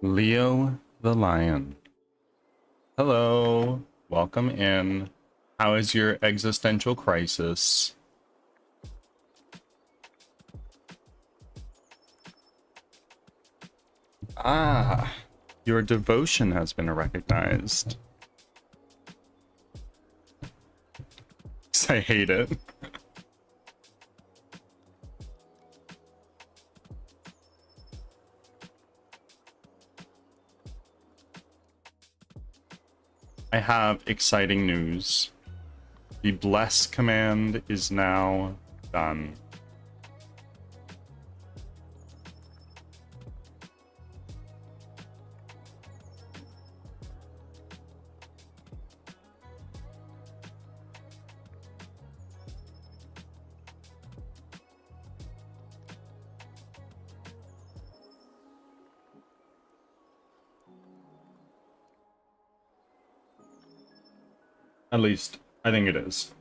Leo the Lion. Hello, welcome in. How is your existential crisis? Ah, your devotion has been recognized. I hate it. I have exciting news. The bless command is now done. At least, I think it is.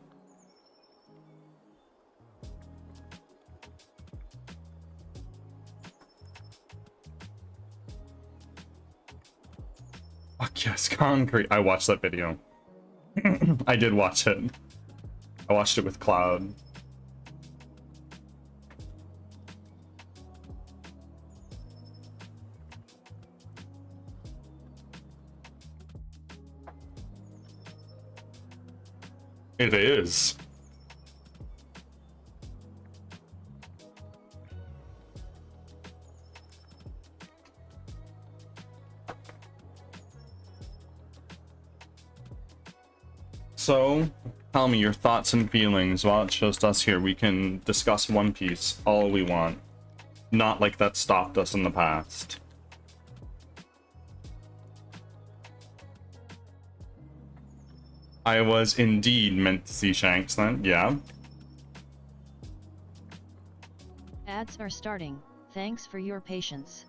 Fuck yes, concrete. I watched that video. I did watch it. I watched it with Cloud. It is. So, tell me your thoughts and feelings. While it's just us here, we can discuss One Piece all we want. Not like that stopped us in the past. I was indeed meant to see Shanks then, yeah. Ads are starting. Thanks for your patience.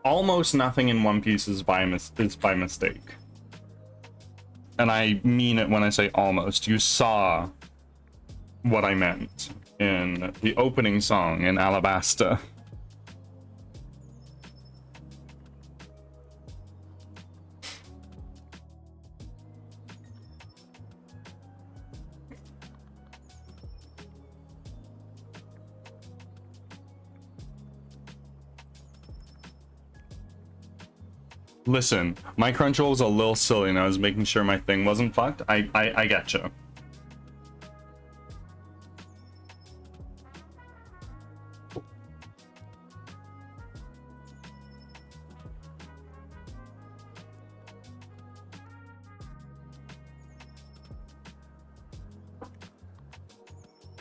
Almost nothing in One Piece is by mistake. And I mean it when I say almost. You saw what I meant in the opening song in Alabasta. Listen, my Crunchyroll was a little silly and I was making sure my thing wasn't fucked. I getcha.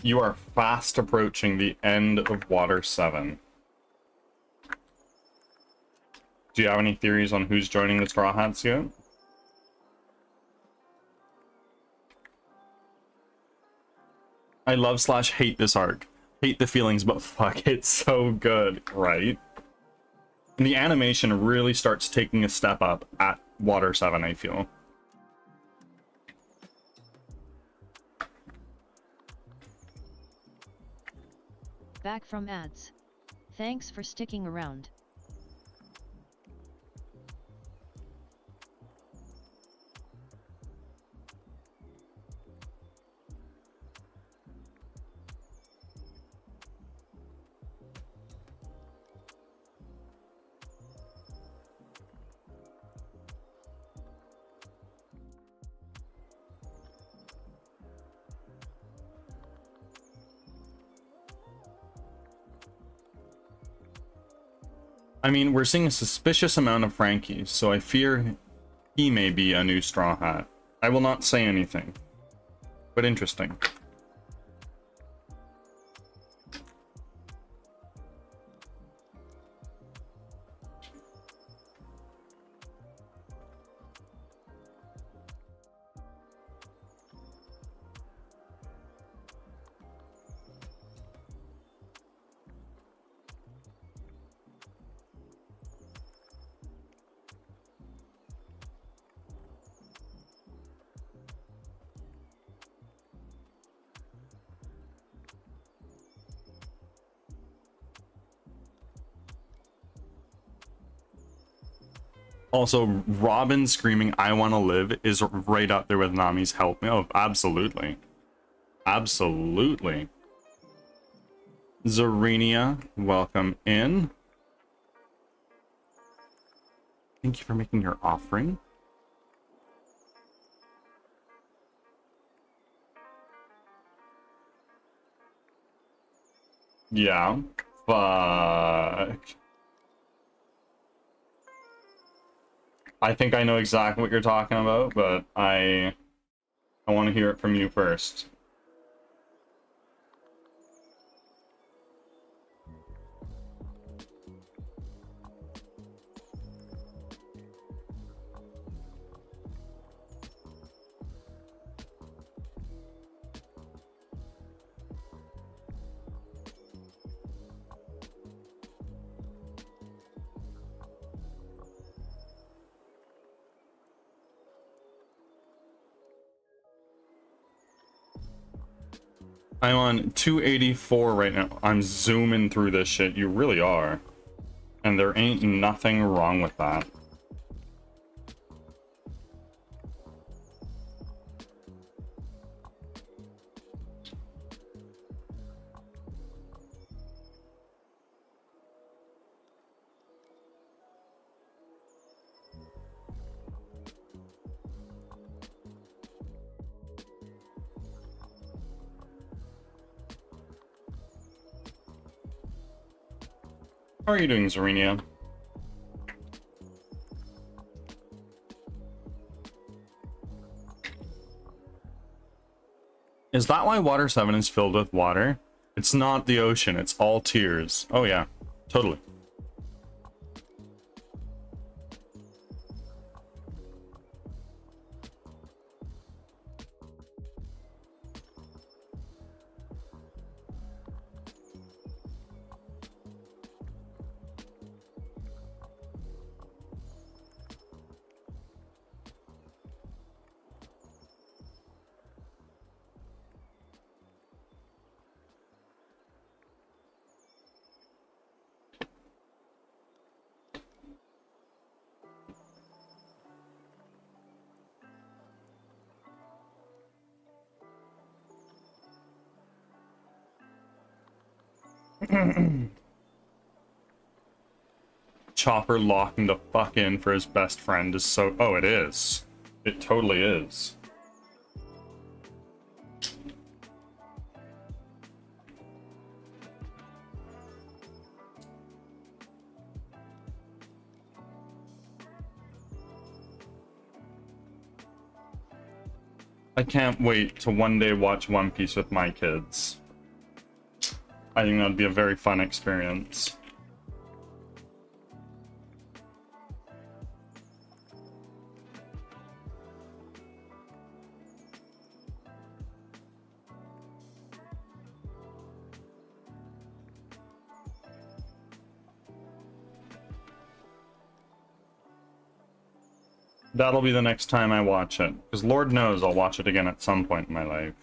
You are fast approaching the end of Water 7. Do you have any theories on who's joining the Straw Hats yet? I love / hate this arc. Hate the feelings, but fuck, it's so good, right? And the animation really starts taking a step up at Water 7, I feel. Back from ads. Thanks for sticking around. I mean, we're seeing a suspicious amount of Frankie, so I fear he may be a new Straw Hat. I will not say anything, but interesting. Also, Robin screaming "I want to live" is right up there with Nami's "Help Me." Oh, absolutely. Absolutely. Zarenia, welcome in. Thank you for making your offering. Yeah. Fuck. I think I know exactly what you're talking about, but I want to hear it from you first. I'm on 284 right now. I'm zooming through this shit. You really are. And there ain't nothing wrong with that. How are you doing, Zarenia? Is that why Water 7 is filled with water? It's not the ocean, it's all tears. Oh yeah, totally. Chopper locking the fuck in for his best friend is so... Oh, it is. It totally is. I can't wait to one day watch One Piece with my kids. I think that'd be a very fun experience. That'll be the next time I watch it, because Lord knows I'll watch it again at some point in my life.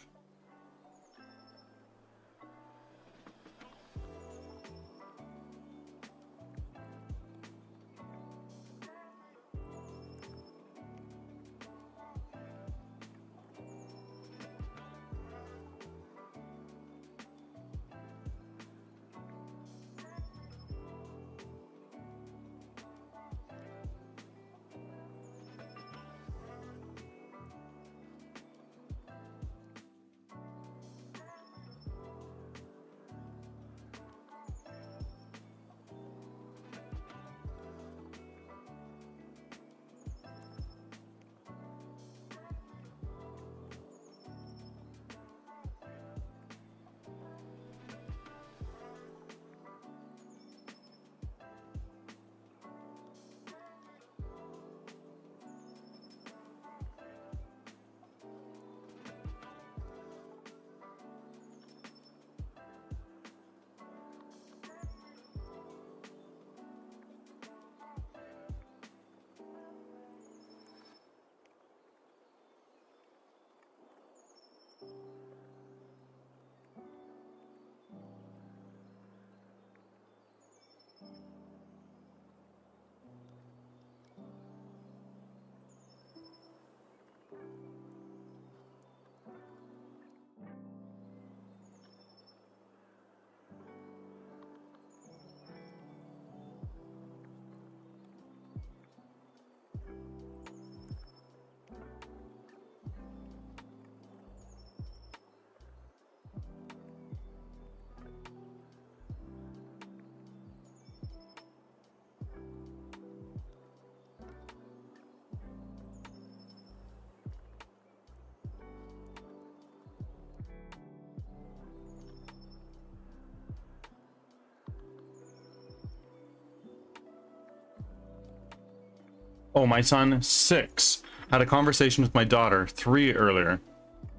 Oh, my son, 6. Had a conversation with my daughter, 3 earlier.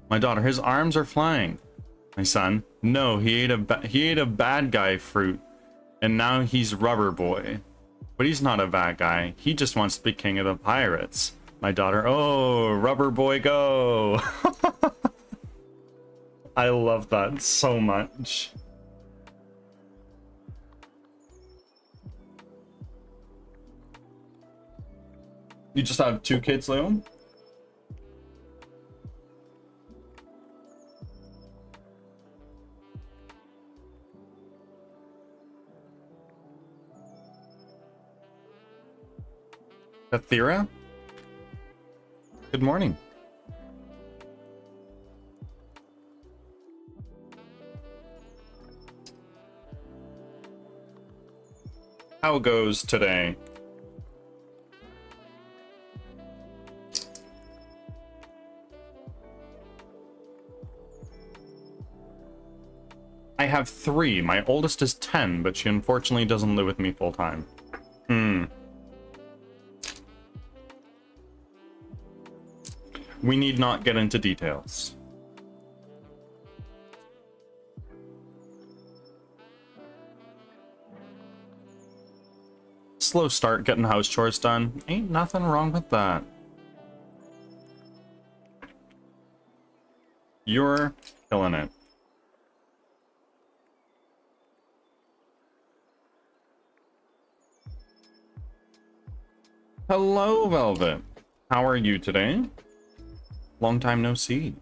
My daughter, his arms are flying. My son, no, he ate a bad guy fruit, and now he's rubber boy. But he's not a bad guy. He just wants to be king of the pirates. My daughter, oh, rubber boy, go. I love that so much. You just have 2 kids, Leo? Athera? Good morning. How goes today? I have 3. My oldest is 10, but she unfortunately doesn't live with me full time. We need not get into details. Slow start getting house chores done. Ain't nothing wrong with that. You're killing it. Hello, Velvet. How are you today? Long time no see.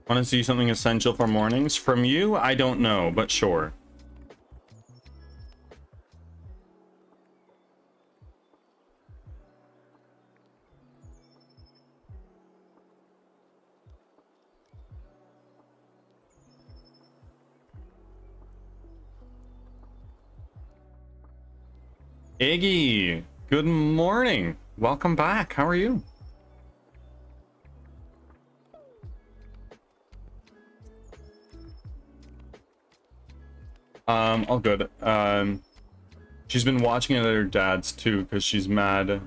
Want to see something essential for mornings? From you? I don't know, but sure. Iggy, good morning. Welcome back. How are you? All good. She's been watching it at her dad's too because she's mad.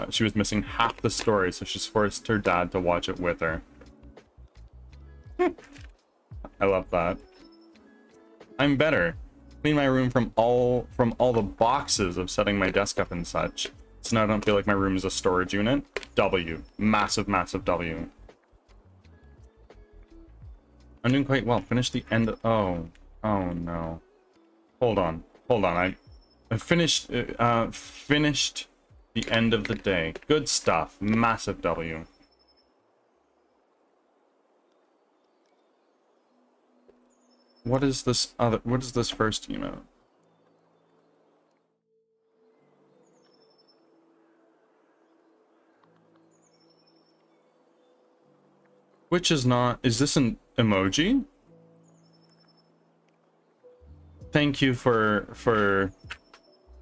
She was missing half the story, so she's forced her dad to watch it with her. I love that. I'm better. Clean my room from all the boxes of setting my desk up and such. So now I don't feel like my room is a storage unit. W. Massive, massive W. I'm doing quite well. Finish the end of... Oh no. Hold on. I finished finished the end of the day. Good stuff. Massive W. What is this first emote? Which is not... Is this an emoji? Thank you for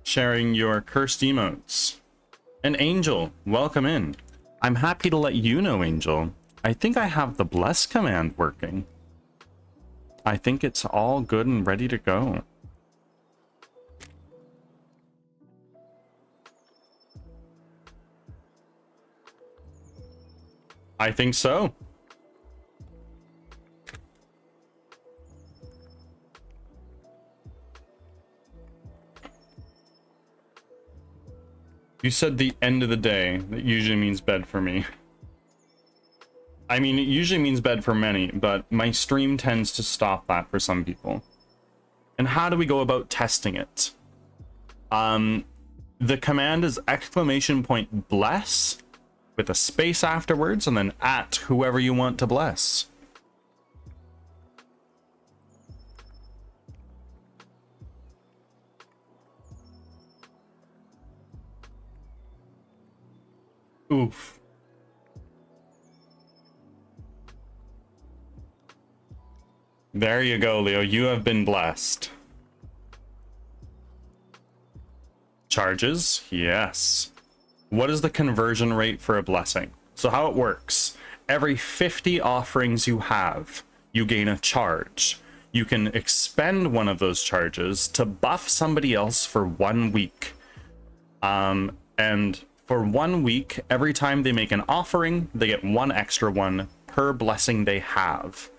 sharing your cursed emotes. And Angel, welcome in. I'm happy to let you know, Angel. I think I have the bless command working. I think it's all good and ready to go. I think so. You said the end of the day. That usually means bed for me. I mean, it usually means bed for many, but my stream tends to stop that for some people. And how do we go about testing it? The command is !bless with a space afterwards and then at whoever you want to bless. Oof. There you go, Leo. You have been blessed. Charges? Yes. What is the conversion rate for a blessing? So how it works, every 50 offerings you have, you gain a charge. You can expend one of those charges to buff somebody else for 1 week. And for 1 week, every time they make an offering, they get 1 extra one per blessing they have.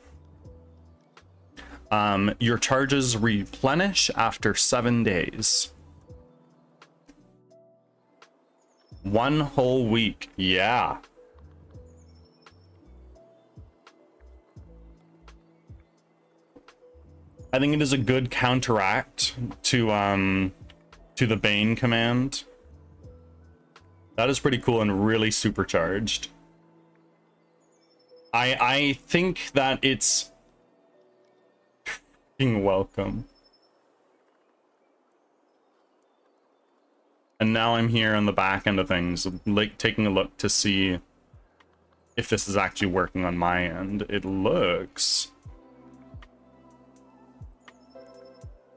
Your charges replenish after 7 days. 1 whole week, yeah. I think it is a good counteract to the Bane command. That is pretty cool and really supercharged. I think that it's welcome. And now I'm here on the back end of things, like taking a look to see if this is actually working on my end. It looks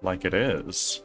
like it is.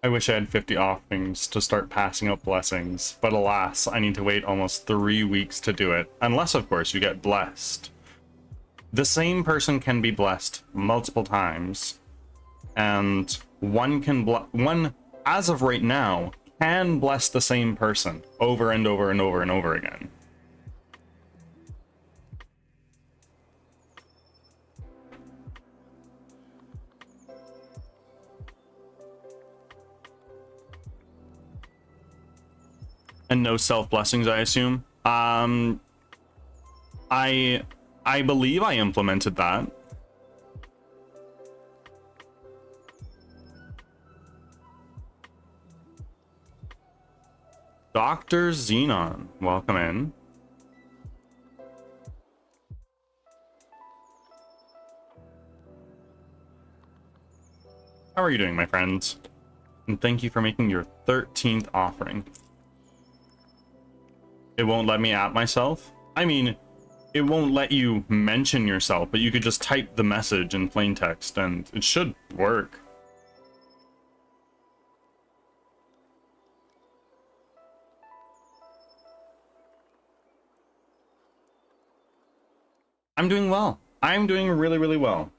I wish I had 50 offerings to start passing out blessings, but alas, I need to wait almost 3 weeks to do it, unless of course you get blessed. The same person can be blessed multiple times, and one, as of right now, can bless the same person over and over and over and over again. And no self-blessings, I assume. I believe I implemented that. Dr. Xenon, welcome in. How are you doing, my friends? And thank you for making your 13th offering. It won't let me at myself. I mean, it won't let you mention yourself, but you could just type the message in plain text and it should work. I'm doing well. I'm doing really, really well.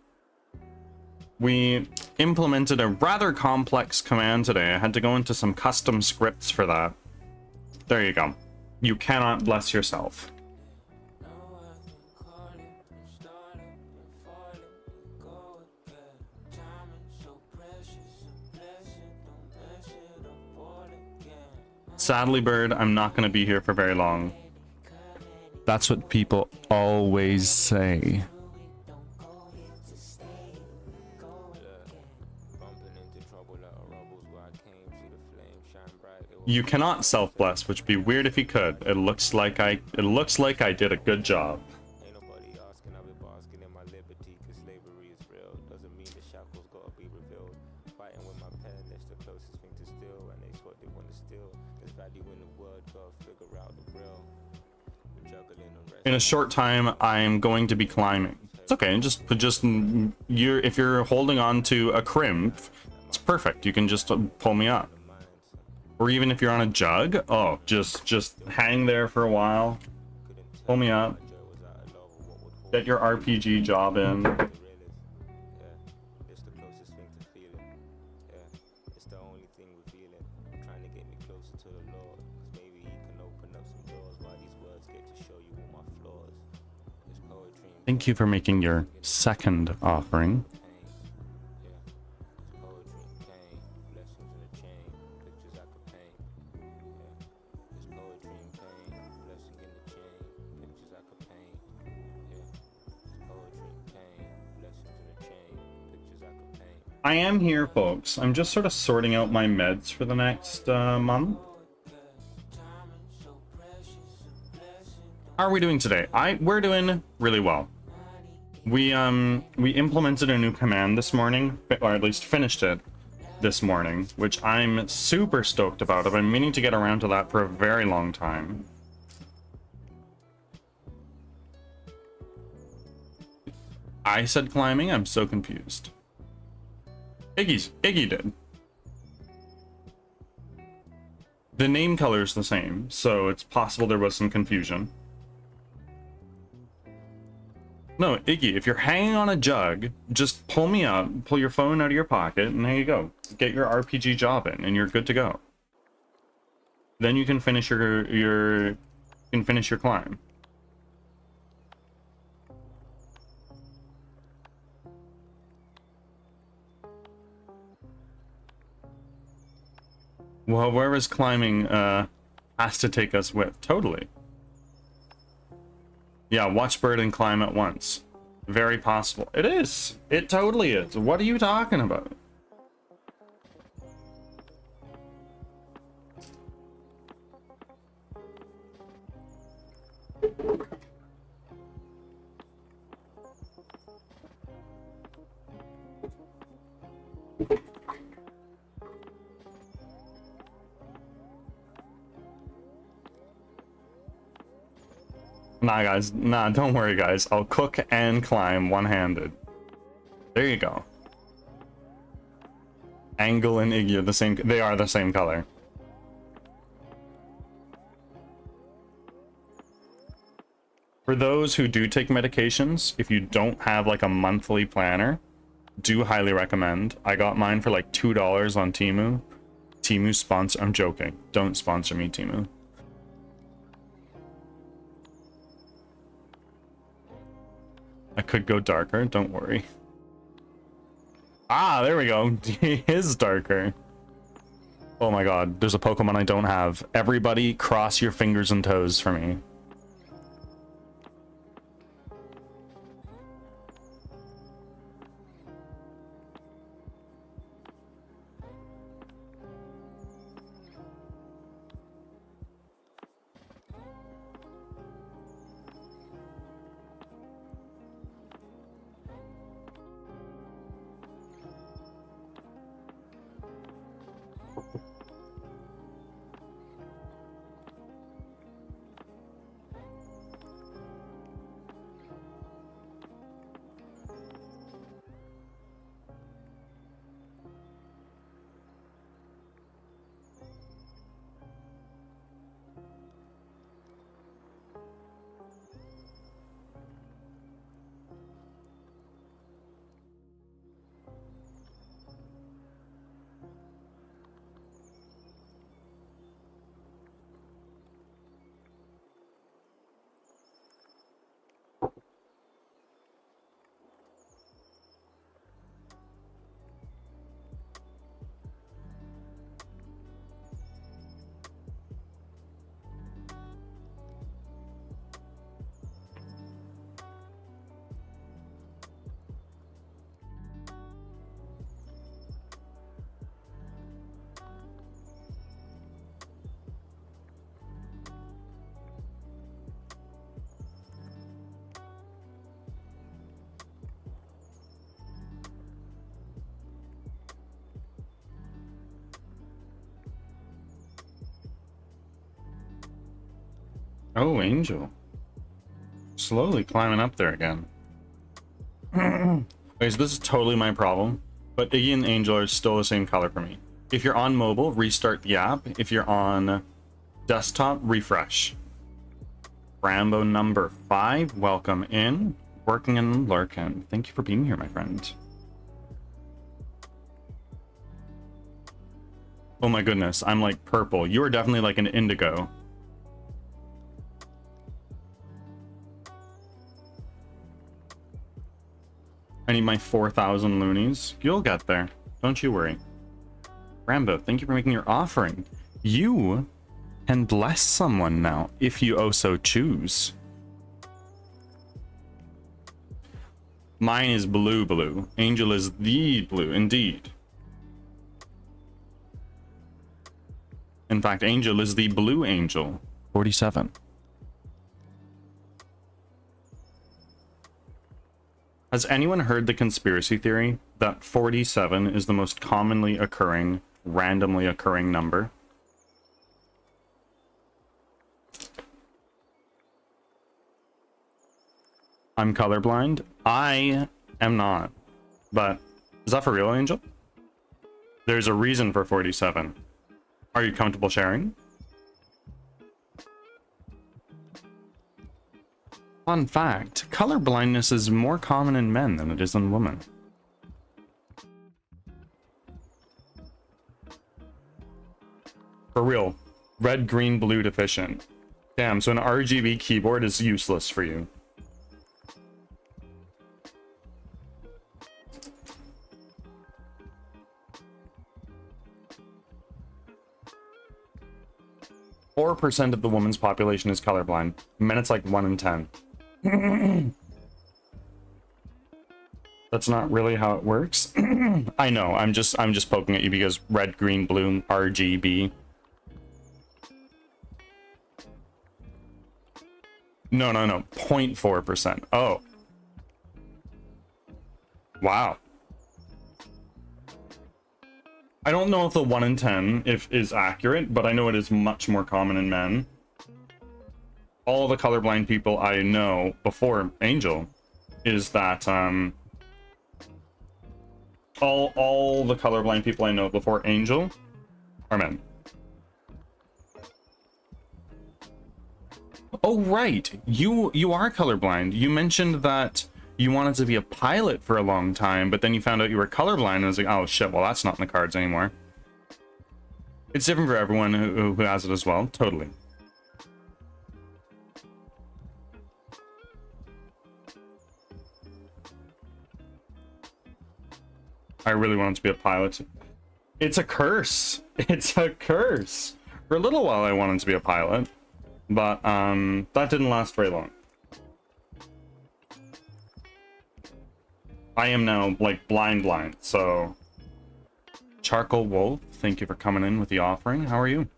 We implemented a rather complex command today. I had to go into some custom scripts for that. There you go. You cannot bless yourself. Sadly, Bird, I'm not going to be here for very long. That's what people always say. You cannot self-bless, which would be weird if you could. It looks like I did a good job. In a short time, I'm going to be climbing. It's okay. If you're holding on to a crimp, it's perfect. You can just pull me up. Or even if you're on a jug, oh, just hang there for a while. Pull me up. Get your RPG job in. Thank you for making your second offering. I am here, folks. I'm just sort of sorting out my meds for the next month. How are we doing today? We're doing really well. We implemented a new command this morning, or at least finished it this morning, which I'm super stoked about. I've been meaning to get around to that for a very long time. I said climbing, I'm so confused. Iggy did. The name color is the same, so it's possible there was some confusion. No, Iggy, if you're hanging on a jug, just pull me up, pull your phone out of your pocket, and there you go. Get your RPG job in, and you're good to go. Then you can finish your climb. Well, wherever's climbing has to take us with. Totally. Yeah, watch bird and climb at once. Very possible. It is. It totally is. What are you talking about? Nah, guys. Nah, don't worry, guys. I'll cook and climb one-handed. There you go. Angle and Iggy are the same. They are the same color. For those who do take medications, if you don't have like a monthly planner, do highly recommend. I got mine for like $2 on Temu. Temu sponsor. I'm joking. Don't sponsor me, Temu. I could go darker, don't worry. Ah, there we go. He is darker. Oh my god, there's a Pokemon I don't have. Everybody cross your fingers and toes for me. Oh, Angel. Slowly climbing up there again. Guys, this is totally my problem, but Iggy and Angel are still the same color for me. If you're on mobile, restart the app. If you're on desktop, refresh. Rambo number 5, welcome in. Working in Larkin. Thank you for being here, my friend. Oh my goodness, I'm like purple. You are definitely like an indigo. I need my 4,000 loonies. You'll get there. Don't you worry. Rambo, thank you for making your offering. You can bless someone now, if you oh so choose. Mine is blue blue. Angel is the blue, indeed. In fact, Angel is the blue angel. 47. Has anyone heard the conspiracy theory that 47 is the most commonly occurring, randomly occurring number? I'm colorblind. I am not. But is that for real, Angel? There's a reason for 47. Are you comfortable sharing? Fun fact, color blindness is more common in men than it is in women. For real, red, green, blue deficient. Damn, so an RGB keyboard is useless for you. Four percent of the woman's population is colorblind. Men, it's like 1 in 10. That's not really how it works. I know, I'm just poking at you because red, green, blue, RGB. No, 0.4%. Oh. Wow. I don't know if the 1 in 10 is accurate, but I know it is much more common in men. All the colorblind people I know before Angel is that all the colorblind people I know before Angel are men. Oh right, you are colorblind. You mentioned that you wanted to be a pilot for a long time, but then you found out you were colorblind and I was like, oh shit, well that's not in the cards anymore. It's different for everyone who has it as well, totally. I really wanted to be a pilot. It's a curse. It's a curse. For a little while I wanted to be a pilot, but that didn't last very long. I am now like blind, so Charcoal Wolf, thank you for coming in with the offering. How are you?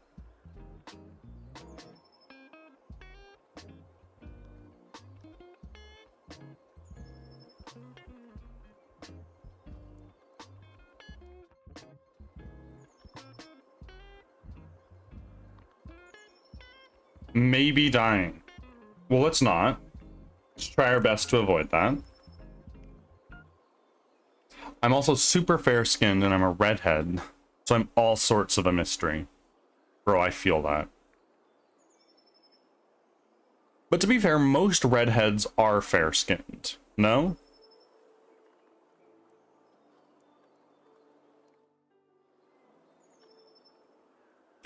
Maybe dying. Well, let's not. Let's try our best to avoid that. I'm also super fair-skinned and I'm a redhead, so I'm all sorts of a mystery. Bro, I feel that. But to be fair, most redheads are fair-skinned, no?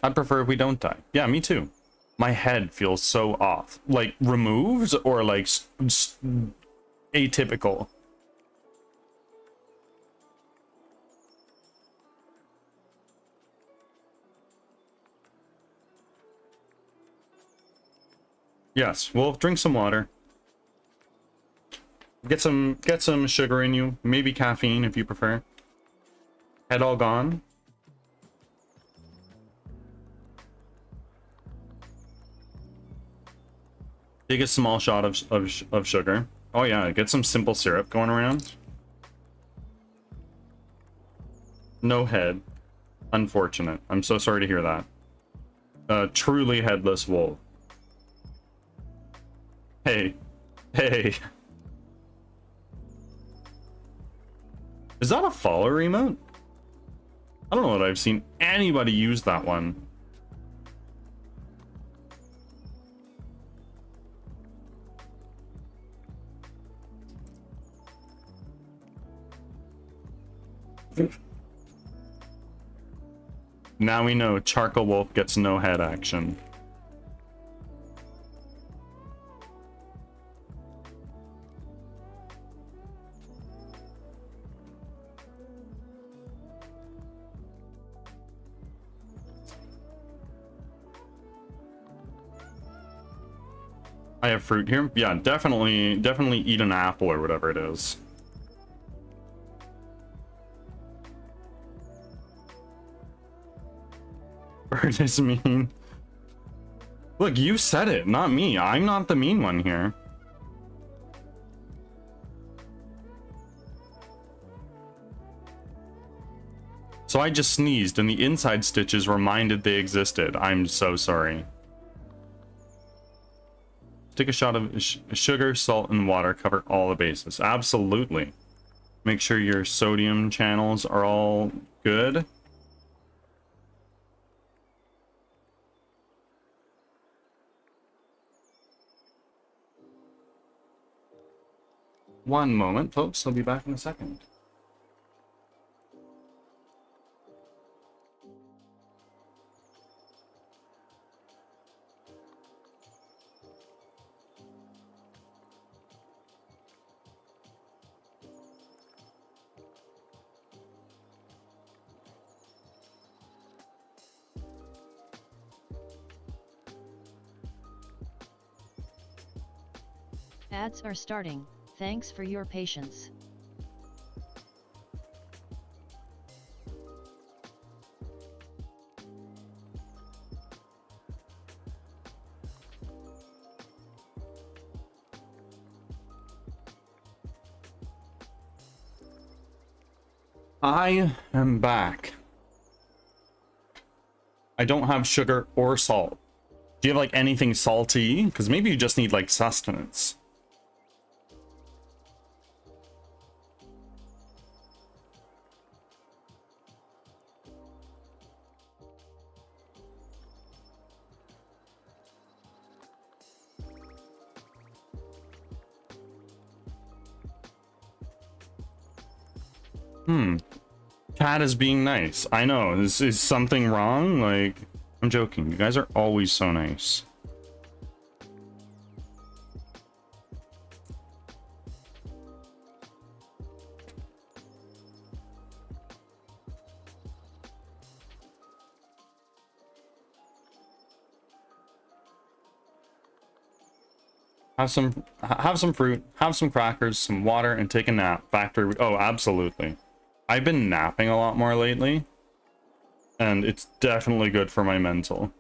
I'd prefer if we don't die. Yeah, me too. My head feels so off. Like, removed or like atypical? Yes, well, drink some water. Get some sugar in you, maybe caffeine if you prefer. Head all gone. Take a small shot of sugar. Oh yeah, get some simple syrup going around. No head. Unfortunate. I'm so sorry to hear that. Truly headless wolf. Hey. Hey. Is that a follower emote? I don't know that I've seen anybody use that one. Now we know Charcoal Wolf gets no head action. I have fruit here. Yeah, definitely eat an apple or whatever it is. word is mean. Look, you said it, not me. I'm not the mean one here. So I just sneezed and the inside stitches reminded they existed. I'm so sorry. Take a shot of sugar, salt, and water. Cover all the bases. Absolutely. Make sure your sodium channels are all good. One moment, folks. I'll be back in a second. Ads are starting. Thanks for your patience. I am back. I don't have sugar or salt. Do you have like anything salty? Because maybe you just need like sustenance. Cat is being nice. I know. Is something wrong? Like, I'm joking. You guys are always so nice. Have some fruit, have some crackers, some water, and take a nap. Factory. Oh, absolutely. I've been napping a lot more lately, and it's definitely good for my mental.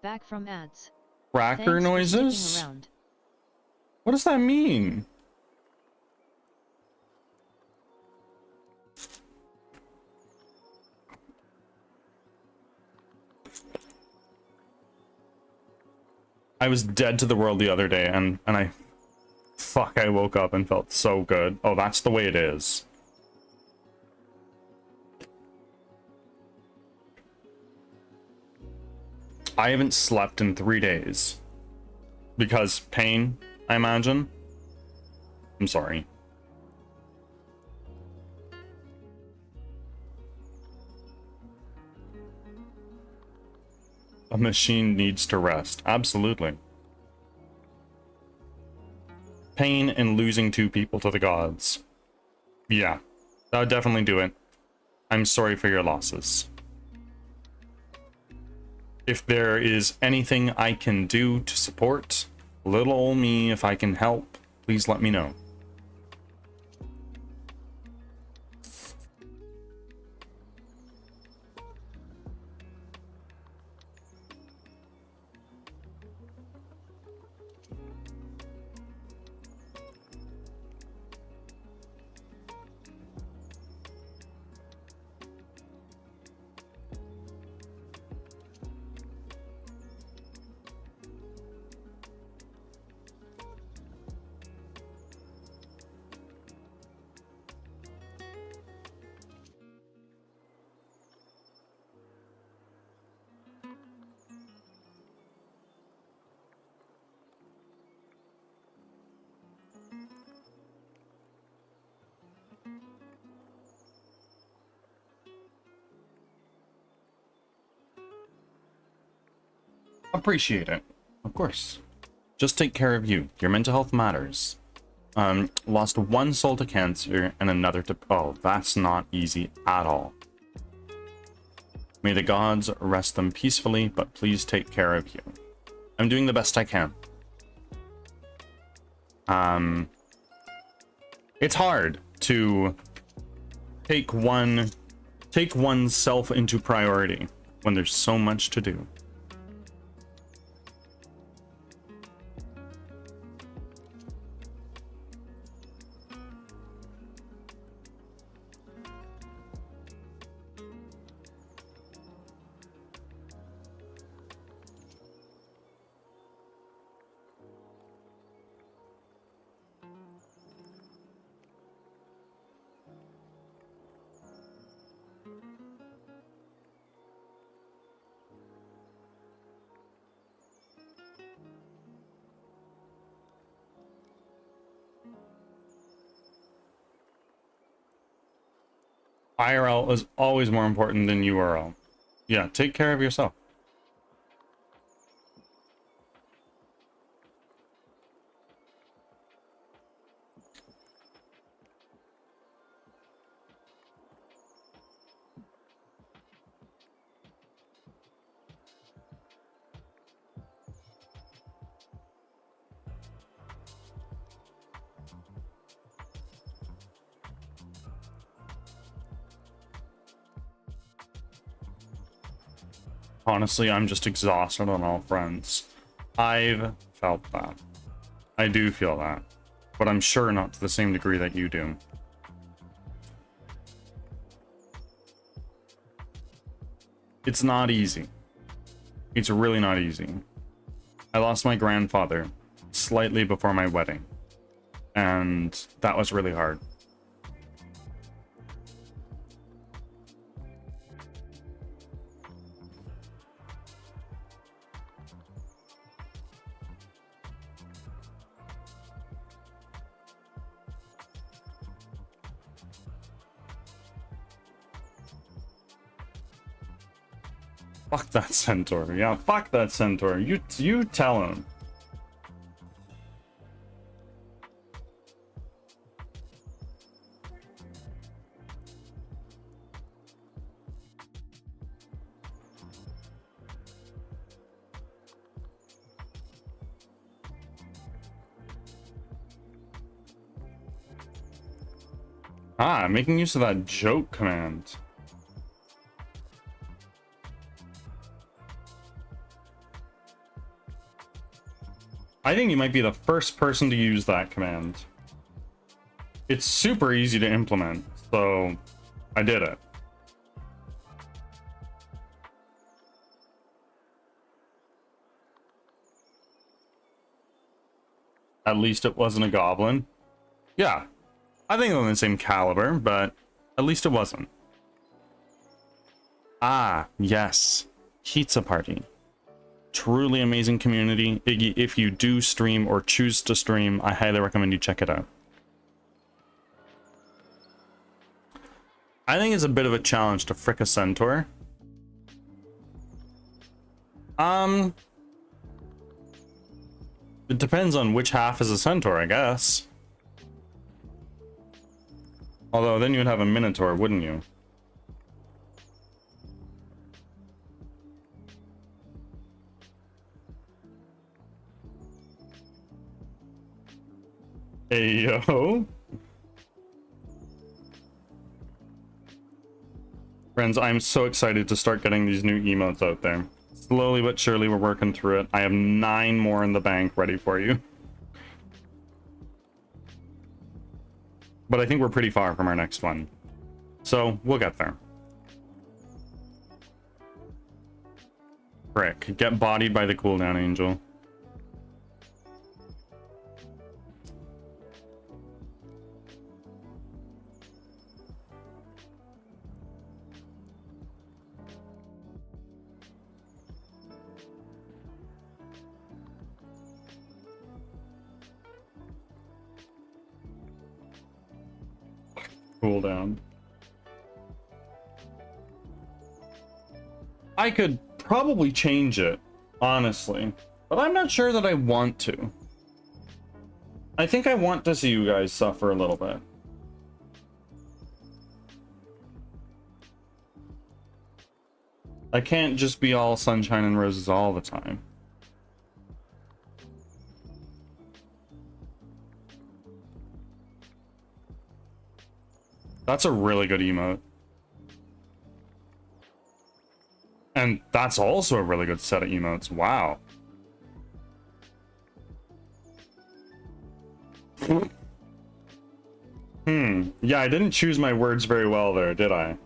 Back from ads. Cracker Thanks for sticking noises? around. What does that mean? I was dead to the world the other day, and I woke up and felt so good. Oh, that's the way it is. I haven't slept in 3 days. Because pain, I imagine. I'm sorry. A machine needs to rest. Absolutely. Pain and losing 2 people to the gods. Yeah, that would definitely do it. I'm sorry for your losses. If there is anything I can do to support little old me, if I can help, please let me know. Appreciate it. Of course. Just take care of you. Your mental health matters. Lost 1 soul to cancer and another to... Oh, that's not easy at all. May the gods rest them peacefully, but please take care of you. I'm doing the best I can. It's hard to take oneself into priority when there's so much to do. IRL is always more important than URL. Yeah, take care of yourself. Honestly, I'm just exhausted on all fronts. I've felt that. I do feel that. But I'm sure not to the same degree that you do. It's not easy. It's really not easy. I lost my grandfather slightly before my wedding. And that was really hard. Fuck that centaur. Yeah, fuck that centaur. You tell him. Ah, making use of that joke command. I think you might be the first person to use that command. It's super easy to implement, so I did it. At least it wasn't a goblin. Yeah, I think they're the same caliber, but at least it wasn't. Ah, yes. Pizza Party. Truly amazing community. If you do stream or choose to stream, I highly recommend you check it out. I think it's a bit of a challenge to frick a centaur. It depends on which half is a centaur, I guess. Although then you'd have a minotaur, wouldn't you? Ayo. Friends, I'm so excited to start getting these new emotes out there. Slowly but surely we're working through it. I have 9 more in the bank ready for you. But I think we're pretty far from our next one. So, we'll get there. Frick, get bodied by the cooldown angel. Cooldown. I could probably change it, honestly, but I'm not sure that I want to. I think I want to see you guys suffer a little bit. I can't just be all sunshine and roses all the time. That's a really good emote. And that's also a really good set of emotes. Wow. Yeah, I didn't choose my words very well there, did I?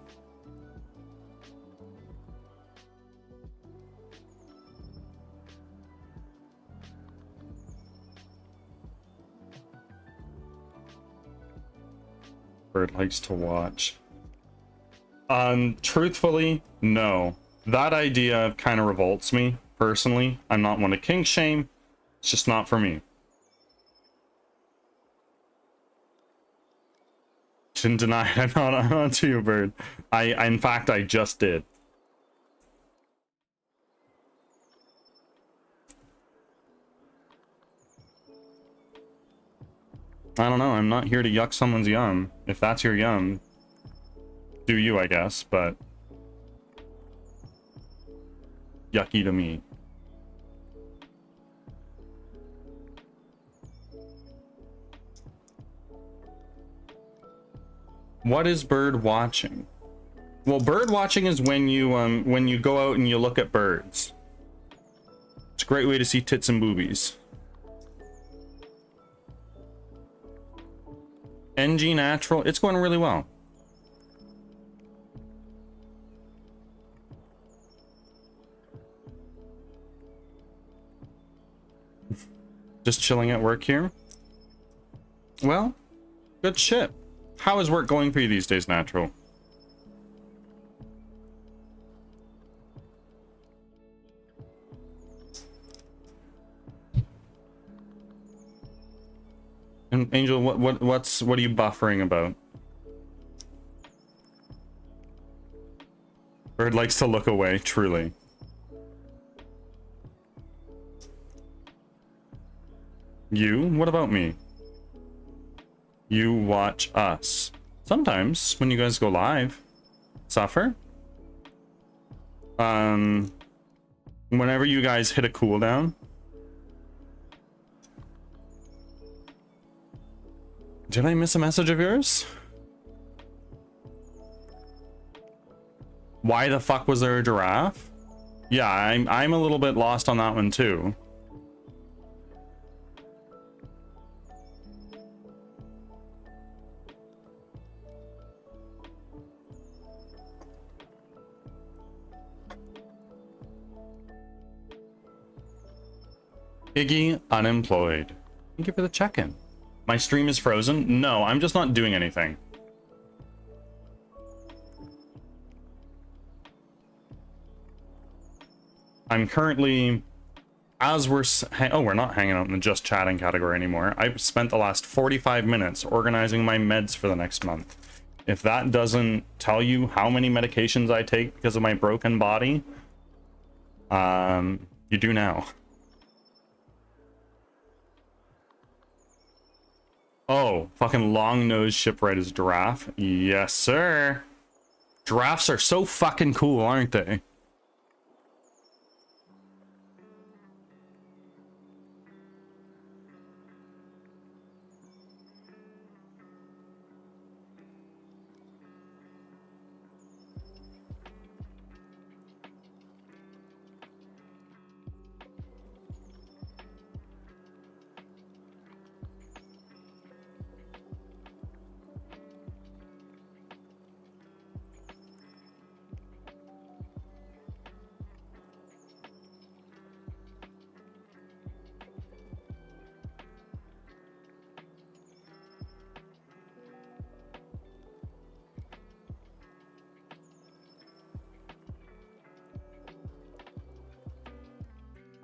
Bird likes to watch. Truthfully, no. That idea kind of revolts me, personally. I'm not one to kink shame. It's just not for me. Shouldn't deny it. I'm not to you, Bird. In fact, I just did. I don't know. I'm not here to yuck someone's yum. If that's your yum, do you, I guess, but yucky to me. What is bird watching? Well, bird watching is when you go out and you look at birds. It's a great way to see tits and boobies. NG natural, it's going really well. Just chilling at work here. Well, good shit. How is work going for you these days, Natural? And Angel, what are you buffering about? Bird likes to look away, truly. You? What about me? You watch us. Sometimes, when you guys go live. Suffer? Whenever you guys hit a cooldown. Did I miss a message of yours? Why the fuck was there a giraffe? Yeah, I'm a little bit lost on that one too. Iggy unemployed. Thank you for the check-in. My stream is frozen? No, I'm just not doing anything. I'm currently, as we're not hanging out in the just chatting category anymore. I've spent the last 45 minutes organizing my meds for the next month. If that doesn't tell you how many medications I take because of my broken body, you do now. Oh, fucking long-nosed shipwright is giraffe. Yes, sir. Giraffes are so fucking cool, aren't they?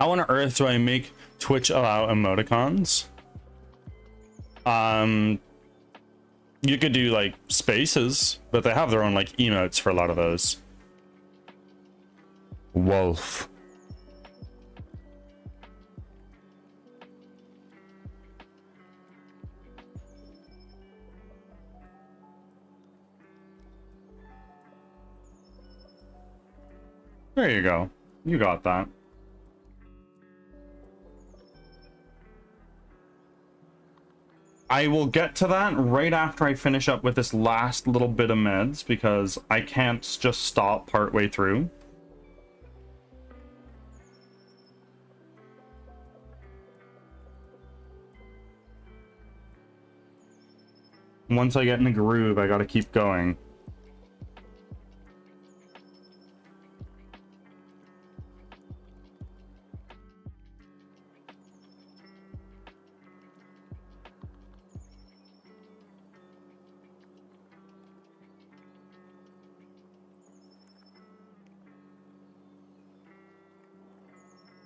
How on earth do I make Twitch allow emoticons? You could do like spaces, but they have their own like emotes for a lot of those. Wolf. There you go. You got that. I will get to that right after I finish up with this last little bit of meds, because I can't just stop partway through. Once I get in the groove, I gotta keep going.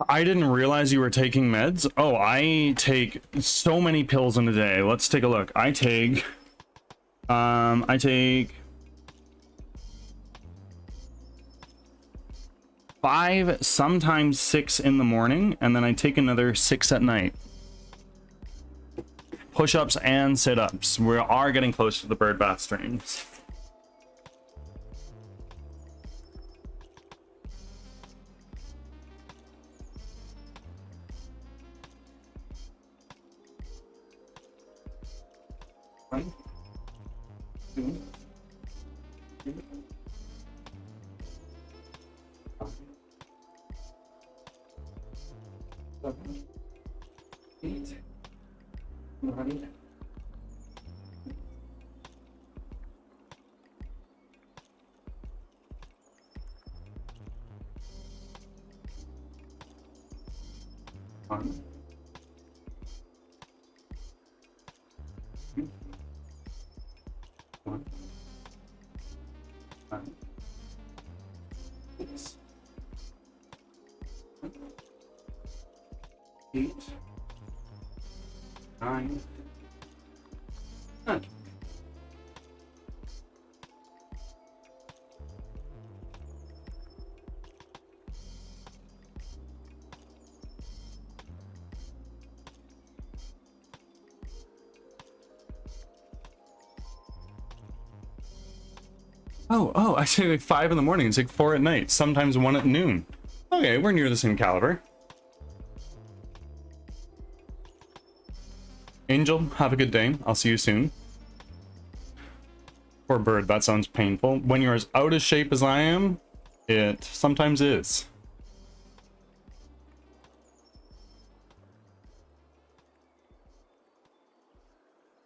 I didn't realize you were taking meds. Oh, I take so many pills in a day. Let's take a look. I take 5, sometimes 6 in the morning, and then I take another 6 at night. Push-ups and sit-ups. We are getting close to the bird bath streams. Oh, I say like 5 in the morning. It's like 4 at night. Sometimes 1 at noon. Okay, we're near the same caliber. Angel, have a good day. I'll see you soon. Poor bird, that sounds painful. When you're as out of shape as I am, it sometimes is.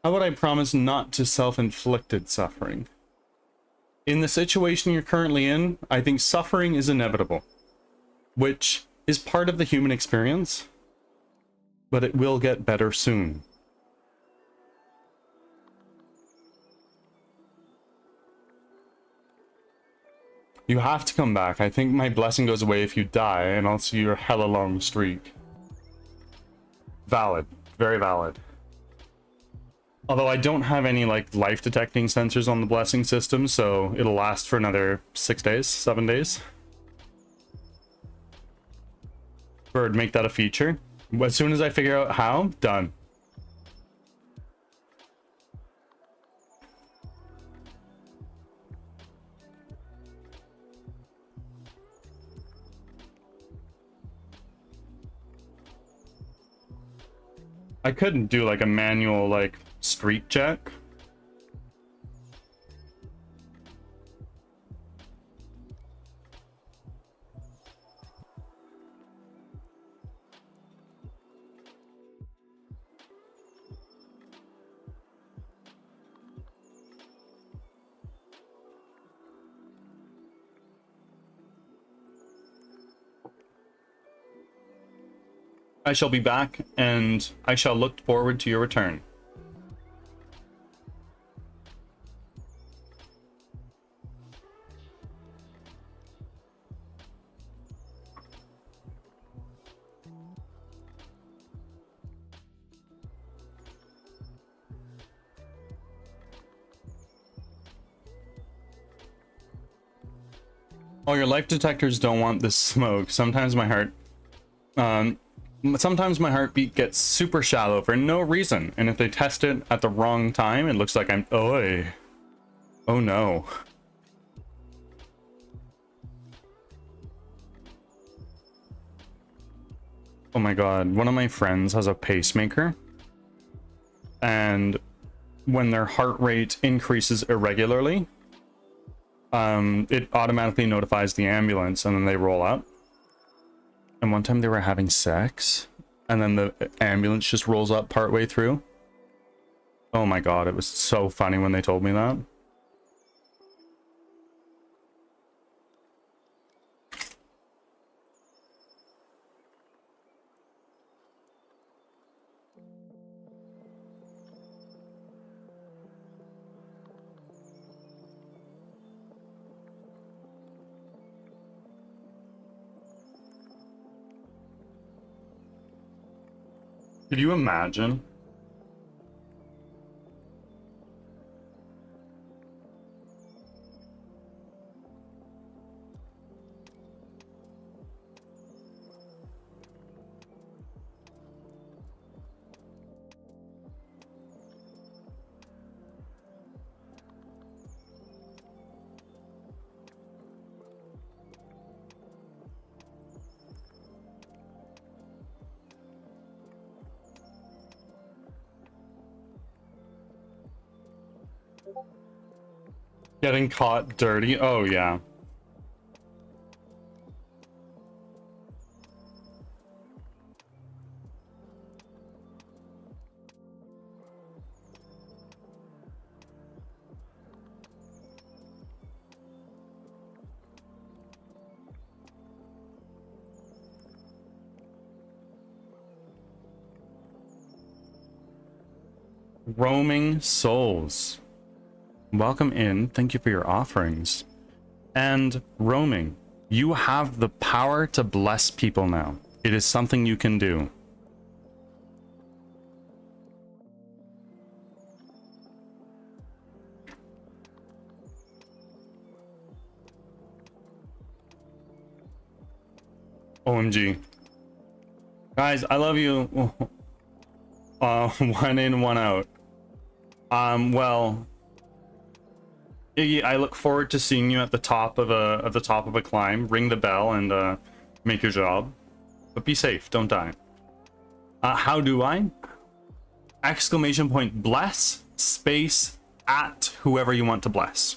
How would I promise not to self-inflicted suffering? In the situation you're currently in, I think suffering is inevitable, which is part of the human experience, but it will get better soon. You have to come back. I think my blessing goes away if you die, and I'll see your hella long streak. Valid. Very valid. Although I don't have any like life detecting sensors on the blessing system, so it'll last for another 6 days, 7 days. Bird, make that a feature. As soon as I figure out how, done. I couldn't do like a manual like streak check. I shall be back, and I shall look forward to your return. Oh, your life detectors don't want this smoke. Sometimes my heartbeat gets super shallow for no reason, and if they test it at the wrong time, it looks like I'm... Oi. Oh no. Oh my god, one of my friends has a pacemaker, and and when their heart rate increases irregularly, it automatically notifies the ambulance, and then they roll up. And one time they were having sex, and then the ambulance just rolls up partway through. Oh my god, it was so funny when they told me that. Could you imagine? Getting caught dirty? Oh, yeah. Roaming souls. Welcome in. Thank you for your offerings. And roaming, you have the power to bless people now. It is something you can do. OMG. Guys, I love you. One in, one out. Well, Iggy, I look forward to seeing you at the top of a climb. Ring the bell and make your job. But be safe, don't die. How do I? Exclamation point bless space at whoever you want to bless.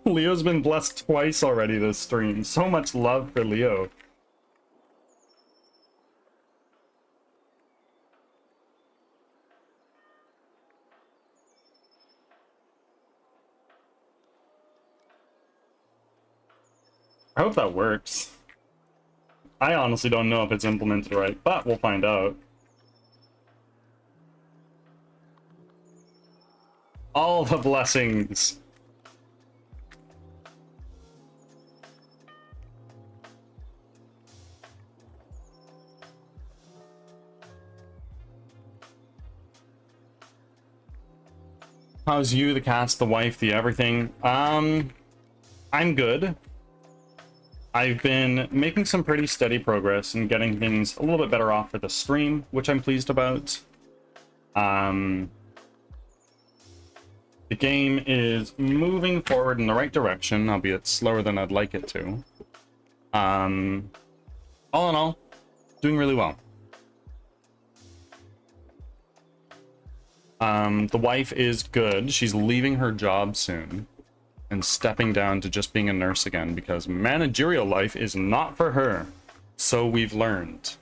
Leo's been blessed twice already this stream. So much love for Leo. I hope that works. I honestly don't know if it's implemented right, but we'll find out. All the blessings. How's you, the cats, the wife, the everything? I'm good. I've been making some pretty steady progress and getting things a little bit better off for the stream, which I'm pleased about. The game is moving forward in the right direction, albeit slower than I'd like it to. All in all, doing really well. The wife is good. She's leaving her job soon and stepping down to just being a nurse again because managerial life is not for her. So we've learned.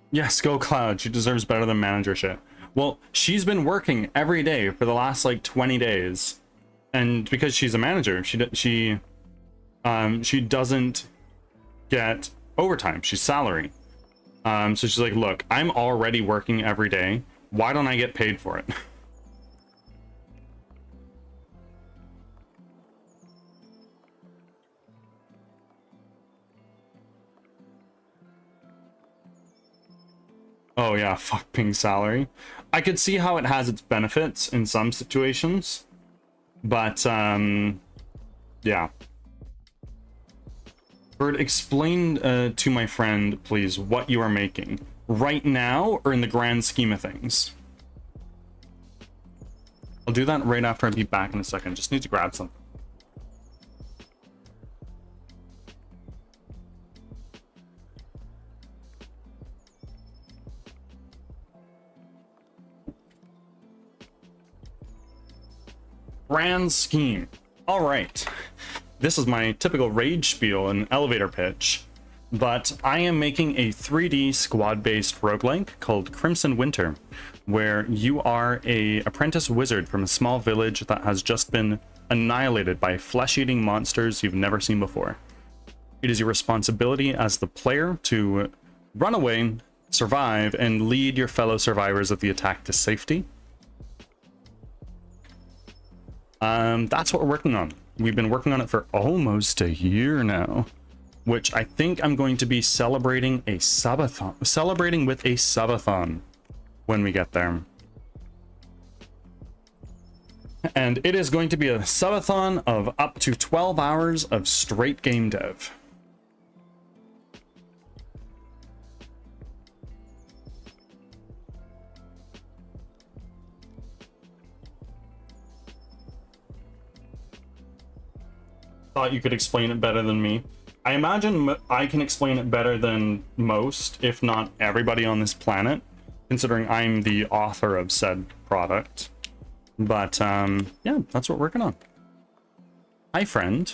Yes, go Cloud. She deserves better than manager shit. Well, she's been working every day for the last like 20 days, and because she's a manager, she doesn't get overtime. She's salary. So she's like, look, I'm already working every day. Why don't I get paid for it? Oh yeah, fuck ping salary. I could see how it has its benefits in some situations, but yeah. Bird, explain to my friend, please, what you are making right now or in the grand scheme of things. I'll do that right after I be back in a second. Just need to grab something. Grand scheme. All right. This is my typical rage spiel and elevator pitch, but I am making a 3D squad-based roguelike called Crimson Winter, where you are a apprentice wizard from a small village that has just been annihilated by flesh-eating monsters you've never seen before. It is your responsibility as the player to run away, survive, and lead your fellow survivors of the attack to safety. That's what we're working on. We've been working on it for almost a year now, which I think I'm going to be celebrating with a subathon when we get there. And it is going to be a subathon of up to 12 hours of straight game dev. Thought you could explain it better than me. I imagine I can explain it better than most, if not everybody on this planet, considering I'm the author of said product. But yeah, that's what we're working on. Hi, friend.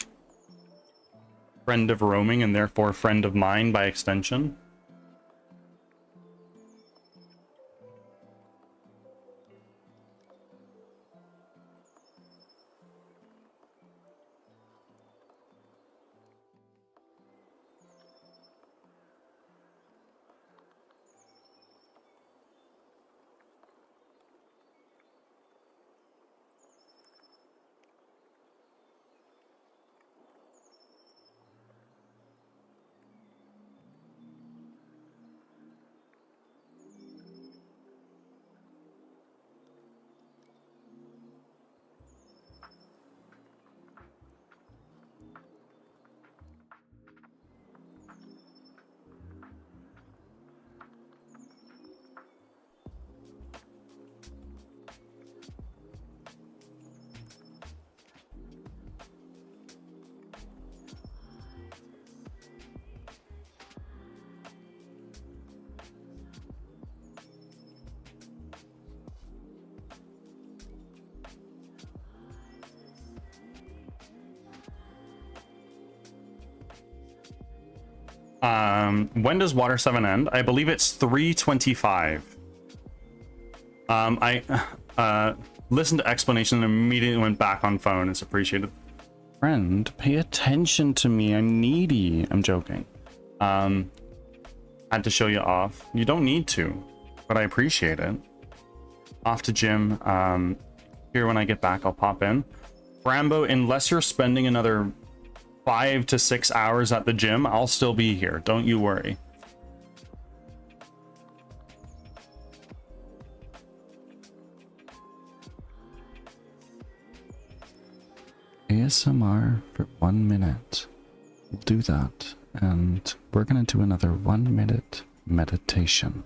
Friend of roaming and therefore friend of mine by extension. When does Water 7 end? I believe it's 3:25. I listened to explanation and immediately went back on phone. It's appreciated. Friend, pay attention to me. I'm needy. I'm joking. Had to show you off. You don't need to, but I appreciate it. Off to gym. Here when I get back, I'll pop in. Brambo, unless you're spending another 5 to 6 hours at the gym, I'll still be here. Don't you worry. ASMR for 1 minute. We'll do that, and we're gonna do another 1 minute meditation.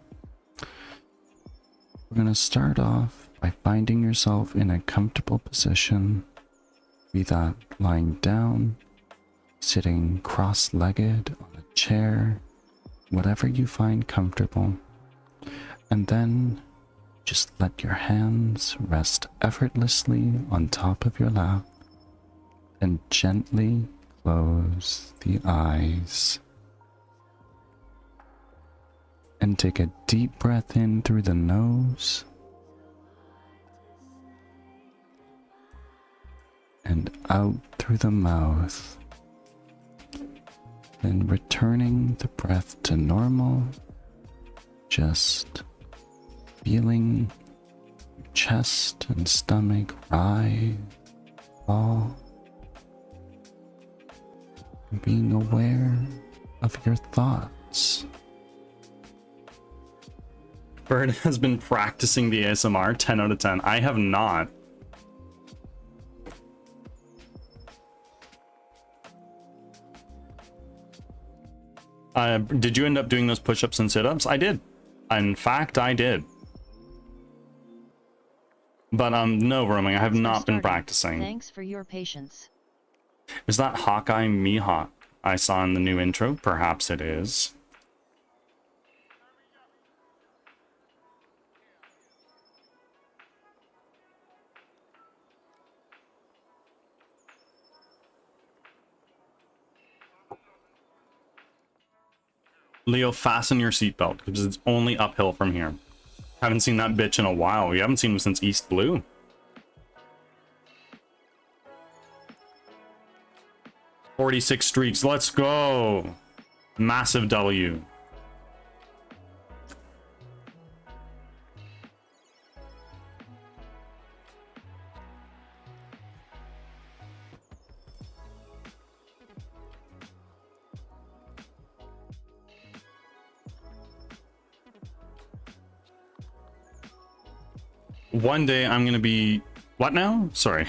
We're gonna start off by finding yourself in a comfortable position, be that lying down, sitting cross-legged on a chair, whatever you find comfortable, and then just let your hands rest effortlessly on top of your lap and gently close the eyes. And take a deep breath in through the nose. And out through the mouth. Then returning the breath to normal. Just feeling your chest and stomach rise, fall. Being aware of your thoughts. Bird has been practicing the ASMR. 10 out of 10. I have not. Did you end up doing those push-ups and sit-ups? I did. In fact, I did. But no, roaming. I have not been practicing. Thanks for your patience. Is that Hawkeye Mihawk I saw in the new intro? Perhaps it is. Leo, fasten your seatbelt because it's only uphill from here. Haven't seen that bitch in a while. We haven't seen him since East Blue. "46 streaks. Let's go. Massive W. One day I'm gonna be... What now? Sorry.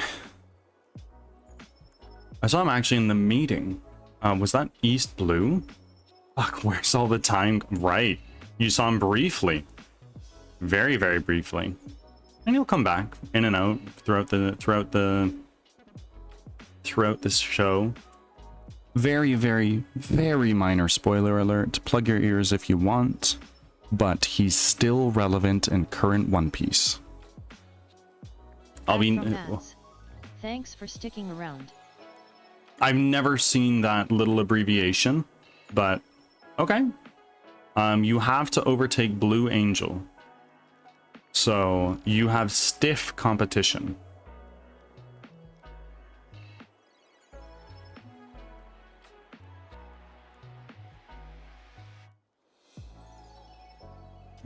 I saw him actually in the meeting. Was that East Blue? Fuck, where's all the time? Right. You saw him briefly. Very, very briefly. And he'll come back in and out throughout this show. Very, very, very minor spoiler alert. Plug your ears if you want. But he's still relevant in current One Piece. I'll be... Thanks for sticking around. I've never seen that little abbreviation, but okay. You have to overtake Blue Angel. So you have stiff competition.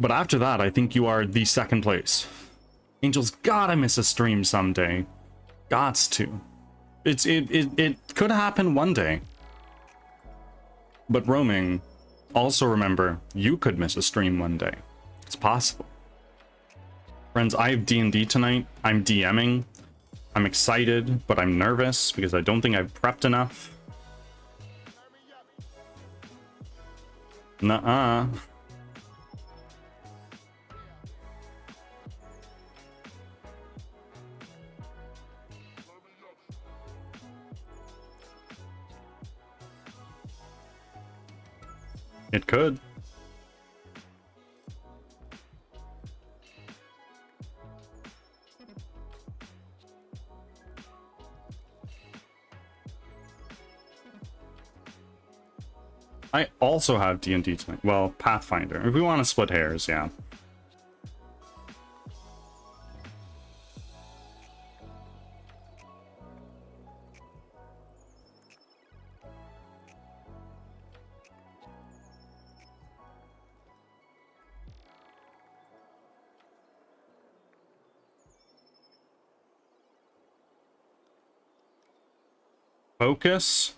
But after that, I think you are the second place. Angel's gotta miss a stream someday. Gots to. It could happen one day. But roaming, also remember, you could miss a stream one day. It's possible. Friends, I have D&D tonight. I'm DMing. I'm excited, but I'm nervous because I don't think I've prepped enough. Nuh-uh. It could. I also have D&D tonight. Well, Pathfinder. If we want to split hairs, yeah. Focus.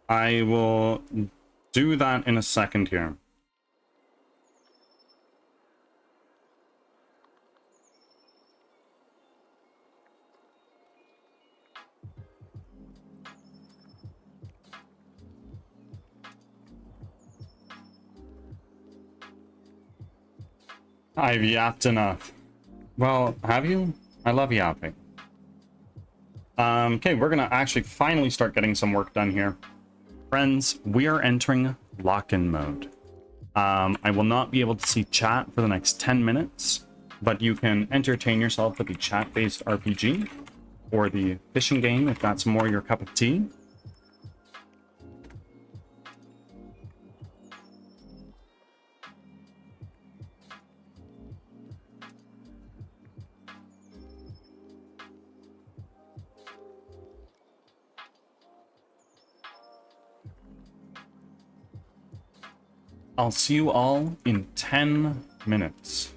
I will do that in a second here. I've yapped enough. Well, have you? I love yapping. Okay, we're gonna actually finally start getting some work done here. Friends, we are entering lock-in mode. I will not be able to see chat for the next 10 minutes, but you can entertain yourself with the chat-based RPG or the fishing game if that's more your cup of tea. I'll see you all in 10 minutes.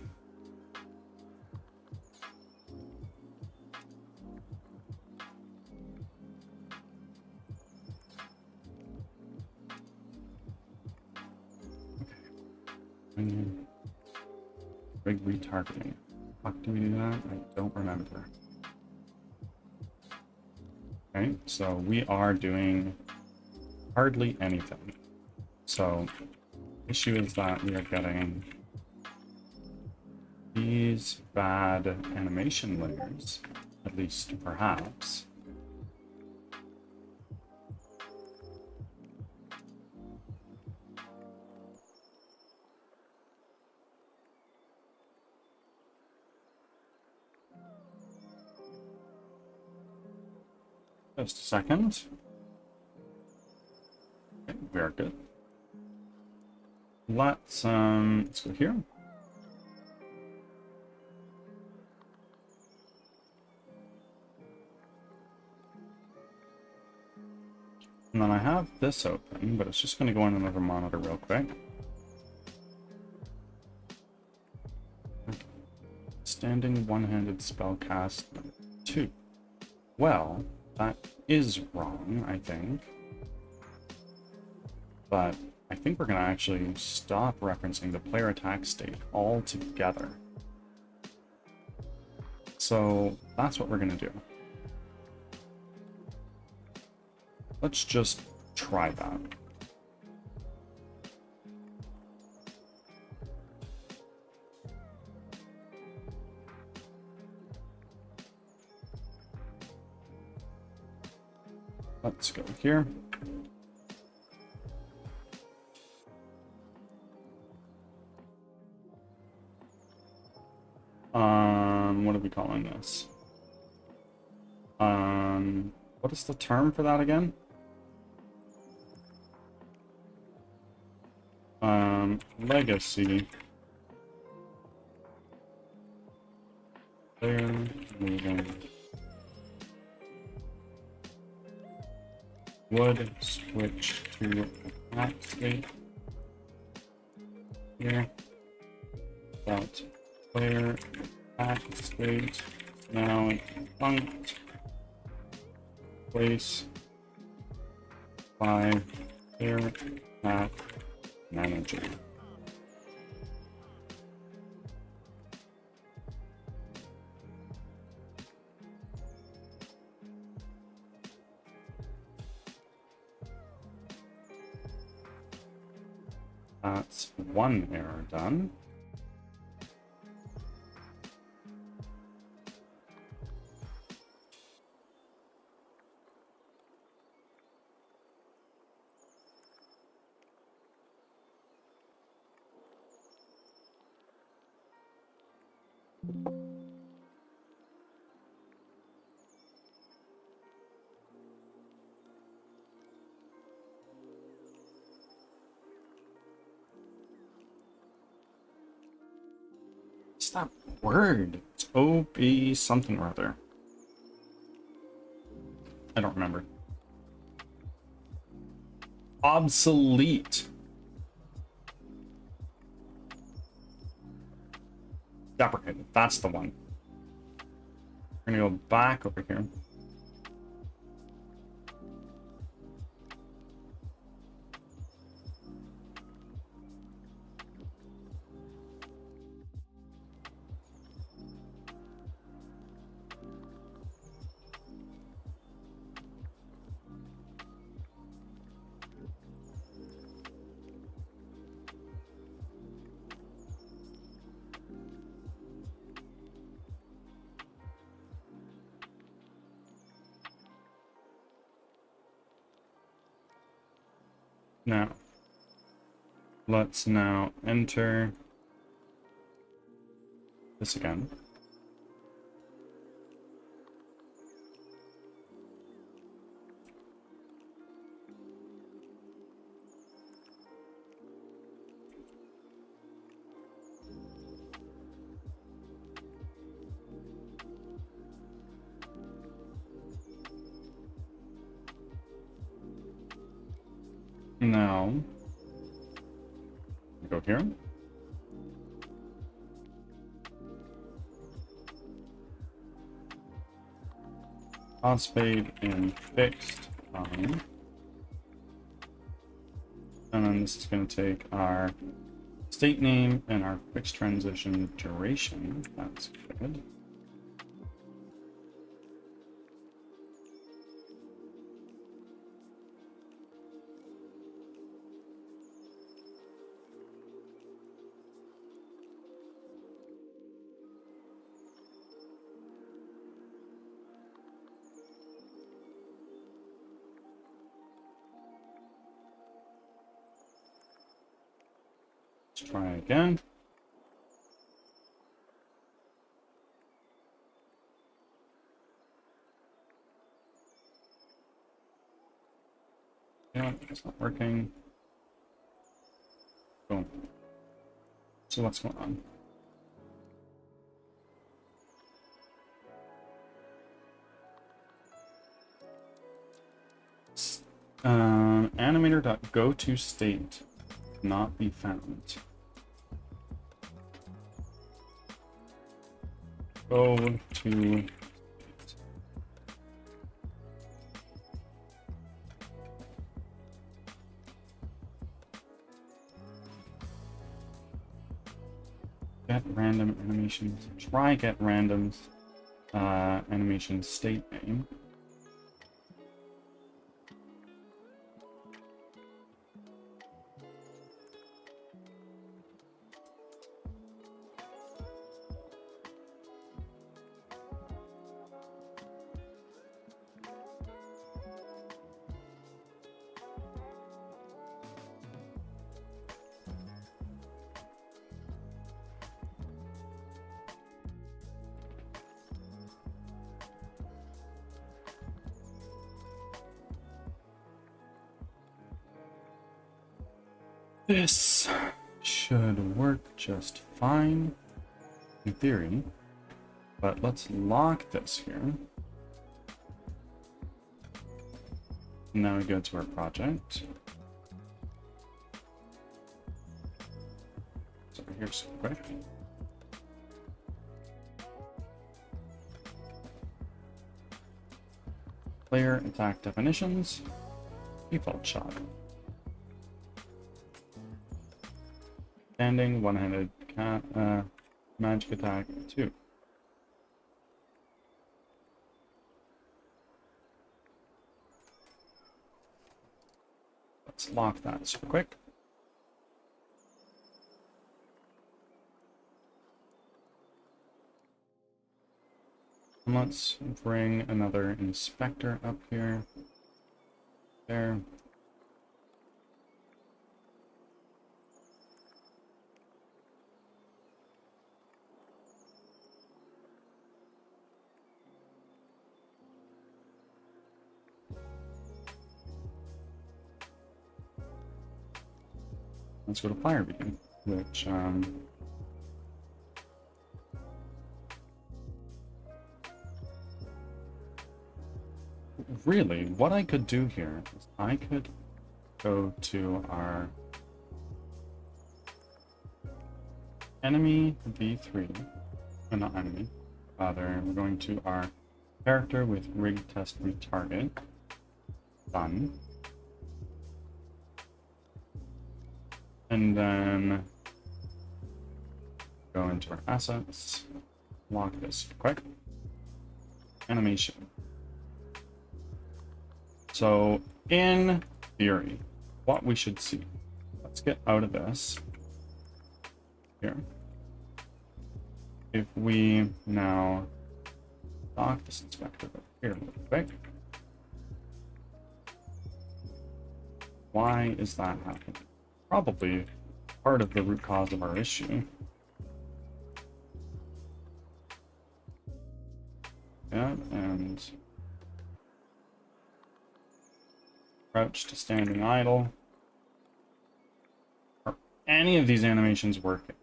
Big retargeting. Fuck, do we do that? I don't remember. Okay, so we are doing hardly anything. So, issue is that we are getting these bad animation layers, at least perhaps. Just a second. Okay, we are good. Let's go here. And then I have this open, but it's just going to go on another monitor real quick. Standing one-handed spell cast 2. Well, that is wrong, I think. But I think we're going to actually stop referencing the player attack state altogether. So that's what we're going to do. Let's just try that. Let's go here. What are we calling this? What is the term for that again? Legacy. Player moving. Would switch to attack state here. That player attack state now defunct. Place by player attack manager. That's one error done. What's that word? It's OB something or other. I don't remember. Obsolete. Deprecated. That's the one. We're gonna go back over here. Now, let's now enter this again. Now, go here. Phosphate in fixed time. And then this is going to take our state name and our fixed transition duration. That's good. Let's try again. Yeah, it's not working. Boom. So what's going on? Animator.goToState not be found. Go to get random animations. Try get randoms animation state name. This should work just fine in theory, but let's lock this here. Now we go to our project. So here's quick. Player attack definitions, default shot. Standing, one-handed magic attack 2. Let's lock that super quick. And let's bring another inspector up here. There. Let's go to Firebeam, which really, what I could do here is I could go to our enemy V3, or not enemy, rather, we're going to our character with rig test retarget, done. And then go into our assets, lock this quick, animation. So in theory, what we should see, let's get out of this here. If we now lock this inspector over here real quick, why is that happening? Probably part of the root cause of our issue. Yeah, and crouch to standing idle. Are any of these animations working?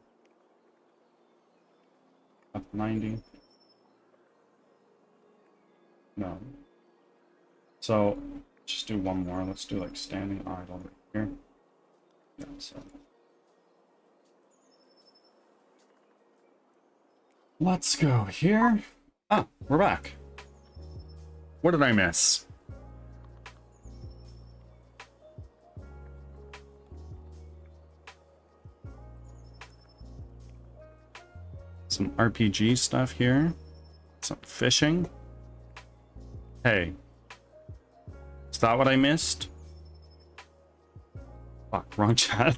Up 90? No. So just do one more. Let's do like standing idle right here. Yeah, so Let's go here. Ah, we're back. What did I miss? Some RPG stuff here. Some fishing. Hey. Is that what I missed? Fuck, wrong chat.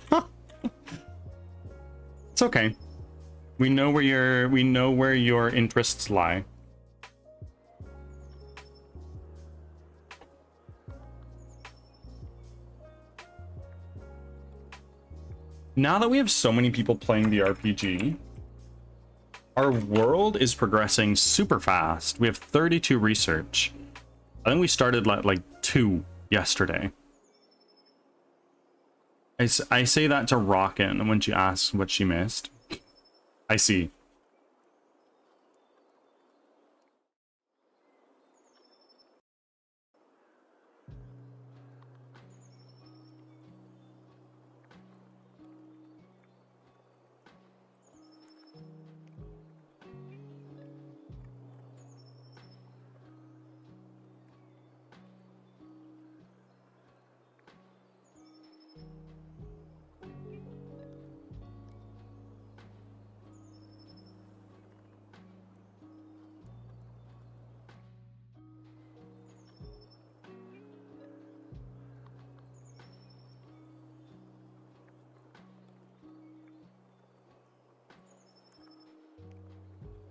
It's okay. We know where your interests lie. Now that we have so many people playing the RPG, our world is progressing super fast. We have 32 research. I think we started like 2 yesterday. I say that to Rockin' when she asks what she missed. I see.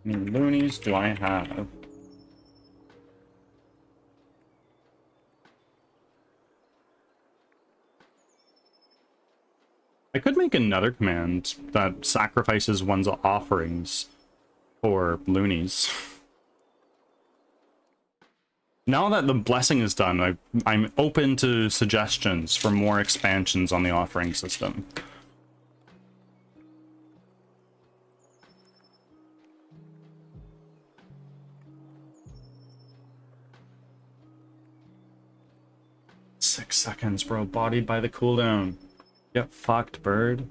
How many loonies do I have? I could make another command that sacrifices one's offerings for loonies. Now that the blessing is done, I'm open to suggestions for more expansions on the offering system. Six seconds, bro. Bodied by the cooldown. Get fucked, bird.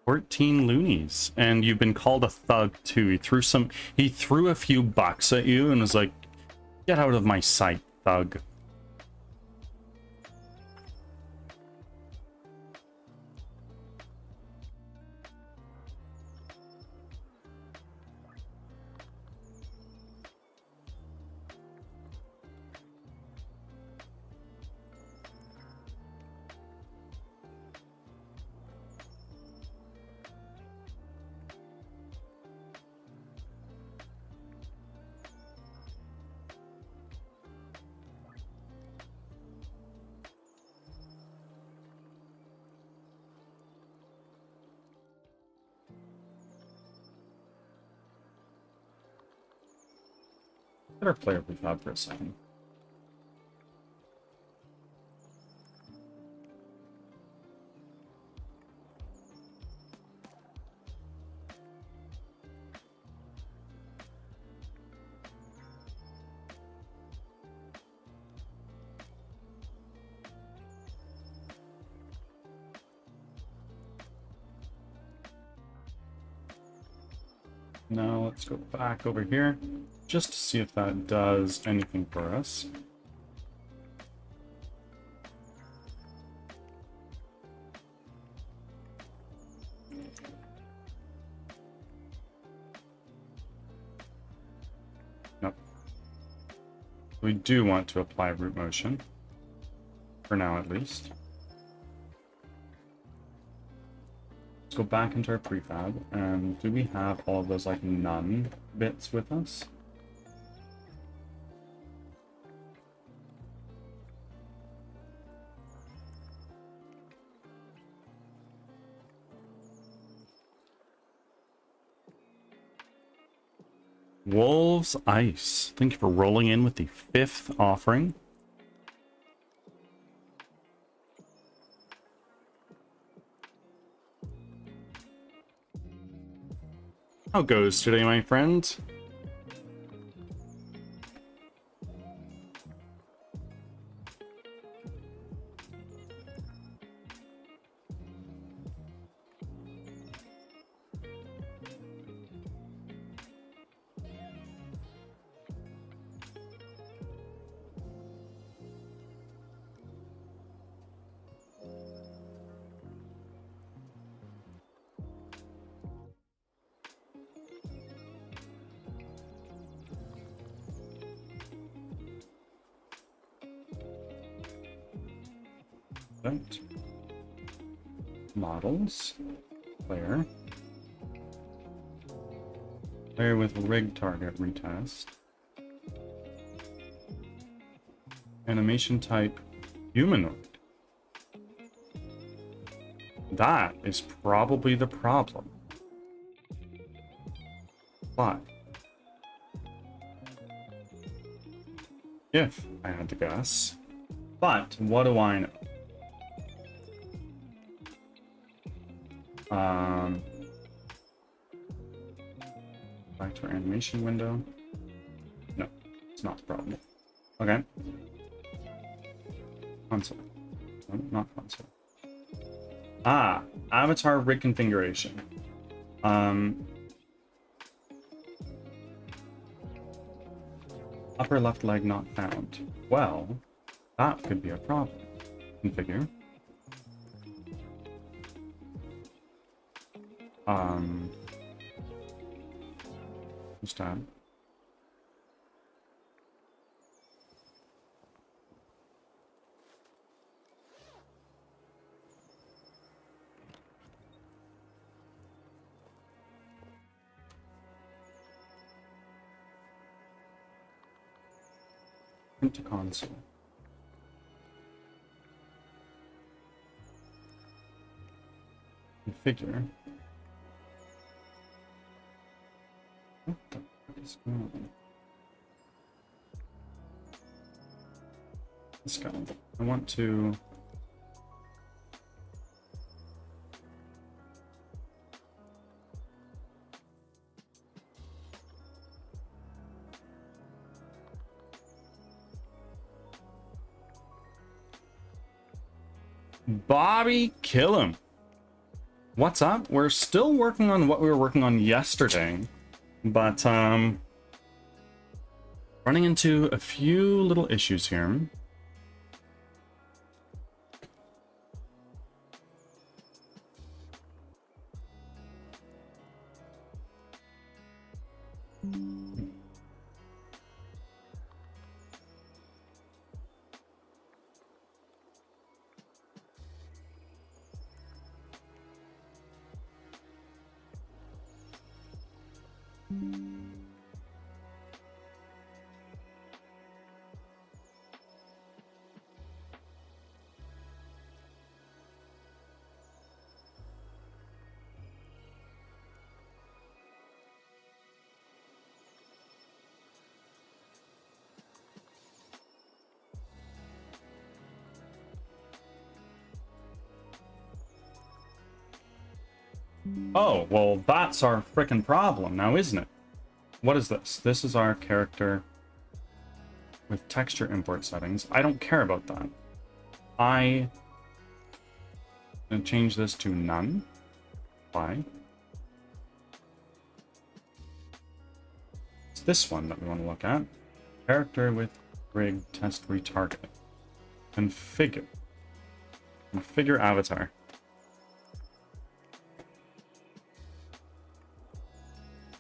$14 loonies, and you've been called a thug too. He threw a few bucks at you and was like, "Get out of my sight, thug." Better play with that for a second. Now let's go back over here just to see if that does anything for us. Nope. We do want to apply root motion. For now, at least. Let's go back into our prefab, and do we have all of those, like, none bits with us? Wolves Ice. Thank you for rolling in with the 5th offering. How goes today, my friend? Right. Models. Player. Player with rig target retest. Animation type humanoid. That is probably the problem. But if I had to guess. But what do I know? Back to our animation window. No, it's not the problem. Okay. Console. No, not console. Ah, avatar rig configuration. Upper left leg not found. Well, that could be a problem. Configure. Just tab. Print to console. Configure. What the fuck is going on? This guy. I want to. Bobby, kill him. What's up? We're still working on what we were working on yesterday, but running into a few little issues here. Oh, well, that's our frickin' problem now, isn't it? What is this? This is our character with texture import settings. I don't care about that. I'm gonna change this to none. Why? It's this one that we want to look at. Character with rig test retargeting. Configure. Configure avatar.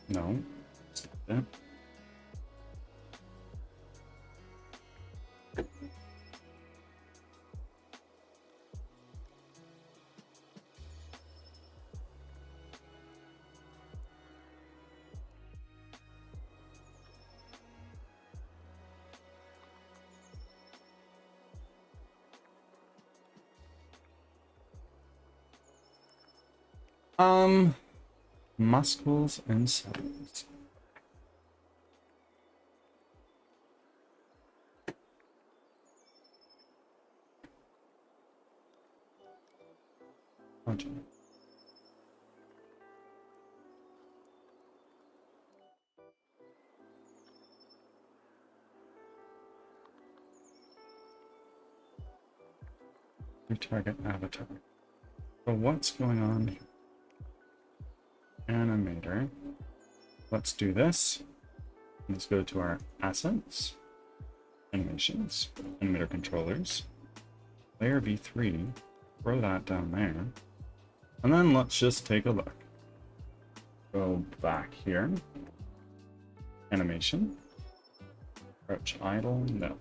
No. That. Muscles and cells. Okay. Retarget avatar. So what's going on here? Animator. Let's do this. Let's go to our assets, animations, animator controllers, layer v3, throw that down there, and then let's just take a look. Go back here, animation, crouch idle, no.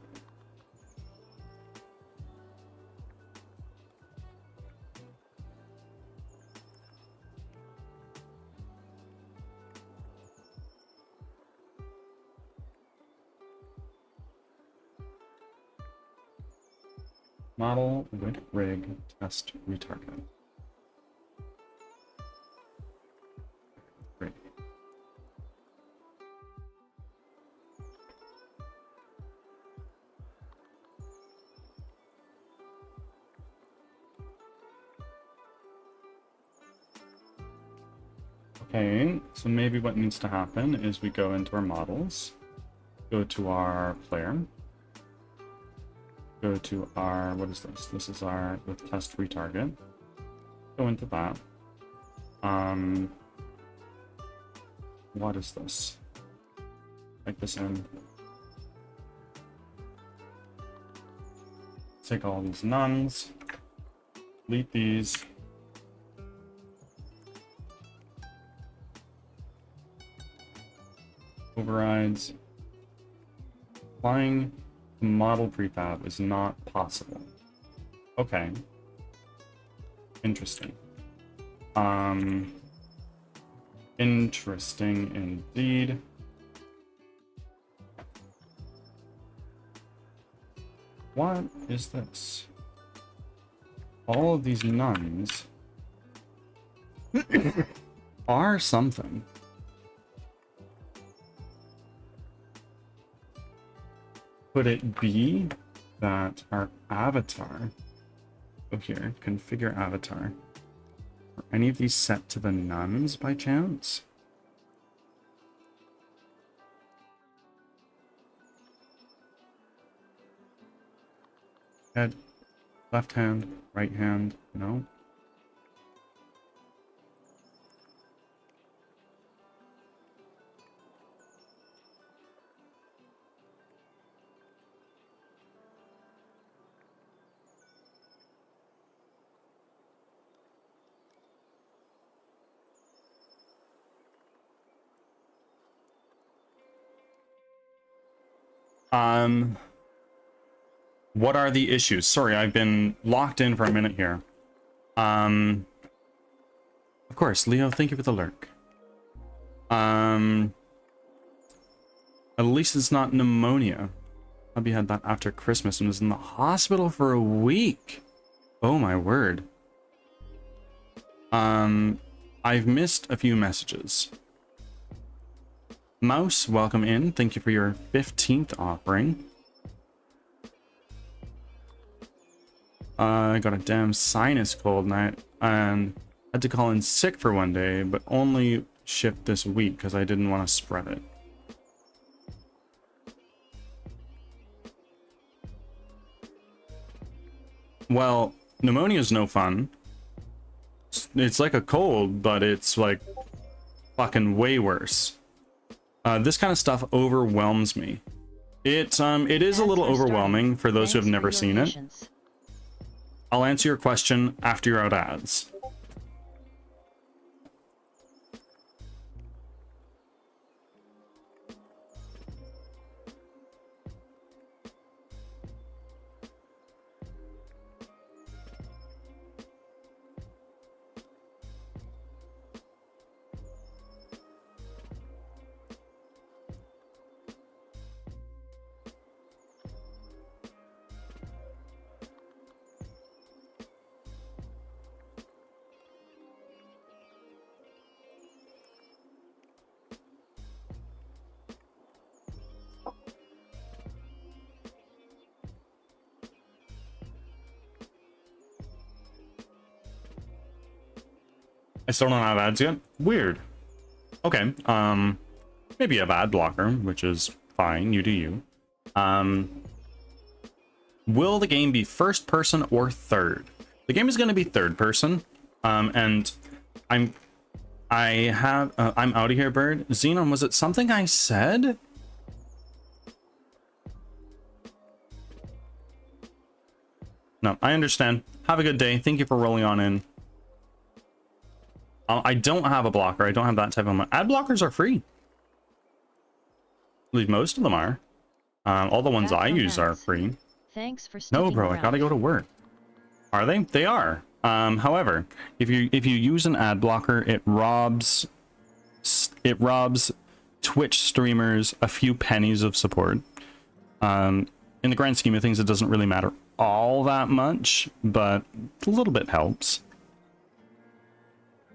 Model with rig test retarget. Great. Okay, so maybe what needs to happen is we go into our models, go to our player, go to our, what is this? This is our with test retarget. Go into that. What is this? Type this in. Take all these nuns, delete these. Overrides. Applying model prefab is not possible. Okay. Interesting. Interesting indeed. What is this? All of these nuns are something. Could it be that our avatar, oh here, configure avatar, are any of these set to the nuns by chance? Head, left hand, right hand, no. What are the issues? Sorry, I've been locked in for a minute here. Of course, Leo, thank you for the lurk. At least it's not pneumonia. Hubby had that after Christmas and was in the hospital for a week. Oh my word. I've missed a few messages. Mouse, welcome in. Thank you for your 15th offering. I got a damn sinus cold and had to call in sick for one day, but only shift this week because I didn't want to spread it. Well, pneumonia is no fun. It's like a cold, but it's like fucking way worse. This kind of stuff overwhelms me. It is a little overwhelming for those who have never seen it. I'll answer your question after you're out ads. I still don't have ads yet. Weird. Okay. Maybe a ad blocker, which is fine. You do you. Will the game be first person or third? The game is going to be third person. And I'm out of here, bird. Xenon, was it something I said? No, I understand. Have a good day. Thank you for rolling on in. I don't have a blocker. I don't have that type of... Ad blockers are free. At least most of them are. All the ones I use are free. Thanks for sticking No, bro, around. I gotta go to work. Are they? They are. However, if you use an ad blocker, it robs Twitch streamers a few pennies of support. In the grand scheme of things, it doesn't really matter all that much, but a little bit helps.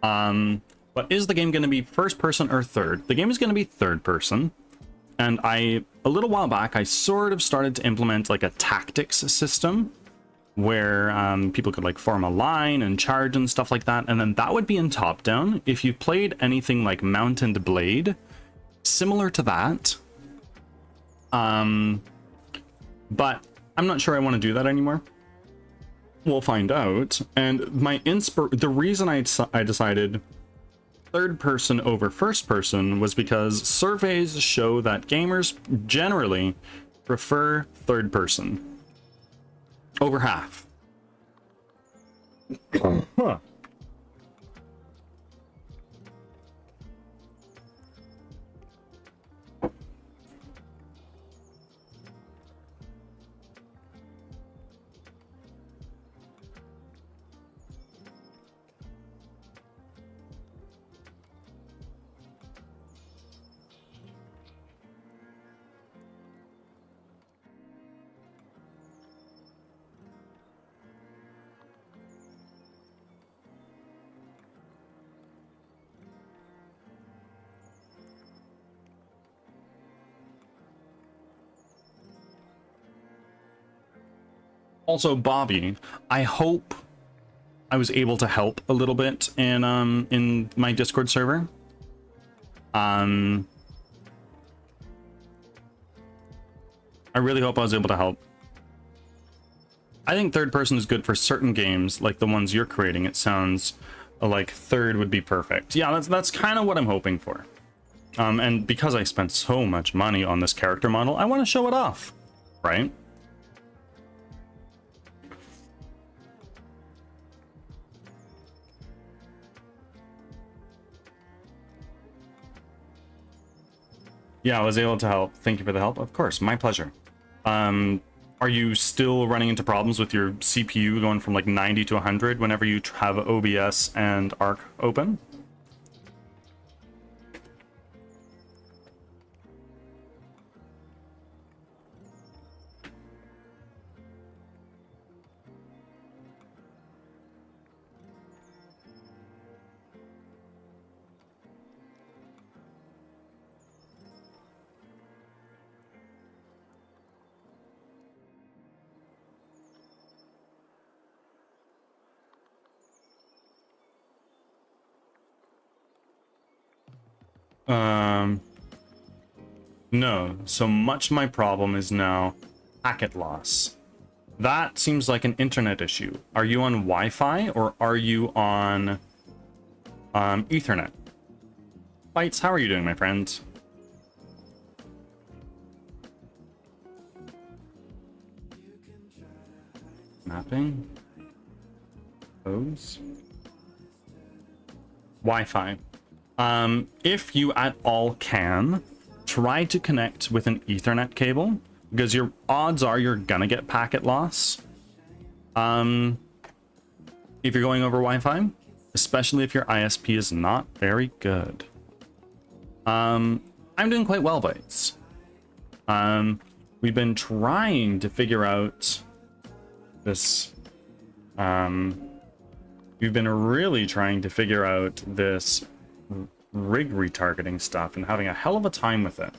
But is the game going to be first person or third? The game is going to be third person. And a little while back, I sort of started to implement like a tactics system where people could like form a line and charge and stuff like that. And then that would be in top down. If you played anything like Mount and Blade, similar to that. But I'm not sure I want to do that anymore. We'll find out. And the reason I decided third person over first person was because surveys show that gamers generally prefer third person. Over half. Huh. Also, Bobby, I hope I was able to help a little bit in my Discord server. I really hope I was able to help. I think third person is good for certain games, like the ones you're creating. It sounds like third would be perfect. Yeah, that's kind of what I'm hoping for. And because I spent so much money on this character model, I want to show it off, right? Yeah, I was able to help. Thank you for the help. Of course, my pleasure. Are you still running into problems with your CPU going from like 90 to 100 whenever you have OBS and Arc open? No. So much my problem is now packet loss. That seems like an internet issue. Are you on Wi-Fi or are you on Ethernet? Bites, how are you doing, my friend? Mapping? Pose? Wi-Fi. If you at all can, try to connect with an Ethernet cable, because your odds are you're gonna get packet loss. If you're going over Wi-Fi, especially if your ISP is not very good. I'm doing quite well, Bites. We've been trying to figure out this. We've been really trying to figure out this rig retargeting stuff and having a hell of a time with it.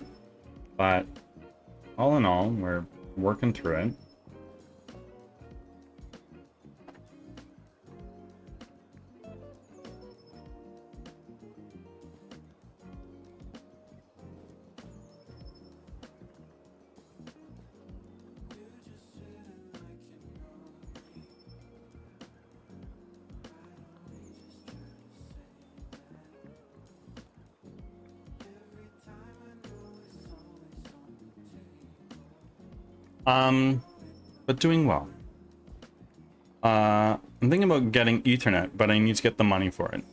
But all in all, we're working through it. But doing well. I'm thinking about getting Ethernet, but I need to get the money for it.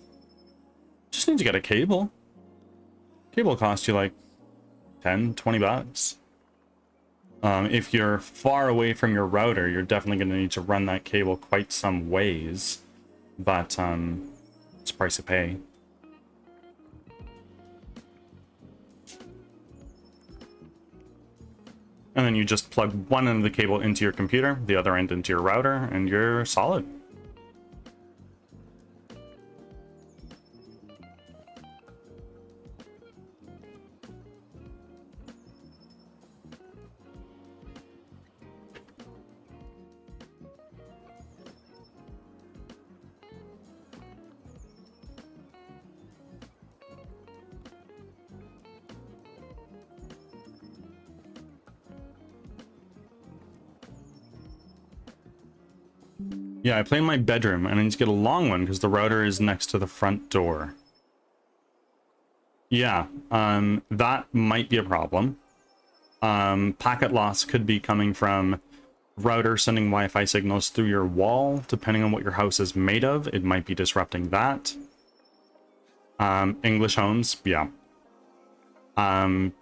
Just need to get a cable. Cable costs you like 10, 20 bucks. If you're far away from your router, you're definitely going to need to run that cable quite some ways. But it's a price to pay. And then you just plug one end of the cable into your computer, the other end into your router, and you're solid. Yeah, I play in my bedroom, and I need to get a long one because the router is next to the front door. Yeah, that might be a problem. Packet loss could be coming from router sending Wi-Fi signals through your wall. Depending on what your house is made of, it might be disrupting that. English homes, yeah. But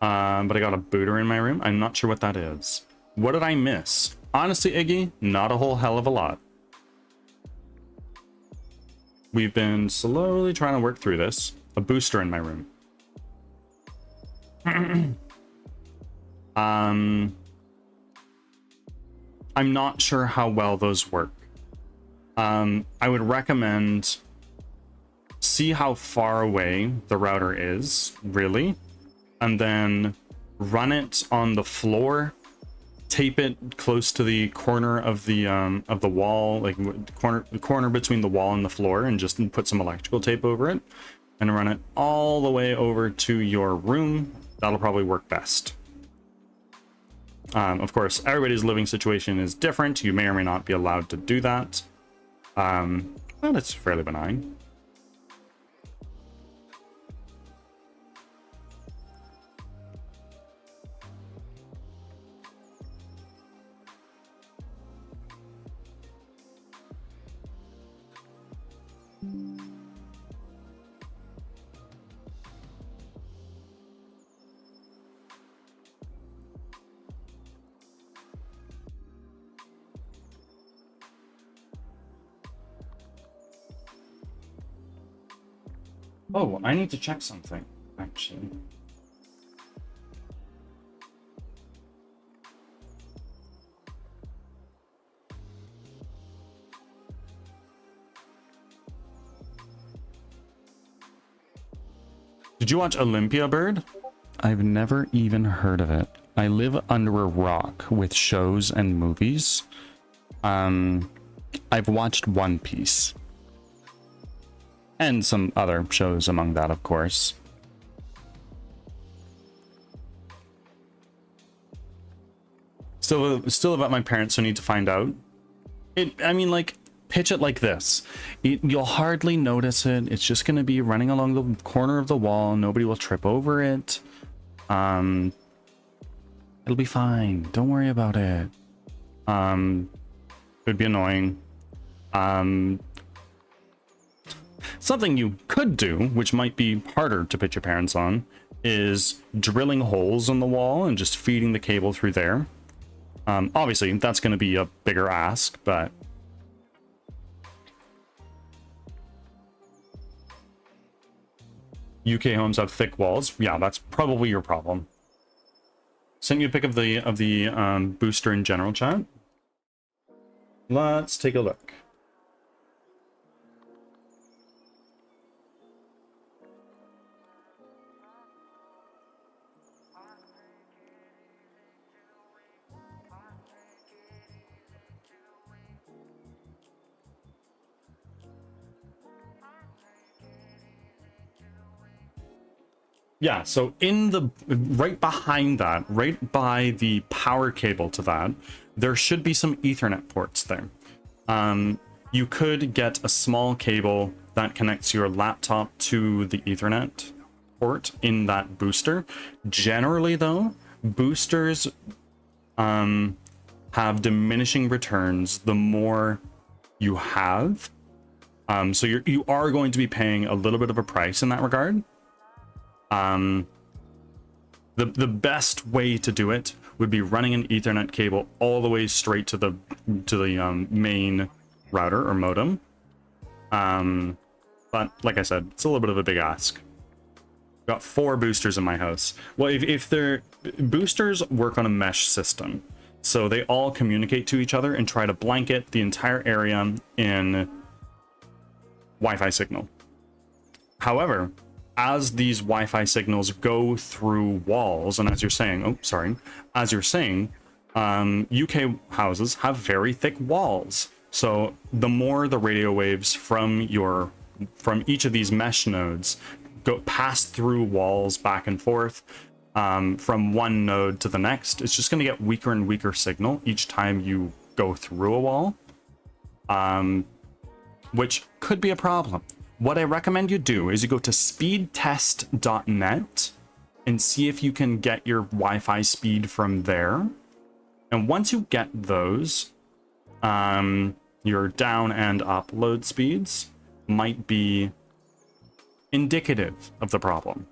I got a booter in my room. I'm not sure what that is. What did I miss? Honestly, Iggy, not a whole hell of a lot. We've been slowly trying to work through this. A booster in my room. I'm not sure how well those work. I would recommend see how far away the router is, really, and then run it on the floor. Tape it close to the corner of the wall, like the corner between the wall and the floor, and just put some electrical tape over it, and run it all the way over to your room. That'll probably work best. Of course, everybody's living situation is different. You may or may not be allowed to do that, but it's fairly benign. Oh, I need to check something, actually. Did you watch Olympia Bird? I've never even heard of it. I live under a rock with shows and movies. I've watched One Piece. And some other shows among that, of course. Still about my parents who need to find out. I mean, like, pitch it like this. You'll hardly notice it. It's just going to be running along the corner of the wall. Nobody will trip over it. It'll be fine. Don't worry about it. It would be annoying. Something you could do, which might be harder to pitch your parents on, is drilling holes in the wall and just feeding the cable through there. Obviously, that's going to be a bigger ask, but... UK homes have thick walls. Yeah, that's probably your problem. Sent you a pic of the booster in general chat. Let's take a look. Yeah, so in the right behind that, right by the power cable to that, there should be some Ethernet ports there. You could get a small cable that connects your laptop to the Ethernet port in that booster. Generally, though, boosters have diminishing returns the more you have. So you are going to be paying a little bit of a price in that regard. The best way to do it would be running an Ethernet cable all the way straight to the main router or modem. But like I said, it's a little bit of a big ask. Got 4 boosters in my house. Well, if they're boosters work on a mesh system, so they all communicate to each other and try to blanket the entire area in Wi-Fi signal. However, as these Wi-Fi signals go through walls, and as you're saying, UK houses have very thick walls. So the more the radio waves from each of these mesh nodes pass through walls back and forth from one node to the next, it's just going to get weaker and weaker signal each time you go through a wall, which could be a problem. What I recommend you do is you go to speedtest.net and see if you can get your Wi-Fi speed from there. And once you get those, your down and up load speeds might be indicative of the problem.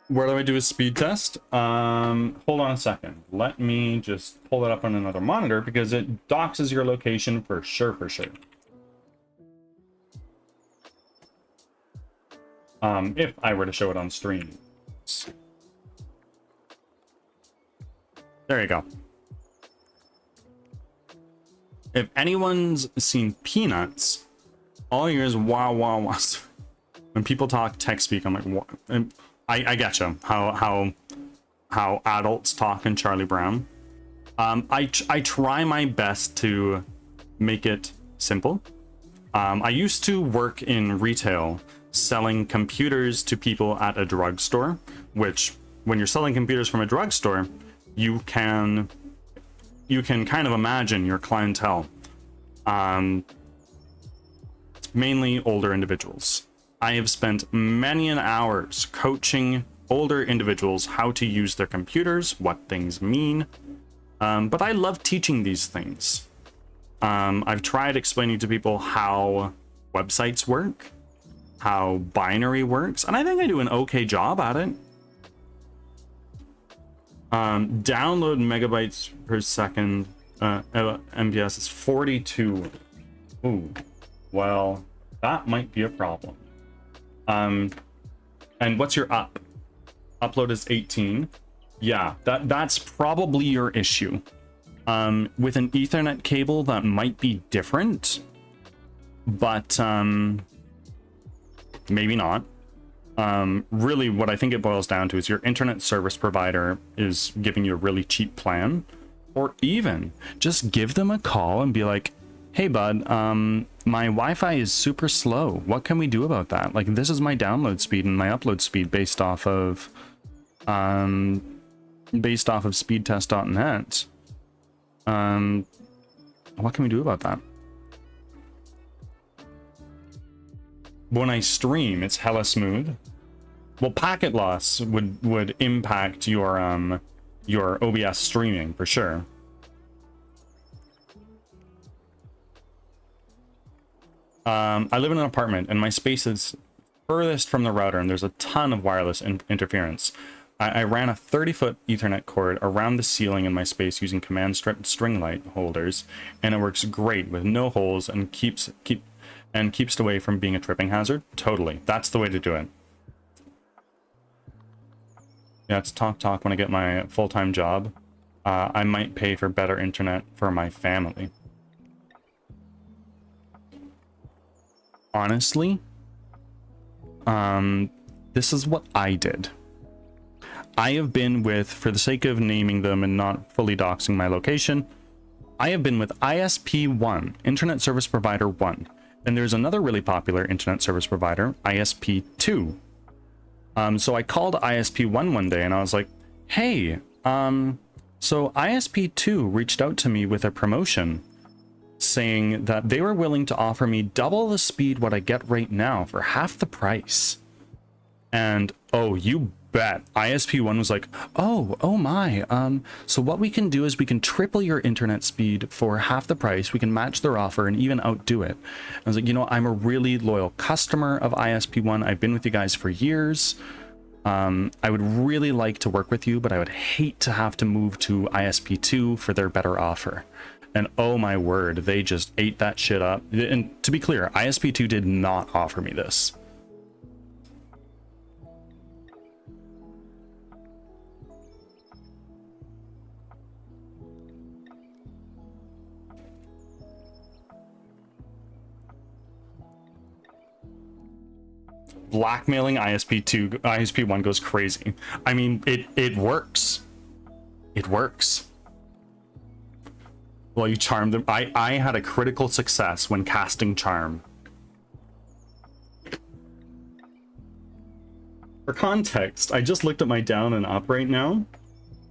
Where do I do a speed test? Hold on a second. Let me just pull it up on another monitor because it doxes your location for sure, if I were to show it on stream. There you go. If anyone's seen Peanuts, all you hear is wow, wow, wow. When people talk text speak, I'm like, what? I getcha how adults talk in Charlie Brown. I try my best to make it simple. I used to work in retail selling computers to people at a drugstore, which when you're selling computers from a drugstore, you can kind of imagine your clientele. It's mainly older individuals. I have spent many an hours coaching older individuals how to use their computers, what things mean, but I love teaching these things. I've tried explaining to people how websites work, how binary works, and I think I do an okay job at it. Download megabytes per second, MPS is 42. Ooh, well, that might be a problem. And what's your up? Upload is 18. Yeah, that's probably your issue. With an Ethernet cable, that might be different, but maybe not. Really, what I think it boils down to is your internet service provider is giving you a really cheap plan, or even just give them a call and be like, hey bud, my Wi-Fi is super slow. What can we do about that? Like, this is my download speed and my upload speed based off of speedtest.net. What can we do about that? When I stream, it's hella smooth. Well, packet loss would impact your OBS streaming for sure. I live in an apartment and my space is furthest from the router and there's a ton of wireless interference. I ran a 30-foot Ethernet cord around the ceiling in my space using command string light holders, and it works great with no holes and keeps it away from being a tripping hazard. Totally, that's the way to do it. Yeah, it's talk when I get my full-time job. I might pay for better internet for my family. Honestly, this is what I did. I have been with, for the sake of naming them and not fully doxing my location, I have been with ISP1, Internet Service Provider 1. And there's another really popular internet service provider, ISP2. So I called ISP1 one day and I was like, hey, so ISP2 reached out to me with a promotion saying that they were willing to offer me double the speed what I get right now for half the price. And oh, you bet, ISP1 was like, oh my, so what we can do is we can triple your internet speed for half the price. We can match their offer and even outdo it. I was like, you know, I'm a really loyal customer of ISP1. I've been with you guys for years. I would really like to work with you, but I would hate to have to move to ISP2 for their better offer. And oh my word, they just ate that shit up. And to be clear, ISP2 did not offer me this. Blackmailing ISP2, ISP1 goes crazy. I mean, it works. It works. Well, you charmed them. I had a critical success when casting charm. For context, I just looked at my down and up right now.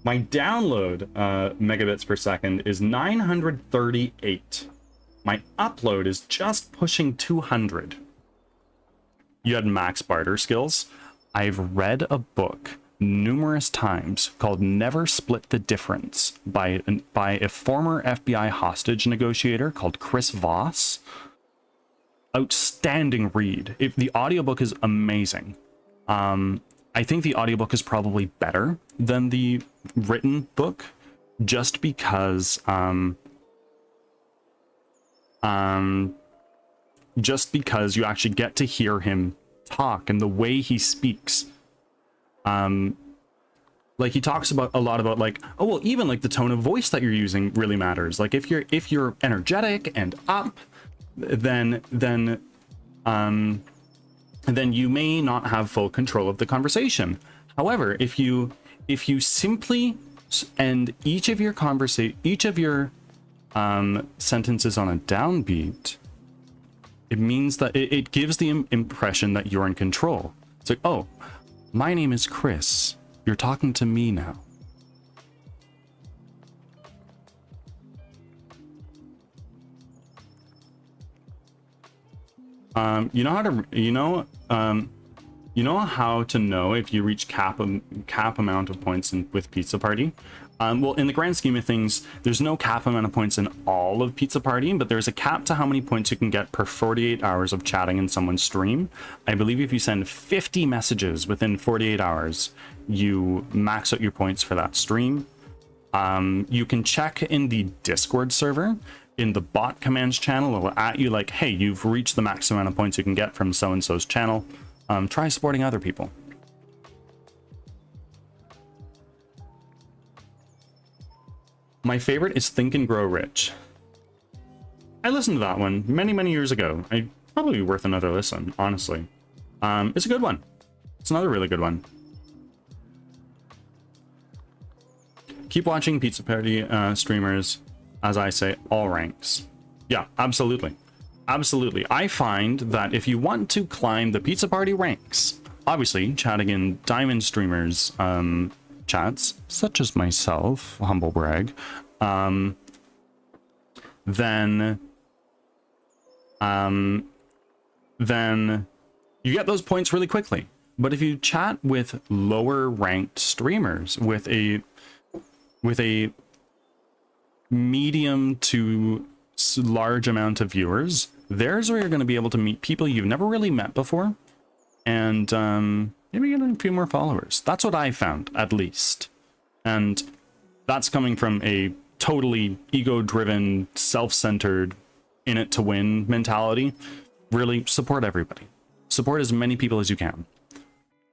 My download megabits per second is 938. My upload is just pushing 200. You had max barter skills. I've read a book numerous times called Never Split the Difference by a former FBI hostage negotiator called Chris Voss. Outstanding read. The audiobook is amazing. I think the audiobook is probably better than the written book just because you actually get to hear him talk and the way he speaks. Like he talks about a lot about like, oh well, even like the tone of voice that you're using really matters. Like if you're energetic and up, then you may not have full control of the conversation. However, if you simply end each of your sentences on a downbeat, it means that it gives the impression that you're in control. It's like, oh, my name is Chris. You're talking to me now. You know how to know if you reach cap amount of points with Pizza Party? Well, in the grand scheme of things, there's no cap amount of points in all of Pizza Party, but there's a cap to how many points you can get per 48 hours of chatting in someone's stream. I believe if you send 50 messages within 48 hours, you max out your points for that stream. You can check in the Discord server. In the bot commands channel, it'll at you like, hey, you've reached the max amount of points you can get from so-and-so's channel. Try supporting other people. My favorite is Think and Grow Rich. I listened to that one many years ago. Probably worth another listen, honestly. It's a good one. It's another really good one. Keep watching Pizza Party streamers, as I say, all ranks. Yeah, absolutely. Absolutely. I find that if you want to climb the Pizza Party ranks, obviously chatting in Diamond streamers chats, such as myself, humble brag, then you get those points really quickly. But if you chat with lower ranked streamers with a medium to large amount of viewers, there's where you're going to be able to meet people you've never really met before, and maybe get a few more followers. That's what I found, at least. And that's coming from a totally ego-driven, self-centered, in-it-to-win mentality. Really, support everybody. Support as many people as you can.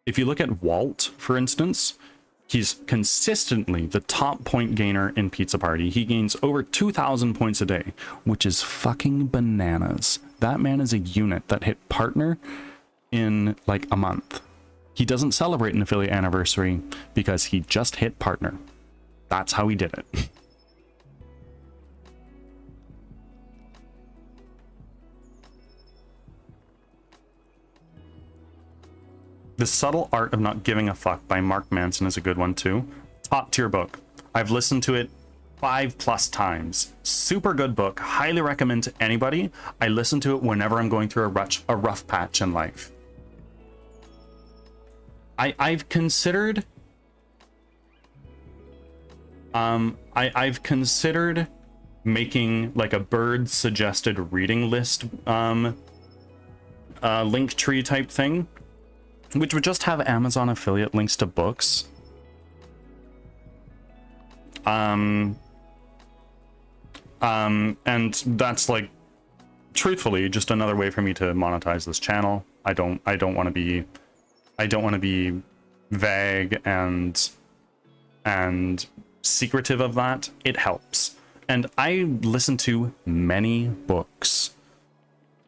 If you look at Walt, for instance, He's consistently the top point gainer in Pizza Party. He gains over 2,000 points a day, which is fucking bananas. That man is a unit that hit partner in like a month. He doesn't celebrate an affiliate anniversary because he just hit partner. That's how he did it. The Subtle Art of Not Giving a Fuck by Mark Manson is a good one too. Top tier book. I've listened to it 5+ times. Super good book. Highly recommend to anybody. I listen to it whenever I'm going through a rough patch in life. I've considered I've considered making like a bird suggested reading list link tree type thing, which would just have Amazon affiliate links to books. And that's like truthfully just another way for me to monetize this channel. I don't want to be vague and secretive of that. It helps. And I listen to many books.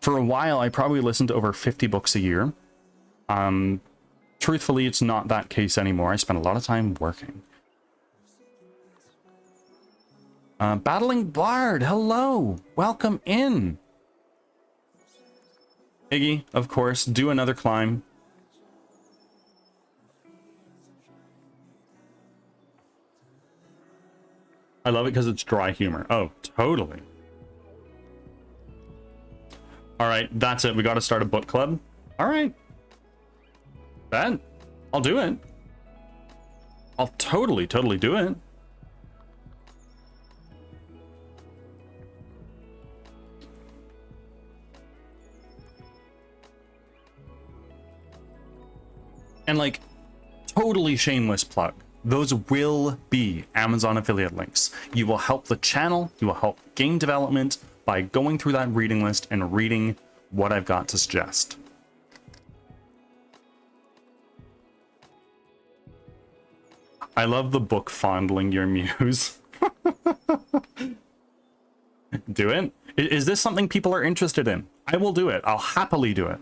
For a while, I probably listened to over 50 books a year. Truthfully, it's not that case anymore. I spend a lot of time working. Battling Bard, hello! Welcome in! Iggy, of course, do another climb. I love it because it's dry humor. Oh, totally. Alright, that's it. We gotta start a book club. Alright. Ben, I'll do it. I'll totally do it. And like, totally shameless plug. Those will be Amazon affiliate links. You will help the channel, you will help game development by going through that reading list and reading what I've got to suggest. I love the book fondling your muse. Do it. Is this something people are interested in? I will do it. I'll happily do it.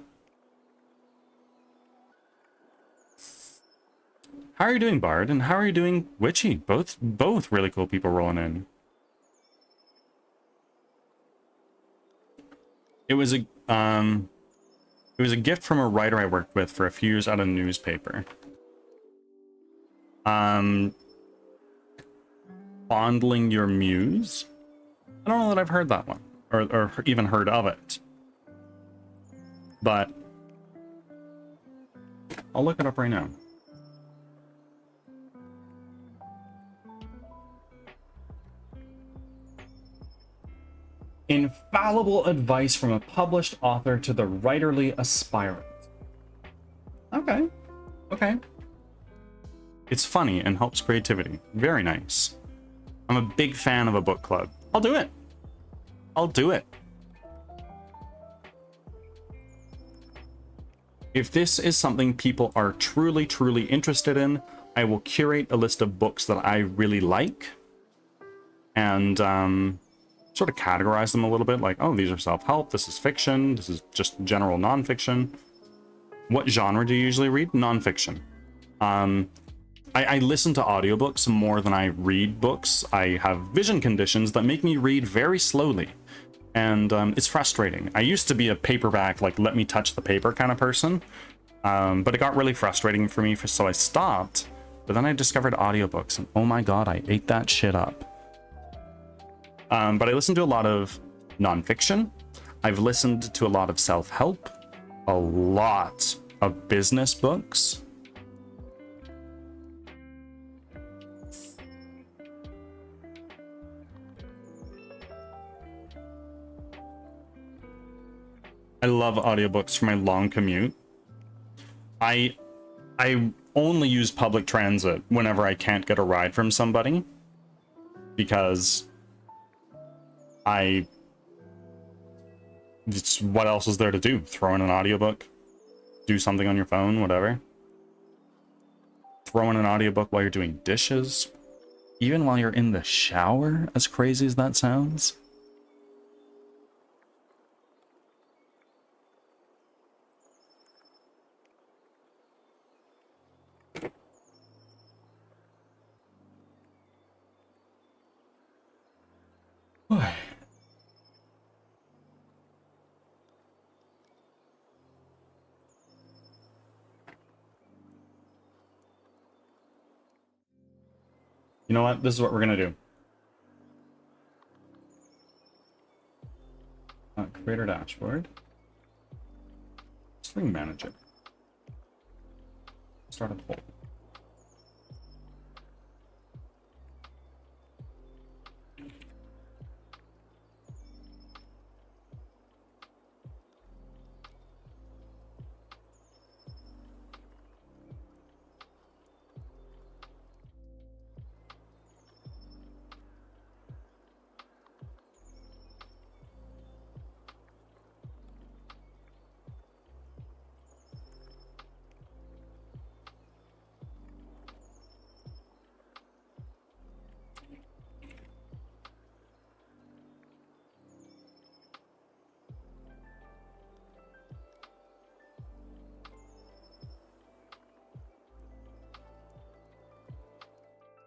How are you doing, Bard? And how are you doing, Witchy? Both really cool people rolling in. It was a gift from a writer I worked with for a few years at a newspaper. Fondling your muse? I don't know that I've heard that one, or even heard of it. But I'll look it up right now. Infallible advice from a published author to the writerly aspirant. Okay. Okay. It's funny and helps creativity. Very nice. I'm a big fan of a book club. I'll do it. I'll do it. If this is something people are truly interested in, I will curate a list of books that I really like and sort of categorize them a little bit, like, oh, these are self-help, this is fiction, this is just general nonfiction. What genre do you usually read? Nonfiction. I listen to audiobooks more than I read books. I have vision conditions that make me read very slowly, and it's frustrating. I used to be a paperback, like, let me touch the paper kind of person, but it got really frustrating for me, so I stopped. But then I discovered audiobooks, and oh my god, I ate that shit up. But I listen to a lot of nonfiction. I've listened to a lot of self-help, a lot of business books. I love audiobooks for my long commute. I only use public transit whenever I can't get a ride from somebody, because it's what else is there to do? Throw in an audiobook, do something on your phone, whatever. throw in an audiobook while you're doing dishes, even while you're in the shower, as crazy as that sounds. You know what? This is what we're gonna do. Creator dashboard. String manager. Start a poll.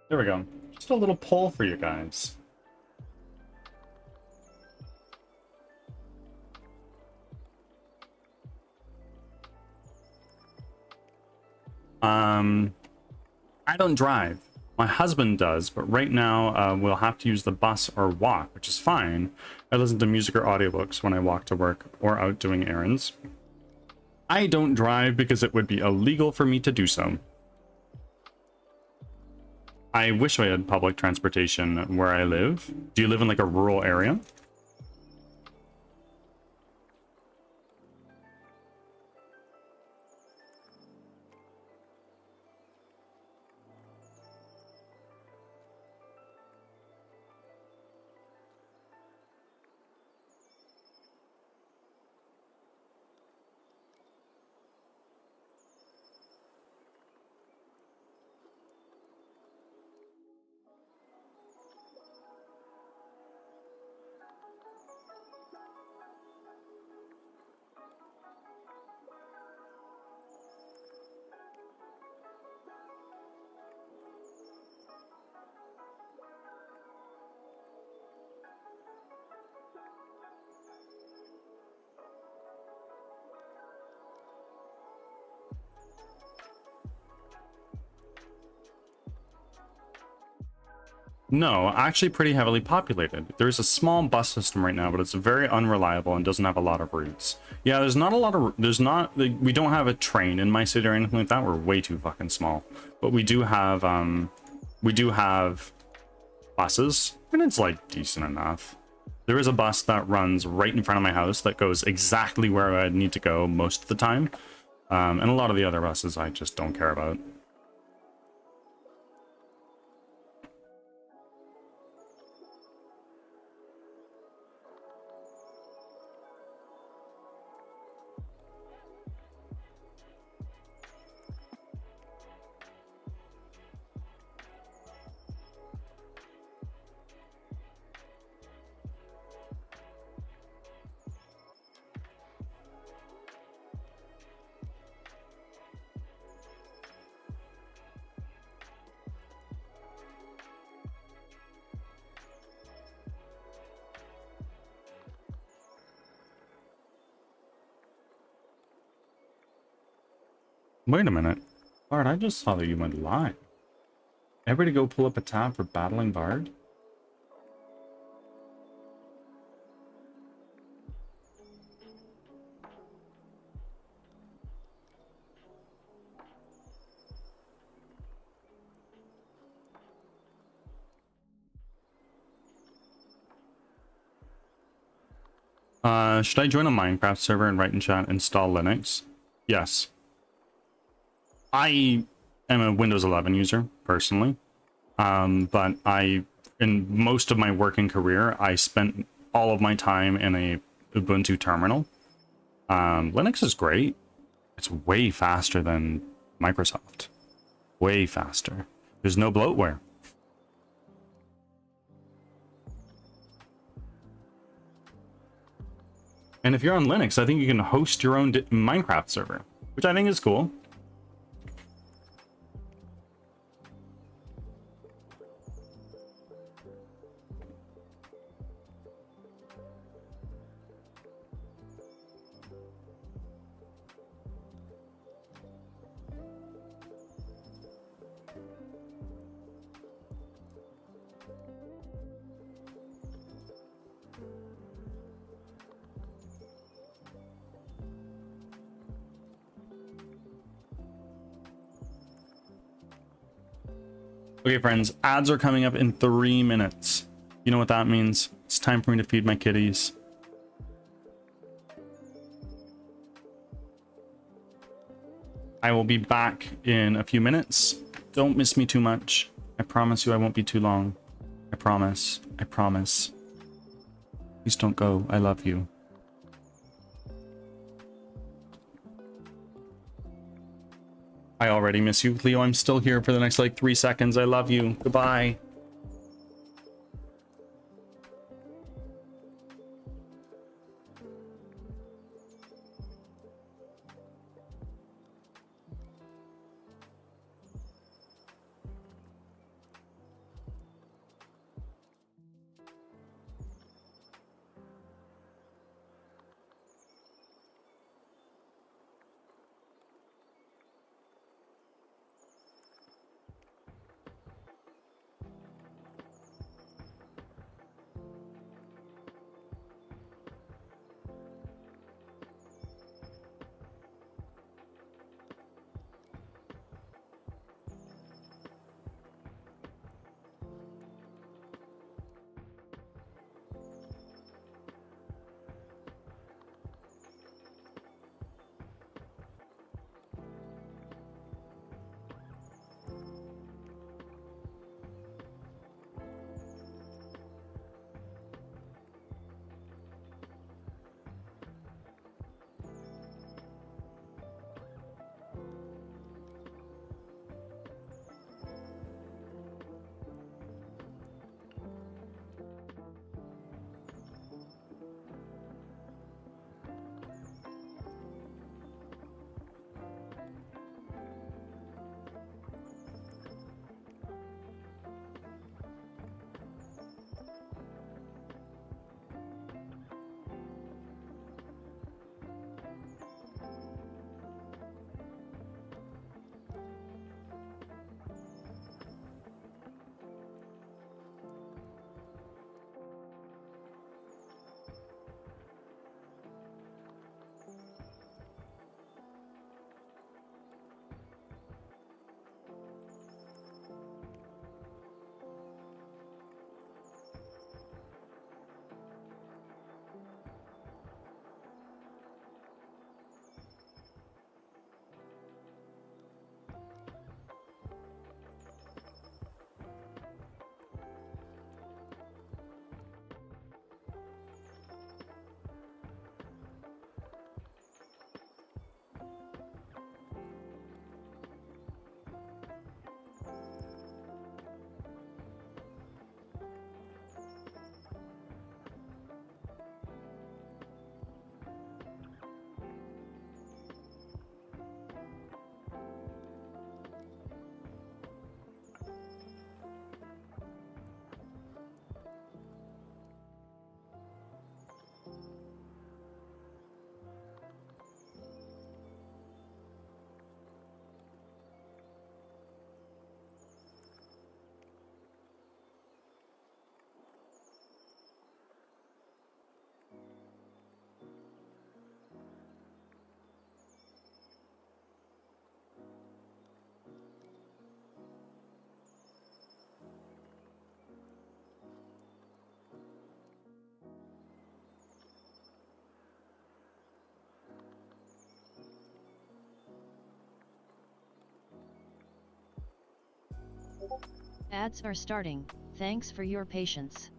There we go. Just a little poll for you guys. I don't drive. My husband does, but right now we'll have to use the bus or walk, which is fine. I listen to music or audiobooks when I walk to work or out doing errands. I don't drive because it would be illegal for me to do so. I wish I had public transportation where I live. Do you live in like a rural area? No, actually pretty heavily populated. There's a small bus system right now, but it's very unreliable and doesn't have a lot of routes. Yeah, there's not a lot of, we don't have a train in my city or anything like that. We're way too fucking small. But we do have buses, and it's like decent enough. There is a bus that runs right in front of my house that goes exactly where I need to go most of the time. And a lot of the other buses I just don't care about. Wait a minute. Bard, I just saw that you went live. Everybody go pull up a tab for Battling Bard. Should I join a Minecraft server and write in chat install Linux? Yes. I am a Windows 11 user, personally. But in most of my working career, I spent all of my time in a Ubuntu terminal. Linux is great. It's way faster than Microsoft. Way faster. There's no bloatware. And if you're on Linux, I think you can host your own Minecraft server, which I think is cool. Okay, friends, ads are coming up in 3 minutes. You know what that means? It's time for me to feed my kitties. I will be back in a few minutes. Don't miss me too much. I promise you I won't be too long. I promise. I promise. Please don't go. I love you. I already miss you, Leo. I'm still here for the next like 3 seconds. I love you. Goodbye. Ads are starting. Thanks for your patience.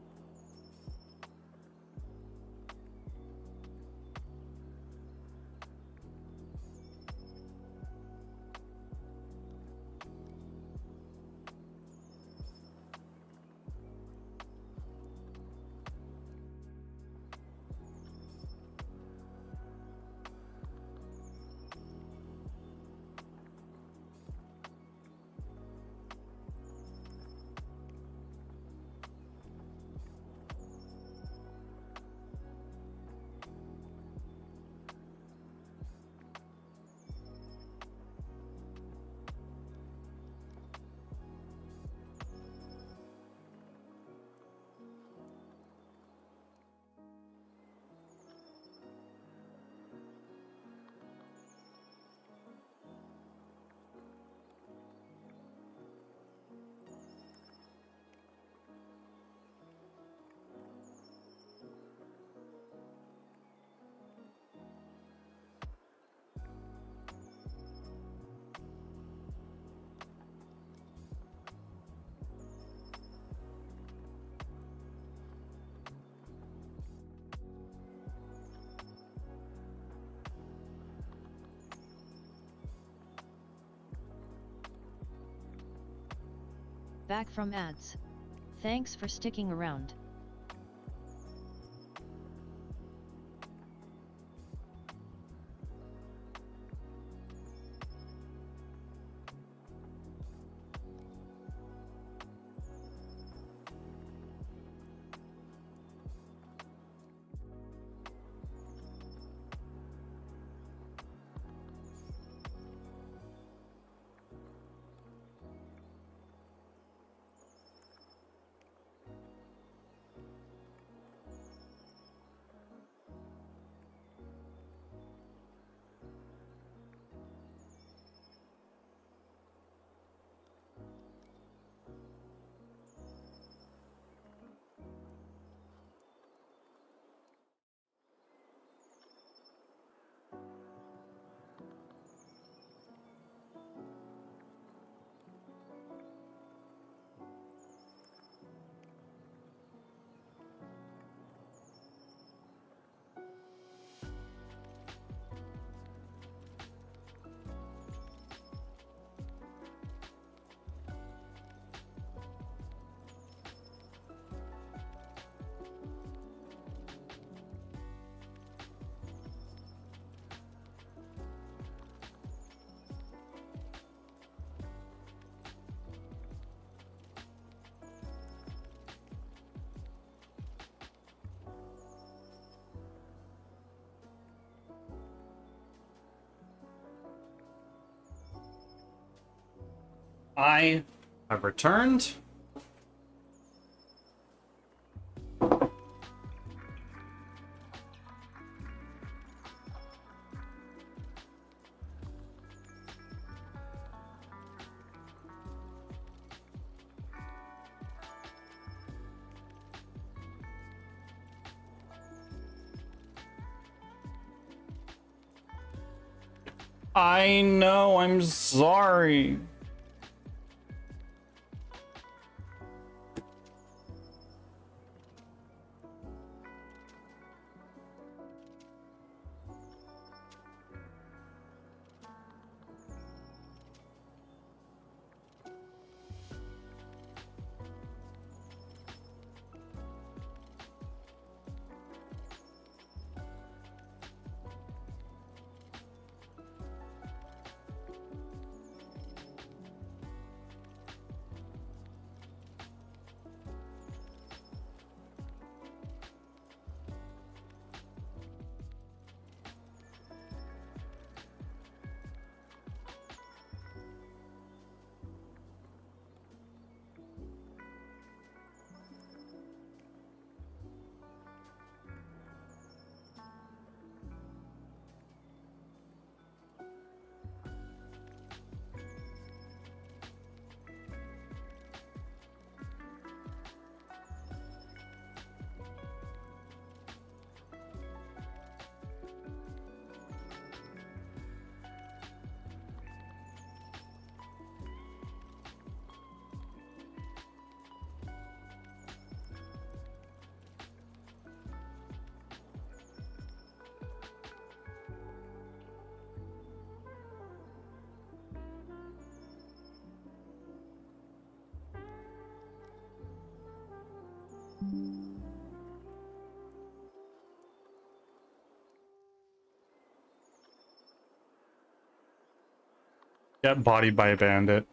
Back from ads. Thanks for sticking around. I have returned. I know, I'm sorry. Get bodied by a bandit.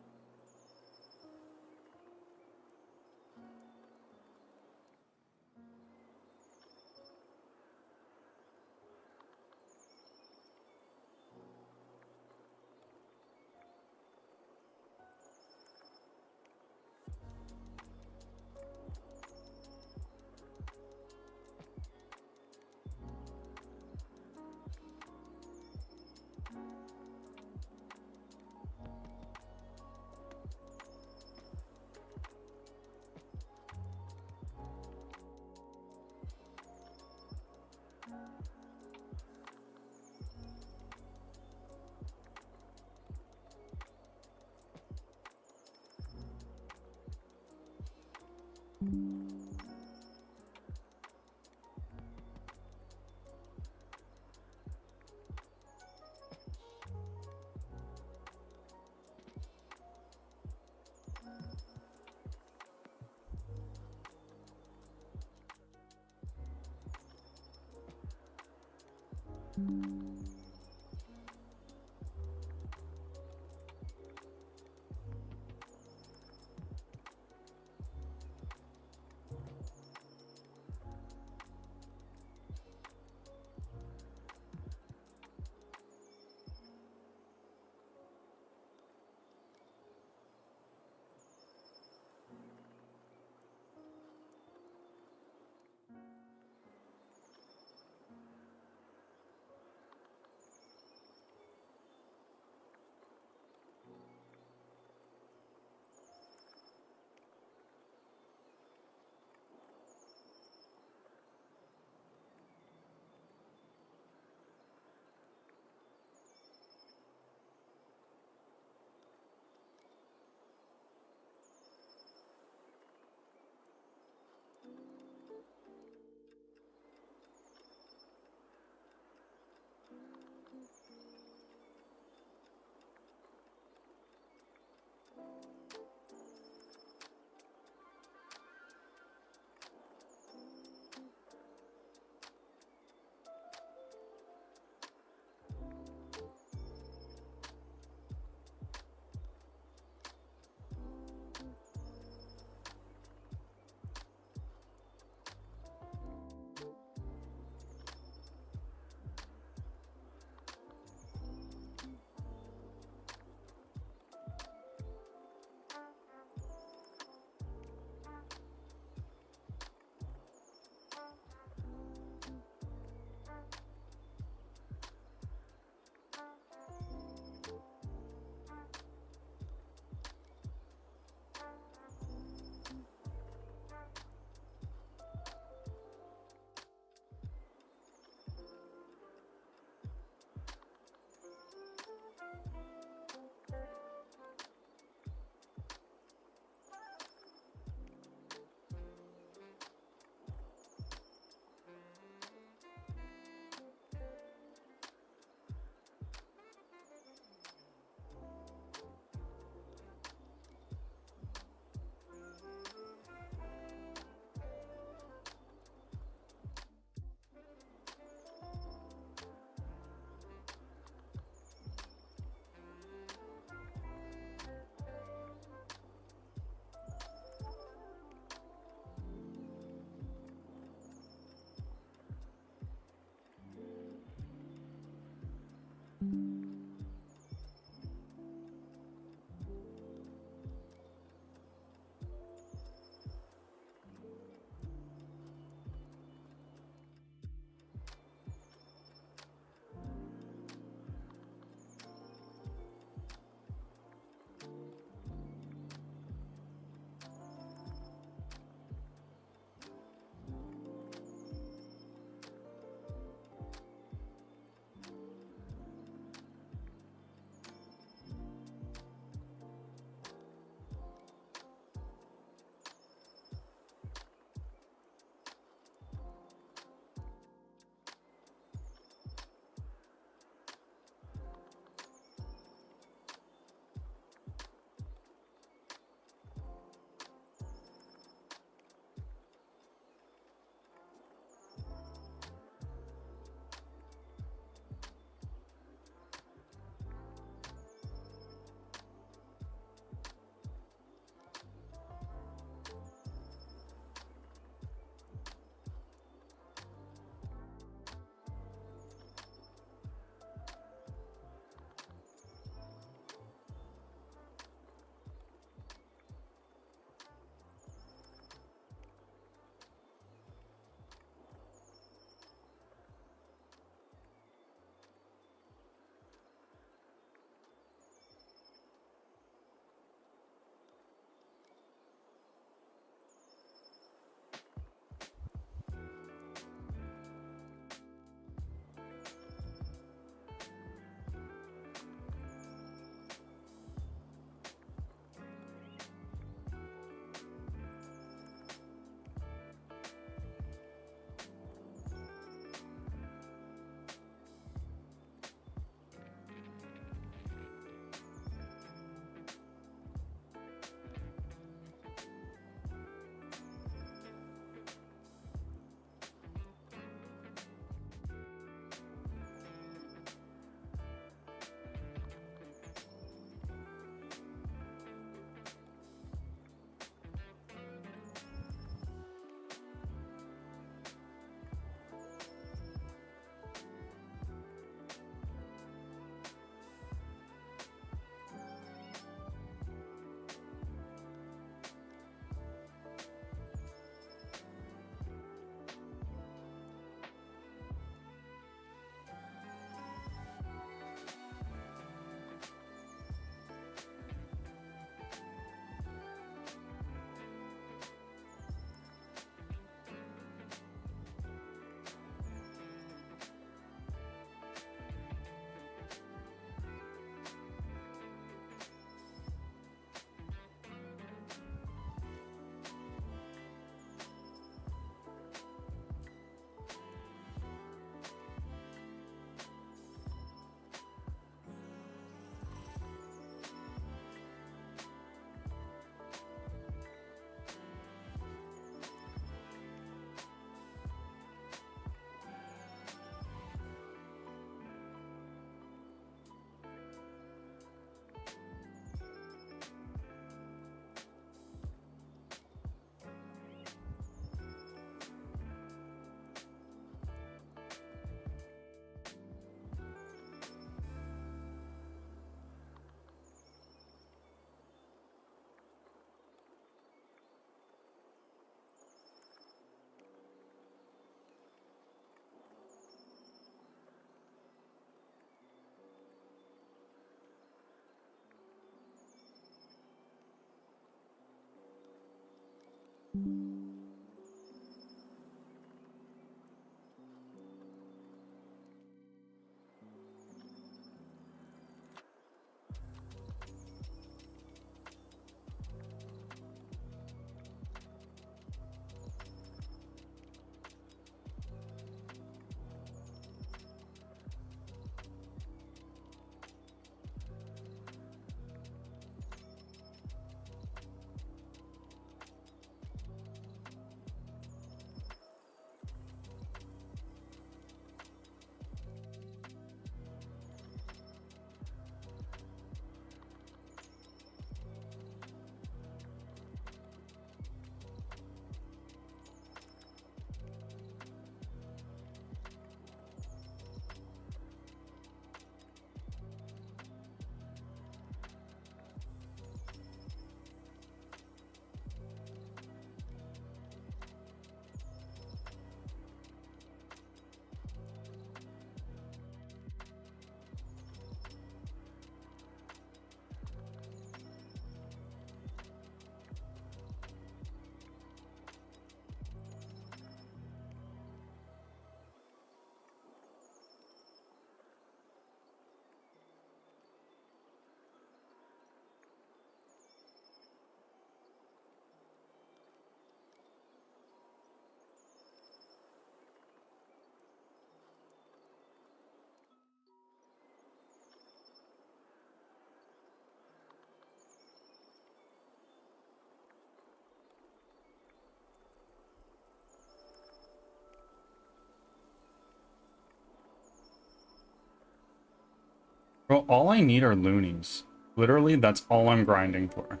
Bro, all I need are loonies. Literally, that's all I'm grinding for.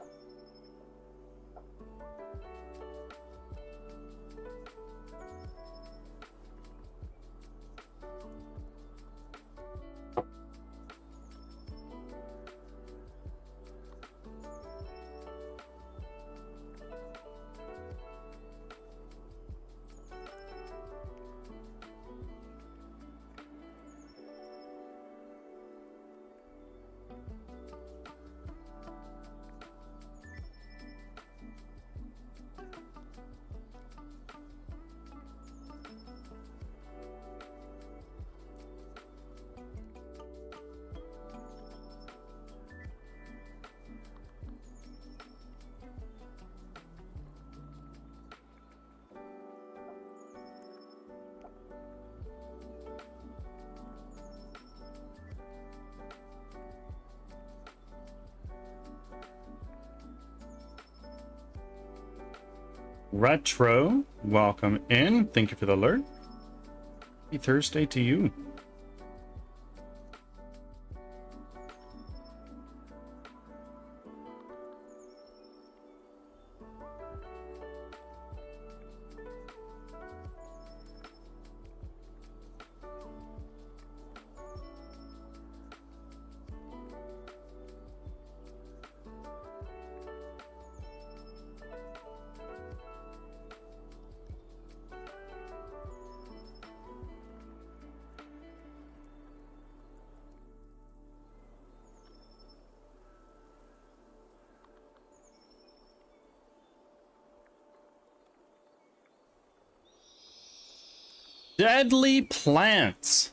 Retro, welcome in. Thank you for the alert. Happy Thursday to you. Deadly Plants.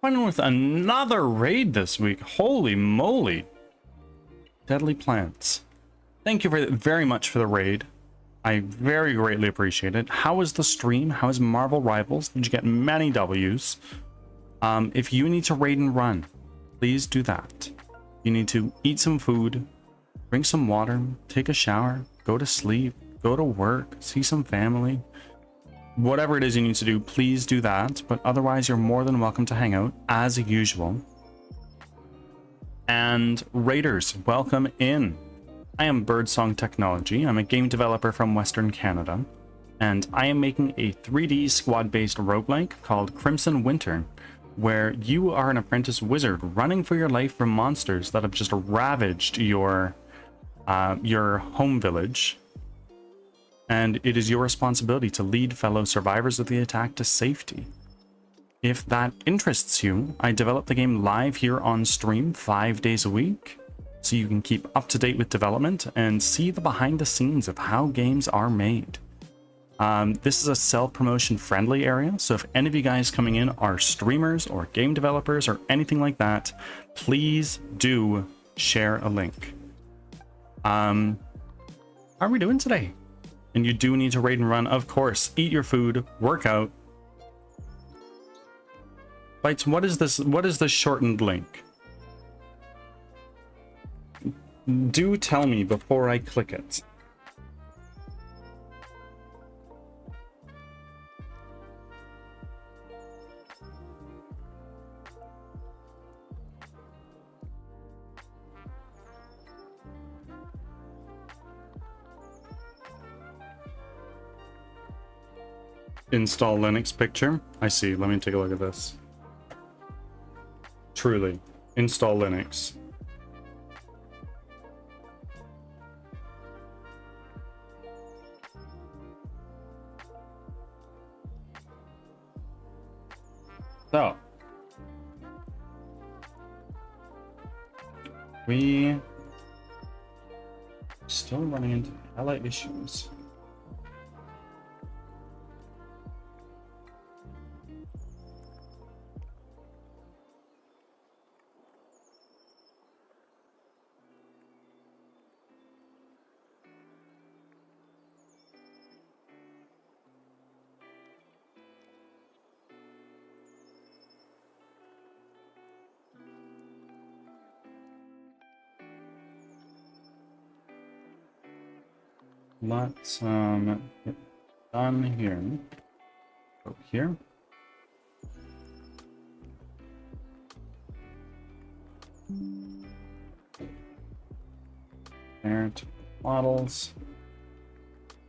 Coming with another raid this week. Holy moly. Deadly Plants. Thank you very much for the raid. I very greatly appreciate it. How was the stream? How is Marvel Rivals? Did you get many W's? If you need to raid and run, please do that. You need to eat some food, drink some water, take a shower, go to sleep, go to work, see some family. Whatever it is you need to do, please do that. But otherwise, you're more than welcome to hang out as usual. And Raiders, welcome in. I am Birdsong Technology. I'm a game developer from Western Canada, and I am making a 3D squad-based roguelike called Crimson Winter, where you are an apprentice wizard running for your life from monsters that have just ravaged your home village. And it is your responsibility to lead fellow survivors of the attack to safety. If that interests you, I develop the game live here on stream 5 days a week, so you can keep up to date with development and see the behind the scenes of how games are made. This is a self-promotion friendly area, so if any of you guys coming in are streamers or game developers or anything like that, please do share a link. How are we doing today? And you do need to raid and run, of course. Eat your food, work out. Bites, what is this? What is this shortened link? Do tell me before I click it. Install Linux picture. I see. Let me take a look at this. Truly. Install Linux. So. We still running into hella issues. Let's get done here. Go here. There to models.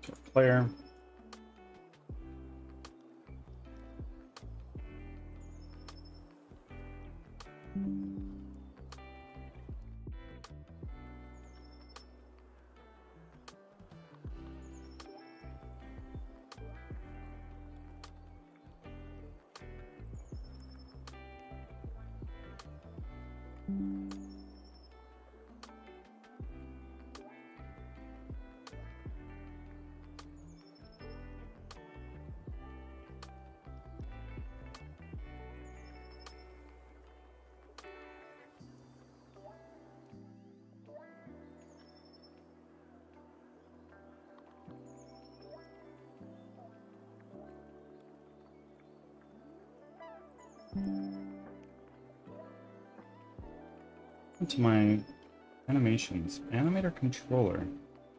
To player. To my animations, animator controller,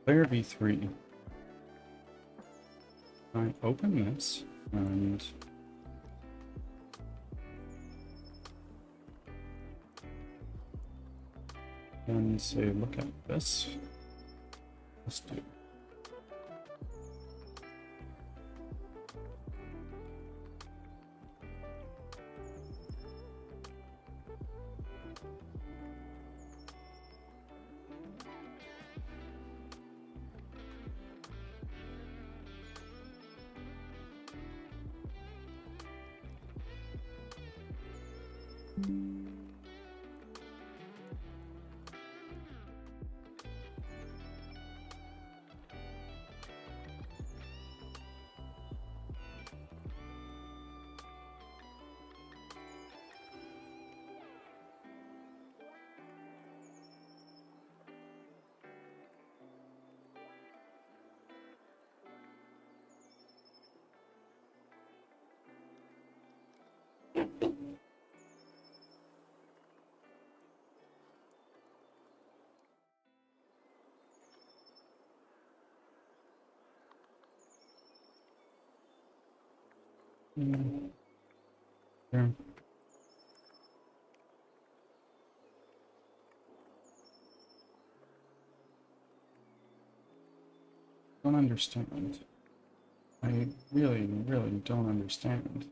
player v3. I open this and say, look at this. Let's do. There. Don't understand. I really, really don't understand.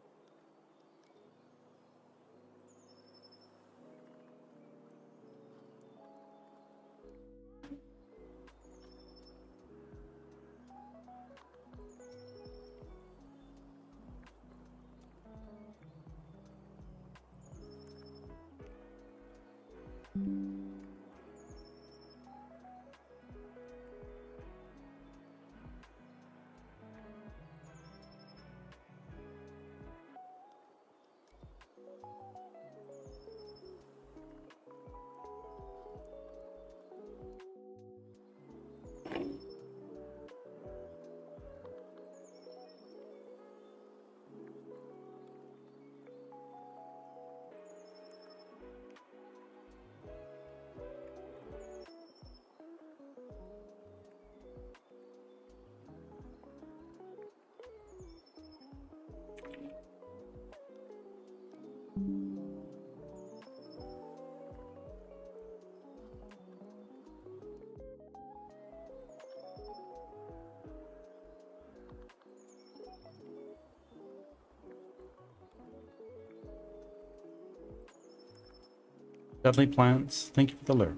Deadly Plants, thank you for the lurk.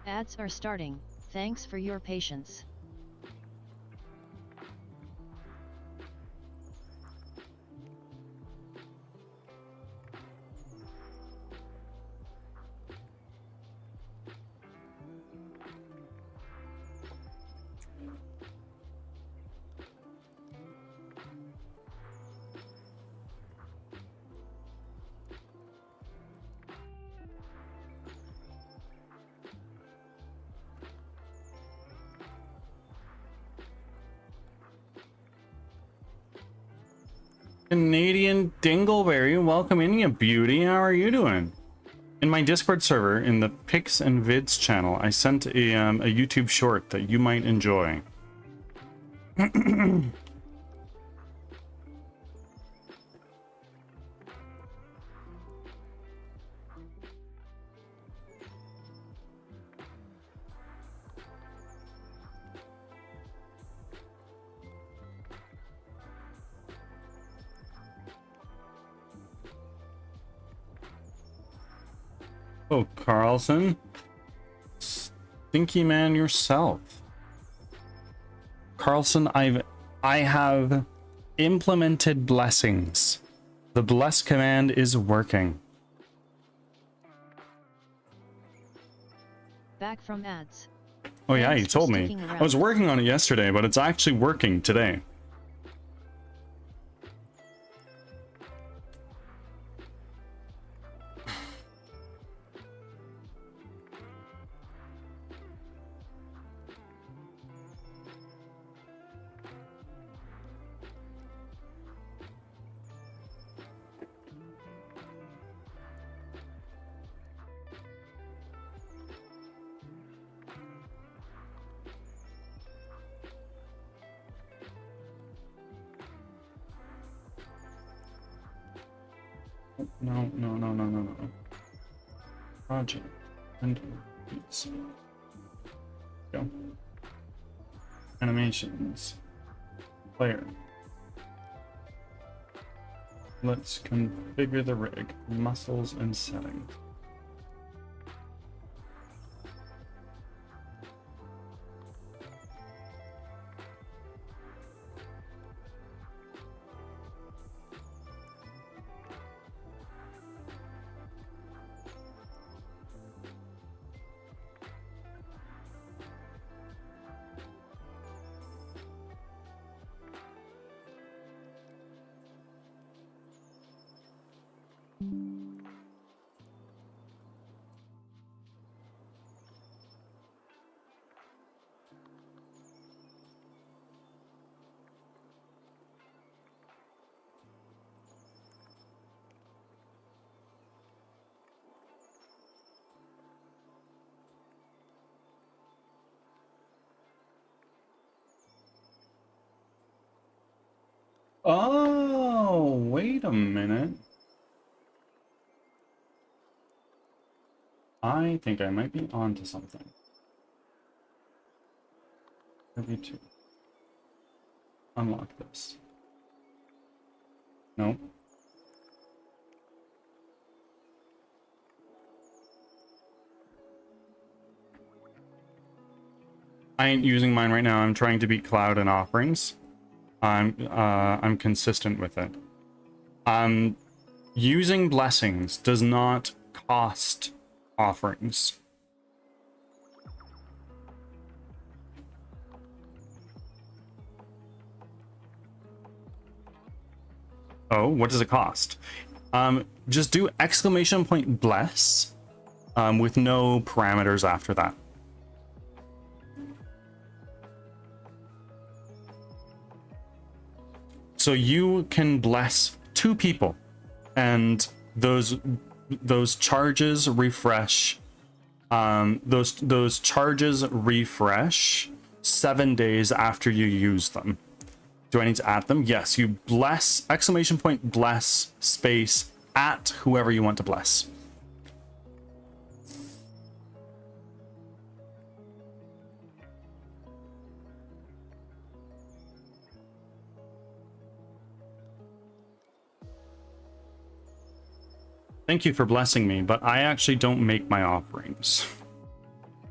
Ads are starting, thanks for your patience. Canadian Dingleberry, welcome in, you beauty. How are you doing? In my Discord server, in the Pics and Vids channel, I sent a YouTube short that you might enjoy. Oh, Carlson. Stinky man yourself. Carlson, I have implemented blessings. The bless command is working. Back from ads. Oh yeah, you Thanks for told me. sticking I was around. working on it yesterday, but it's actually working today. No, no, no, no, no, no. Project. And go. Animations. Player. Let's configure the rig. Muscles and settings. Oh, wait a minute. I think I might be onto something. W2. Unlock this. No. I ain't using mine right now. I'm trying to beat Cloud in offerings. I'm consistent with it. Using blessings does not cost offerings. Oh, what does it cost? Just do exclamation point bless with no parameters after that. So you can bless 2 people, and those charges refresh. Those charges refresh 7 days after you use them. Do I need to add them? Yes, you bless, exclamation point bless, space, at whoever you want to bless. Thank you for blessing me, but I actually don't make my offerings.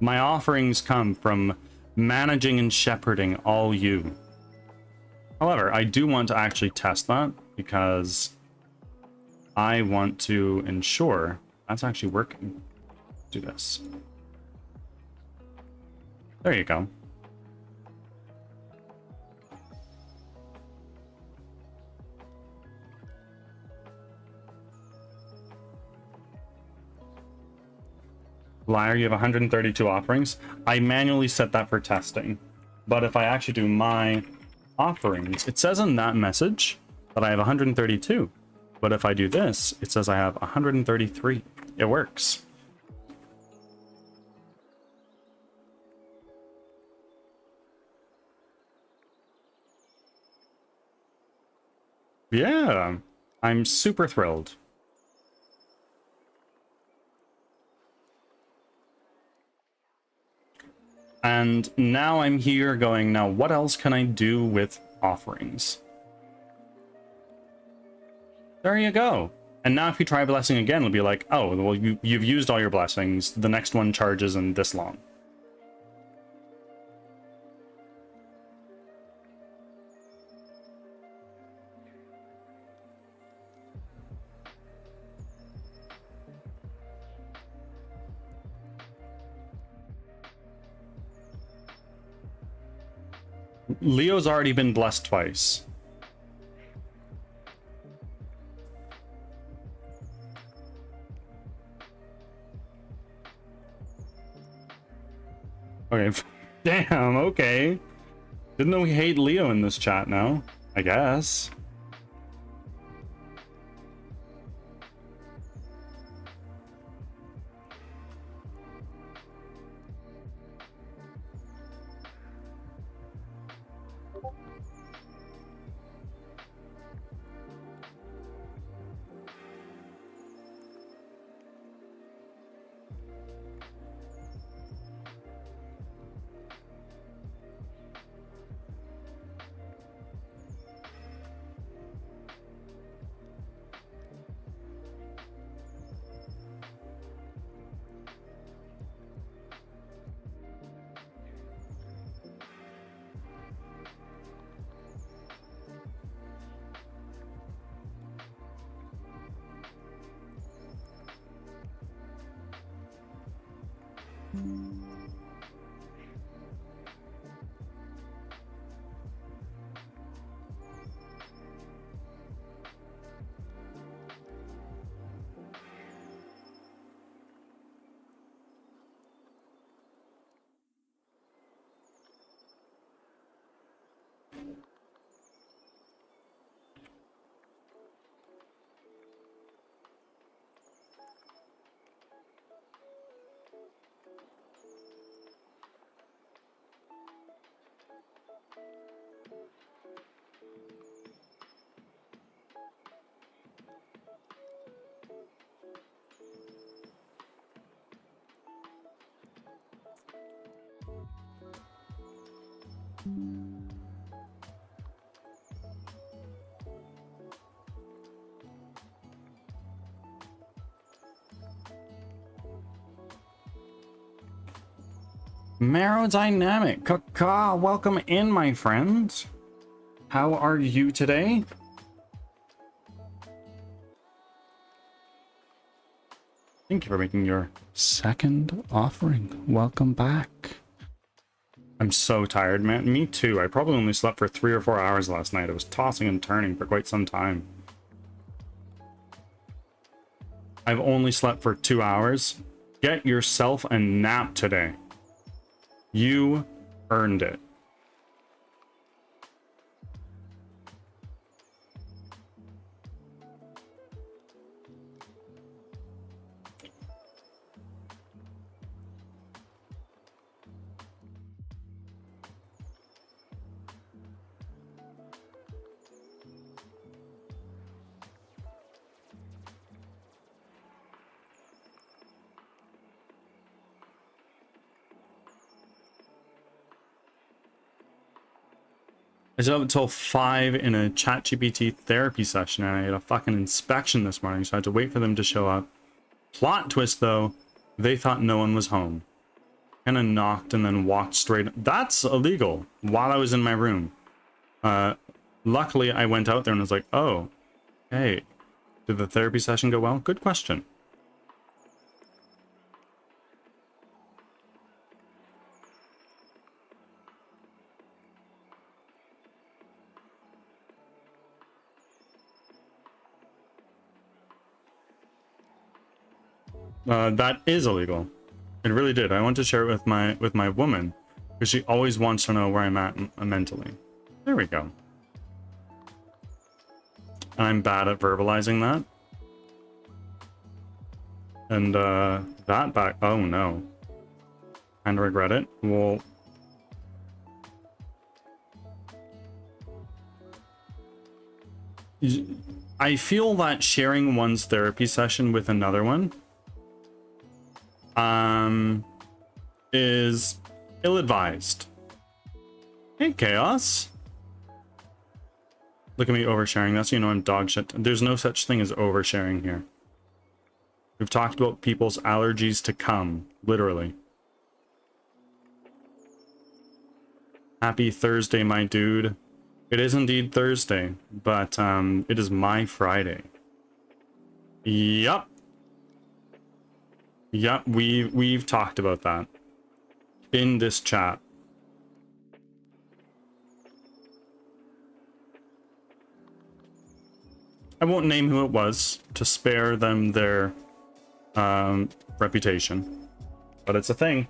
My offerings come from managing and shepherding all you. However, I do want to actually test that because I want to ensure that's actually working. Do this. There you go. Liar, you have 132 offerings. I manually set that for testing. But if I actually do my offerings, it says in that message that I have 132. But if I do this, it says I have 133. It works. Yeah, I'm super thrilled. And now I'm here going, now what else can I do with offerings? There you go. And now if you try blessing again, it'll be like, oh, well, you've used all your blessings. The next one charges in this long. Leo's already been blessed twice. Okay. Damn, okay. Didn't know we hate Leo in this chat now, I guess. Aerodynamic, Kaka, welcome in, my friend. How are you today? Thank you for making your second offering. Welcome back. I'm so tired, man. Me too. I probably only slept for 3 or 4 hours last night. I was tossing and turning for quite some time. I've only slept for 2 hours. Get yourself a nap today. You earned it. I was up until 5 in a ChatGPT therapy session, and I had a fucking inspection this morning, so I had to wait for them to show up. Plot twist, though, they thought no one was home. Kind of knocked and then walked straight. That's illegal while I was in my room. Luckily, I went out there and was like, oh, hey, did the therapy session go well? Good question. That is illegal. It really did. I want to share it with my woman because she always wants to know where I'm at mentally. There we go. And I'm bad at verbalizing that. And that back. Oh no. Kind of regret it. Well. I feel that sharing one's therapy session with another one is ill-advised. Hey, Chaos. Look at me oversharing. That's, you know, I'm dog shit. There's no such thing as oversharing here. We've talked about people's allergies to cum, literally. Happy Thursday, my dude. It is indeed Thursday, but it is my Friday. Yup. Yep, we've talked about that in this chat. I won't name who it was to spare them their reputation, but it's a thing.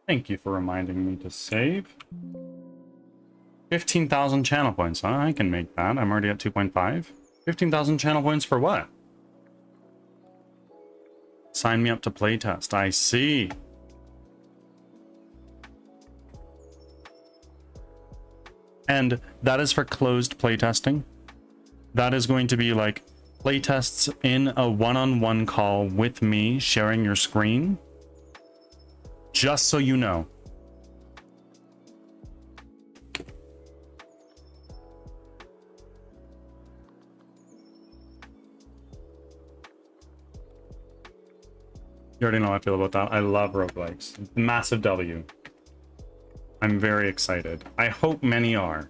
Thank you for reminding me to save. 15,000 channel points, huh? I can make that. I'm already at 2.5. 15,000 channel points for what? Sign me up to playtest. I see. And that is for closed playtesting. That is going to be like playtests in a one-on-one call with me, sharing your screen. Just so you know. You already know how I feel about that. I love roguelikes. Massive W. I'm very excited. I hope many are.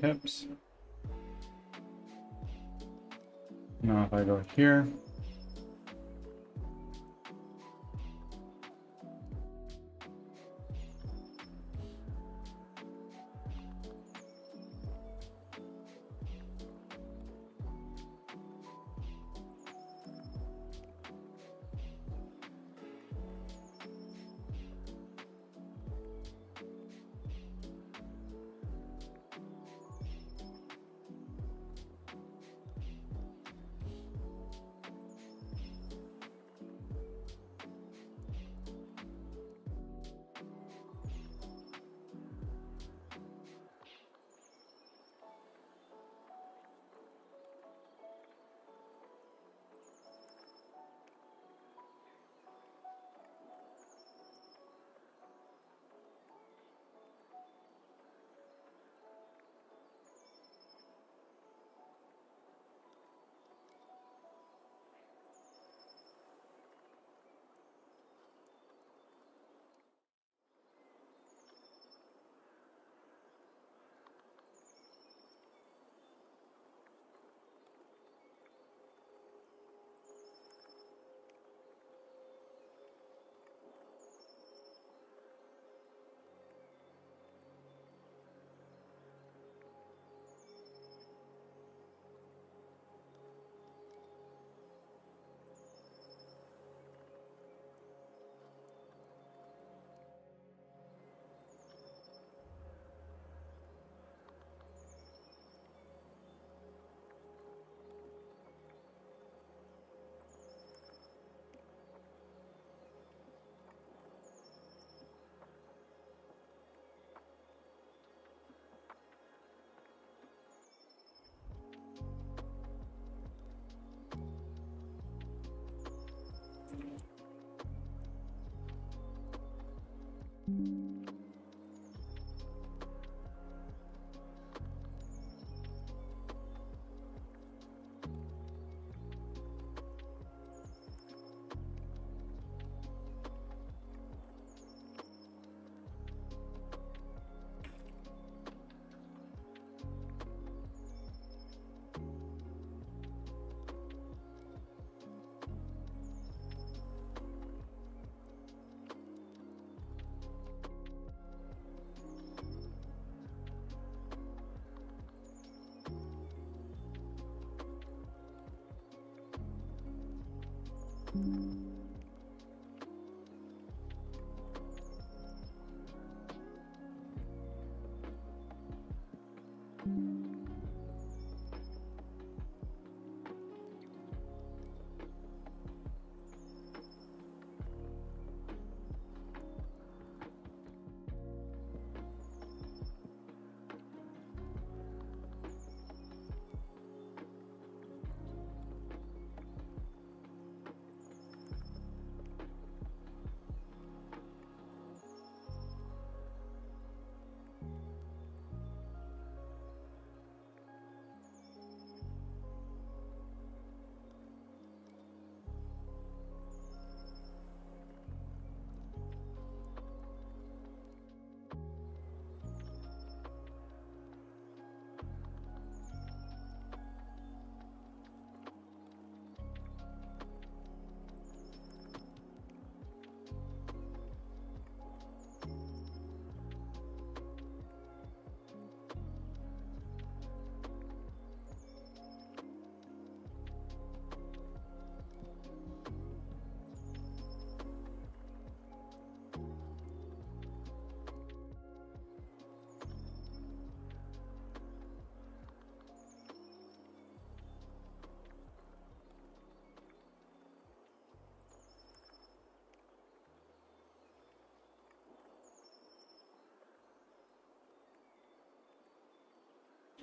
Pips. Now if I go here,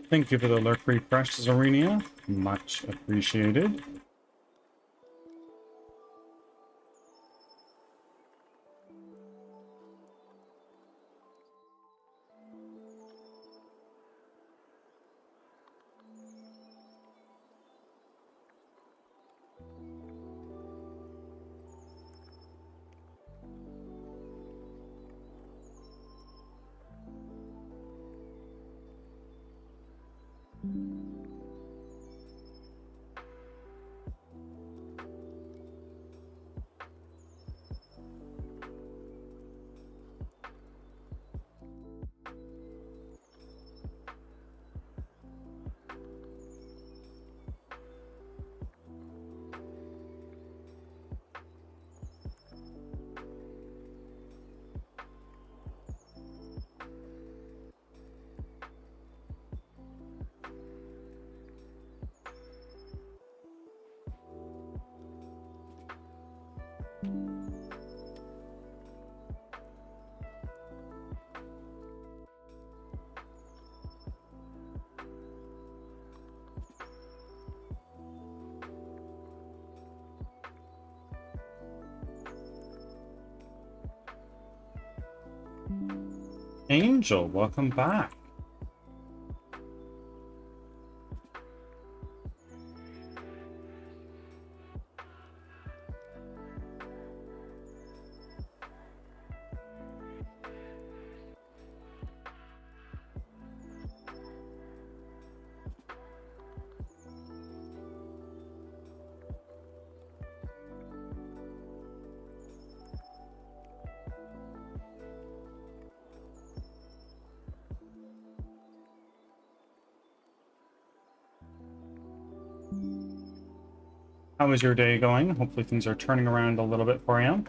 Thank you for the lurk refresh, Zarenia. Much appreciated. Angel, welcome back. How is your day going? Hopefully things are turning around a little bit for you.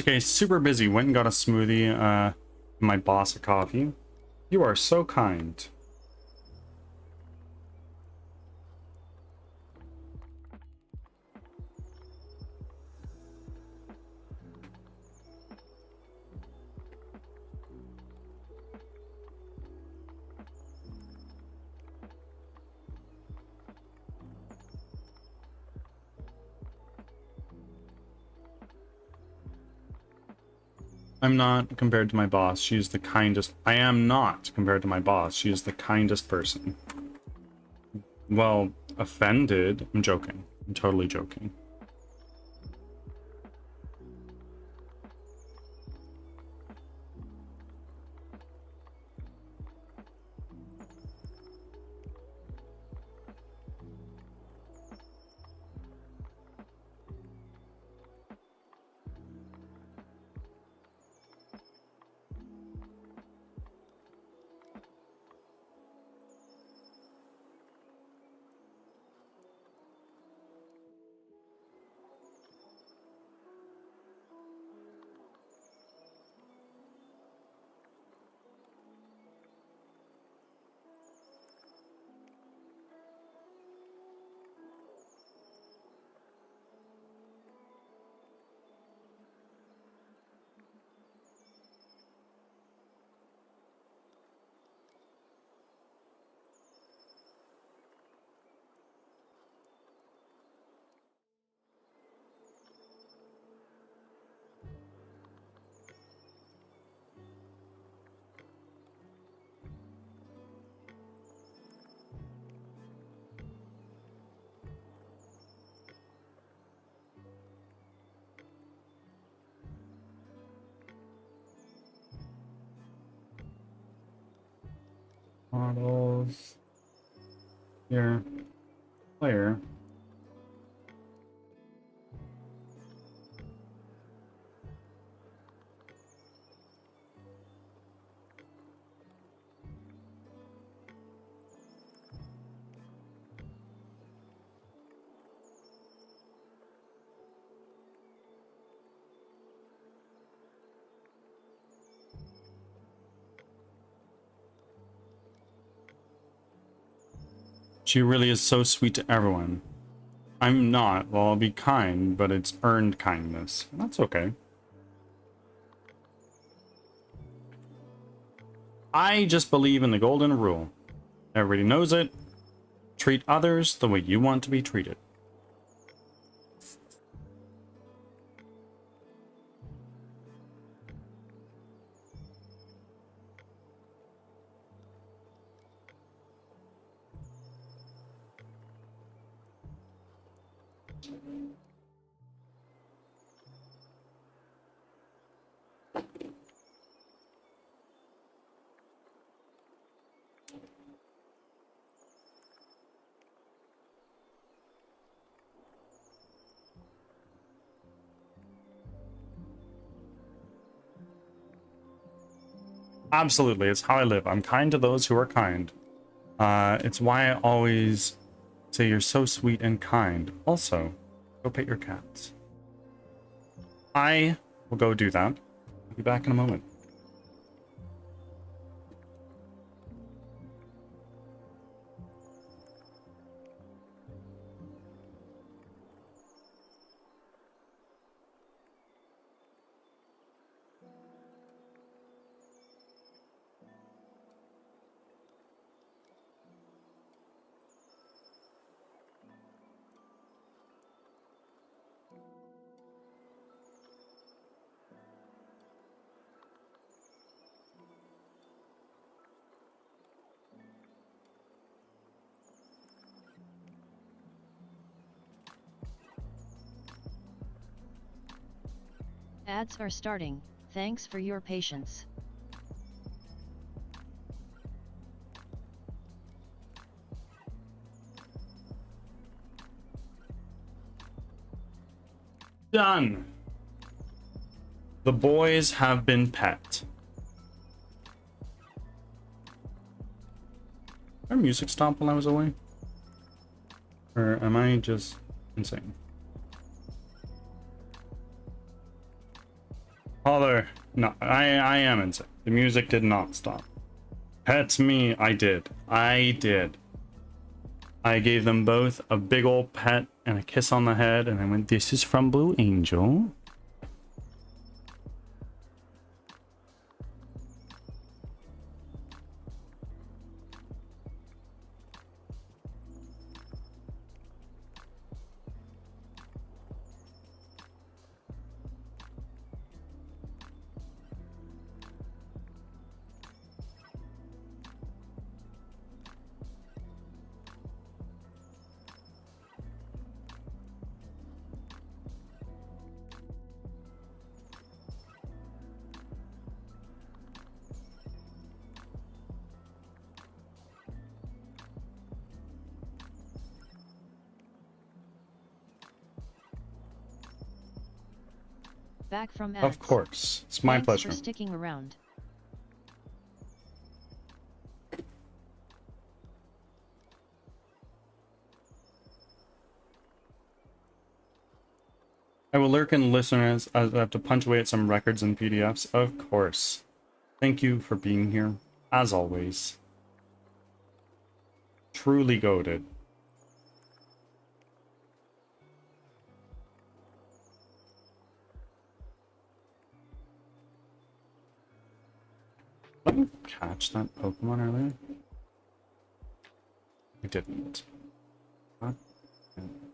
Okay, super busy. Went and got a smoothie, my boss a coffee. You are so kind. I'm not compared to my boss. She's the kindest. I am not compared to my boss. She is the kindest person. Well, offended. I'm joking. I'm totally joking. Models. Here. Player. She really is so sweet to everyone. I'm not. Well, I'll be kind, but it's earned kindness. That's okay. I just believe in the golden rule. Everybody knows it. Treat others the way you want to be treated. Absolutely, it's how I live. I'm kind to those who are kind. It's why I always say you're so sweet and kind. Also, go pet your cats. I will go do that. I'll be back in a moment. Ads are starting, thanks for your patience. Done. The boys have been pet. Did our music stop while I was away? Or am I just insane? Father, no, I am insane. The music did not stop. Pets me, I did. I gave them both a big old pet and a kiss on the head, and I went, "This is from Blue Angel." Back from ads. Of course. It's my Thanks pleasure. for sticking around. I will lurk in listeners as I have to punch away at some records and PDFs. Of course. Thank you for being here, as always. Truly goated. Did I catch that Pokemon earlier? I didn't. God damn it.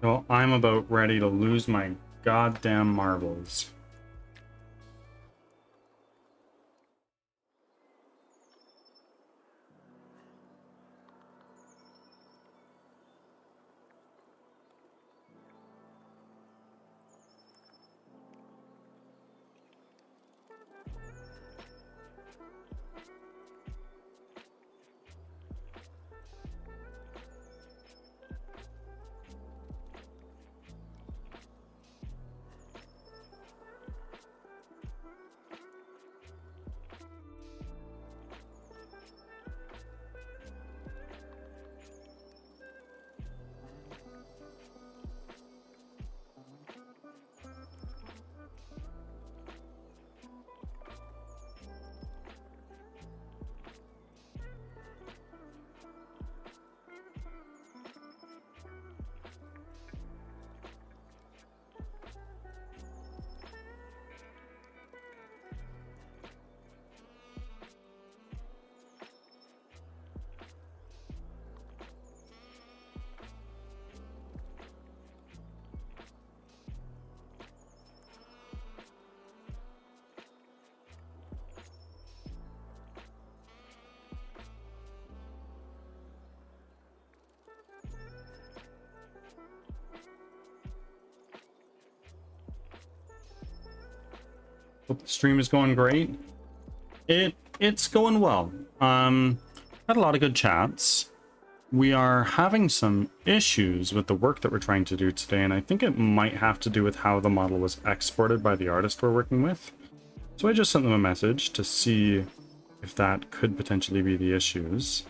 So I'm about ready to lose my goddamn marbles. Hope the stream is going great. It's going well. Had a lot of good chats. We are having some issues with the work that we're trying to do today, and I think it might have to do with how the model was exported by the artist we're working with. So I just sent them a message to see if that could potentially be the issues.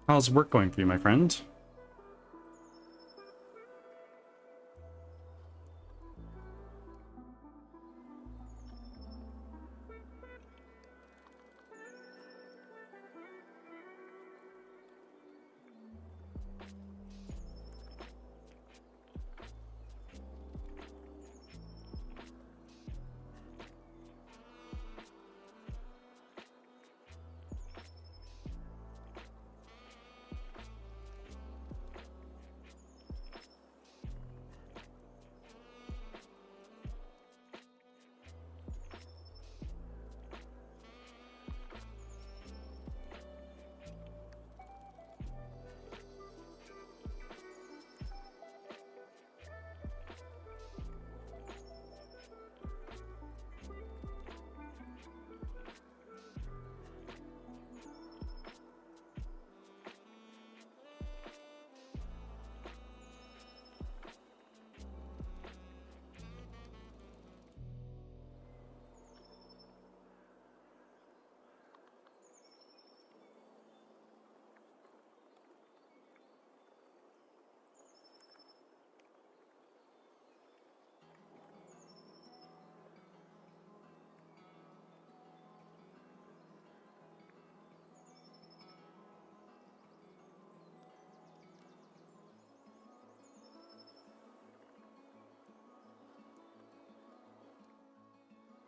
How's work going for you, my friend?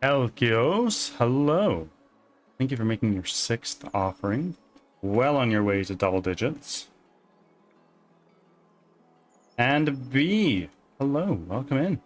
Elkios, hello. Thank you for making your 6th offering. Well on your way to double digits. And B, hello, welcome in.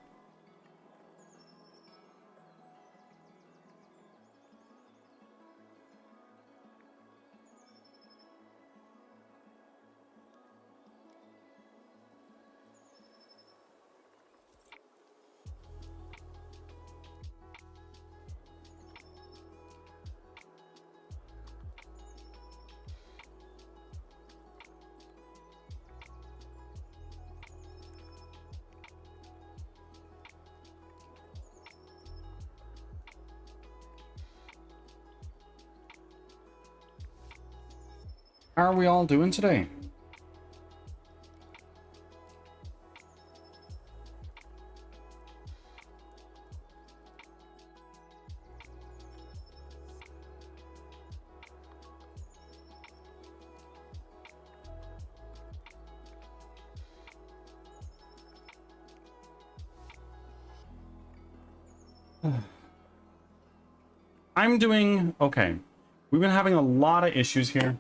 How are we all doing today? I'm doing okay. We've been having a lot of issues here.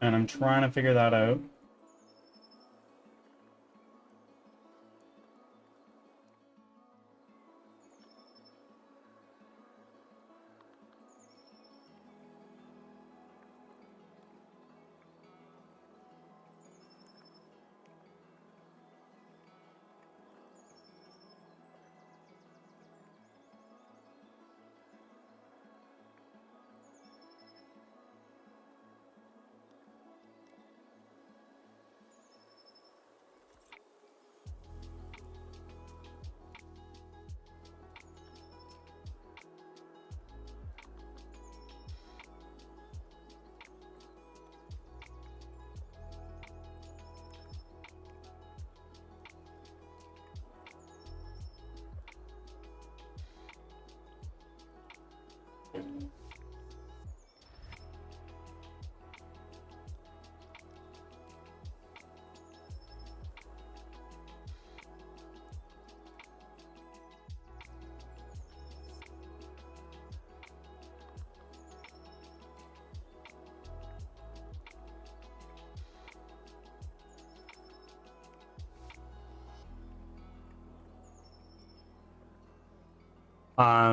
And I'm trying to figure that out.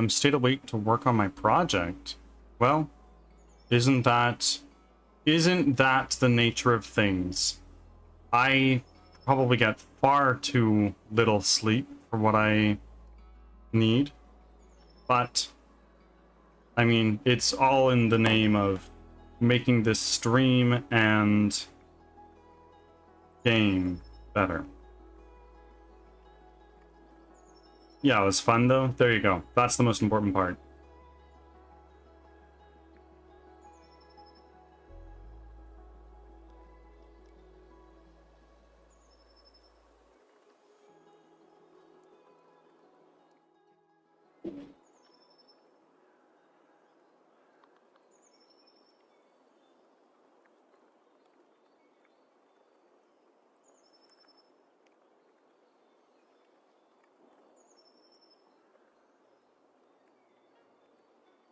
Stayed awake to work on my project. Well, isn't that the nature of things? I probably get far too little sleep for what I need. But, I mean, it's all in the name of making this stream and game better. Yeah, it was fun though. There you go. That's the most important part.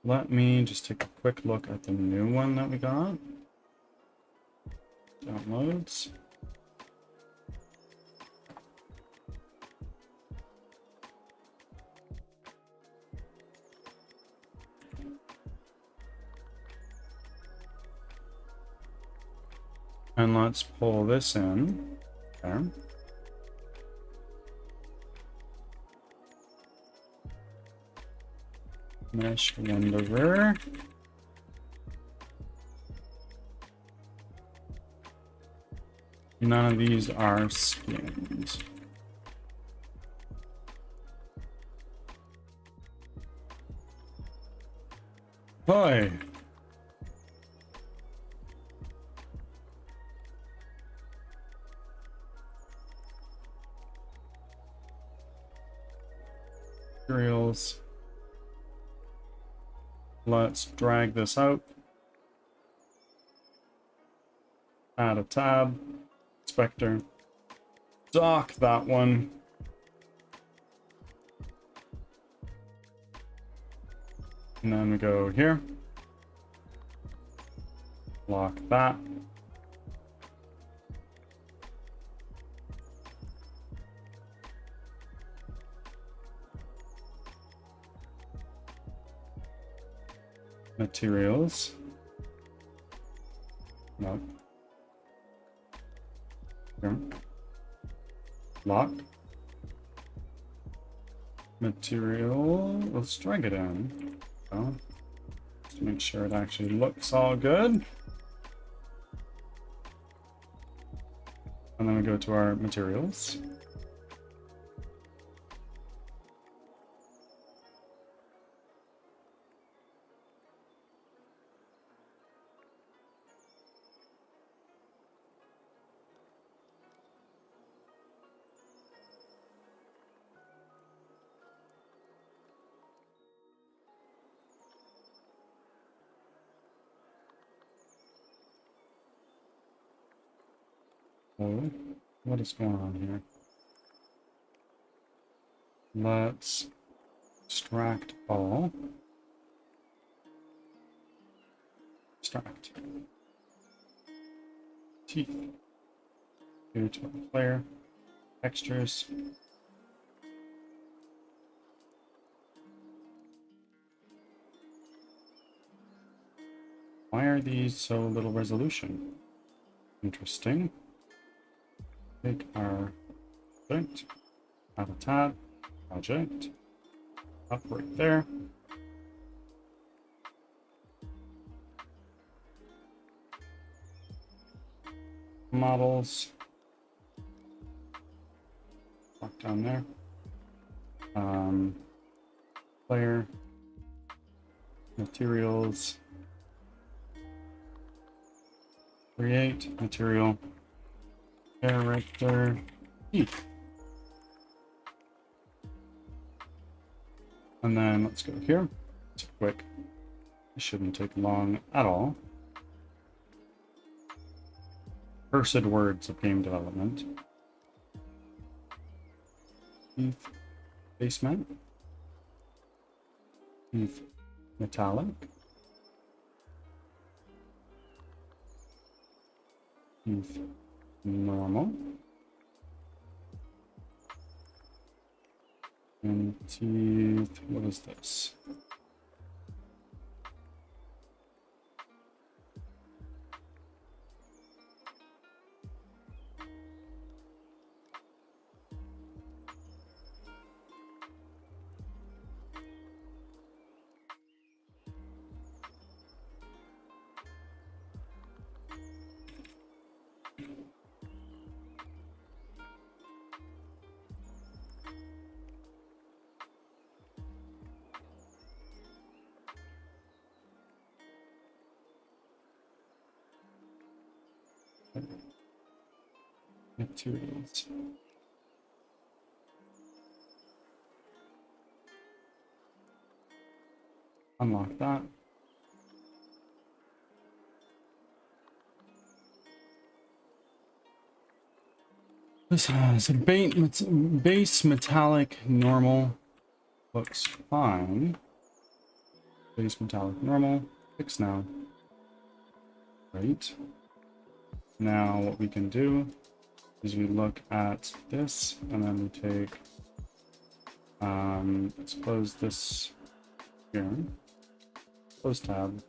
Let me just take a quick look at the new one that we got. Downloads. And let's pull this in. There. Mesh renderer. None of these are skins. Boy. Materials. Let's drag this out. Add a tab. Inspector. Dock that one. And then we go here. Lock that. Materials. No. Here. Lock. Material. Let's drag it in. So, just to make sure it actually looks all good. And then we go to our materials. Oh, what is going on here? Let's extract all. Extract. Teeth. Go to our player. Textures. Why are these so little resolution? Interesting. Take our object, add a tab, project, up right there. Models, lock down there. Player, materials, create material. Character teeth. And then let's go here. It's quick. It shouldn't take long at all. Cursed words of game development. Teeth basement. Teeth metallic. Teeth normal. And teeth, what is this? Materials. Unlock that. This has a base metallic normal. Looks fine. Base metallic normal. Fix now. Right. Now what we can do is we look at this and then we take let's close this here. Close tab.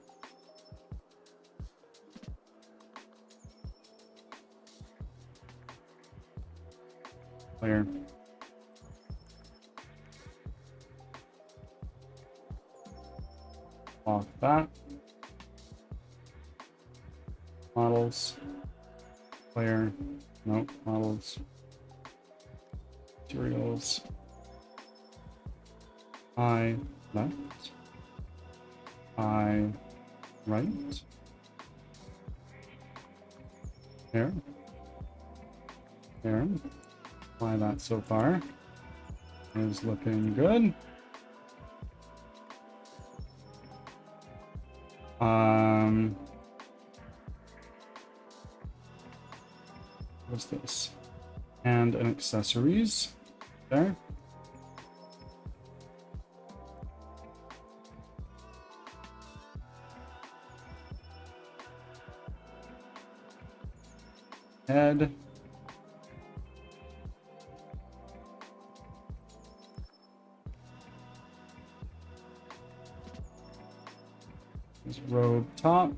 Clear. Lock that. Models. Clear. Nope. Models. Materials. I left. I right. There. There. Apply that so far. Is looking good. What's this? And an accessories. There. Head. This robe top.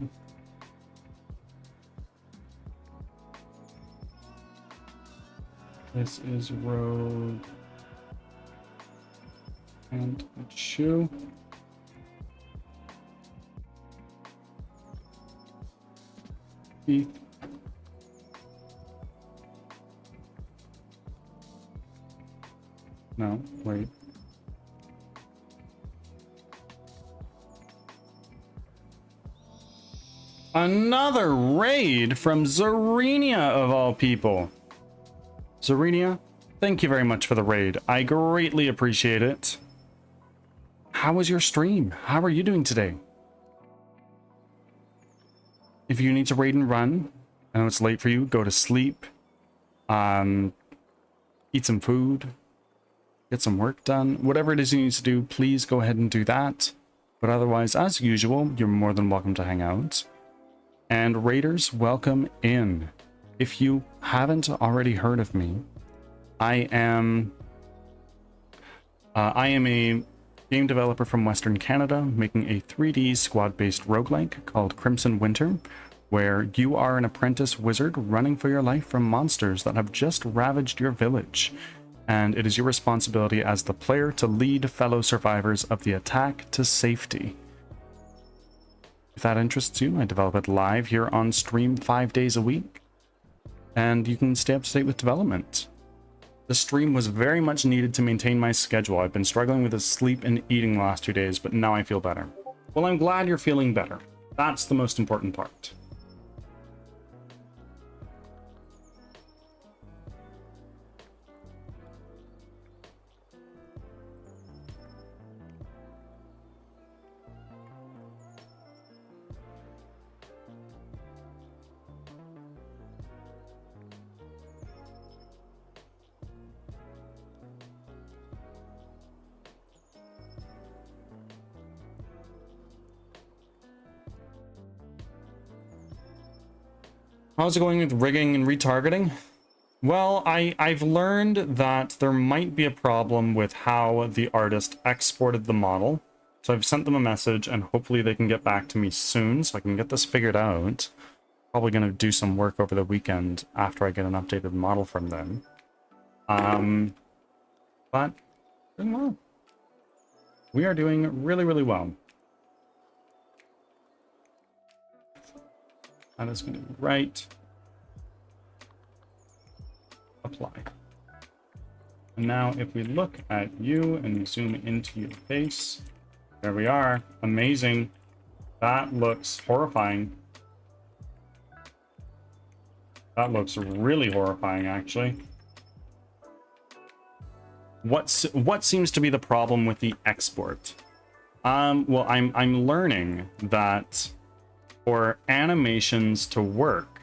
This is robe and a shoe. Teeth. No, wait. Another raid from Zarenia of all people. Zarenia, thank you very much for the raid. I greatly appreciate it. How was your stream? How are you doing today? If you need to raid and run, I know it's late for you, go to sleep. Eat some food. Get some work done. Whatever it is you need to do, please go ahead and do that. But otherwise, as usual, you're more than welcome to hang out. And raiders, welcome in. If you haven't already heard of me, I am a game developer from Western Canada, making a 3D squad-based roguelike called Crimson Winter, where you are an apprentice wizard running for your life from monsters that have just ravaged your village. And it is your responsibility as the player to lead fellow survivors of the attack to safety. If that interests you, I develop it live here on stream 5 days a week, and you can stay up to date with development. The stream was very much needed to maintain my schedule. I've been struggling with the sleep and eating the last 2 days, but now I feel better. Well, I'm glad you're feeling better. That's the most important part. How's it going with rigging and retargeting? Well, I've learned that there might be a problem with how the artist exported the model. So I've sent them a message and hopefully they can get back to me soon so I can get this figured out. Probably going to do some work over the weekend after I get an updated model from them. But doing well. We are doing really, really well. That is going to be right. Apply. And now if we look at you and we zoom into your face, there we are. Amazing. That looks horrifying. That looks really horrifying, actually. What seems to be the problem with the export? Well, I'm learning that for animations to work,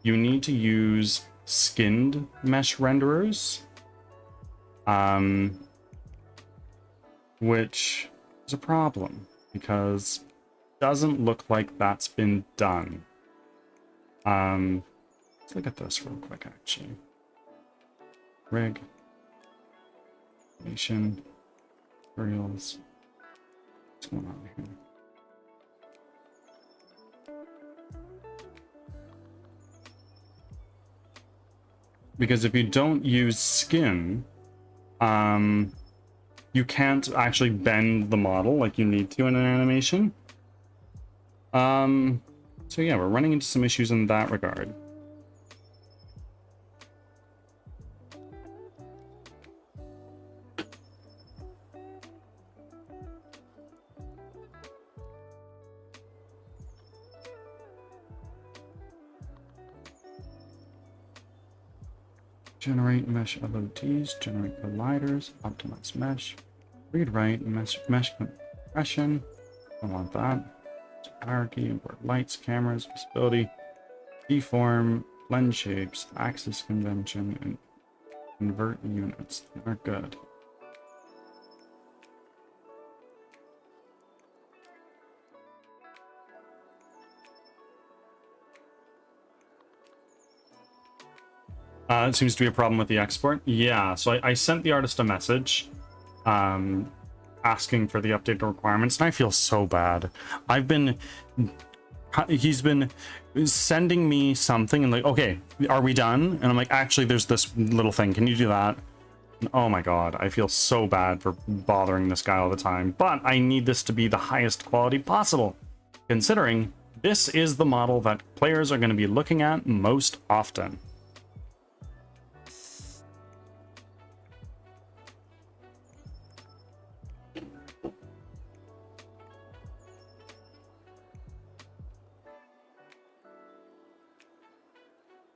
you need to use skinned mesh renderers, which is a problem because it doesn't look like that's been done. Let's look at this real quick, actually. Rig, nation, tutorials. What's going on here? Because if you don't use skin, you can't actually bend the model like you need to in an animation. So yeah, we're running into some issues in that regard. Generate mesh LODs, generate colliders, optimize mesh, read write, mesh compression. I want that. Hierarchy, import lights, cameras, visibility, deform, blend shapes, axis convention, and convert units. They are good. It seems to be a problem with the export. Yeah, so I sent the artist a message asking for the updated requirements, and I feel so bad. He's been sending me something and like, okay, are we done? And I'm like, actually, there's this little thing. Can you do that? And oh my god, I feel so bad for bothering this guy all the time. But I need this to be the highest quality possible, considering this is the model that players are going to be looking at most often.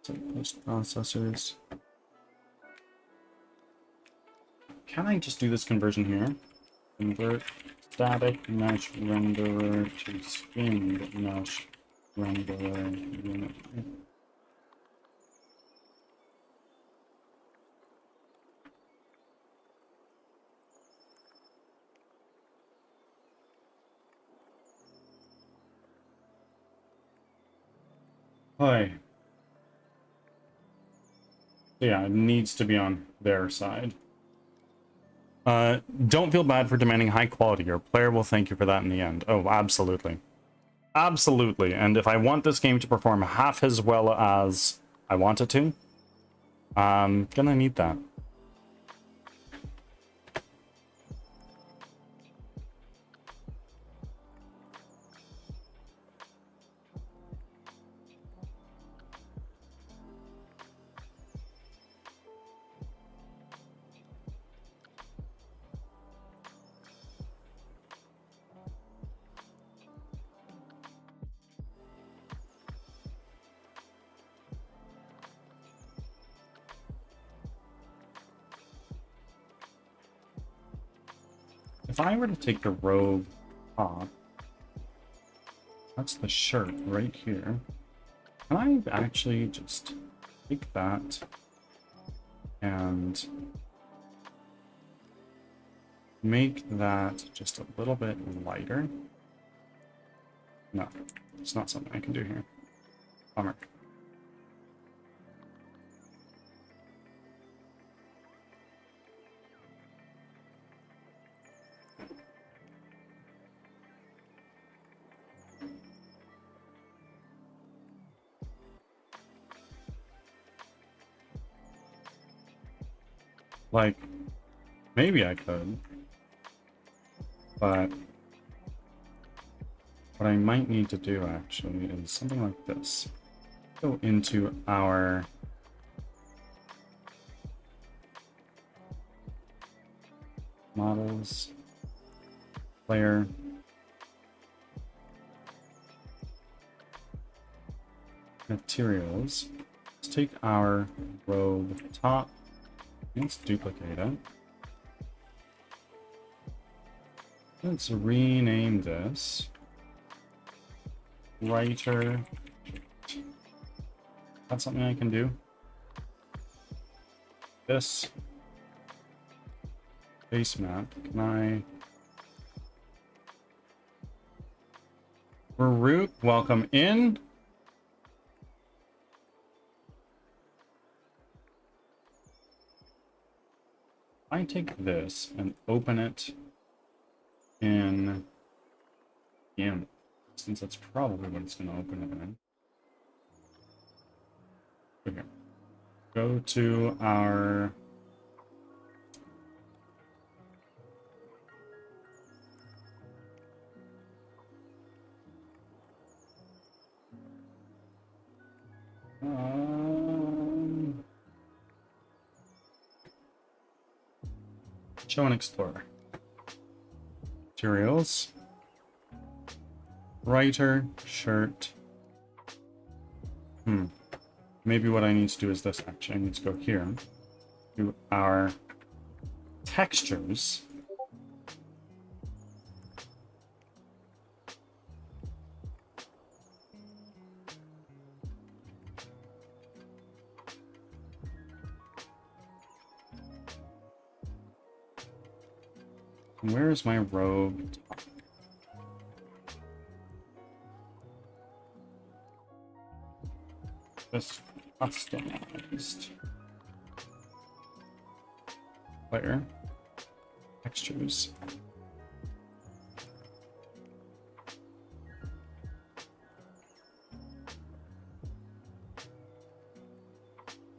So post processors. Can I just do this conversion here? Convert static mesh renderer to skinned mesh renderer unit. Hi. Yeah, it needs to be on their side. Don't feel bad for demanding high quality. Your player will thank you for that in the end. Oh, absolutely. Absolutely. And if I want this game to perform half as well as I want it to, I'm gonna need that. If I were to take the robe top, that's the shirt right here. Can I actually just take that and make that just a little bit lighter? No, it's not something I can do here. Bummer. Like, maybe I could, but what I might need to do actually is something like this. Go into our models, player, Materials. Let's take our robe top. Let's duplicate it. Let's rename this. Writer. That's something I can do. This. Base map. Can I... Root, welcome in. I take this and open it in GIMP, since that's probably what it's going to open it in. Okay. Go to our show and explore. Materials. Writer, shirt. Maybe what I need to do is this, actually. I need to go here to our textures. Where is my robe? Just customized. Player. Textures.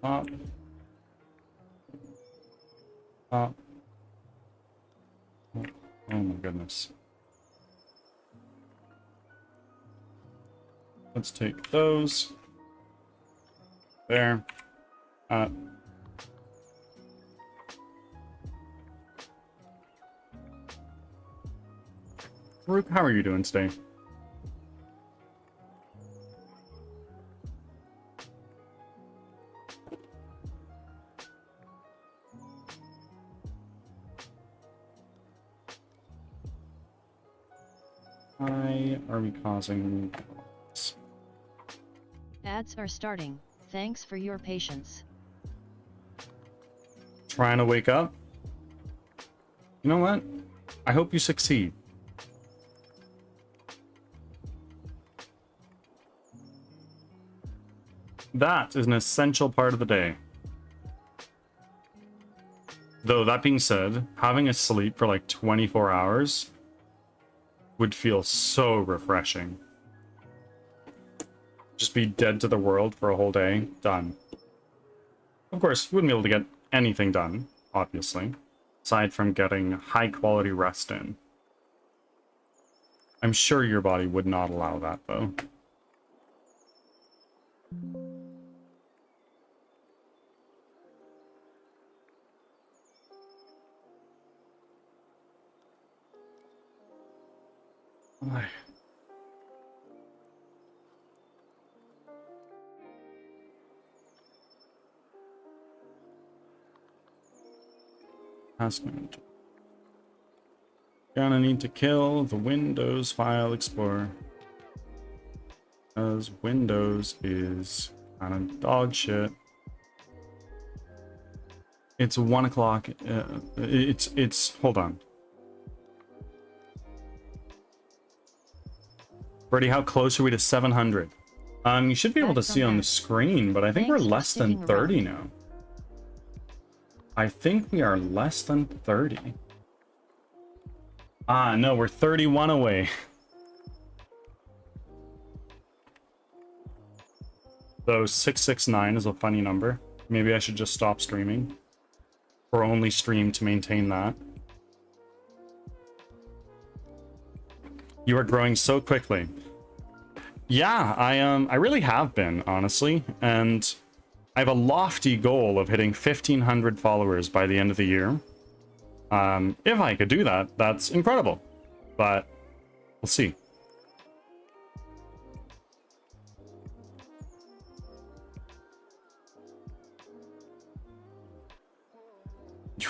Top. Top. Oh my goodness. Let's take those. There. Rook, how are you doing today? Why are we causing... Ads are starting. Thanks for your patience. Trying to wake up? You know what? I hope you succeed. That is an essential part of the day. Though, that being said, having a sleep for like 24 hours would feel so refreshing. Just be dead to the world for a whole day. Done. Of course, you wouldn't be able to get anything done, obviously, aside from getting high quality rest in. I'm sure your body would not allow that, though. Why? Task manager. Gonna need to kill the Windows File Explorer. Because Windows is kind of dog shit. It's 1 o'clock. Hold on. Brady, how close are we to 700? You should be able to see on the screen, but I think we're less than 30 now. I think we are less than 30. Ah, no, we're 31 away. So 669 is a funny number. Maybe I should just stop streaming. Or only stream to maintain that. You are growing so quickly. Yeah, I really have been, honestly. And I have a lofty goal of hitting 1,500 followers by the end of the year. If I could do that, that's incredible. But we'll see.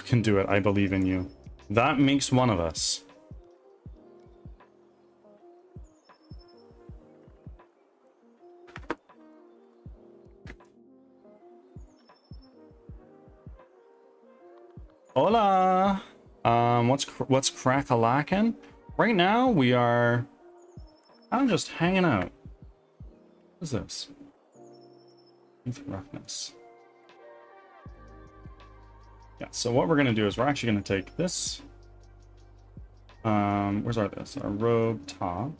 can do it. I believe in you. That makes one of us. Hola. What's crack-a-lackin'? Right now we are kind of just hanging out. What is this? Youth roughness. Yeah, so what we're gonna do is we're actually gonna take this. Where's our robe top?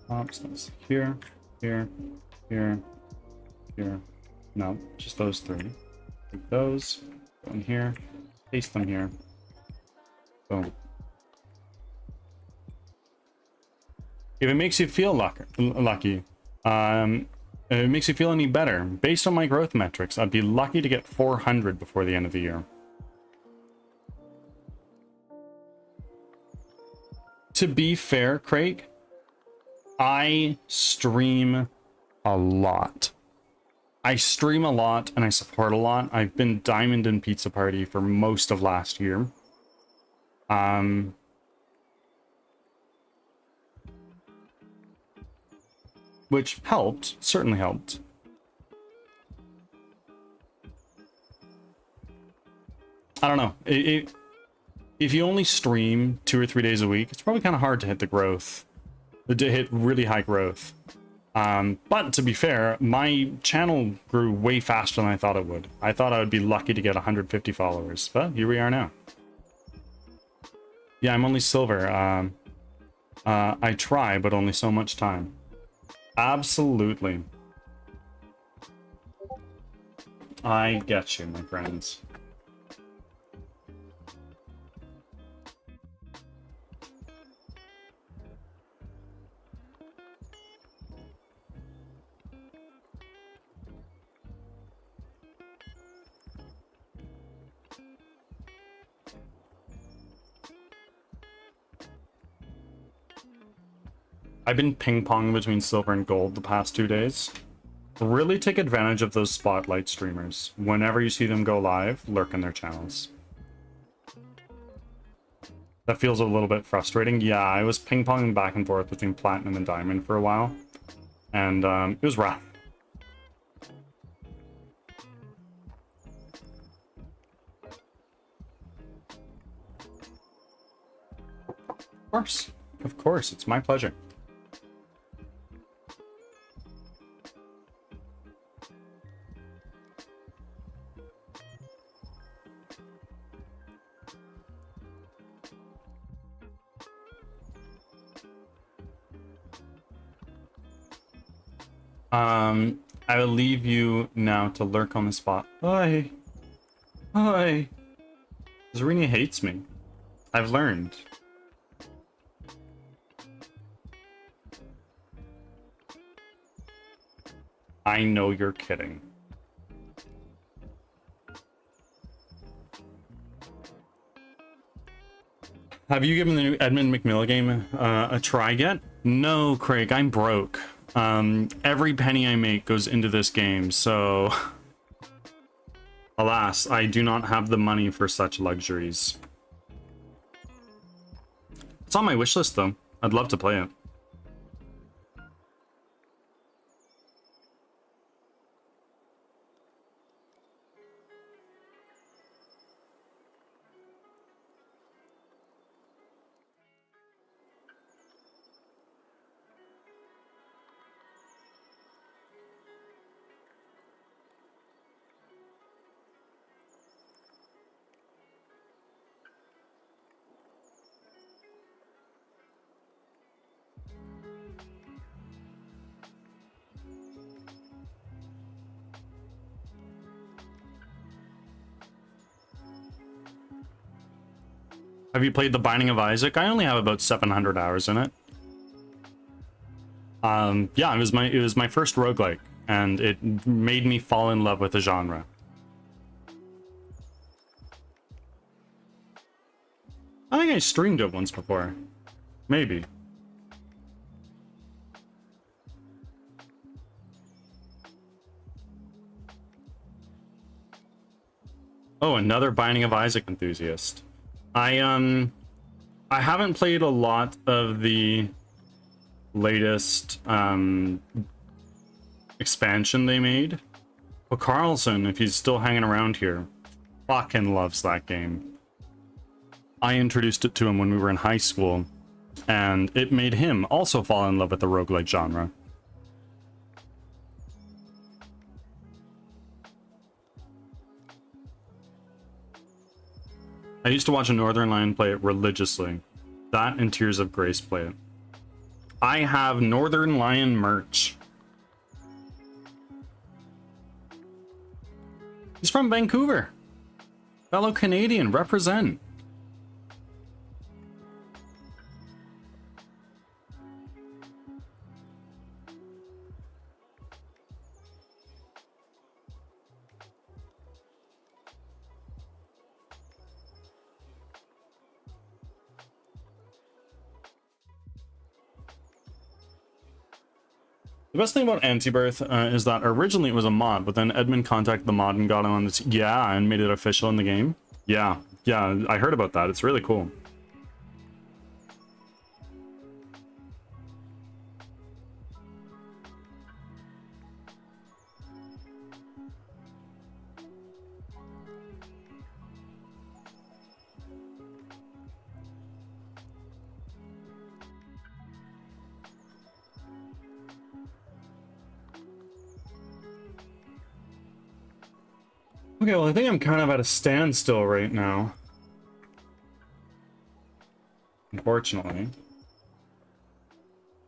Options here, here, here, here. No, just those three. Take those, go in here, paste them here. Boom. If it makes you feel lucky, if it makes you feel any better, based on my growth metrics, I'd be lucky to get 400 before the end of the year. To be fair, Craig, I stream a lot. I stream a lot and I support a lot. I've been Diamond in Pizza Party for most of last year. Which helped, certainly helped. I don't know. If you only stream 2 or 3 days a week, it's probably kind of hard to hit the growth. To hit really high growth. But to be fair, my channel grew way faster than I thought it would. I thought I would be lucky to get 150 followers, but here we are now. Yeah, I'm only silver. I try, but only so much time. Absolutely. I get you, my friends. I've been ping-ponging between silver and gold the past 2 days. Really take advantage of those spotlight streamers. Whenever you see them go live, lurk in their channels. That feels a little bit frustrating. Yeah, I was ping-ponging back and forth between platinum and diamond for a while. And it was rough. Of course, it's my pleasure. I will leave you now to lurk on the spot. Hi. Hi. Zarina hates me. I've learned. I know you're kidding. Have you given the new Edmund McMill game a try yet? No, Craig, I'm broke. Every penny I make goes into this game, so alas, I do not have the money for such luxuries. It's on my wish list though. I'd love to play it. Have you played The Binding of Isaac? I only have about 700 hours in it. Yeah, it was my first roguelike, and it made me fall in love with the genre. I think I streamed it once before. Maybe. Oh, another Binding of Isaac enthusiast. I haven't played a lot of the latest expansion they made. But Carlson, if he's still hanging around here, fucking loves that game. I introduced it to him when we were in high school, and it made him also fall in love with the roguelike genre. I used to watch a Northern Lion play it religiously. That and Tears of Grace play it. I have Northern Lion merch. He's from Vancouver. Fellow Canadian, represent. The best thing about Antibirth is that originally it was a mod, but then Edmund contacted the mod and got him on this, yeah, and made it official in the game. Yeah, I heard about that. It's really cool. Okay, well, I think I'm kind of at a standstill right now. Unfortunately.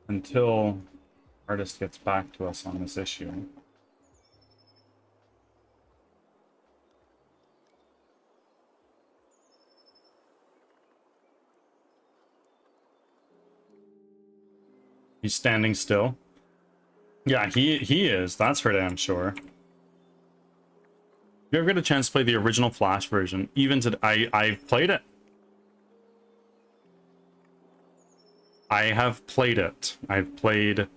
Until artist gets back to us on this issue. He's standing still. Yeah, he is. That's for damn sure. You ever get a chance to play the original Flash version? Even to I've played it. I have played it. I've played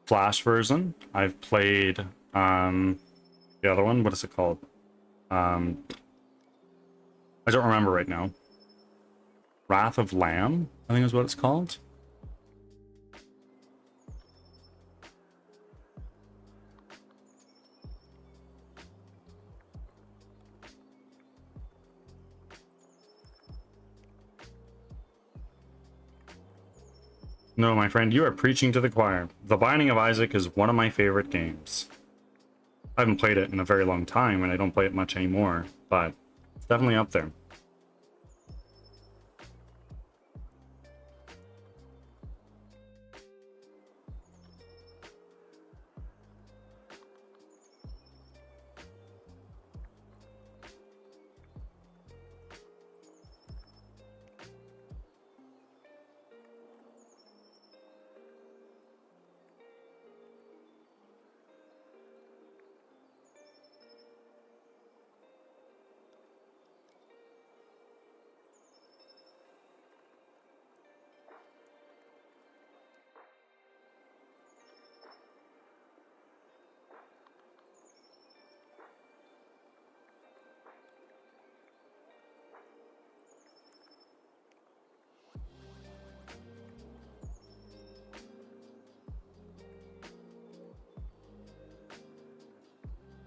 Flash version. I've played the other one. What is it called? I don't remember right now. Wrath of Lamb, I think is what it's called. No, my friend, you are preaching to the choir. The Binding of Isaac is one of my favorite games. I haven't played it in a very long time, and I don't play it much anymore, but it's definitely up there.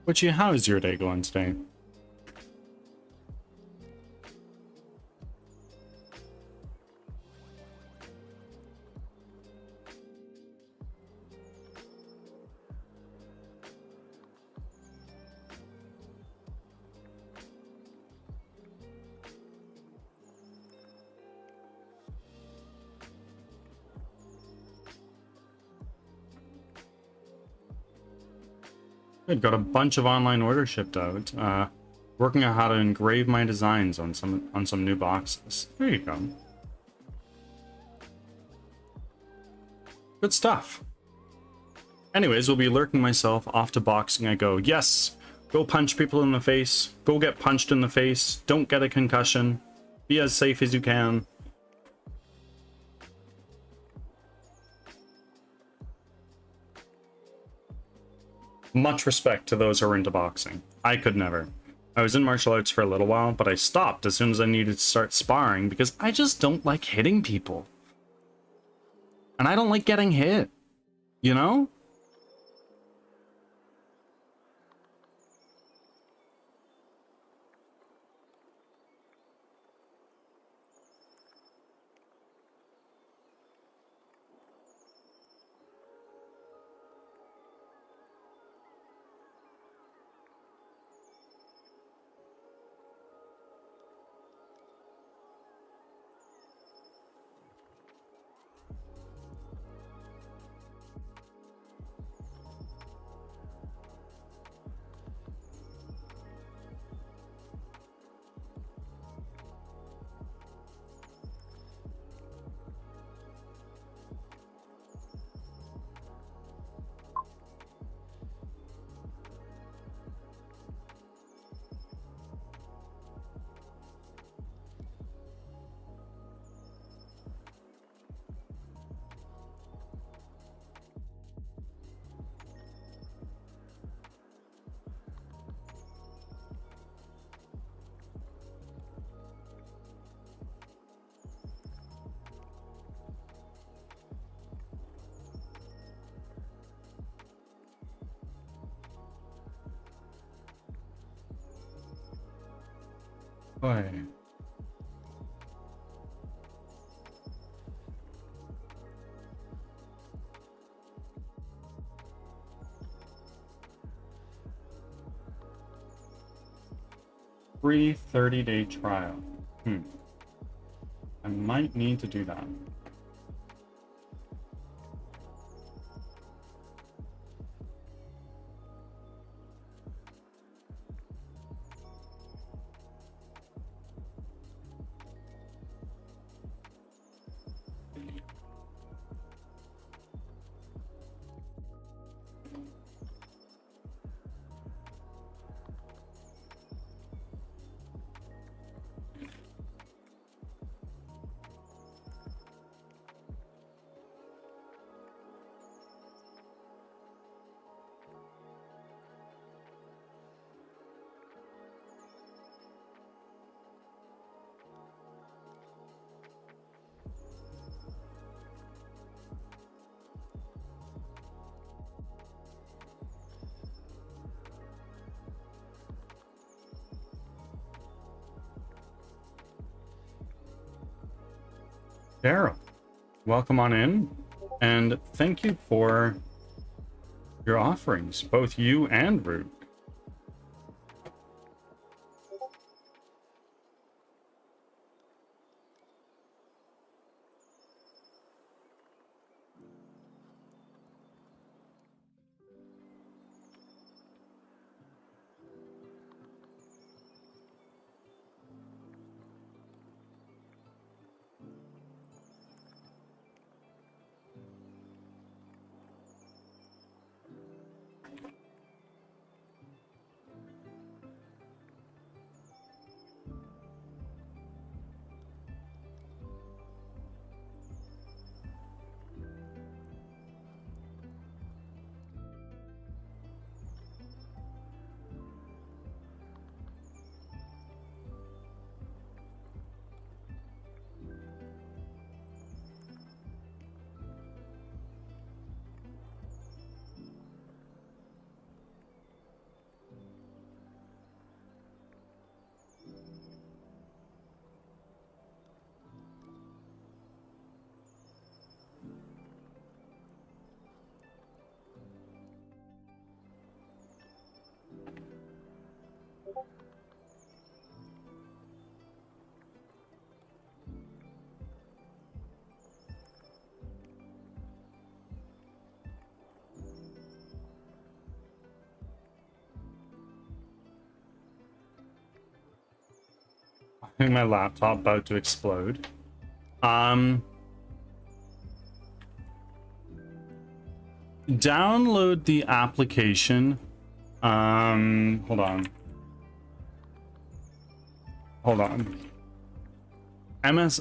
Which, how is your day going today? Good, got a bunch of online orders shipped out. Working on how to engrave my designs on some new boxes. There you go. Good stuff. Anyways, we'll be lurking myself off to boxing. I go, yes, go punch people in the face. Go get punched in the face. Don't get a concussion. Be as safe as you can. Much respect to those who are into boxing. I could never. I was in martial arts for a little while, but I stopped as soon as I needed to start sparring because I just don't like hitting people. And I don't like getting hit, you know? Boy. 30-day trial. I might need to do that. Daryl, welcome on in, and thank you for your offerings, both you and Root. I think my laptop about to explode. Download the application. Hold on.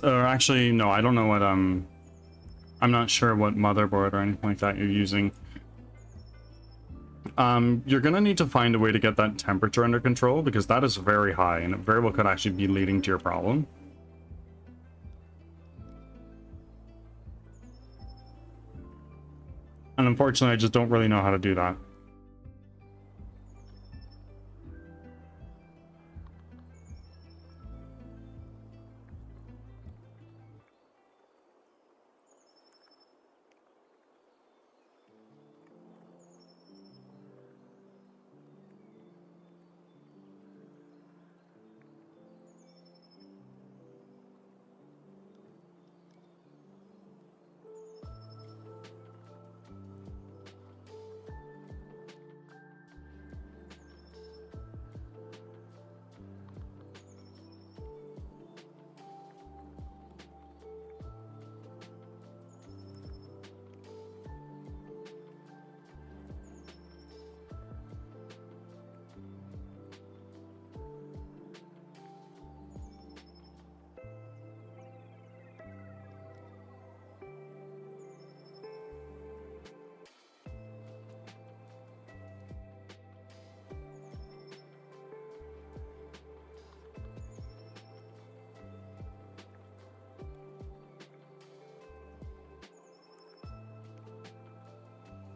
or actually, no, I don't know what, I'm not sure what motherboard or anything like that you're using. You're gonna need to find a way to get that temperature under control, because that is very high, and it very well could actually be leading to your problem. And unfortunately, I just don't really know how to do that.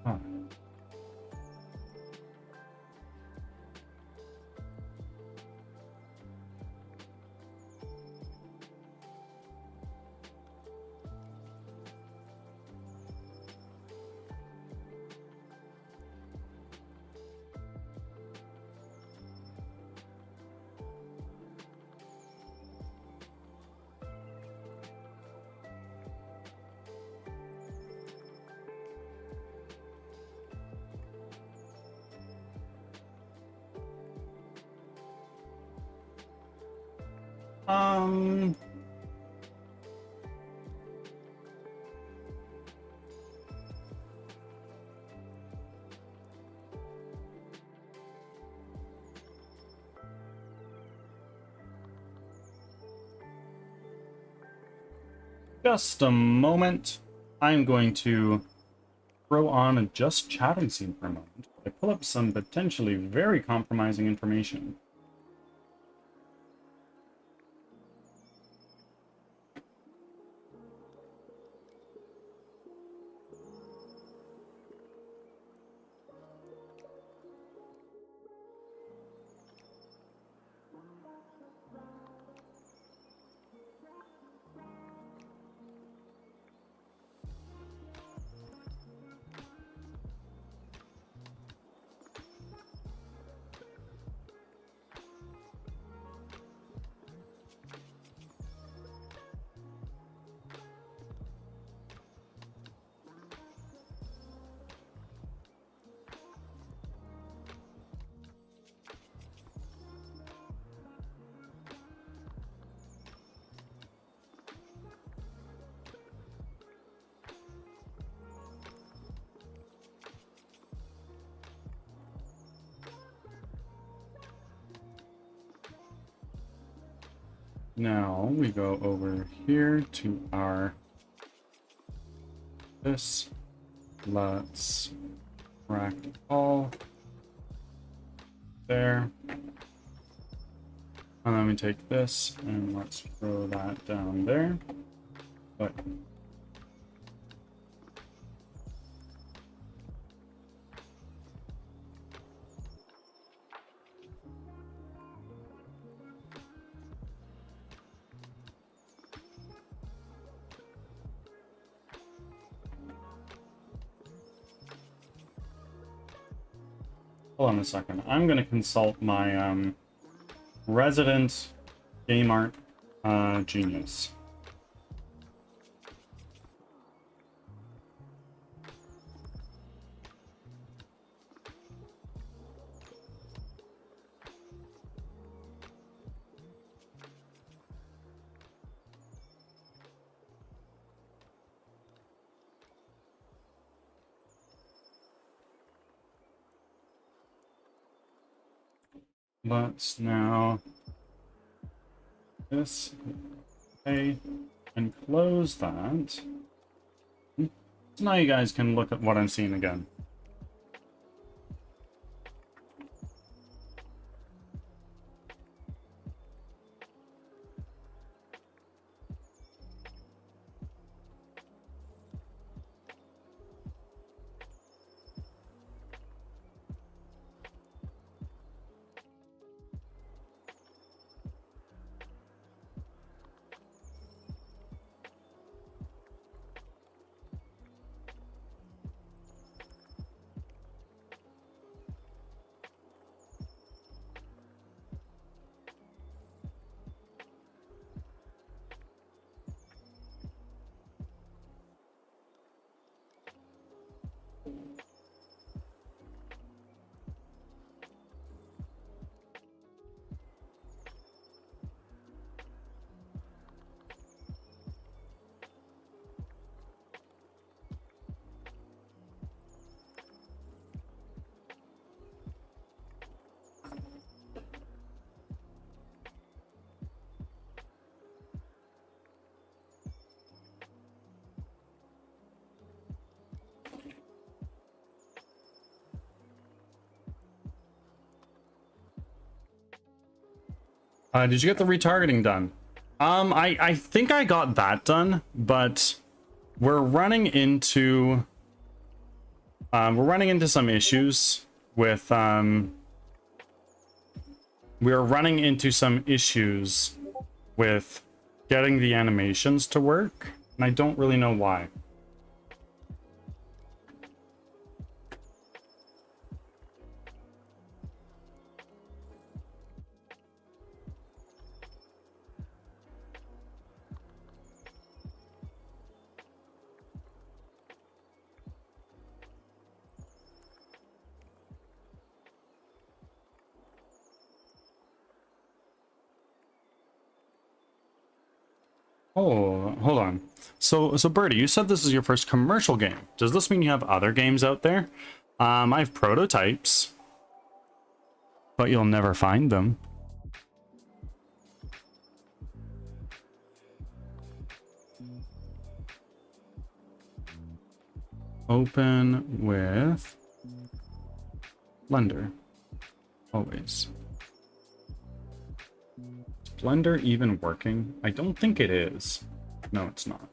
Huh. Um... Just a moment. I'm going to throw on a just chatting scene for a moment. I pull up some potentially very compromising information. Now we go over here to our this. Let's rack all there. And then we take this and let's throw that down there. But hold on a second. I'm going to consult my resident game art genius. Let's now this okay and close that. So now you guys can look at what I'm seeing again. Did you get the retargeting done? I think I got that done, but we're running into some issues with we're running into some issues with getting the animations to work, and I don't really know why. Oh, hold on. So Birdie, you said this is your first commercial game. Does this mean you have other games out there? I have prototypes, but you'll never find them. Open with Blender. Always. Is Blender even working? I don't think it is. No, it's not.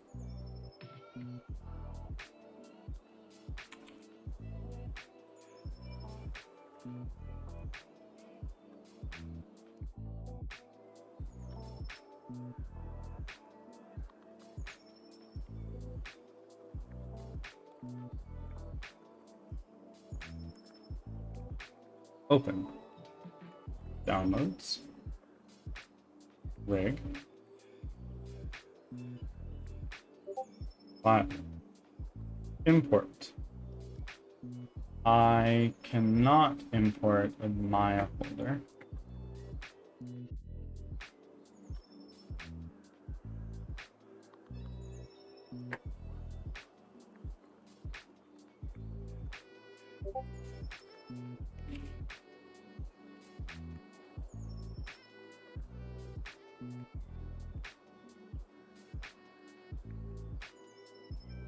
Open. Downloads. Rig. File. Import. I cannot import a Maya folder.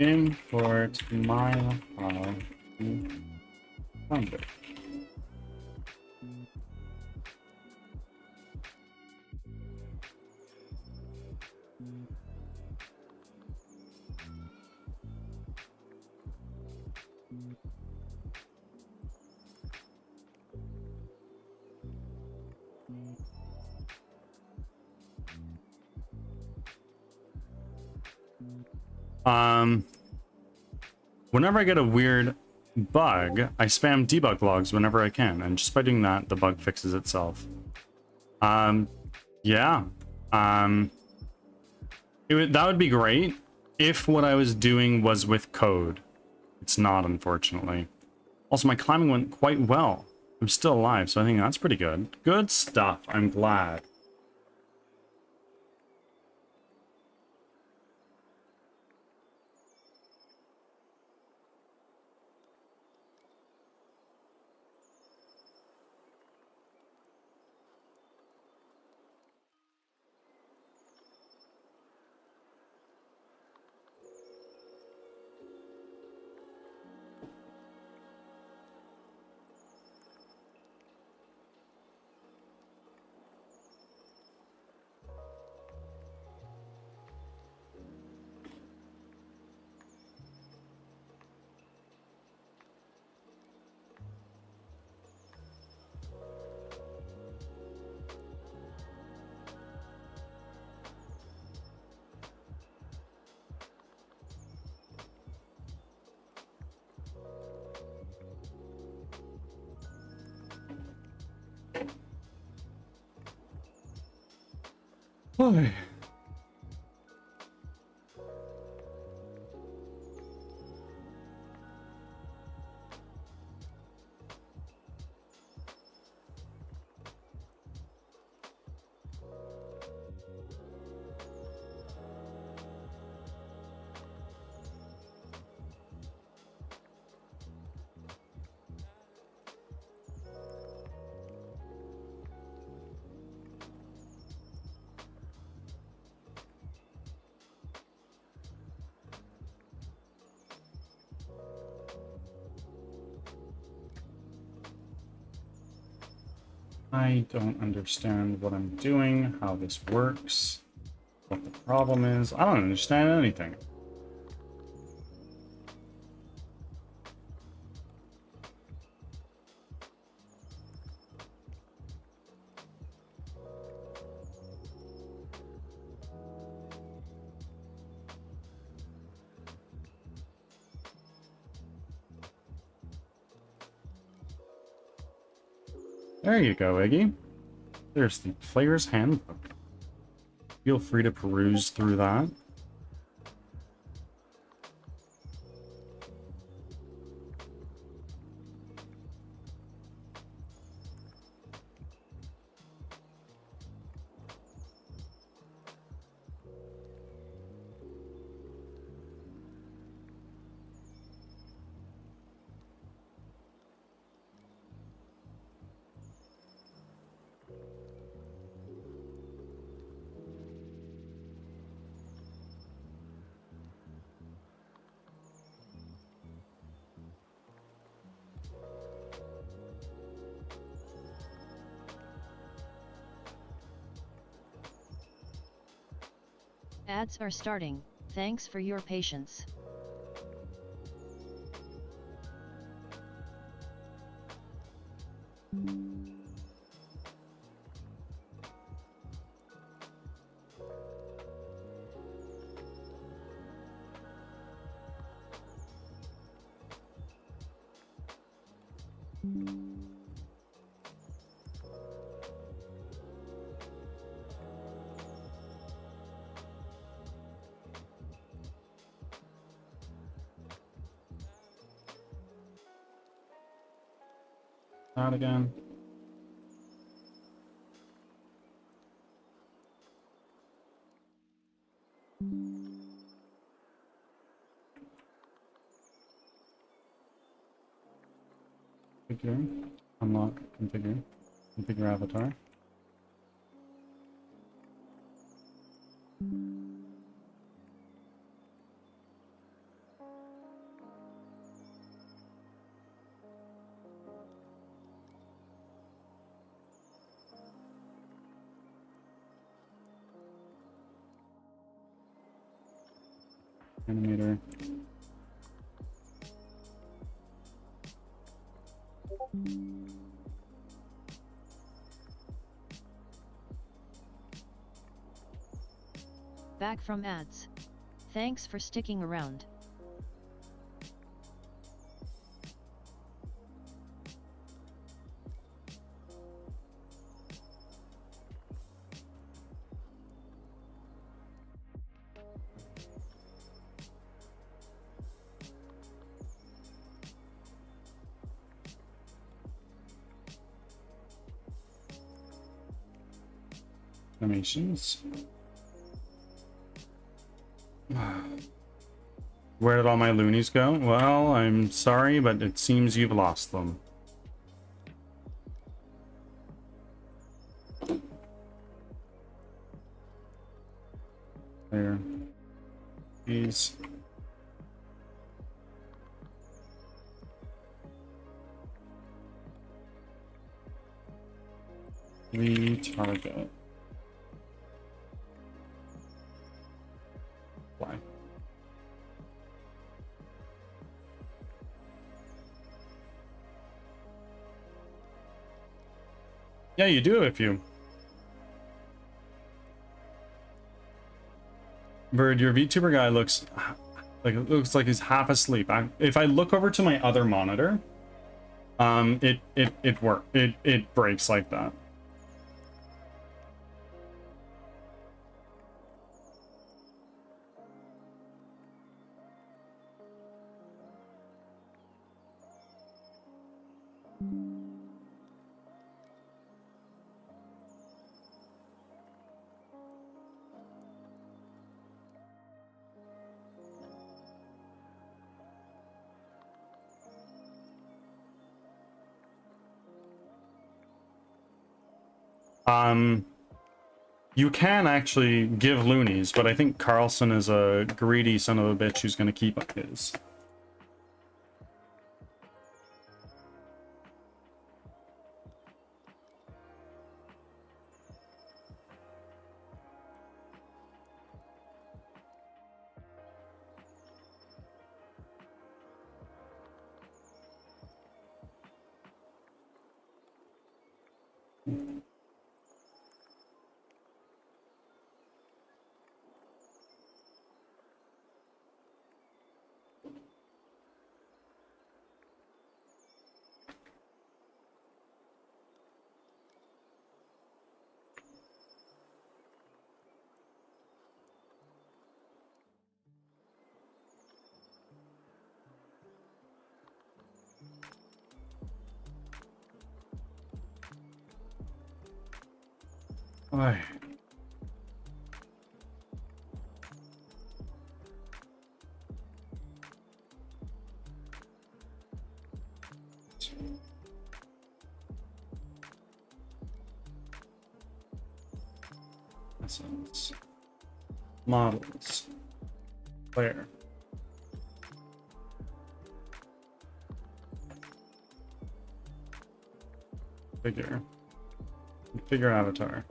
Import Maya file to Blender. Whenever I get a weird bug, I spam debug logs whenever I can, and just by doing that, the bug fixes itself. Yeah. That would be great if what I was doing was with code. It's not, unfortunately. Also, my climbing went quite well. I'm still alive, so I think that's pretty good. Good stuff. I'm glad. Why? I don't understand what I'm doing, how this works, what the problem is. I don't understand anything. There you go, Iggy. There's the player's handbook. Feel free to peruse through that. Ads are starting, thanks for your patience. That again. Configure. Unlock. Configure. Configure avatar. Animator. Back from ads. Thanks for sticking around. Animations. Where did all my loonies go? Well, I'm sorry, but it seems you've lost them. There. These. Retarget. Why? Yeah, you do if you... Bird, your VTuber guy looks like he's half asleep. If I look over to my other monitor, it breaks like that. You can actually give loonies, but I think Carlson is a greedy son of a bitch who's gonna keep his. Oy. Assets. Models. Player. Figure. Figure avatar.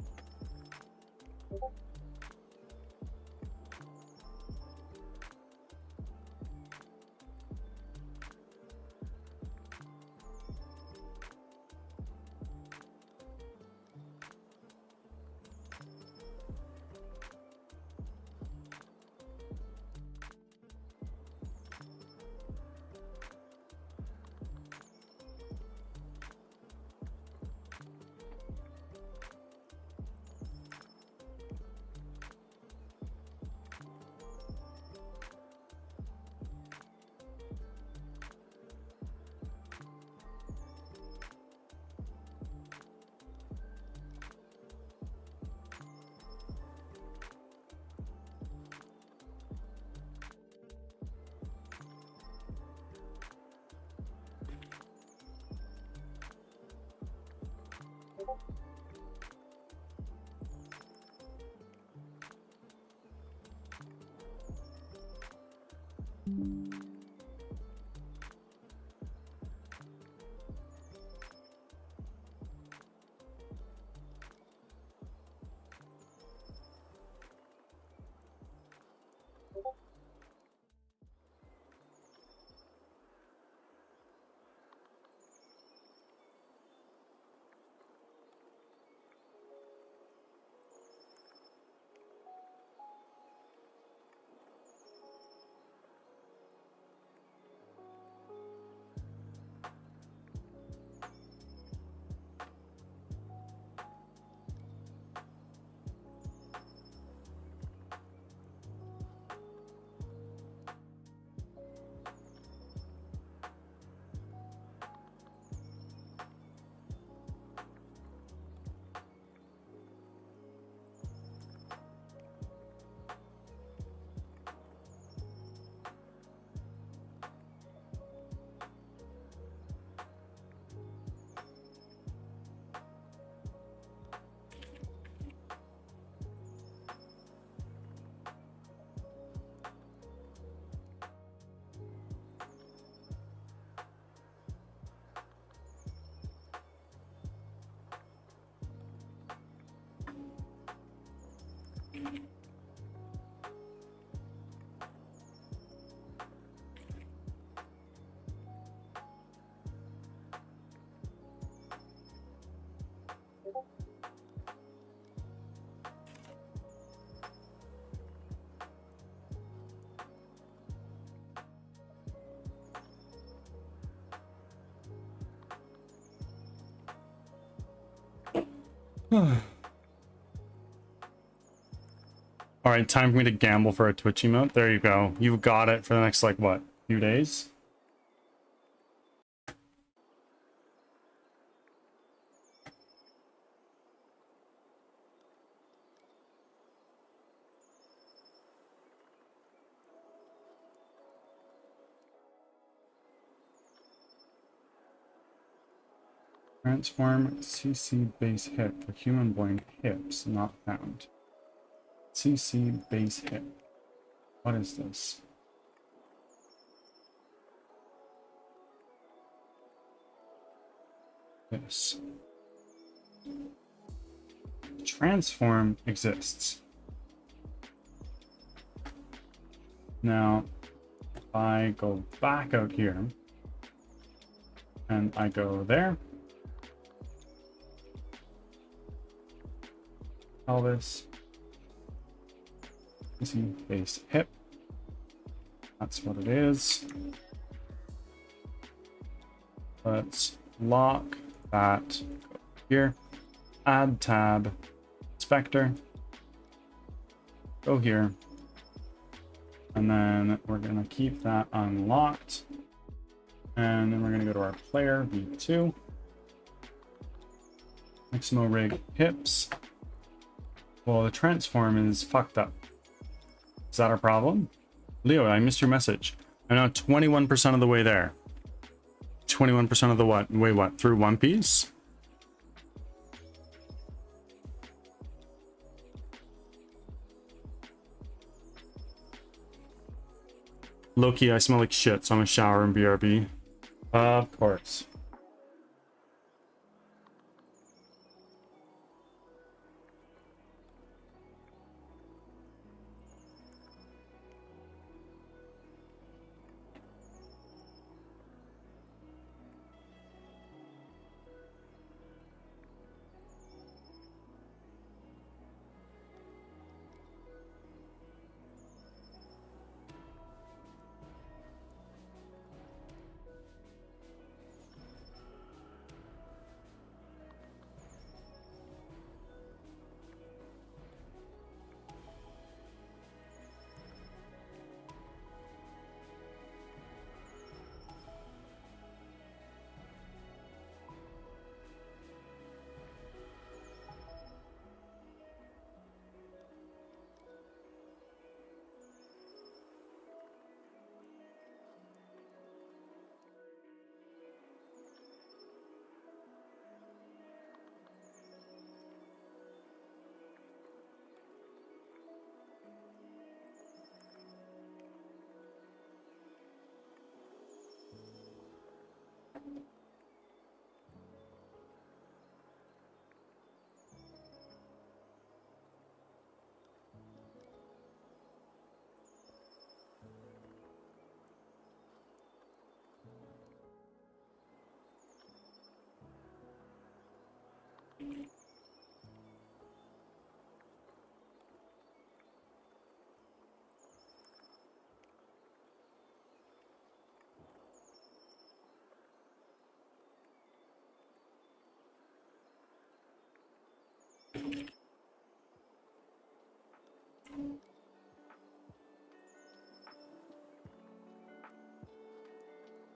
Alright, time for me to gamble for a Twitch emote. There you go. You got it for the next, like, what, few days? Transform CC base hip for human blind hips not found. CC base hip. What is this? This. Transform exists. Now, if I go back out here and I go there, pelvis, PC base hip. That's what it is. Let's lock that here. Add tab, inspector. Go here. And then we're gonna keep that unlocked. And then we're gonna go to our player, V2. Maximo rig hips. Well, the transform is fucked up. Is that our problem? Leo, I missed your message. I'm now 21% of the way there. 21% of the what? Way what? Through One Piece? Loki, I smell like shit, so I'm gonna shower in BRB. Of course.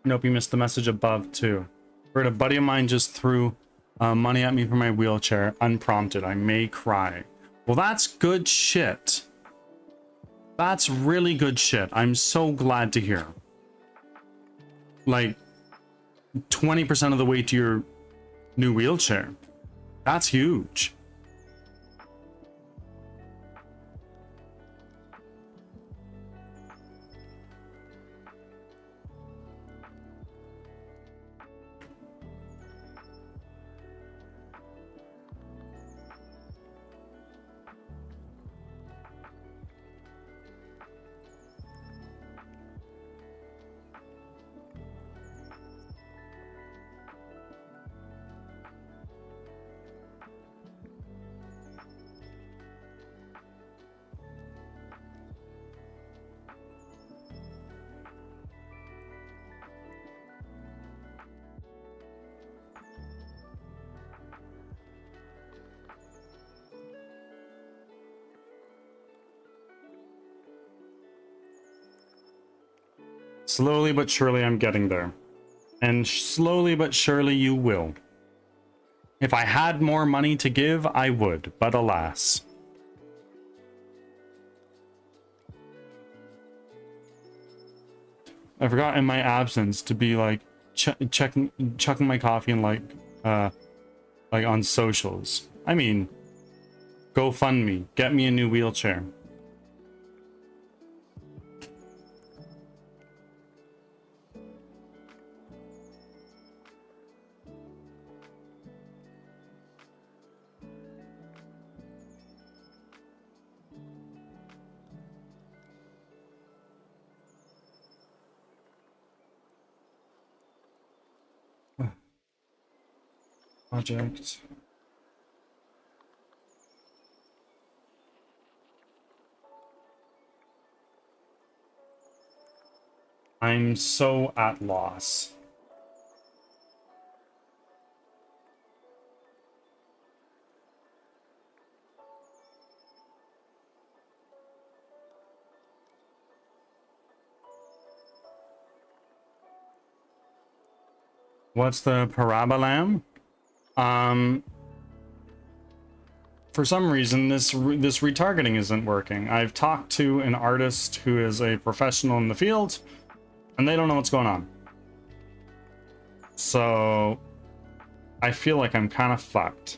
Nope, you missed the message above too. Heard a buddy of mine just threw money at me for my wheelchair, unprompted. I may cry. Well, that's good shit. That's really good shit. I'm so glad to hear. Like, 20% of the way to your new wheelchair. That's huge. Slowly but surely I'm getting there. And slowly but surely you will. If I had more money to give, I would, but alas. I forgot in my absence to be like chucking my coffee and like on socials. I mean, GoFundMe, get me a new wheelchair. Project. I'm so at loss. What's the parabolam? For some reason, this retargeting isn't working. I've talked to an artist who is a professional in the field, and they don't know what's going on. So I feel like I'm kind of fucked.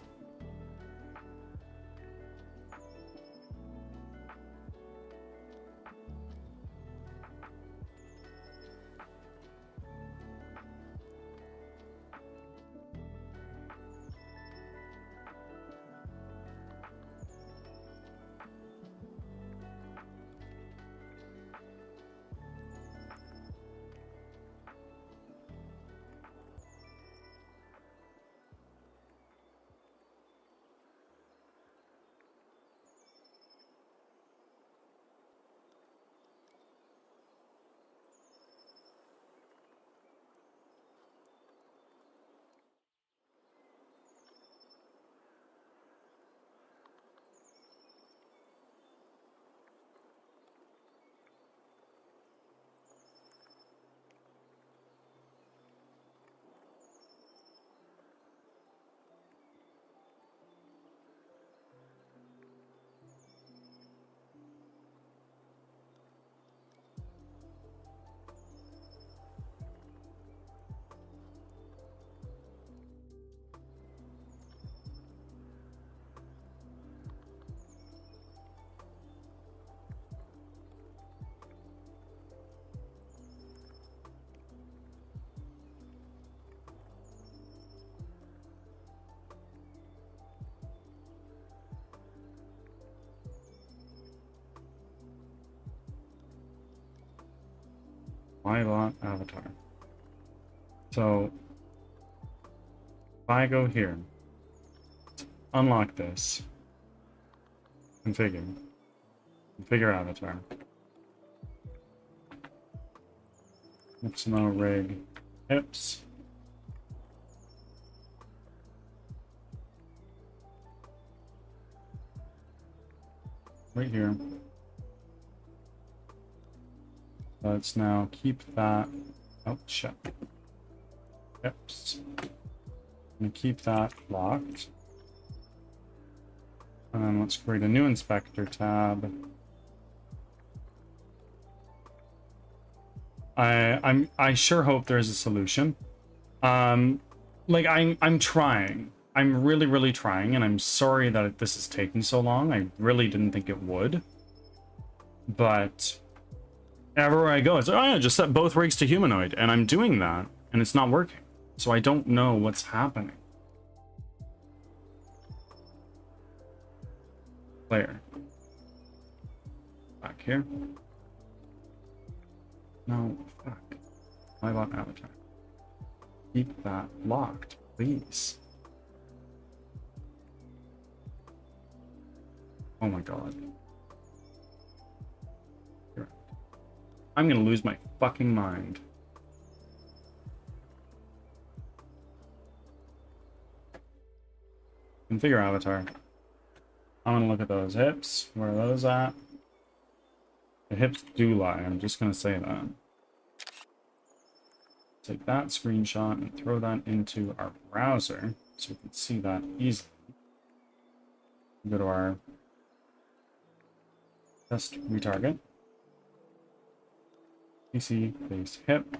Bot avatar. So if I go here, unlock this, configure avatar. XML rig hips. Right here. Let's now keep that. Oh, shit. Hips. I'm gonna keep that locked. And then let's create a new inspector tab. I sure hope there's a solution. Like I'm trying. I'm really trying, and I'm sorry that this is taking so long. I really didn't think it would. But everywhere I go, it's like, oh yeah, just set both rigs to humanoid, and I'm doing that, and it's not working. So I don't know what's happening. Player. Back here. No, fuck. Bot avatar. Keep that locked, please. Oh my god. Here. I'm gonna lose my fucking mind. Configure avatar. I'm gonna look at those hips. Where are those at? The hips do lie, I'm just gonna say that. Take that screenshot and throw that into our browser so we can see that easily. Go to our test retarget. PC base hip.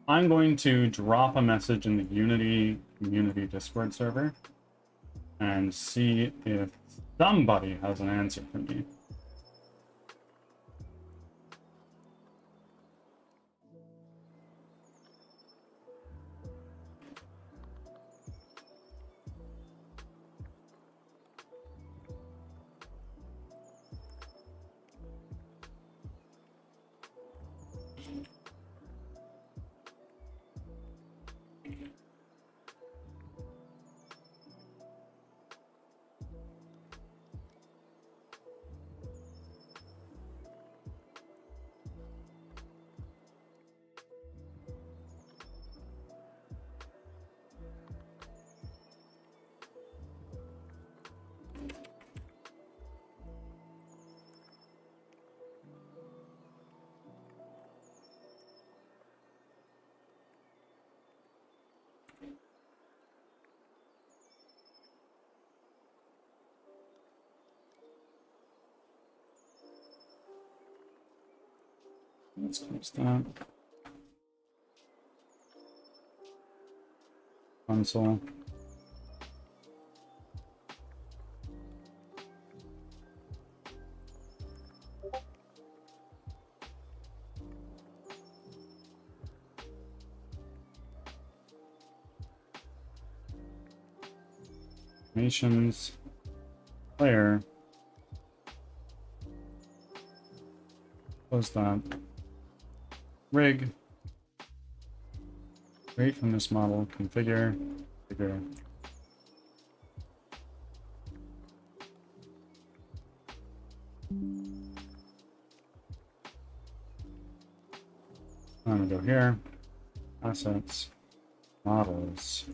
I'm going to drop a message in the Unity community Discord server and see if somebody has an answer for me. Let's close that. Console. Nations. Player. Close that. Rig. Create from this model. Configure. Configure. I'm gonna go here. Assets. Models.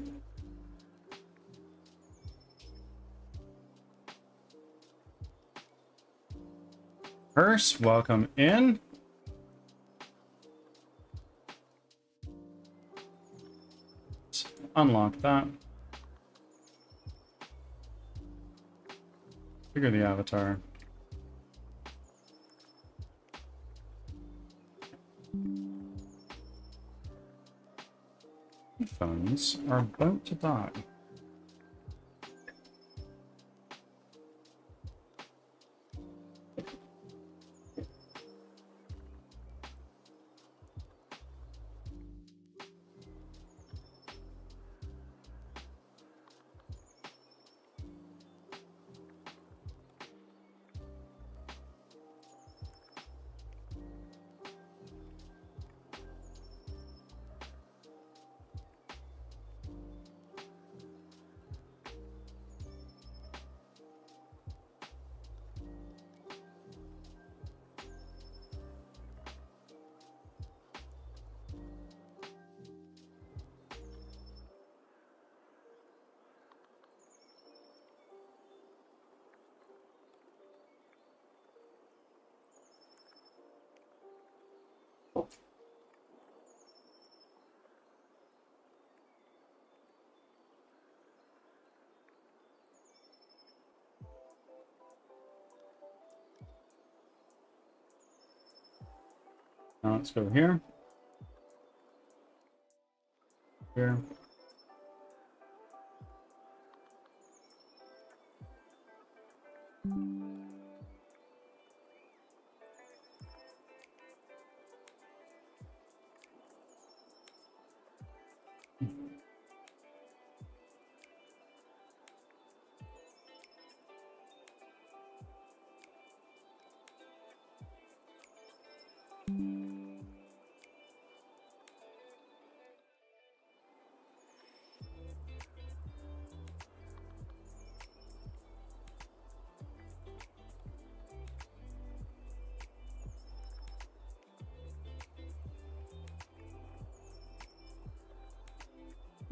Purse, welcome in. Let's unlock that. Figure the avatar. Phones are about to die. Now let's go here. Here.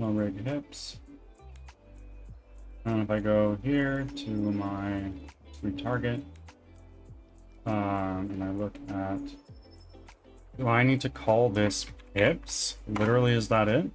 no rig hips. And if I go here to my retarget, and I look at, do I need to call this hips? Literally, is that it?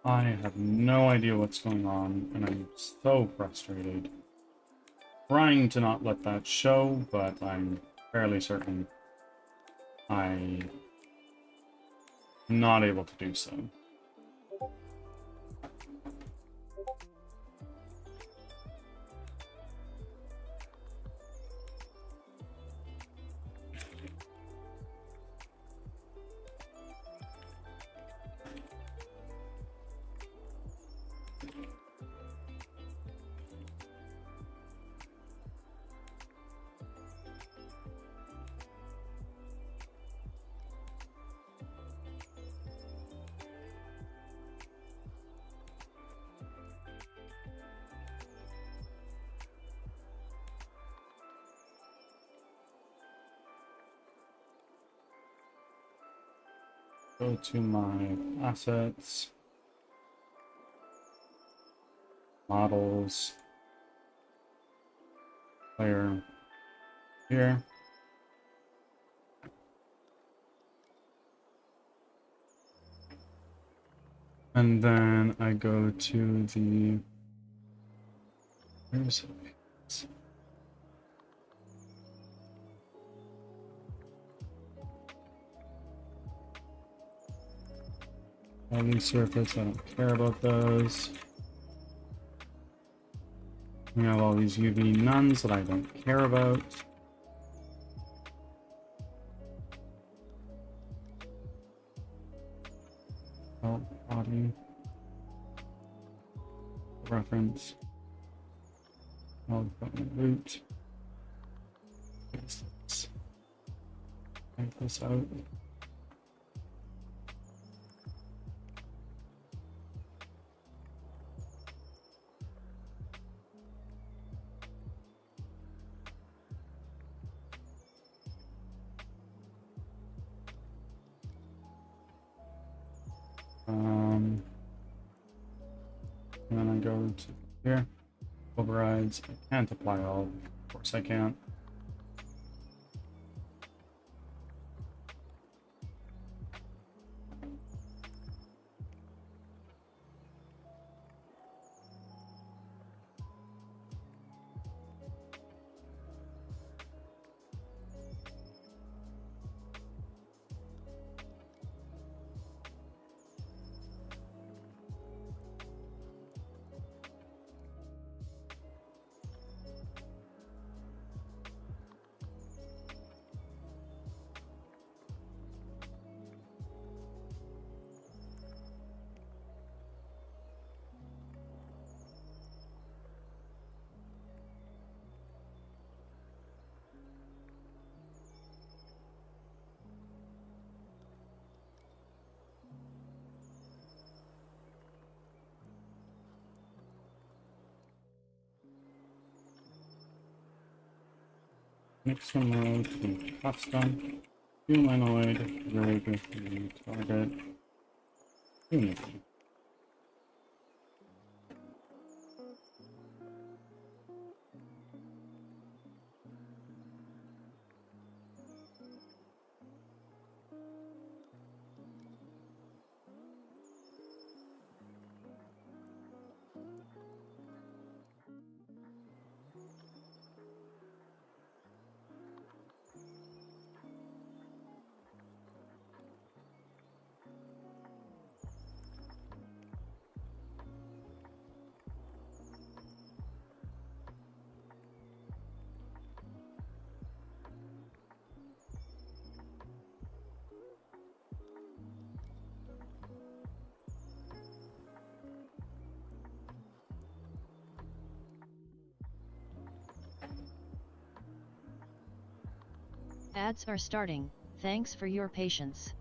I have no idea what's going on, and I'm so frustrated. Trying to not let that show, but I'm fairly certain I'm not able to do so. Go to my assets, models, player here. And then I go to the, where's it? Only surface, I don't care about those. We have all these UV nuns that I don't care about. Oh, body. Reference. I'll put my root. Let's type this out. And then I go to here, overrides. I can't apply all, of course I can't. Mix mode to custom, humanoid, rogue, target, unity. Ads are starting, thanks for your patience.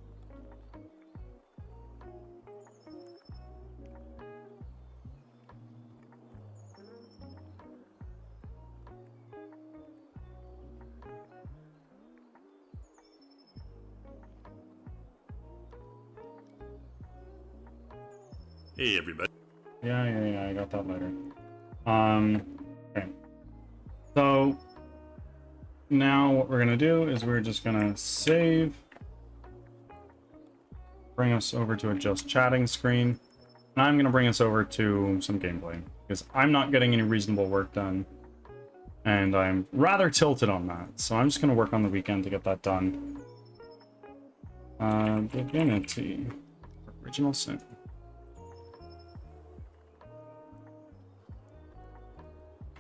Hey, everybody. Yeah, I got that later. Okay. So, now what we're gonna do is we're just gonna save. Bring us over to a just chatting screen. And I'm gonna bring us over to some gameplay. Because I'm not getting any reasonable work done. And I'm rather tilted on that. So I'm just gonna work on the weekend to get that done. Divinity. Original Sin.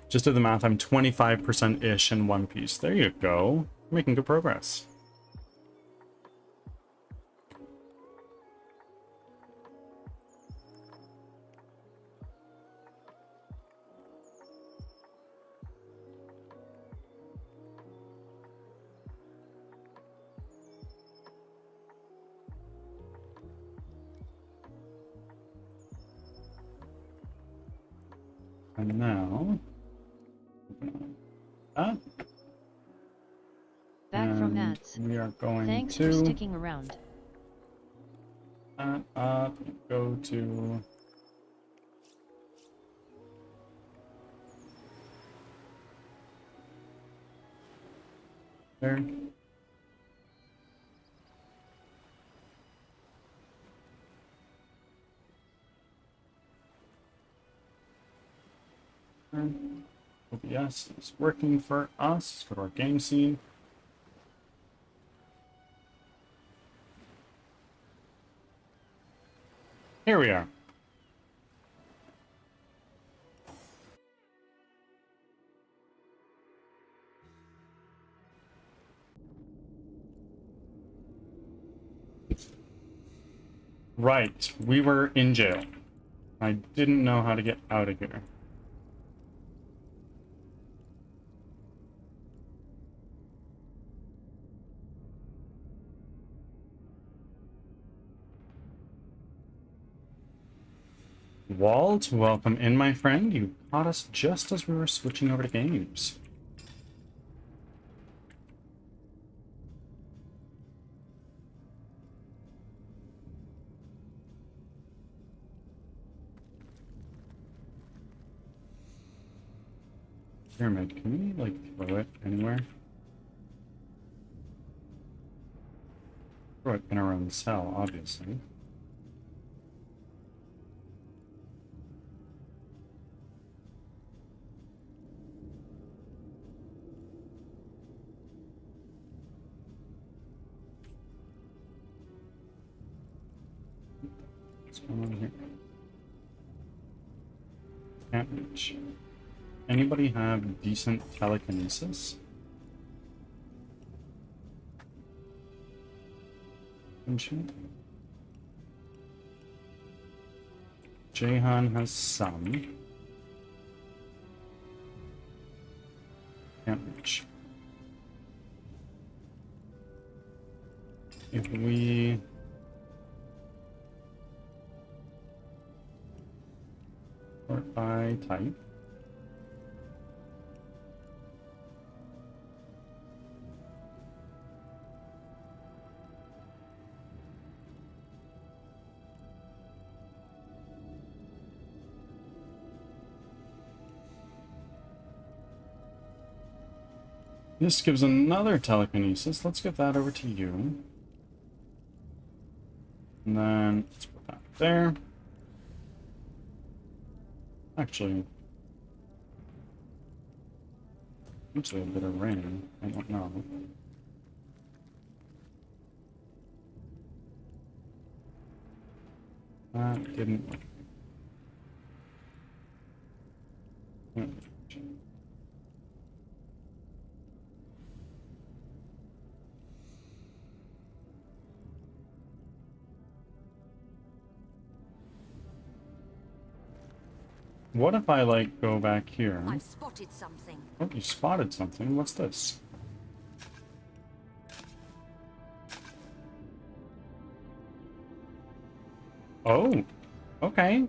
Just did the math, I'm 25%-ish in One Piece. There you go. Making good progress. And now... that. Back from And ads. we are going Thanks to for sticking around. go to there. OBS is working for us. Let's go to our game scene. Here we are. Right, we were in jail. I didn't know how to get out of here. Walt, welcome in, my friend. You caught us just as we were switching over to games. Pyramid, can we, like, throw it anywhere? Throw it in our own cell, obviously. What's going on here? Can't reach. Anybody have decent telekinesis? Jahan has some. Can't reach. If we... sort by type. This gives another telekinesis. Let's get that over to you. And then let's put that there. Actually, a bit of rain. I don't know. That didn't work. What if I, like, go back here? I've spotted something. Oh, you spotted something. What's this? Oh, okay.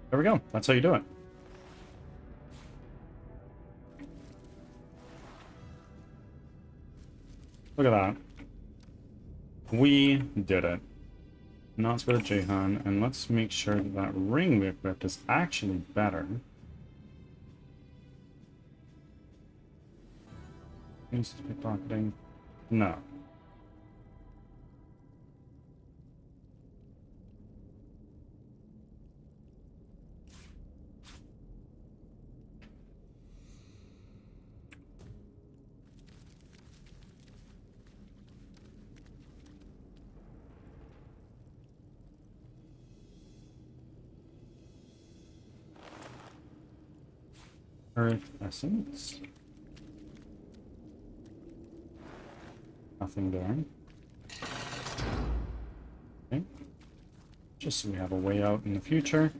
There we go. That's how you do it. Look at that. We did it. Now let's go to Jahan, and let's make sure that that ring we equipped is actually better. Needs to be pickpocketing. No. Earth Essence. Nothing there. Okay. Just so we have a way out in the future.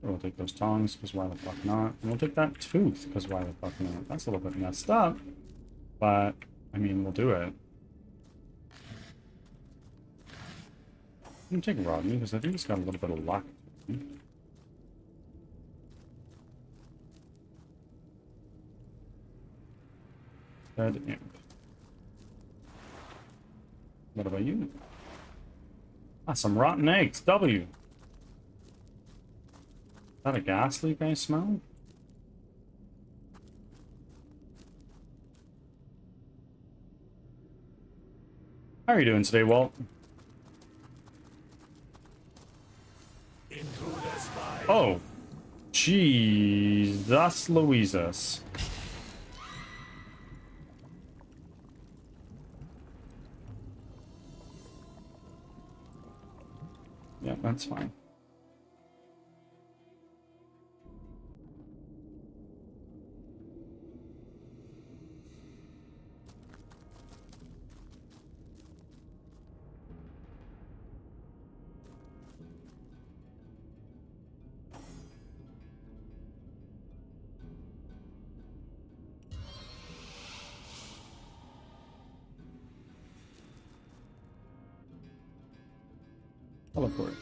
We'll take those tongs, because why the fuck not? And we'll take that tooth, because why the fuck not? That's a little bit messed up, but, I mean, we'll do it. I'm gonna take Rodney, because I think he's got a little bit of luck. Dead imp. What about you? Ah, some rotten eggs. W. Is that a gas leak I smell? How are you doing today, Walt? Oh. Jesus Louises. Yeah, that's fine. Teleport.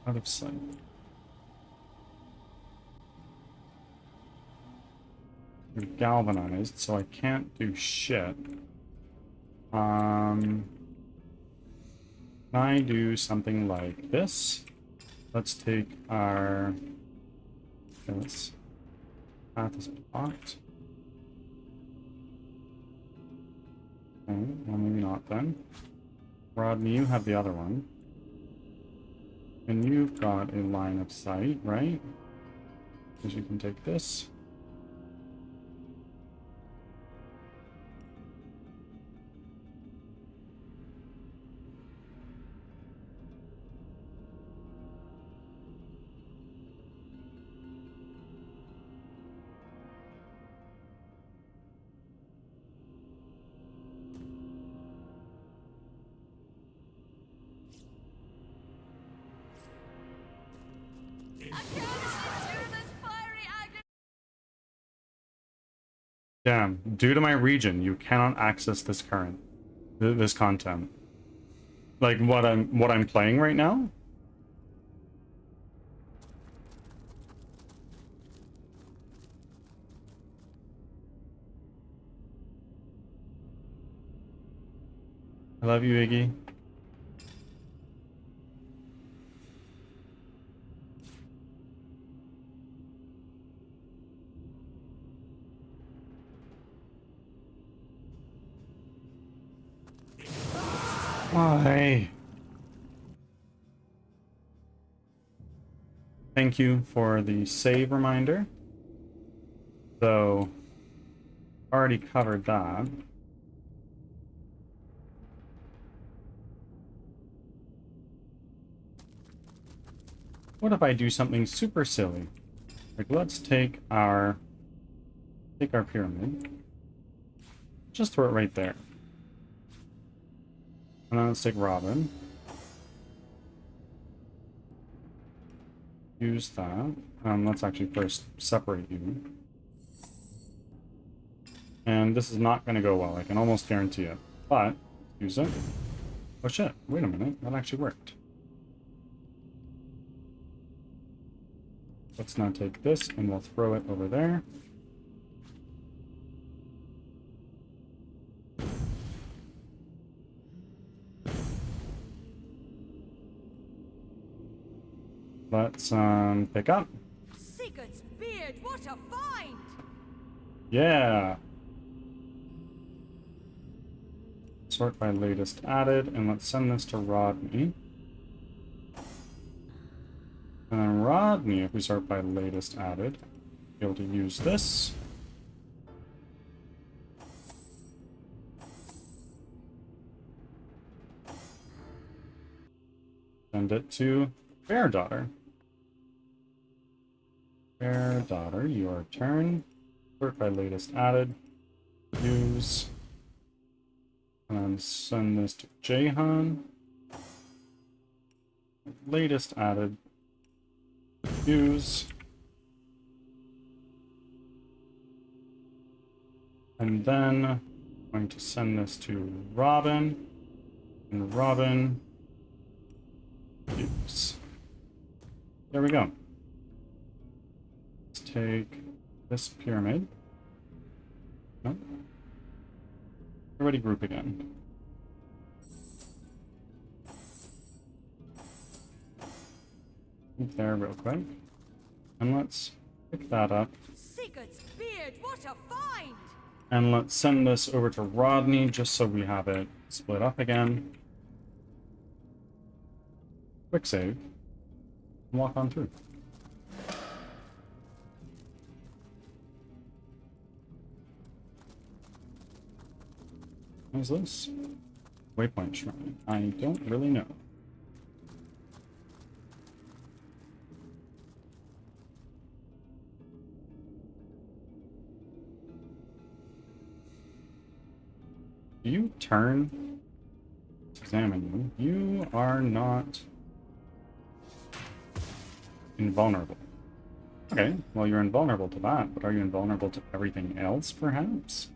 Out of sight. You're galvanized, so I can't do shit. Can I do something like this? Let's take our... This path is blocked. Okay, well maybe not then. Rodney, you have the other one. And you've got a line of sight, right? Because you can take this. Damn, due to my region, you cannot access this this content. Like what I'm playing right now? I love you, Iggy. Why? Thank you for the save reminder. So, already covered that. What if I do something super silly? Like, let's take our pyramid. Just throw it right there. And then let's take Robin. Use that. Let's actually first separate you. And this is not going to go well, I can almost guarantee it. But, use it. Oh shit, wait a minute, that actually worked. Let's now take this and we'll throw it over there. Let's pick up. Sigurd's beard, what a find! Yeah. Sort by latest added, and let's send this to Rodney. And then Rodney, if we sort by latest added, be able to use this. Send it to Fair Daughter. Fair Daughter, your turn. Sort by latest added. Use. And then send this to Jahan. Latest added. Use. And then I'm going to send this to Robin. And Robin. Use. There we go. Let's take this pyramid. Nope. Everybody group again. Group there real quick. And let's pick that up. Sigurd's beard, what a find! And let's send this over to Rodney just so we have it split up again. Quick save. And walk on through. What is this? Waypoint shrine. I don't really know. Do you turn? Let's examine you. You are not invulnerable. Okay, well you're invulnerable to that, but are you invulnerable to everything else, perhaps?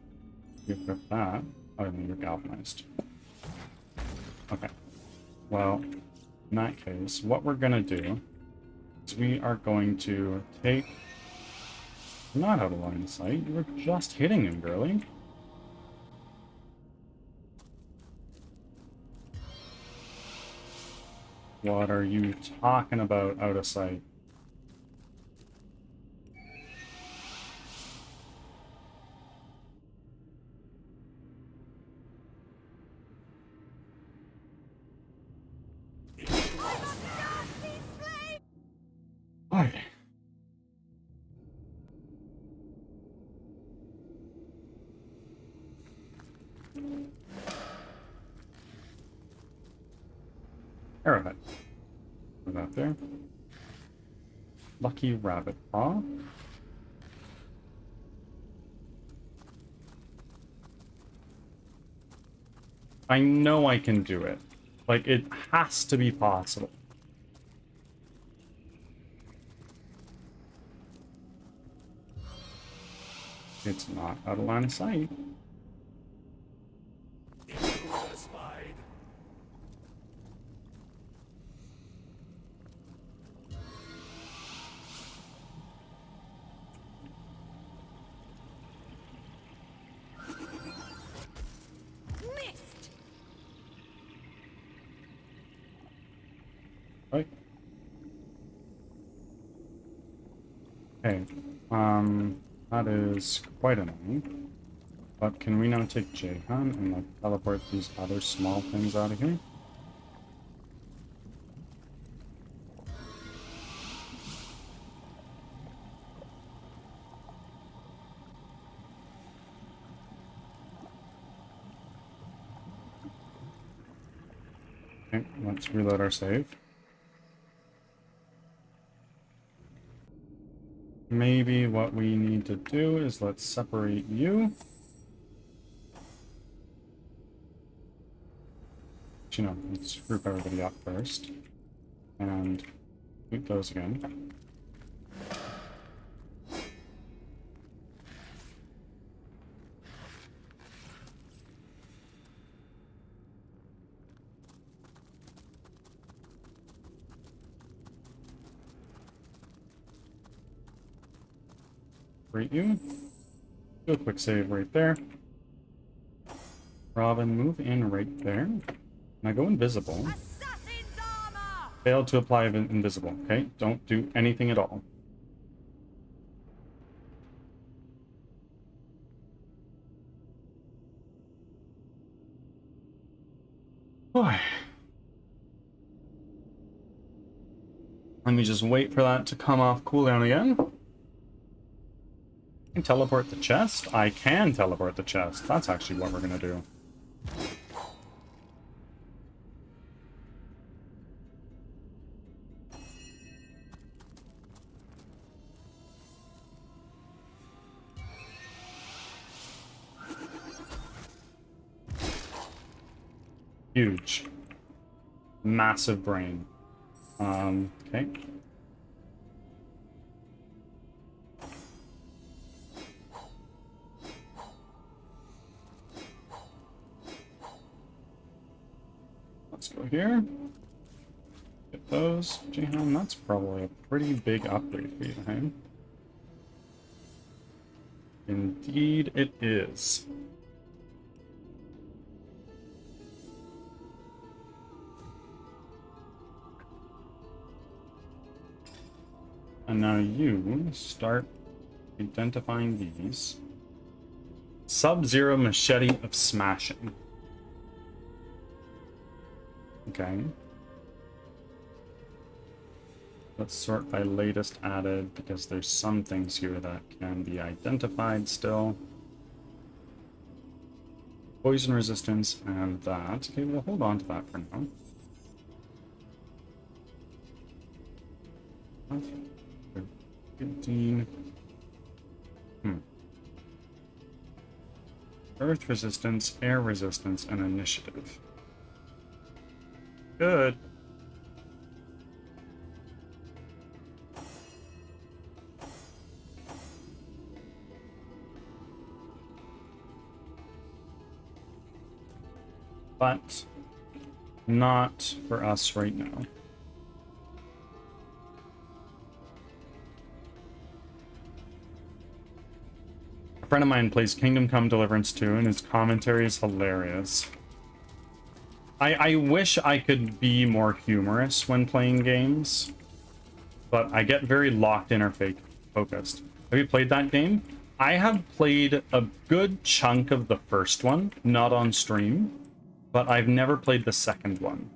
You equip that. Oh, no, you're galvanized. Okay. Well, in that case, what we're gonna do is we are going to take... Not out of line of sight, you were just hitting him, girlie. What are you talking about out of sight? Why? Arrowhead. Put that there. Lucky rabbit paw. I know I can do it. Like, it has to be possible. It's not out of line of sight. Missed! Right. Okay. That is quite annoying. But can we now take Jahan and like teleport these other small things out of here? Okay, let's reload our save. Maybe what we need to do is let's separate you. You know, let's group everybody up first. And loot those again. Greet you. Do a quick save right there. Robin, move in right there. Now go invisible. Assassin's armor! Failed to apply invisible. Okay, don't do anything at all. Boy. Let me just wait for that to come off cooldown again. Can teleport the chest? I can teleport the chest. That's actually what we're gonna do. Huge. Massive brain. Okay. Let's go here. Get those. Jihan, that's probably a pretty big upgrade for you, hey? Indeed it is. And now you start identifying these. Sub-Zero Machete of Smashing. Okay. Let's sort by latest added, because there's some things here that can be identified still. Poison resistance and that. Okay, we'll hold on to that for now. 15. Earth resistance, air resistance, and initiative. Good. But not for us right now. A friend of mine plays Kingdom Come Deliverance 2, and his commentary is hilarious. I wish I could be more humorous when playing games, but I get very locked in or focused. Have you played that game? I have played a good chunk of the first one, not on stream, but I've never played the second one.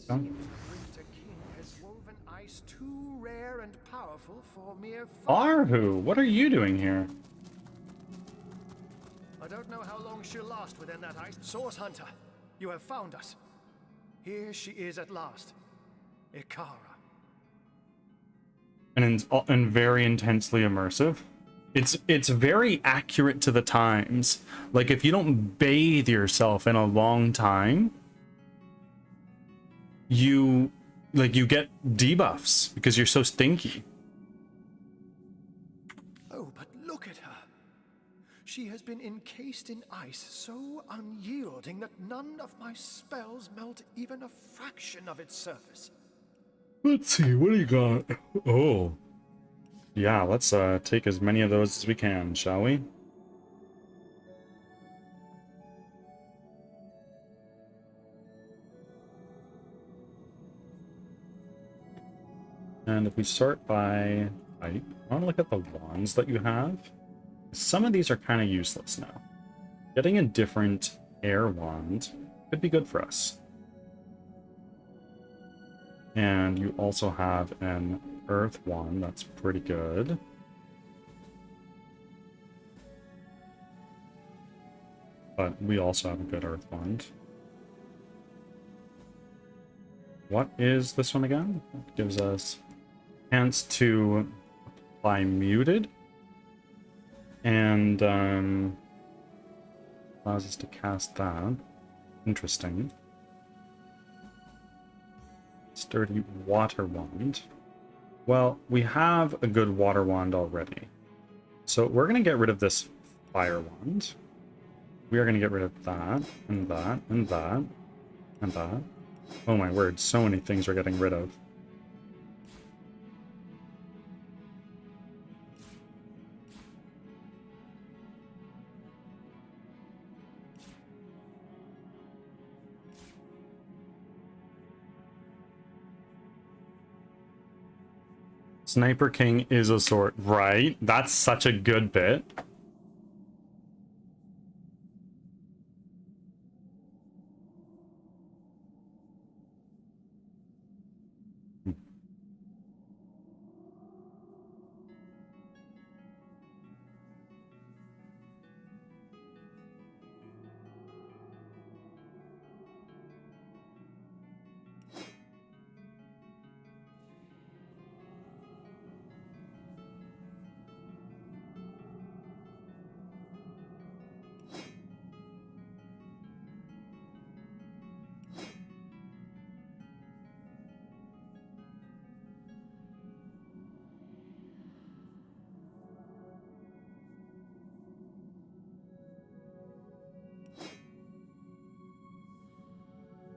Oh. Too rare and powerful for mere Arhu, what are you doing here? I don't know how long she'll last within that ice. Source Hunter, you have found us. Here she is at last. Ikara. And very intensely immersive. It's very accurate to the times. Like, if you don't bathe yourself in a long time, you get debuffs because you're so stinky. Oh, but look at her. She has been encased in ice so unyielding that none of my spells melt even a fraction of its surface. Let's see, what do you got? Oh. Yeah, let's take as many of those as we can, shall we? And if we sort by type, I want to look at the wands that you have. Some of these are kind of useless now. Getting a different air wand could be good for us. And you also have an earth wand, that's pretty good. But we also have a good earth wand. What is this one again? It gives us chance to apply muted, and allows us to cast that. Interesting. Sturdy water wand. Well, we have a good water wand already, so we're gonna get rid of this fire wand. We are going to get rid of that, and that, and that, and that. Oh my word, so many things we're getting rid of. Sniper King is a sword, right? That's such a good bit.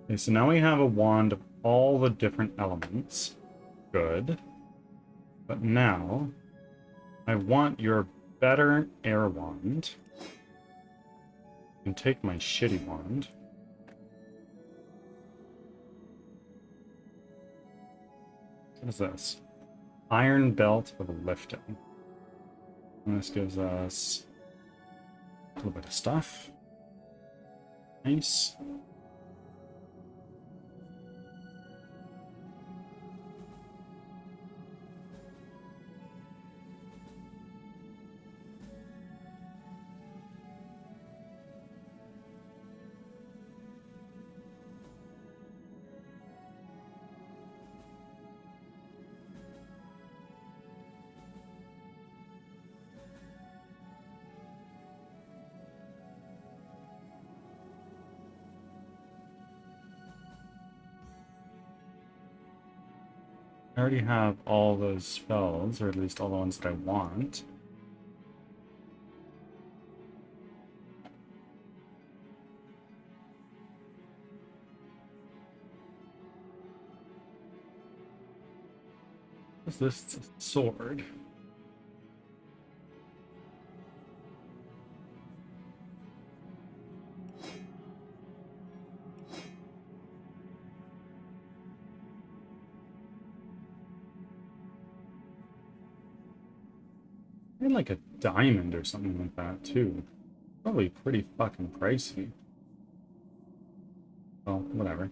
Okay, so now we have a wand of all the different elements. Good. But now, I want your better air wand. And take my shitty wand. What is this? Iron belt of lifting. And this gives us a little bit of stuff. Nice. I already have all those spells, or at least all the ones that I want. What's this? It's a sword. I like a diamond or something like that, too. Probably pretty fucking pricey. Well, whatever.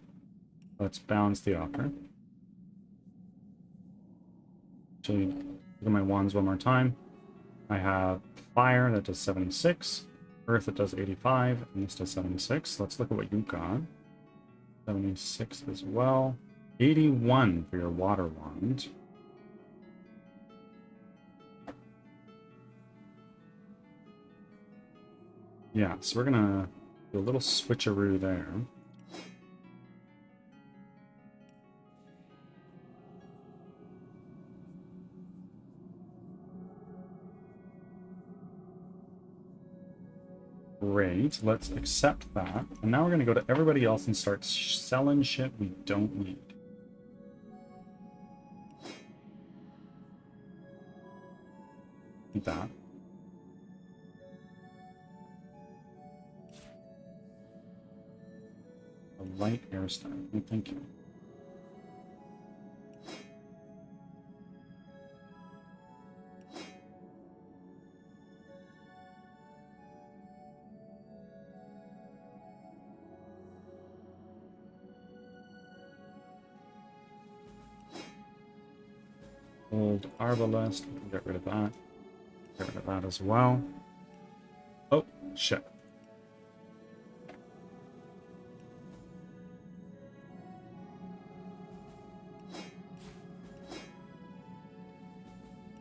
Let's balance the offer. Actually, look at my wands one more time. I have fire that does 76, earth that does 85, and this does 76. Let's look at what you got. 76 as well. 81 for your water wand. Yeah, so we're gonna do a little switcheroo there. Great, let's accept that. And now we're gonna go to everybody else and start selling shit we don't need. Need that. A light hairstyle. Oh, thank you. Old arbalest. We can get rid of that. Get rid of that as well. Oh, shit.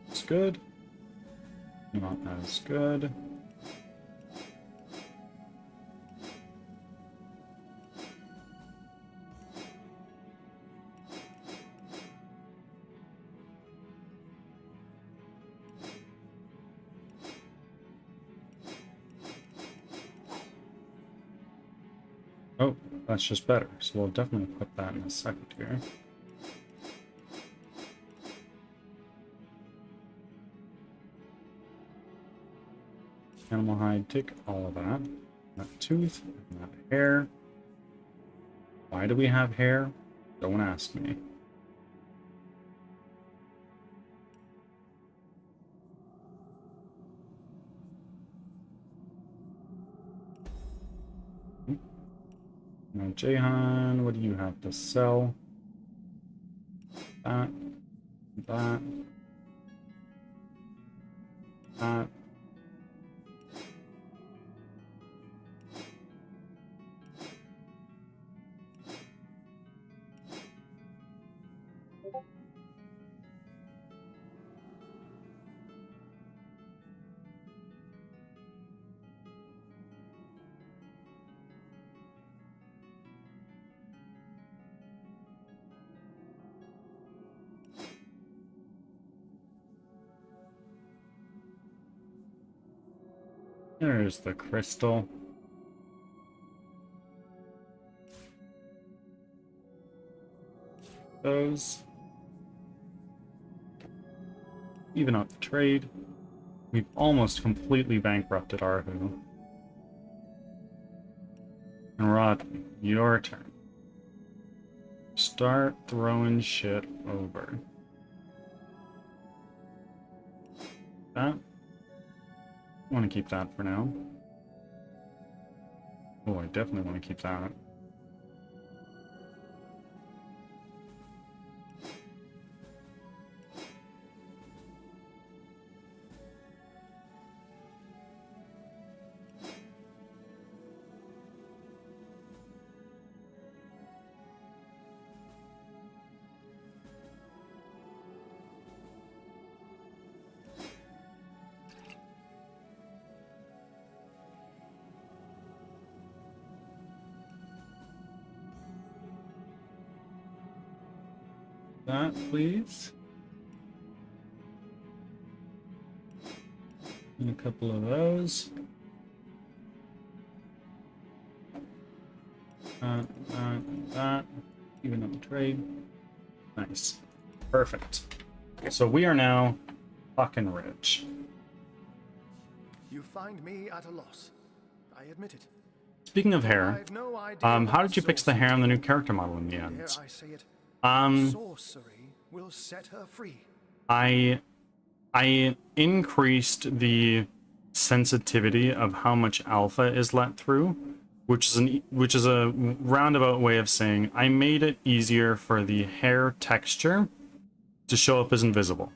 It's good. Not as good. Oh, that's just better. So we'll definitely put that in a second here. Animal hide, take all of that. That tooth, and that hair. Why do we have hair? Don't ask me. Now, Jahan, what do you have to sell? That, that, that. There's the crystal. Those. Even out the trade. We've almost completely bankrupted Arhu. And Rod, your turn. Start throwing shit over. That. I want to keep that for now. Oh, I definitely want to keep that. That, please. And a couple of those. That. Even up the trade. Nice. Perfect. So we are now fucking rich. You find me at a loss. I admit it. Speaking of hair, I've no idea how what did you fix the hair on the new character model in the Dare end? I say it? Um, Sorcery will set her free. I increased the sensitivity of how much alpha is let through, which is a roundabout way of saying I made it easier for the hair texture to show up as invisible.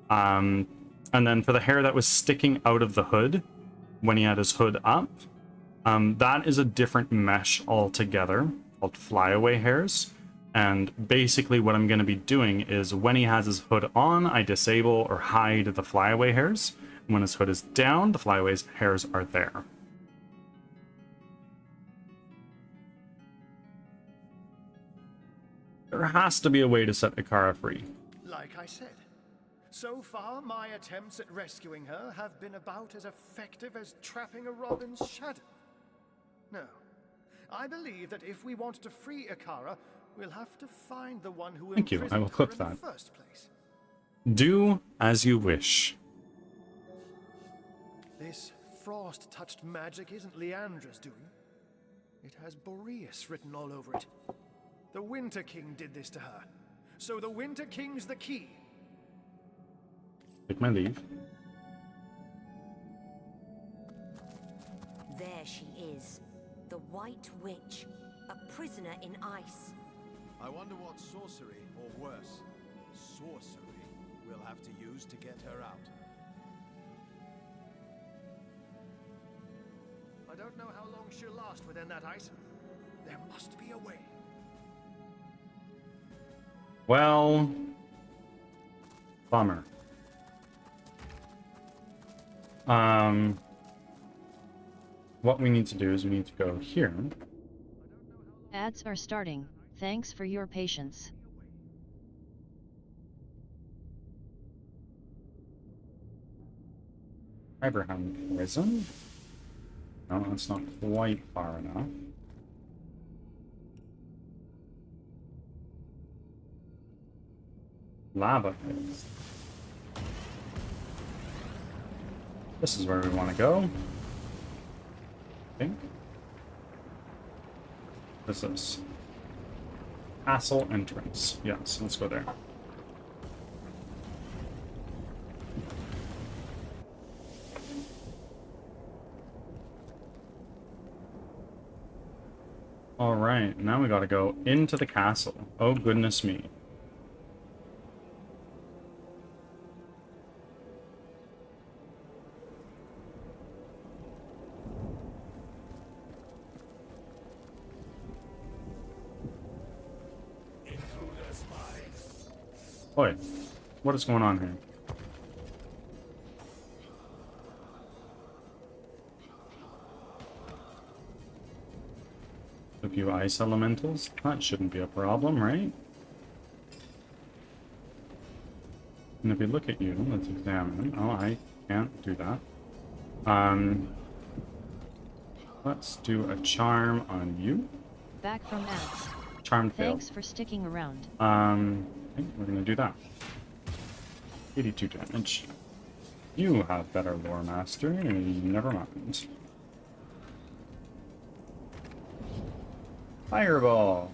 And then for the hair that was sticking out of the hood when he had his hood up, that is a different mesh altogether called flyaway hairs. And basically what I'm going to be doing is when he has his hood on, I disable or hide the flyaway hairs. And when his hood is down, the flyaway hairs are there. There has to be a way to set Ikara free. Like I said, so far my attempts at rescuing her have been about as effective as trapping a robin's shadow. No, I believe that if we want to free Ikara, we'll have to find the one who Thank you, I will imprisoned clip her in that. the first place. Do as you wish. This frost-touched magic isn't Leandra's doing. It has Boreas written all over it. The Winter King did this to her. So the Winter King's the key. Take my leave. There she is, the White Witch, a prisoner in ice. I wonder what sorcery, or worse, sorcery, we'll have to use to get her out. I don't know how long she'll last within that ice. There must be a way. Well, bummer. What we need to do is we need to go here. Ads are starting. Thanks for your patience. Abraham Prison. No, that's not quite far enough. Lava pits. This is where we want to go. I think. What's this? Castle entrance. Yes, let's go there. Alright, now we gotta go into the castle. Oh, goodness me. Oi, what is going on here? A few ice elementals? That shouldn't be a problem, right? And if we look at you, let's examine. Oh, I can't do that. Let's do a charm on you. Back from ads. Charm failed. Thanks for sticking around. I think we're gonna do that. 82 damage. You have better lore master. Never mind. Fireball.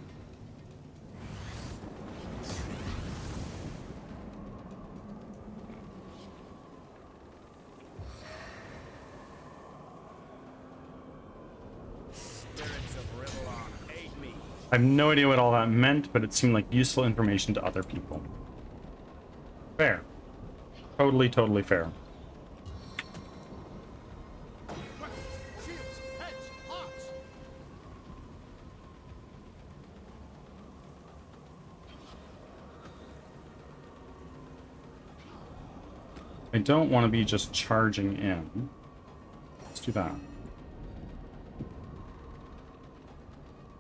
I have no idea what all that meant, but it seemed like useful information to other people. Fair. Totally, totally fair. I don't want to be just charging in. Let's do that.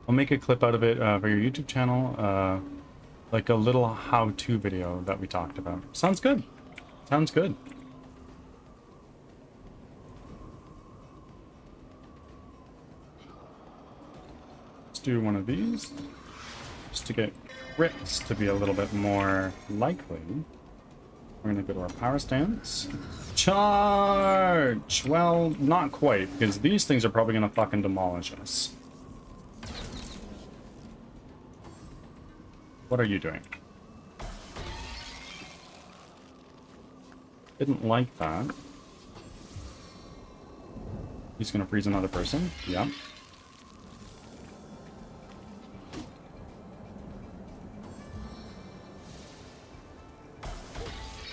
I'll make a clip out of it for your YouTube channel, like a little how-to video that we talked about. Sounds good. Sounds good. Let's do one of these, just to get crits to be a little bit more likely. We're gonna go to our power stance. Charge! Well, not quite, because these things are probably gonna fucking demolish us. What are you doing? Didn't like that. He's gonna freeze another person. Yeah.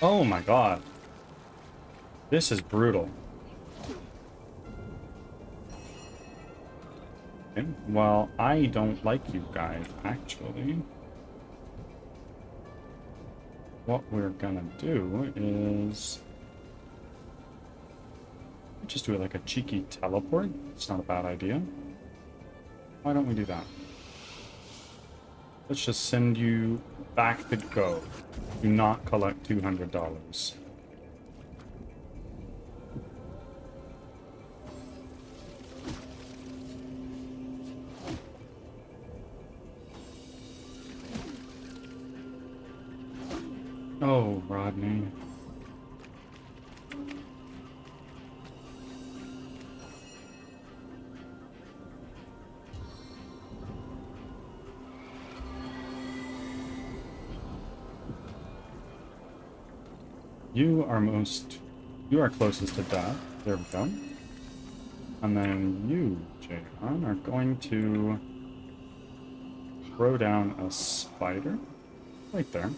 Oh my god. This is brutal. Okay. Well, I don't like you guys, actually. What we're gonna do is just do it like a cheeky teleport. It's not a bad idea. Why don't we do that? Let's just send you back to go. Do not collect $200. Oh, Rodney. You are closest to death. There we go. And then you, Jahan, are going to throw down a spider right there.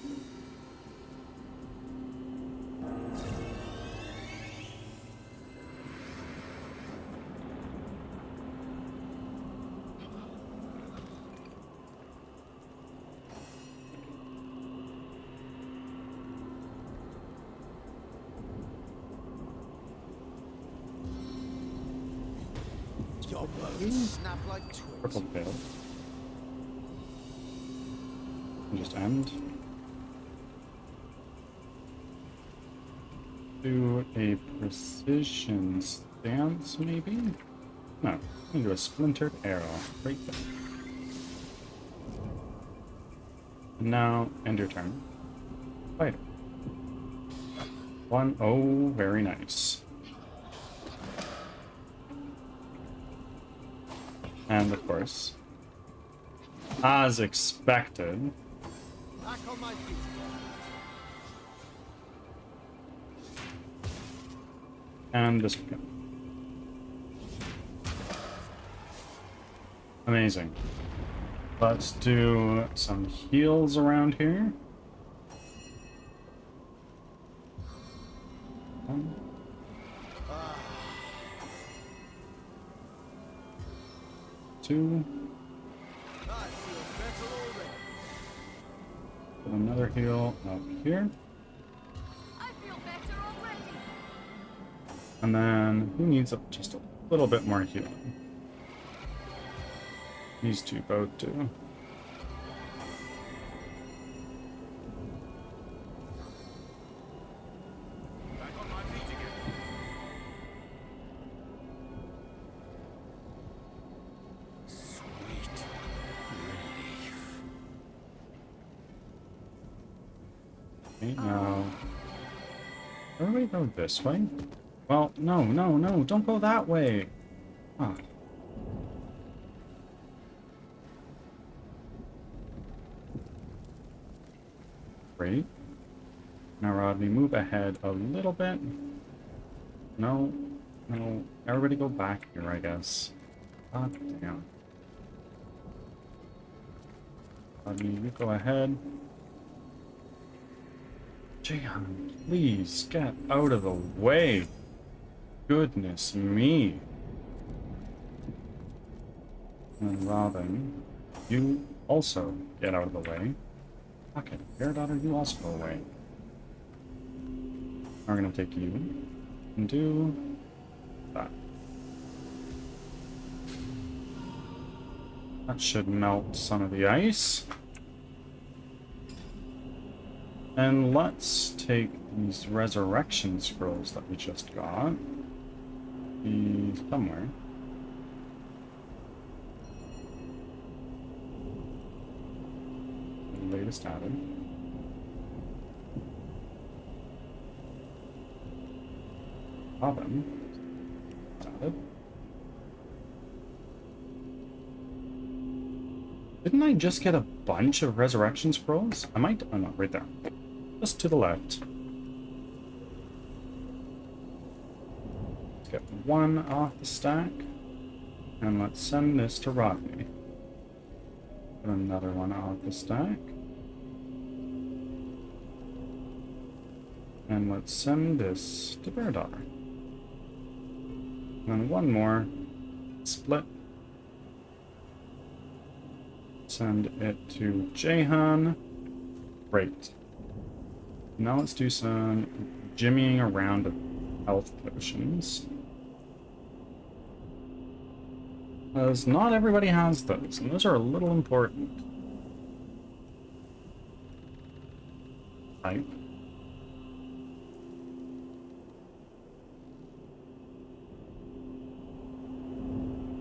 Your bones snap like Purple twigs. failed. And just end. Do a precision stance, maybe? No, I'm gonna do a splintered arrow right there. And now, end your turn. fighter. One, oh, very nice. And of course, as expected, Back on my feet again. and this one. Amazing. Let's do some heals around here. One. Two. I feel better already. Put another heal up here. I feel better already. And then who needs just a little bit more healing? These two both do. Back on my feet again. Sweet relief. Okay, now everybody go this way. Well, no, no, no, don't go that way. Ah. Great. Now, Rodney, move ahead a little bit. No, no, everybody go back here, I guess. God damn. Rodney, you go ahead. Jihan, please get out of the way. Goodness me. And Robin, you also get out of the way. Okay, Bear Daughter, you also go away. We're gonna take you and do that. That should melt some of the ice. And let's take these resurrection scrolls that we just got. Be somewhere. The latest added. Robin. Added. Didn't I just get a bunch of resurrection scrolls? I might. Oh no, right there. Just to the left. Let's get one off the stack. And let's send this to Rodney. Put another one off the stack. And let's send this to Bear Daughter. And then one more. Split. Send it to Jahan. Great. Now let's do some jimmying around of health potions. Because not everybody has those, and those are a little important. Type.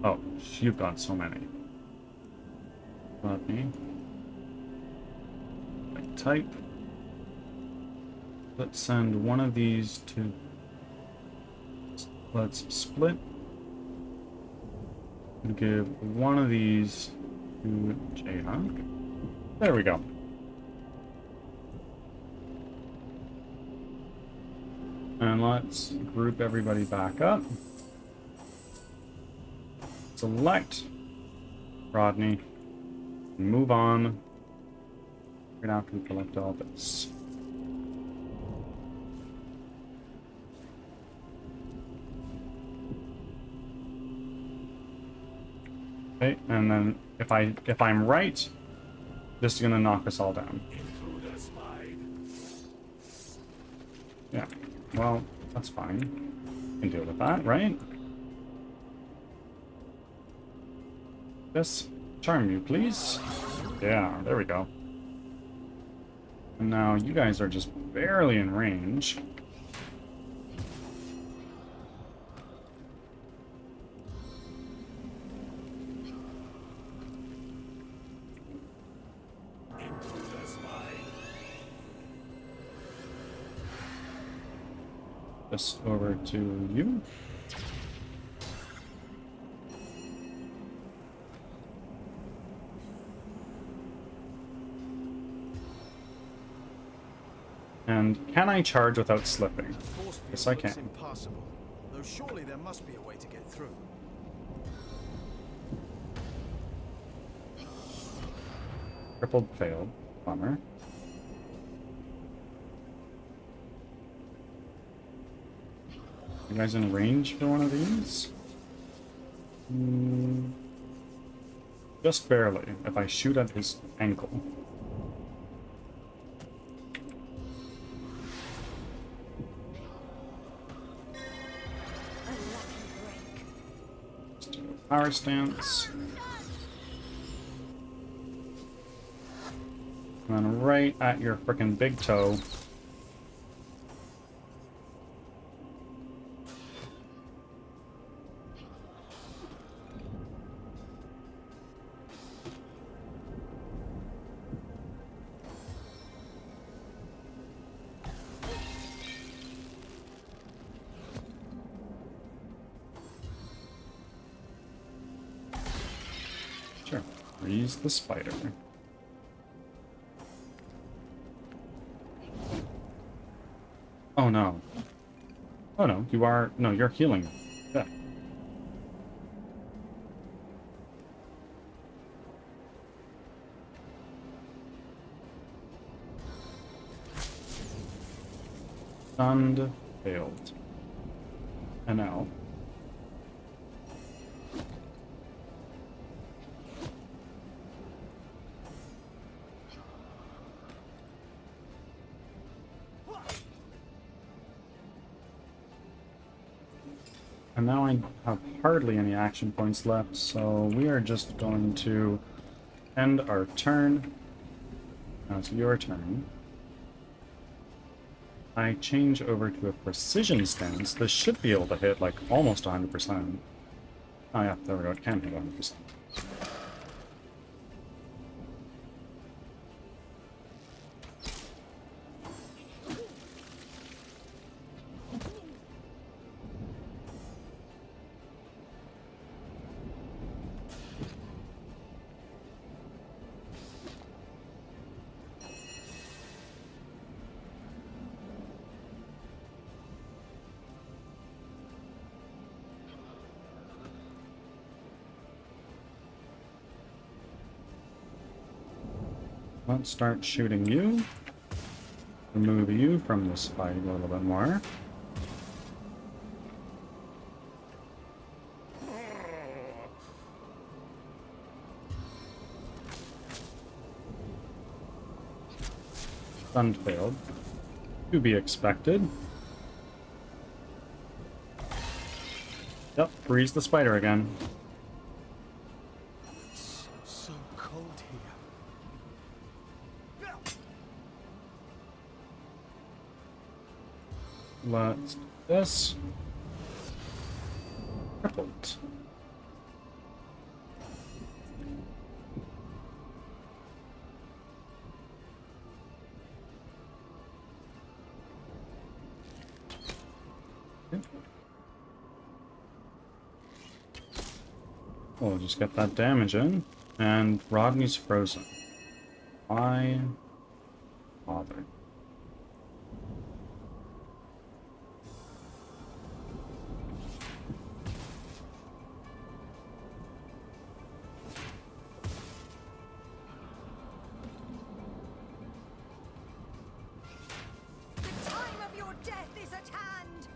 Oh, you've got so many. Let me type. Let's send one of these to. Let's split. And give one of these to Jahan. There we go. And let's group everybody back up. Select Rodney. Move on. Right after we collect all this. Okay, and then if I'm right, this is gonna knock us all down. Yeah. Well, that's fine. Can deal with that, right? This. Charm you, please. Yeah, there we go. And now you guys are just barely in range. this over to you. And can I charge without slipping? Force Yes, field I looks can. impassable, though surely there must be a way to get through. Crippled failed. Bummer. You guys in range for one of these? Just barely, if I shoot at his ankle. A lucky break. Let's do a power stance. And then right at your frickin' big toe. Sure. Freeze the spider. Oh no. Oh no, you are... No, you're healing. Yeah. Stunned. Failed. And now... And now I have hardly any action points left, so we are just going to end our turn. Now it's your turn. I change over to a precision stance. This should be able to hit like almost 100%. Oh yeah, there we go, it can hit 100%. Let's start shooting you. Remove you from this fight a little bit more. Stunned failed. To be expected. Yep, freeze the spider again. It's so cold here. Let's do this. Crippled. Okay. We'll just get that damage in. And Rodney's frozen. Why bother? The time of your death is at hand.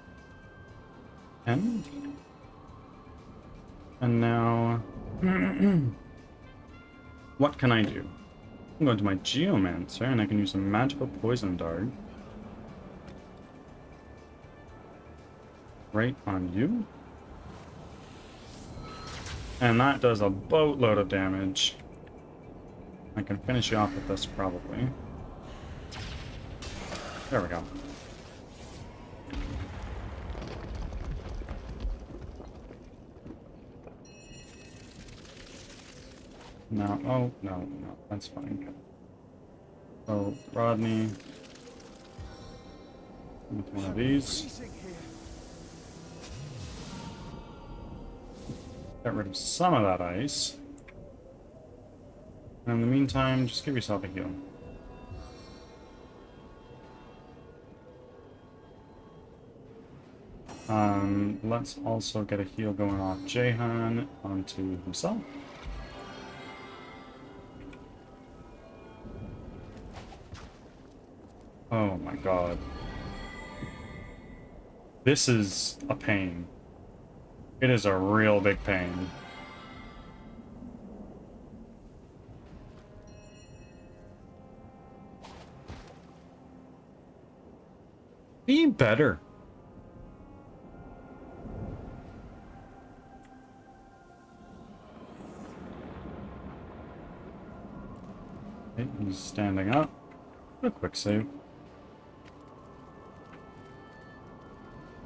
And now... what can I do? I'm going to my Geomancer, and I can use a magical poison dart. Right on you. And that does a boatload of damage. I can finish you off with this, probably. There we go. No, oh, no, that's fine. So, Rodney, with one of these. Freezing here. Get rid of some of that ice. And in the meantime, just give yourself a heal. Let's also get a heal going off Jahan onto himself. Oh my god. This is a pain. It is a real big pain. Be better. Okay, he's standing up. A quick save.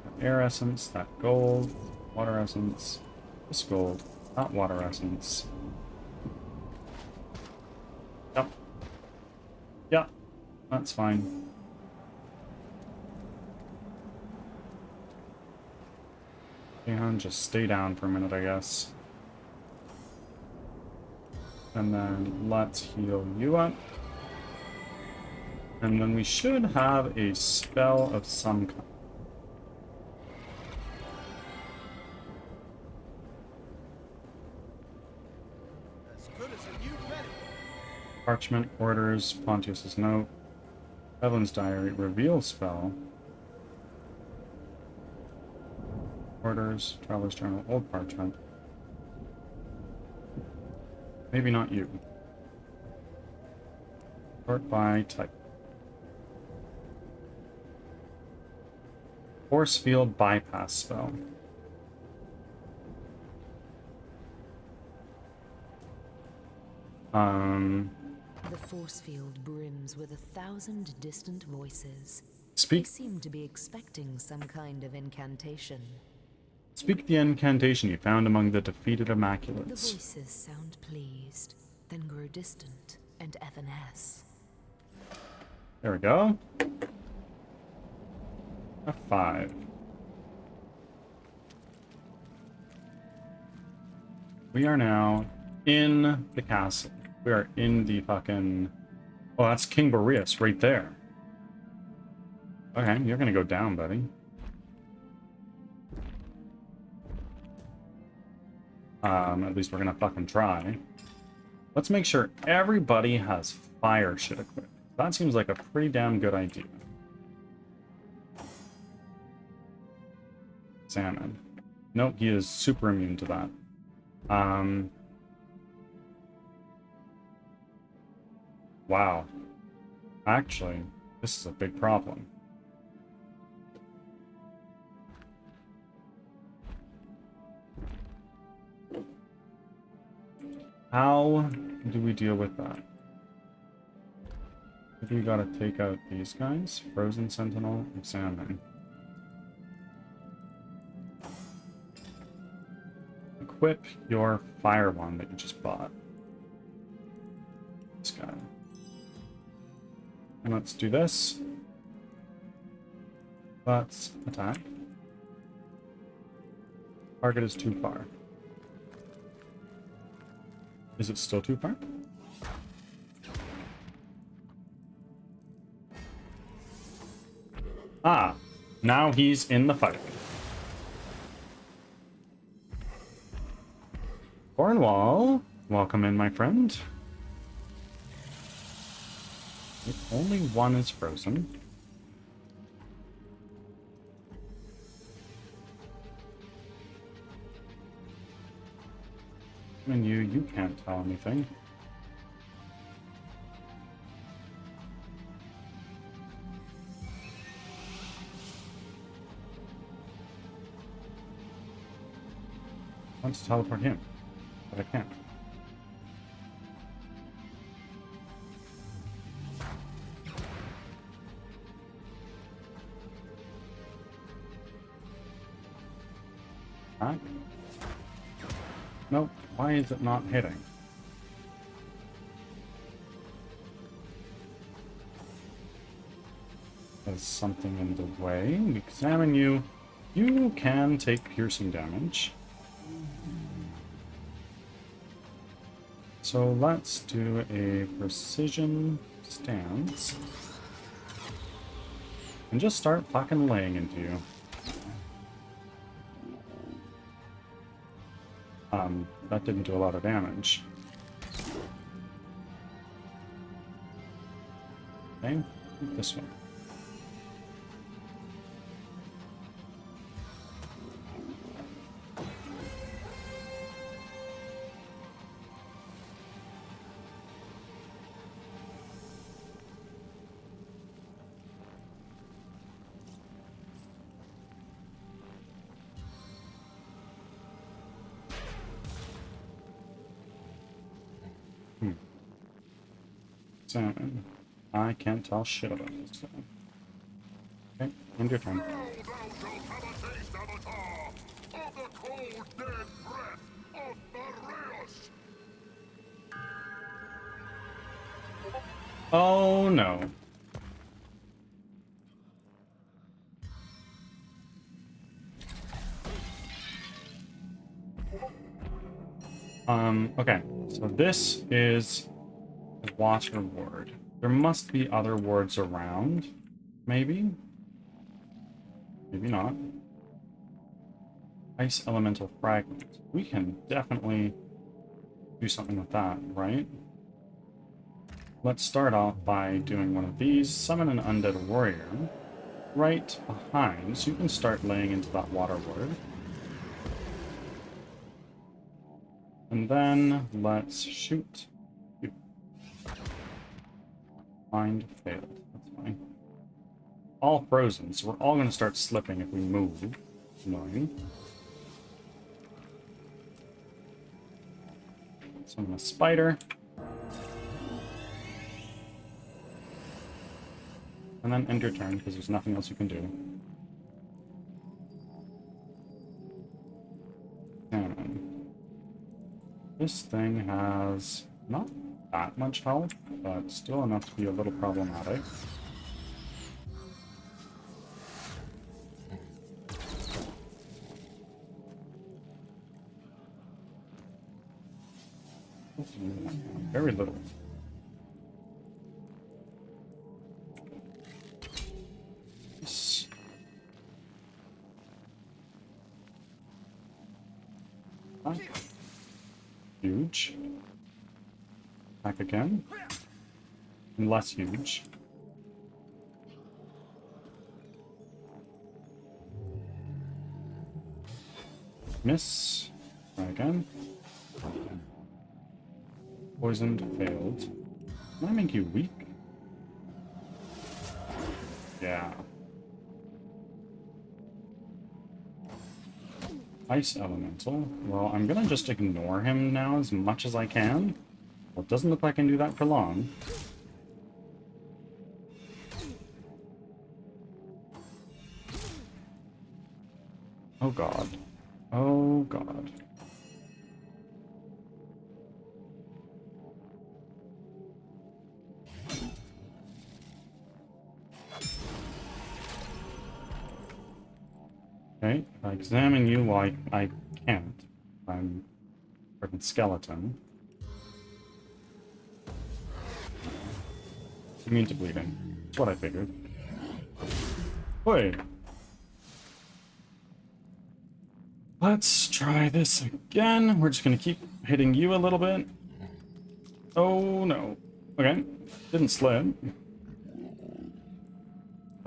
That air essence, that gold, water essence, this gold, that water essence. Yep. Yep, that's fine. And just stay down for a minute, I guess. And then let's heal you up. And then we should have a spell of some kind. As good as a new penny. Parchment, orders, Pontius's note, Evelyn's diary, reveal spell. Orders, Traveler's Journal, Old Parchment. Maybe not you. Sort by type. Force field bypass spell. The force field brims with 1,000 distant voices. Speak. They seem to be expecting some kind of incantation. Speak the incantation you found among the defeated The Immaculates. voices sound pleased, then grow distant and evanesce. There we go. A 5. We are now in the castle. We are in the fucking... Oh, that's King Boreas right there. Okay, you're gonna go down, buddy. At least we're gonna fucking try. Let's make sure everybody has fire shit equipped. That seems like a pretty damn good idea. Salmon. Nope, he is super immune to that. Wow. Actually, this is a big problem. How do we deal with that? Maybe we gotta take out these guys. Frozen Sentinel, Examine. Equip your fire wand that you just bought. This guy. And let's do this. Let's attack. Target is too far. Is it still too far? Ah, now he's in the fight. Cornwall, welcome in, my friend. Only one is frozen. And you can't tell anything. I want to teleport him, but I can't. Attack. Nope. Why is it not hitting? There's something in the way. We examine you. You can take piercing damage. So let's do a precision stance. And just start fucking laying into you. That didn't do a lot of damage. Okay, this one. Salmon. I can't tell shit about this guy. Okay, end your turn. Now thou shalt have a taste, Avatar, of the cold, dead breath of Nereus! Oh no. Okay, so this is a water ward. There must be other wards around, maybe? Maybe not. Ice elemental fragment. We can definitely do something with that, right? Let's start off by doing one of these. Summon an undead warrior right behind, so you can start laying into that water ward. And then let's shoot you. Find failed. That's fine. All frozen, so we're all going to start slipping if we move. Annoying. Summon a spider. And then end your turn, because there's nothing else you can do. And this thing has not that much health, but still enough to be a little problematic. Very little. Huge. Attack again. And less huge. Miss. Try again. Poisoned, failed. Can I make you weak? Yeah. Ice elemental. Well, I'm gonna just ignore him now as much as I can. Well, it doesn't look like I can do that for long. Oh god. Oh god. Okay, if I examine you, well, I can't. I'm a freaking skeleton. Immune to bleeding. That's what I figured. Wait. Let's try this again. We're just gonna keep hitting you a little bit. Oh no. Okay. Didn't slip.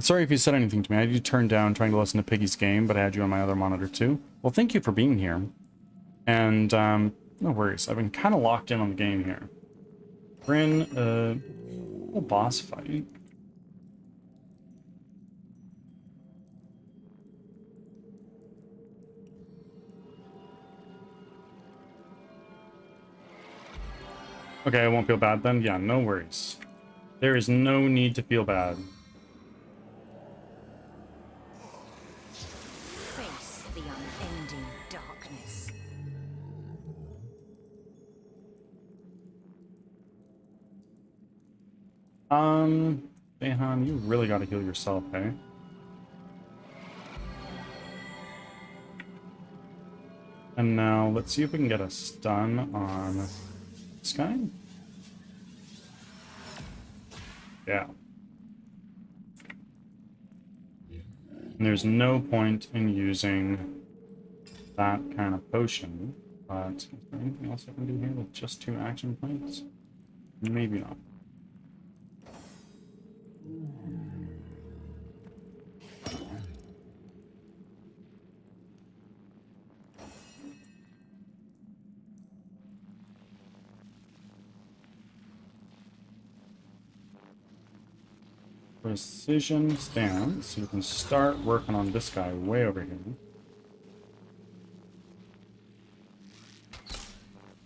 Sorry if you said anything to me. I had you turned down trying to listen to Piggy's game, but I had you on my other monitor too. Well, thank you for being here. And, no worries. I've been kind of locked in on the game here. We're in a little boss fight. Okay, I won't feel bad then? Yeah, no worries. There is no need to feel bad. Face the unending darkness. Behan, you really gotta heal yourself, hey? And now, let's see if we can get a stun on This guy? Yeah. And there's no point in using that kind of potion, but is there anything else I can do here with just 2 action points? Maybe not. Precision stance, so we can start working on this guy way over here.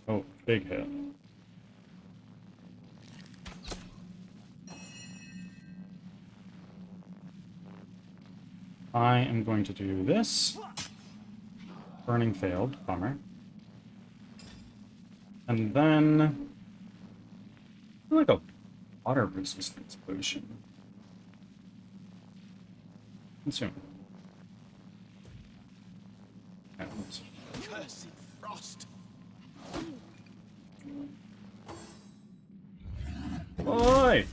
Oh, big hit. I am going to do this. Burning failed, bummer. And then like a water resistance potion. Consume. And Cursed frost. Oi!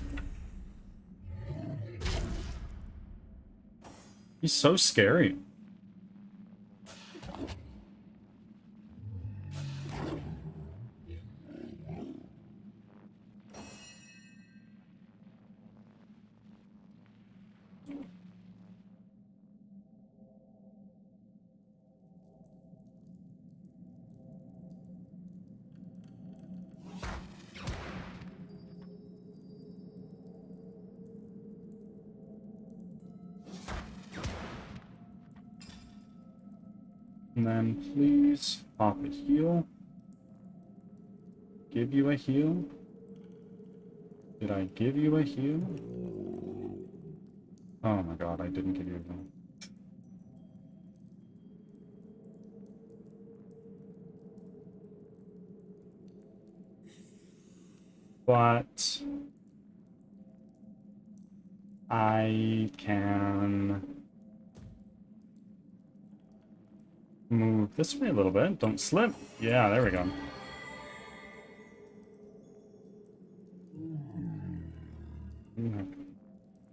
He's so scary. And then please pop a heal. Give you a heal. Did I give you a heal? Oh my god, I didn't give you a heal. But I can move this way a little bit. Don't slip. Yeah, there we go.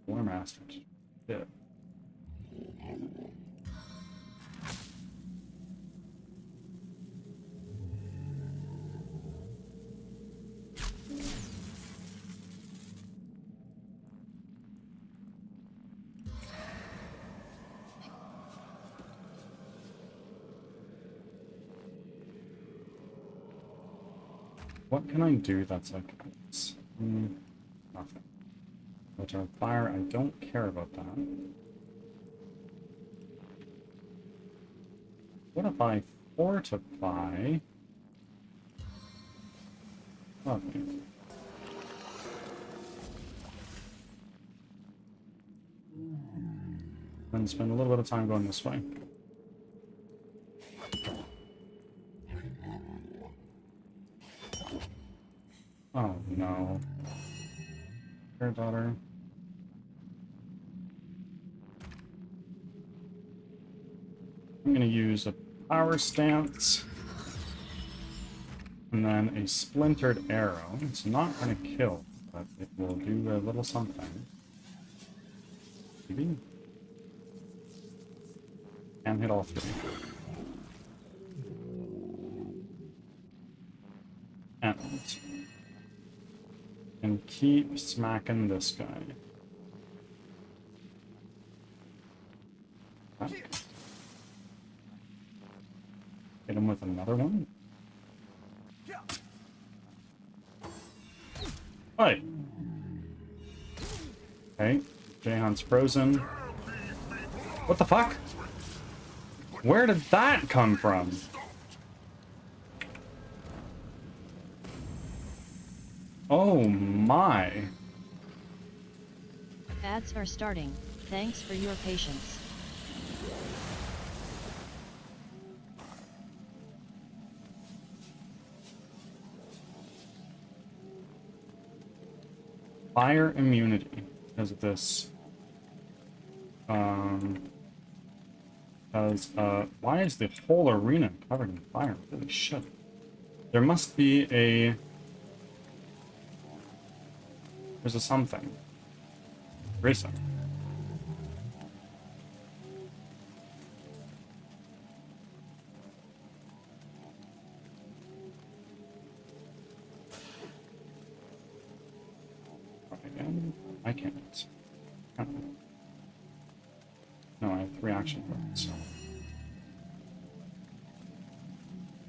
War masters. Yeah. What can I do that's like this? Nothing. Return fire, I don't care about that. What if I fortify? Okay. Then spend a little bit of time going this way. Oh no. Fair daughter. I'm gonna use a power stance. And then a splintered arrow. It's not gonna kill, but it will do a little something. Maybe? And hit all 3. And keep smacking this guy. Okay. Hit him with another one. Hi. Okay, Jahan's frozen. What the fuck? Where did that come from? Oh my. Ads are starting. Thanks for your patience. Fire immunity because of this. Why is the whole arena covered in fire? Holy shit. There must be a There's a something. There is something. Again, I can't. No, I have 3 action points.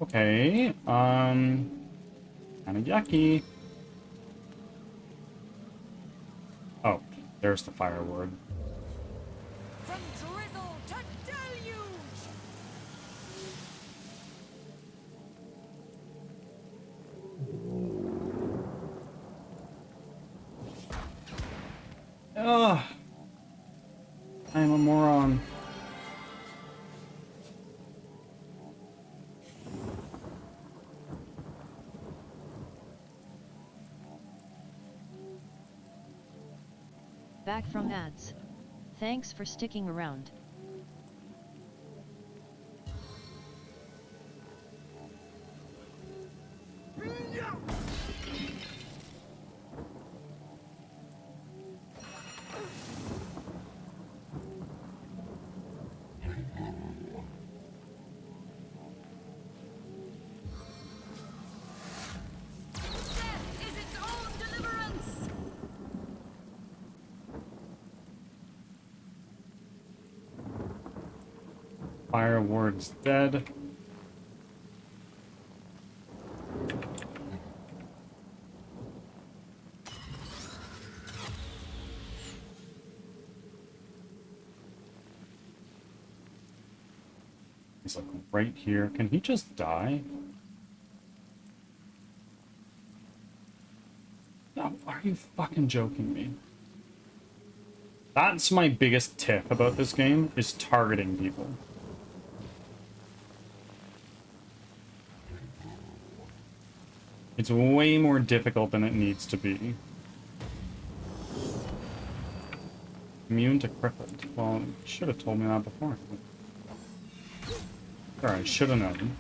Okay, kinda yucky. Oh, there's the fire word. From drizzle to deluge! Ugh. I am a moron. Back from ads. Thanks for sticking around. Death is its own deliverance! Fire ward's dead. He's like right here. Can he just die? No, are you fucking joking me? That's my biggest tip about this game, is targeting people. It's way more difficult than it needs to be. Immune to crippled. Well, you should have told me that before. Sorry, I should have known.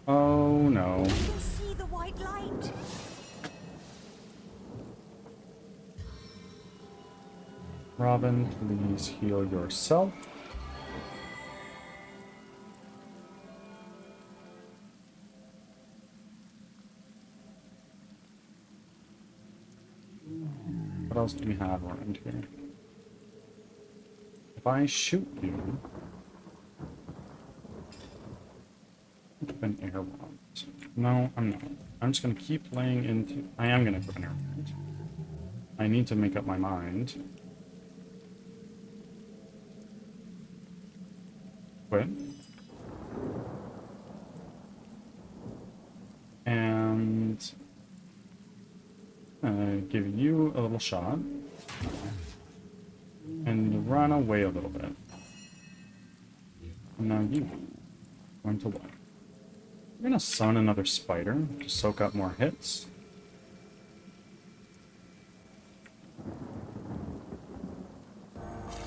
Oh no. You can see the white light. Robin, please heal yourself. What else do we have around here? If I shoot you... Equip an air wand. No, I'm not. I'm just gonna keep laying into... I am gonna equip an air wand. I need to make up my mind. Quit. And... give you a little shot. And run away a little bit. And now you. Going to what? We're gonna summon another spider to soak up more hits.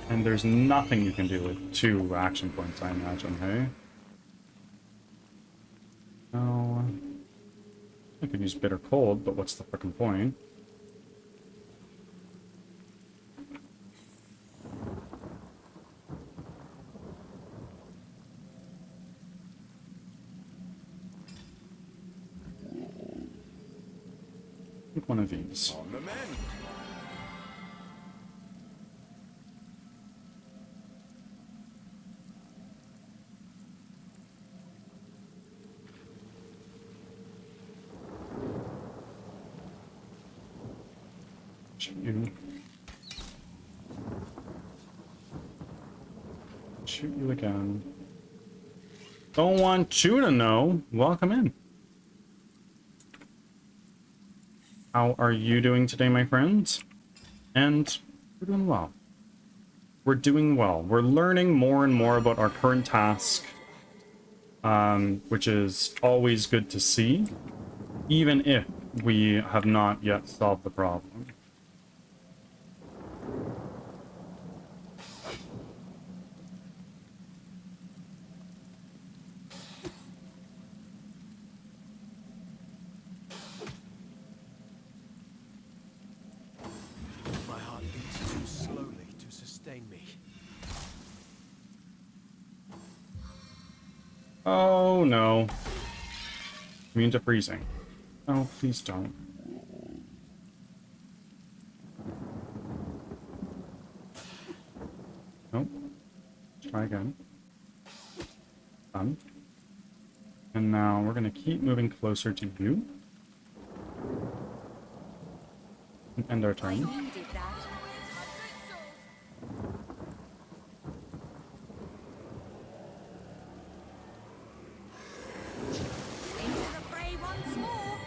And there's nothing you can do with 2 action points, I imagine, hey? No. I could use bitter cold, but what's the frickin' point? Pick one of these. On the mend. Shoot you. Shoot you again. Don't want you to know. Welcome in. How are you doing today, my friends? And we're doing well. We're doing well. We're learning more and more about our current task, which is always good to see, even if we have not yet solved the problem. Oh no. Immune to freezing. Oh, please don't. Nope. Let's try again. Done. And now we're going to keep moving closer to you. And end our I turn. needed that. Into the fray once more.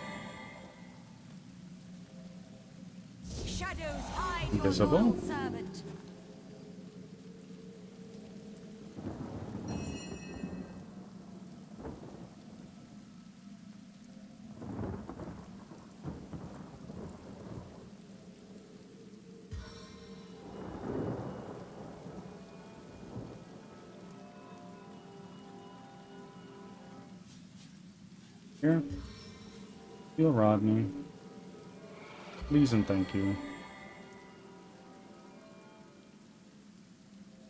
Shadows hide your Invisible. loyal servant. Here. Heal Rodney. Please and thank you.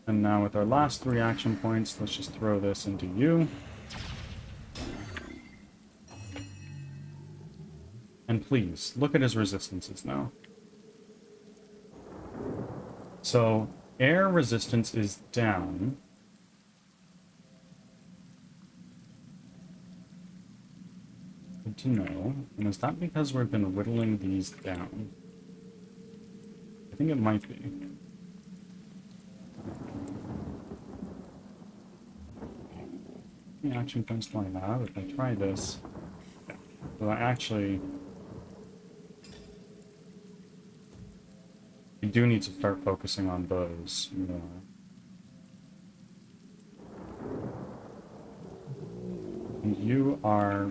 And now with our last 3 action points, let's just throw this into you. And please, look at his resistances now. So, air resistance is down. Good to know. And is that because we've been whittling these down? I think it might be. How many action points do I have? If I try this... Yeah. So I actually... I do need to start focusing on those more. And you are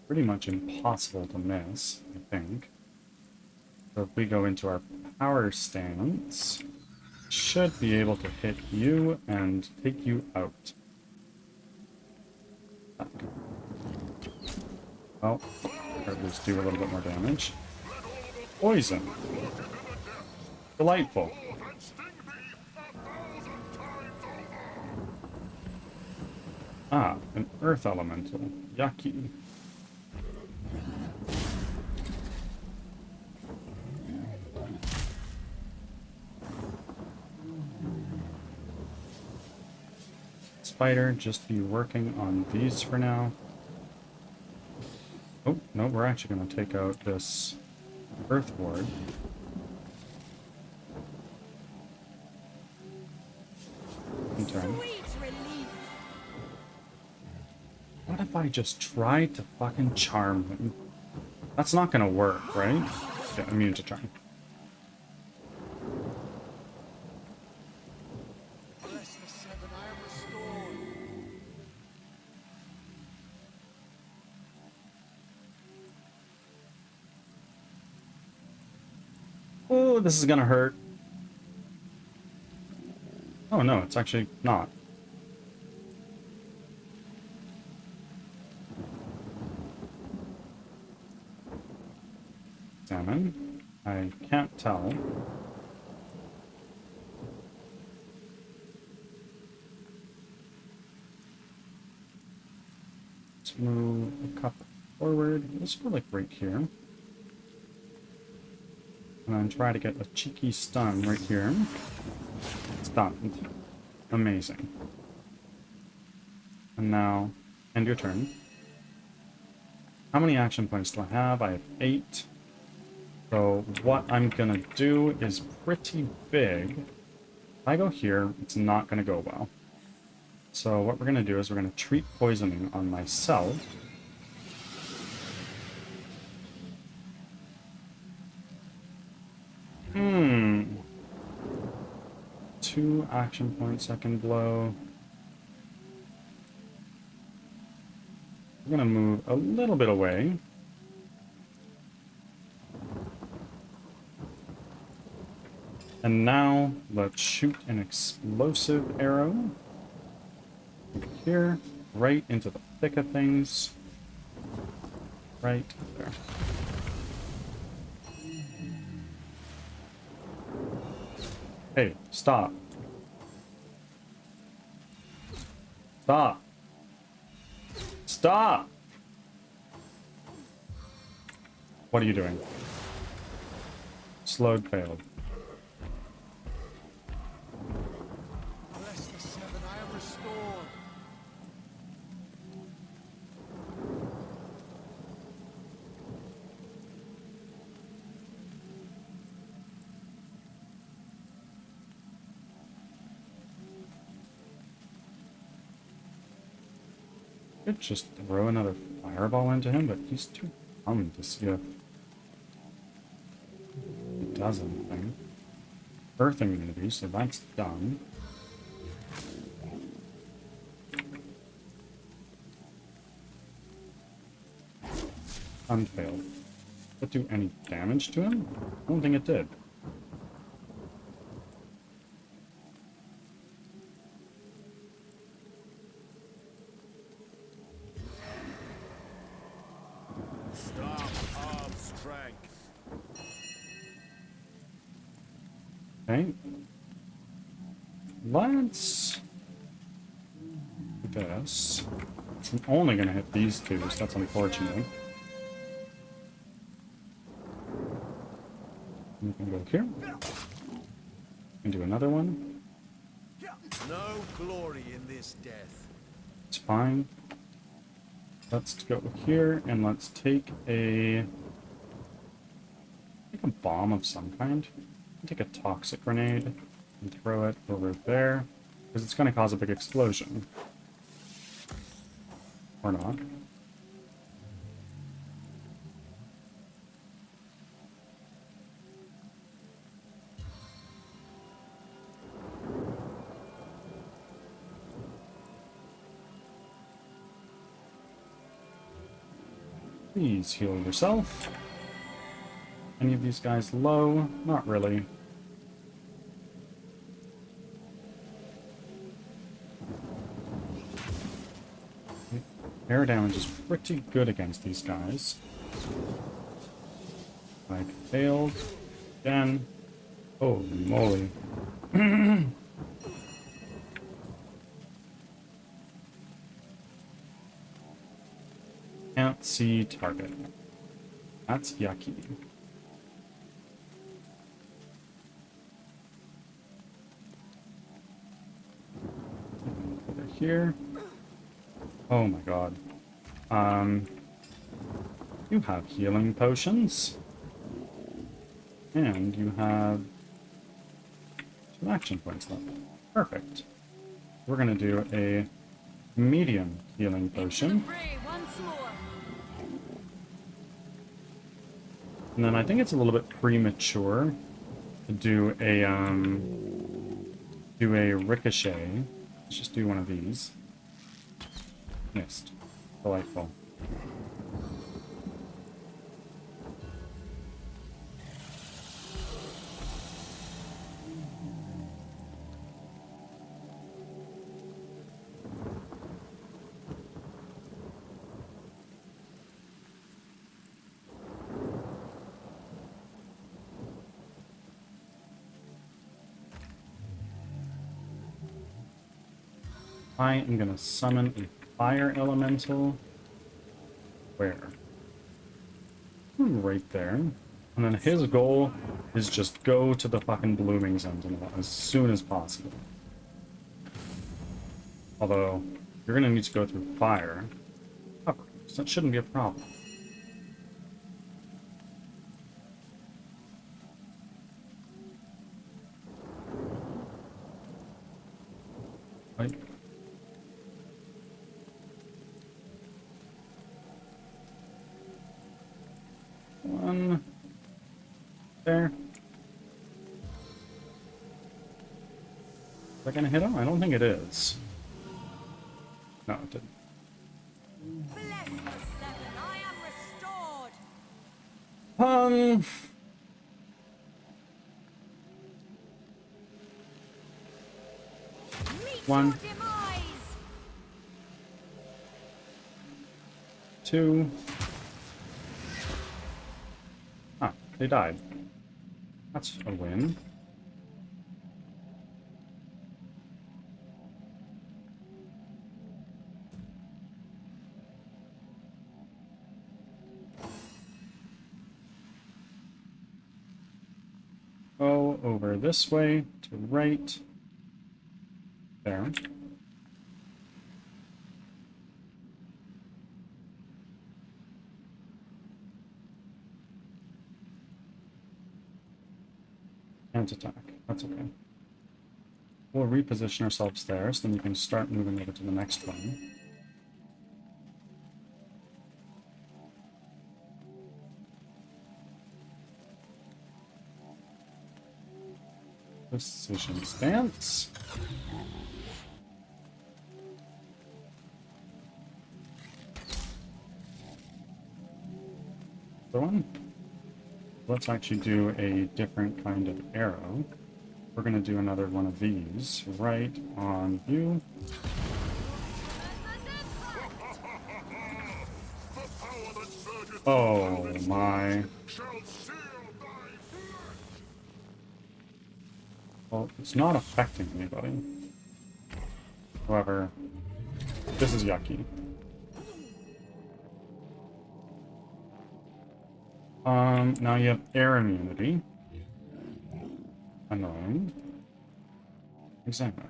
pretty much impossible to miss, I think. So if we go into our power stance, should be able to hit you and take you out. Well, or at least do a little bit more damage. Poison. Delightful. Ah, an earth elemental. Yucky. Spider, just be working on these for now. Oh, no, we're actually going to take out this earth ward. In turn. What if I just tried to fucking charm him? That's not gonna work, right? Yeah, immune to charm. Bless the seven, I am restored. Oh, this is gonna hurt. Oh no, it's actually not. Salmon. I can't tell. Let's move a cup forward. Let's go like right here. And then try to get a cheeky stun right here. Stunned. Amazing. And now, end your turn. How many action points do I have? I have 8. So what I'm gonna do is pretty big. If I go here, it's not gonna go well. So what we're gonna do is we're gonna treat poisoning on myself. Hmm. 2 action points I can blow. We're gonna move a little bit away. And now, let's shoot an explosive arrow. Here, right into the thick of things. Right there. Hey, stop. Stop. Stop! What are you doing? Slowed, failed. Bless the seven, I am restored. Could just throw another fireball into him, but he's too dumb to see if he does anything. Earth immunity, so that's done. Unfailed. Did it do any damage to him? I don't think it did. Staff of strength. Okay. Let's do this. I'm only gonna hit these two, so that's unfortunate. We can go here. And do another one. No glory in this death. It's fine. Let's go here and let's take a bomb of some kind. Take a toxic grenade and throw it over there because it's going to cause a big explosion. Or not. Please heal yourself. Any of these guys low? Not really. Air damage is pretty good against these guys. I failed. Again. Holy moly. Can't see target. That's yucky. Over here. Oh my god. You have healing potions. And you have 2 action points left. Perfect. We're gonna do a medium healing potion. And then I think it's a little bit premature to do a ricochet. Let's just do one of these. Missed. Delightful. I am gonna summon a fire elemental. Where? Right there. And then his goal is just go to the fucking Blooming Sentinel as soon as possible. Although, you're gonna need to go through fire. Cover, so that shouldn't be a problem. Right. One. There. Is that gonna hit him? I don't think it is. No, it didn't. Bless the seven, I am restored. Meet One. your demise. 2. Ah, they died. That's a win. over this way to right. There. Can't attack. That's okay. We'll reposition ourselves there, so then we can start moving over to the next one. Precision stance. The one. Let's actually do a different kind of arrow. We're going to do another one of these right on you. Oh my. Well, it's not affecting anybody. However, this is yucky. Now you have air immunity. Annoying. Exactly.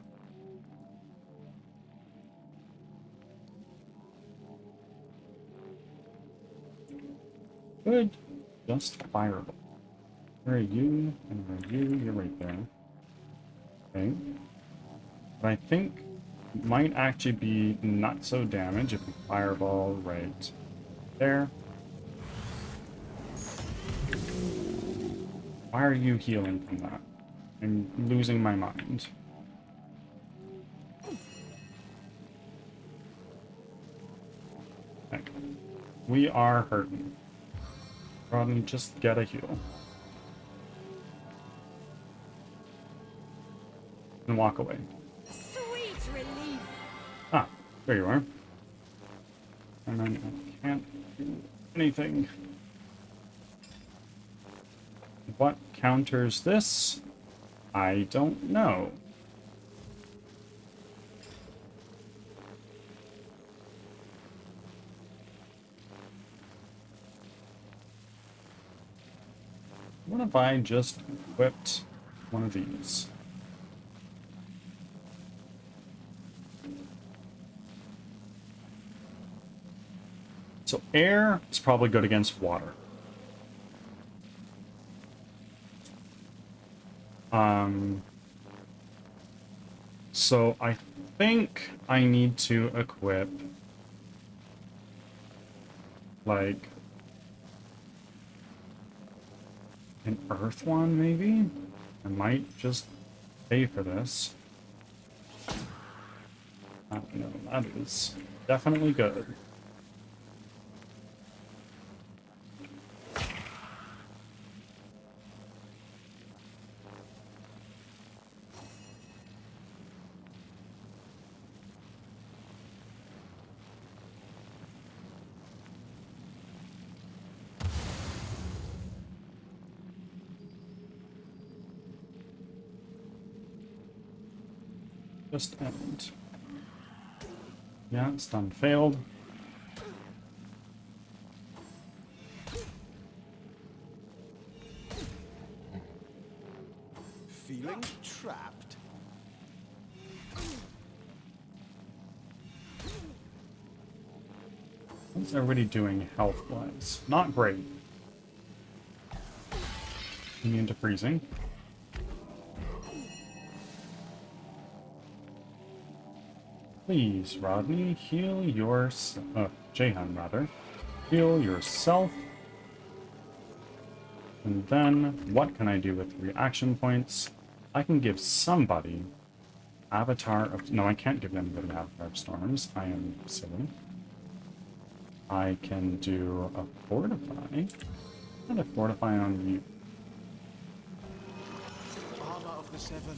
Good. Just fireball. Where are you? And where are you? You're right there. Okay. But I think it might actually be not so damage if we fireball right there. Why are you healing from that? I'm losing my mind. Okay. We are hurting. Rather than just get a heal. And walk away. Sweet relief. Ah, there you are. And then I can't do anything. What counters this? I don't know. What if I just equipped one of these? So air is probably good against water. So I think I need to equip like an earth one, maybe? I might just pay for this. No, that is definitely good. Just end. Yeah, stun failed. Feeling trapped? How's everybody doing health-wise? Not great. Immune to freezing. Please, Rodney, heal yourself. Jahan, rather. Heal yourself. And then, what can I do with reaction points? I can give somebody Avatar of... No, I can't give anybody Avatar of Storms. I am silly. I can do a Fortify. And a Fortify on you. Armor of the Seven.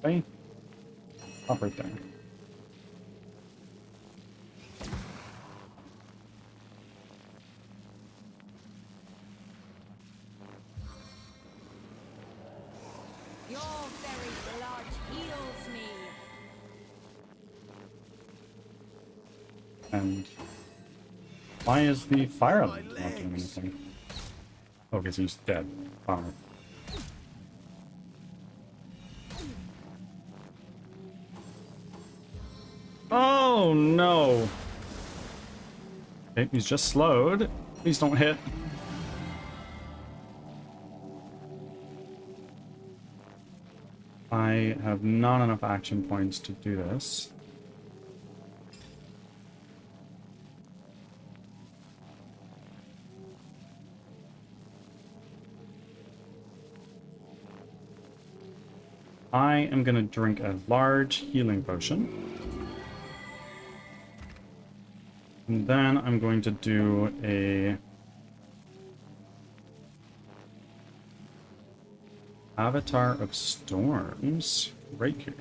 Okay. Up right there. very blood heals me. And why is the fire element not doing anything? Oh, because he's dead. Bummer. Oh no! Okay, he's just slowed. Please don't hit. I have not enough action points to do this. I am going to drink a large healing potion. And then I'm going to do a Avatar of Storms right here.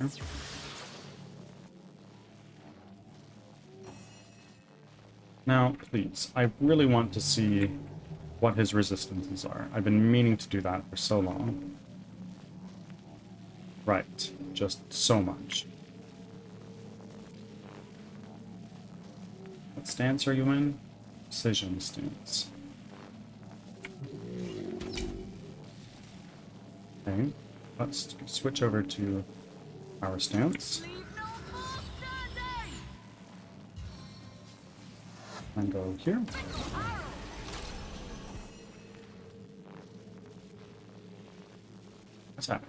Now, please, I really want to see what his resistances are. I've been meaning to do that for so long. Right, just so much. What stance are you in? Precision stance. Okay, let's switch over to our stance. Leave no more standing. And go here. Attack.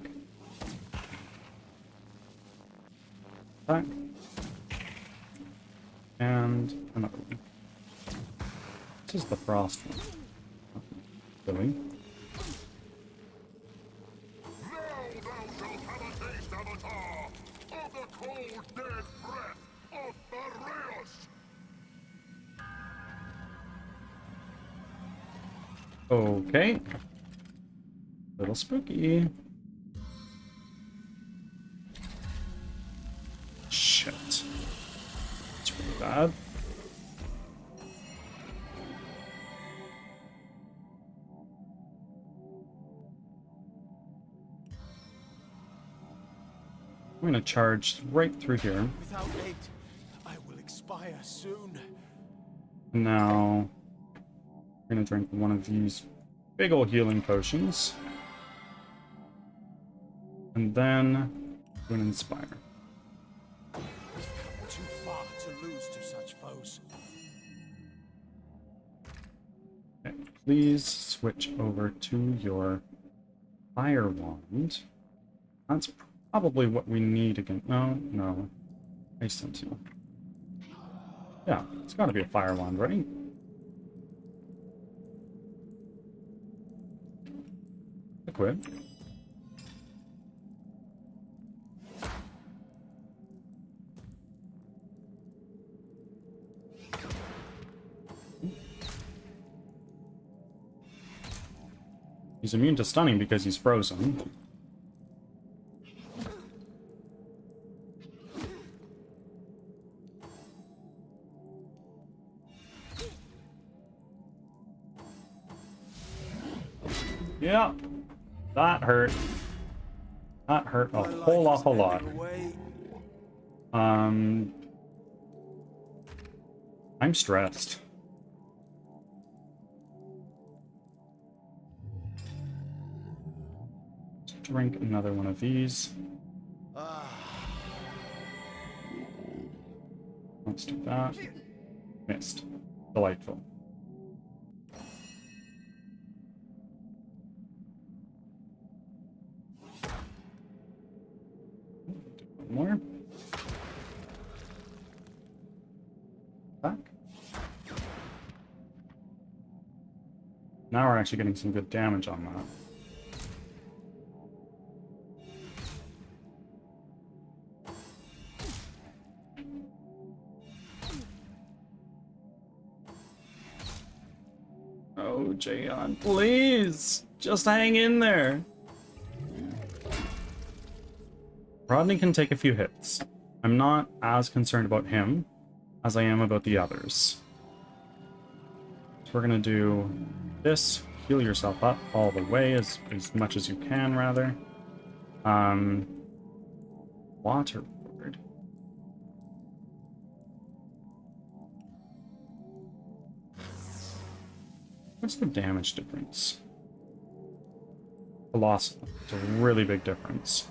Attack. And another one. This is the frost one. Really? Now thou shalt have a taste, Avatar, of the cold, dead breath of Therios! Okay. Little spooky. Shit. It's really bad. I'm gonna charge right through here. Without aid, I will expire soon. Now, we're gonna drink one of these big old healing potions. And then, we're gonna inspire. Too far to lose to such foes. Okay, please switch over to your fire wand. That's probably what we need again. No. I sent you. Yeah, it's gotta be a fire wand, right? Equip. He's immune to stunning because he's frozen. Yeah, that hurt. That hurt a whole awful lot. I'm stressed. Let's drink another one of these. Let's do that. Missed. Delightful. More. Back. Now we're actually getting some good damage on that. Oh, Jaeon, please! Just hang in there! Rodney can take a few hits. I'm not as concerned about him as I am about the others. So we're gonna do this. Heal yourself up all the way, as much as you can, rather. Water ward. What's the damage difference? Colossal. It's a really big difference.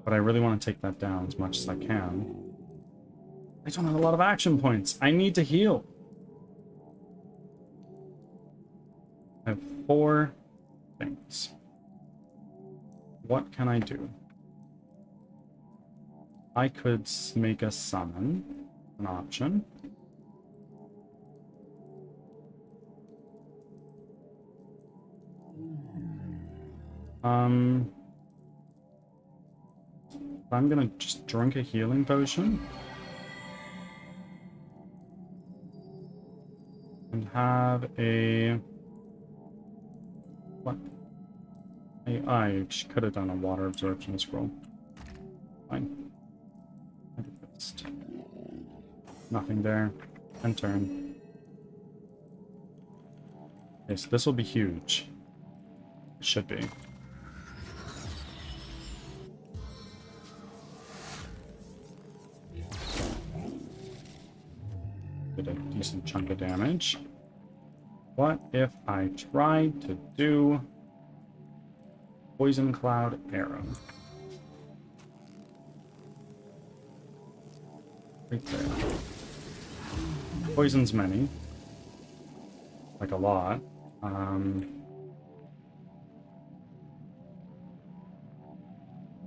But I really want to take that down as much as I can. I don't have a lot of action points. I need to heal. I have 4 things. What can I do? I could make a summon, an option. I'm gonna just drink a healing potion. And have a... What? I could have done a water absorption scroll. Fine. Nothing there. End turn. Okay, so this will be huge. It should be. Did a decent chunk of damage. What if I tried to do Poison Cloud Arrow? Right there. Poisons many. Like a lot.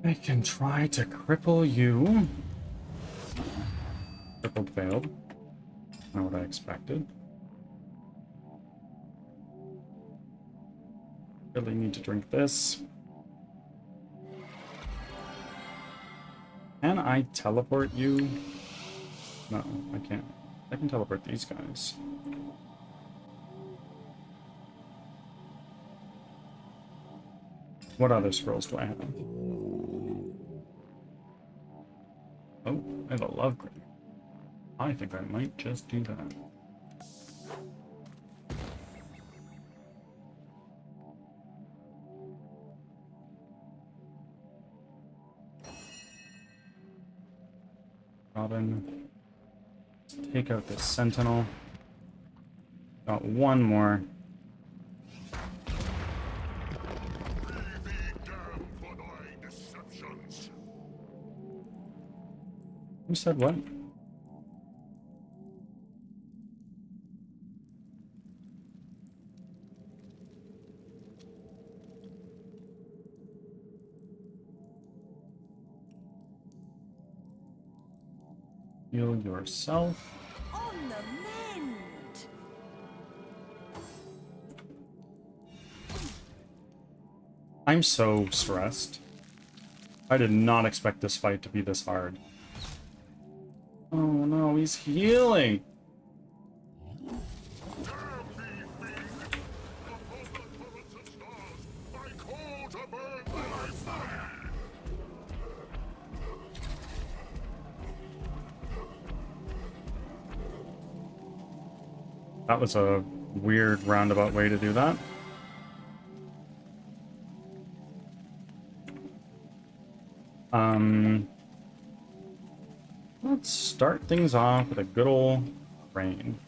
I can try to cripple you. Crippled failed. Not what I expected. Really need to drink this. Can I teleport you? No, I can't. I can teleport these guys. What other scrolls do I have? Oh, I have a love grid. I think I might just do that. Robin. Let's take out this sentinel. Got one more. Who said what? Heal yourself. On the mend! I'm so stressed. I did not expect this fight to be this hard. Oh no, he's healing! That was a weird roundabout way to do that. Let's start things off with a good old rain.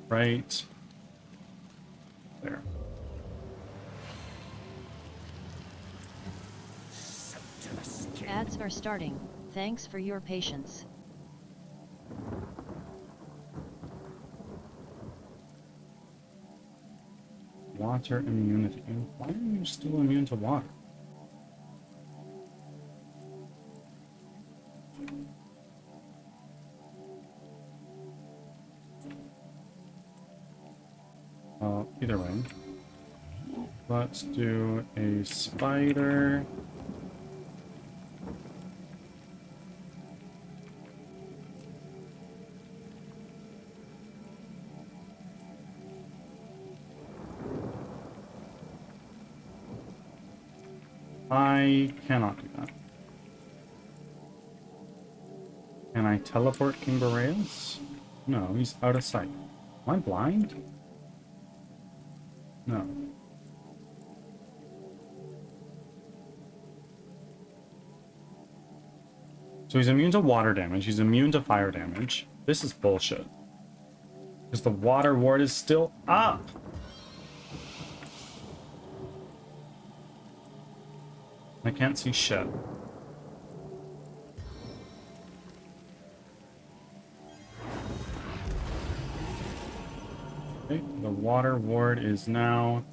Right there. Ads are starting. Thanks for your patience. Water immunity. Why are you still immune to water? Either way. Let's do a spider. I cannot do that. Can I teleport King Boreas? No, he's out of sight. Am I blind? No. So he's immune to water damage. He's immune to fire damage. This is bullshit. Because the water ward is still up. I can't see shit. Okay, the water ward is now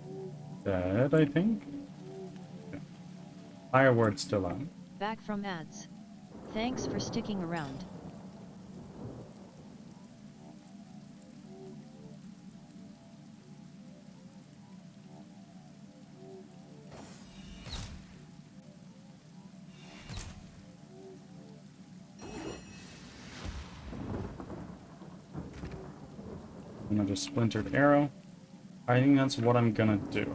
dead, I think. Okay. Fire ward's still up. Back from ads. Thanks for sticking around. Another splintered arrow. I think that's what I'm gonna do.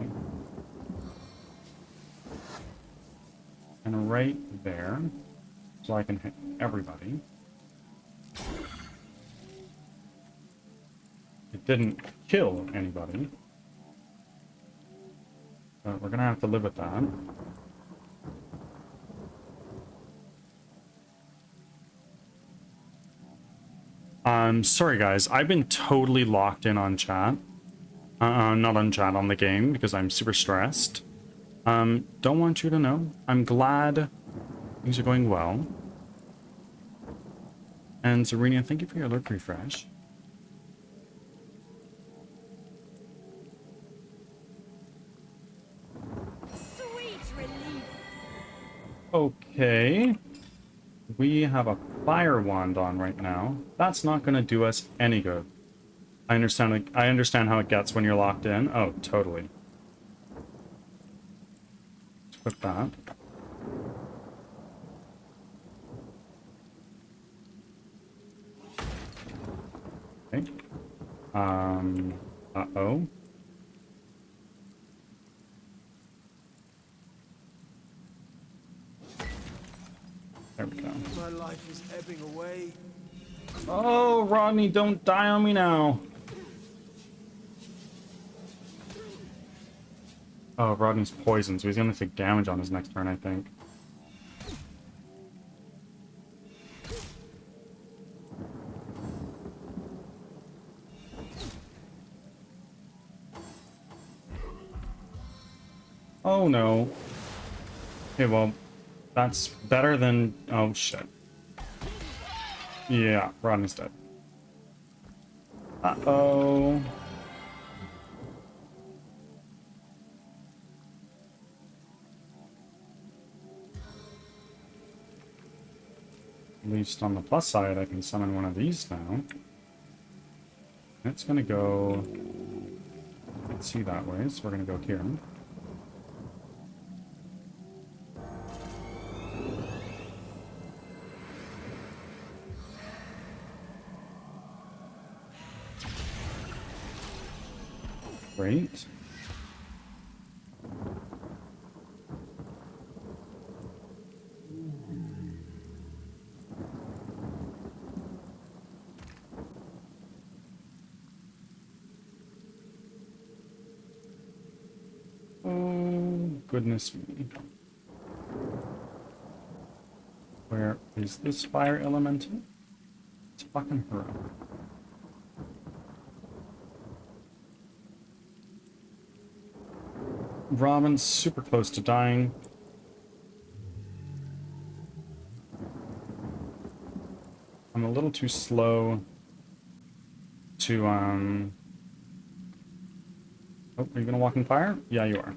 And right there, so I can hit everybody. It didn't kill anybody. But we're gonna have to live with that. Sorry guys, I've been totally locked in on chat. Not on chat, on the game, because I'm super stressed. Don't want you to know. I'm glad things are going well. And Serena, thank you for your alert refresh. Sweet relief. Okay. We have a fire wand on right now. That's not going to do us any good. I understand how it gets when you're locked in. Oh, totally. Let's equip that. Okay. Uh-oh. There we go. My life is ebbing away. Oh, Rodney, don't die on me now. Oh, Rodney's poisoned, so he's gonna take damage on his next turn, I think. Oh no. Okay, well, that's better than... Oh, shit. Yeah, Rodney's dead. Uh-oh. At least on the plus side, I can summon one of these now. It's gonna go... Let's see that way, so we're gonna go here. Great. Oh, goodness me. Where is this fire elemental? It's fucking her. Robin's super close to dying. I'm a little too slow to, Oh, are you gonna walk in fire? Yeah, you are.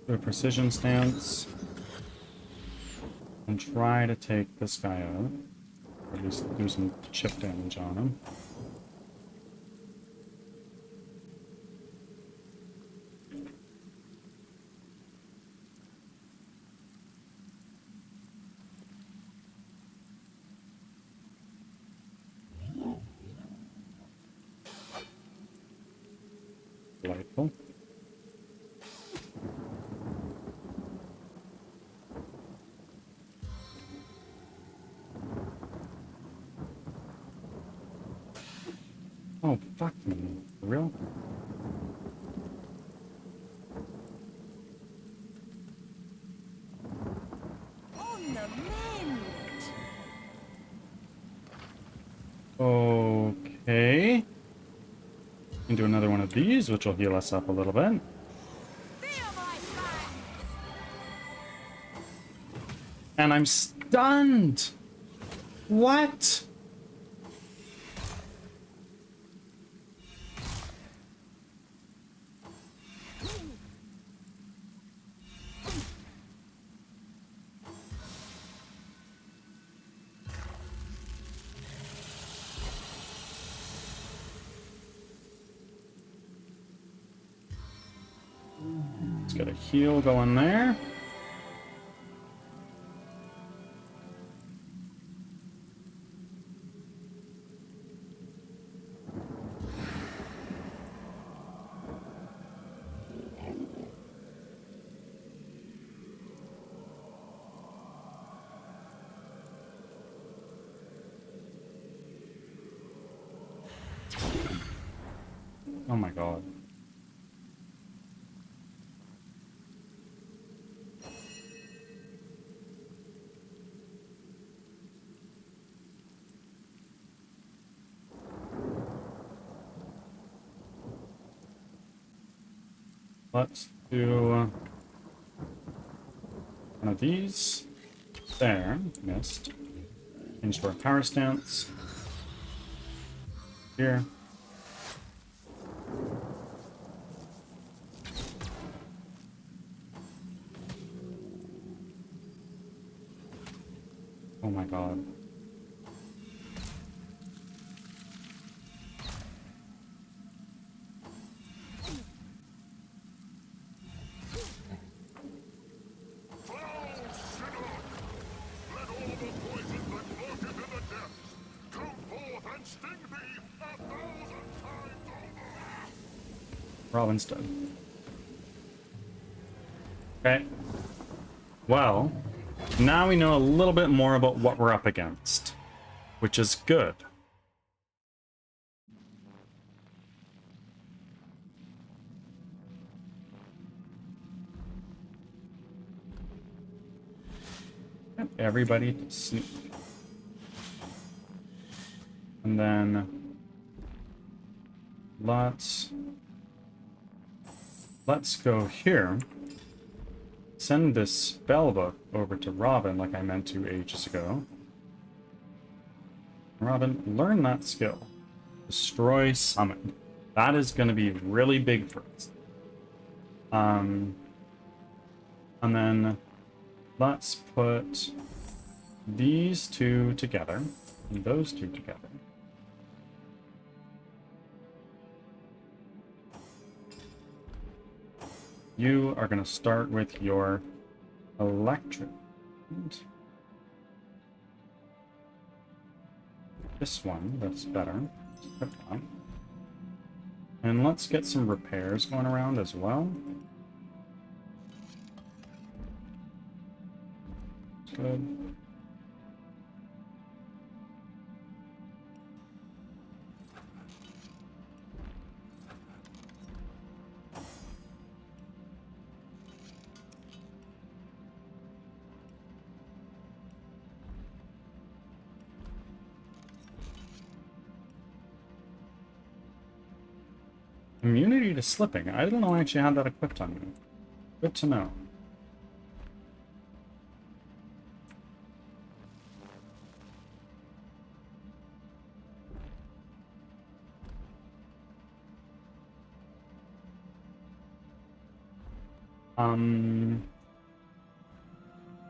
Do a precision stance. And try to take this guy out. Or at least do some chip damage on him. Delightful. Fuck me. For real? On the mend! Okay. Can do another one of these, which will heal us up a little bit. Feel my fangs! And I'm stunned! What? Let's get a heal going there. Oh my god. Let's do one of these. There, missed. Change to our power stance. Here. Oh my god. Robin's dead. Okay. Well, now we know a little bit more about what we're up against, which is good. Get everybody to sleep. And then let's go here. Send this spell book over to Robin like I meant to ages ago. Robin, learn that skill. Destroy summon. That is going to be really big for us. And then let's put these two together and those two together. You are going to start with your electric. This one, that's better. Put that. And let's get some repairs going around as well. Good. Immunity to slipping. I didn't know I actually had that equipped on me. Good to know.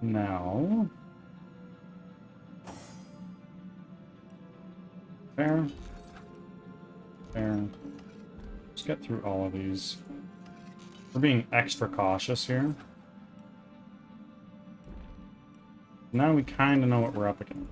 Now. Fair. Fair. Let's get through all of these. We're being extra cautious here. Now we kind of know what we're up against.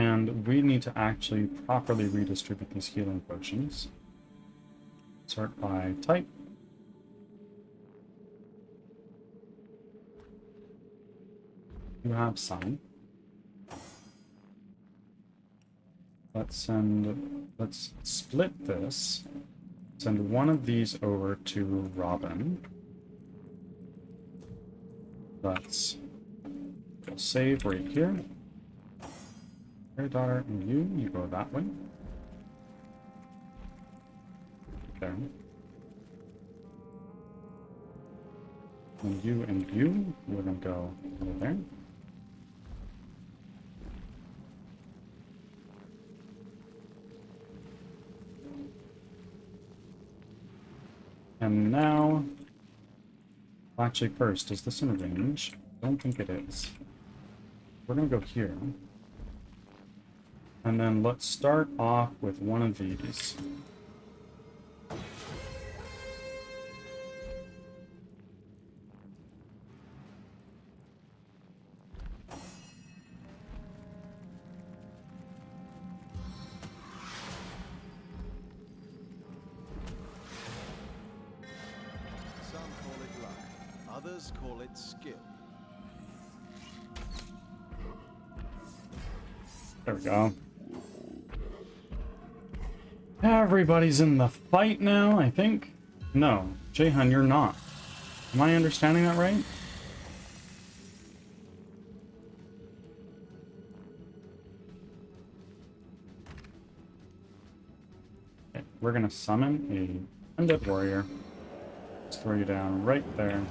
And we need to actually properly redistribute these healing potions. Sort by type. You have some. Let's split this. Send one of these over to Robin. We'll save right here. Your daughter and you go that way. There. And you, we're gonna go over there. And now, well, actually first, is this in range? I don't think it is. We're gonna go here. And then let's start off with one of these. Some call it luck, others call it skill. There we go. Everybody's in the fight now, I think. No, Jahan, you're not. Am I understanding that right? Okay, we're gonna summon a undead warrior. Let's throw you down right there.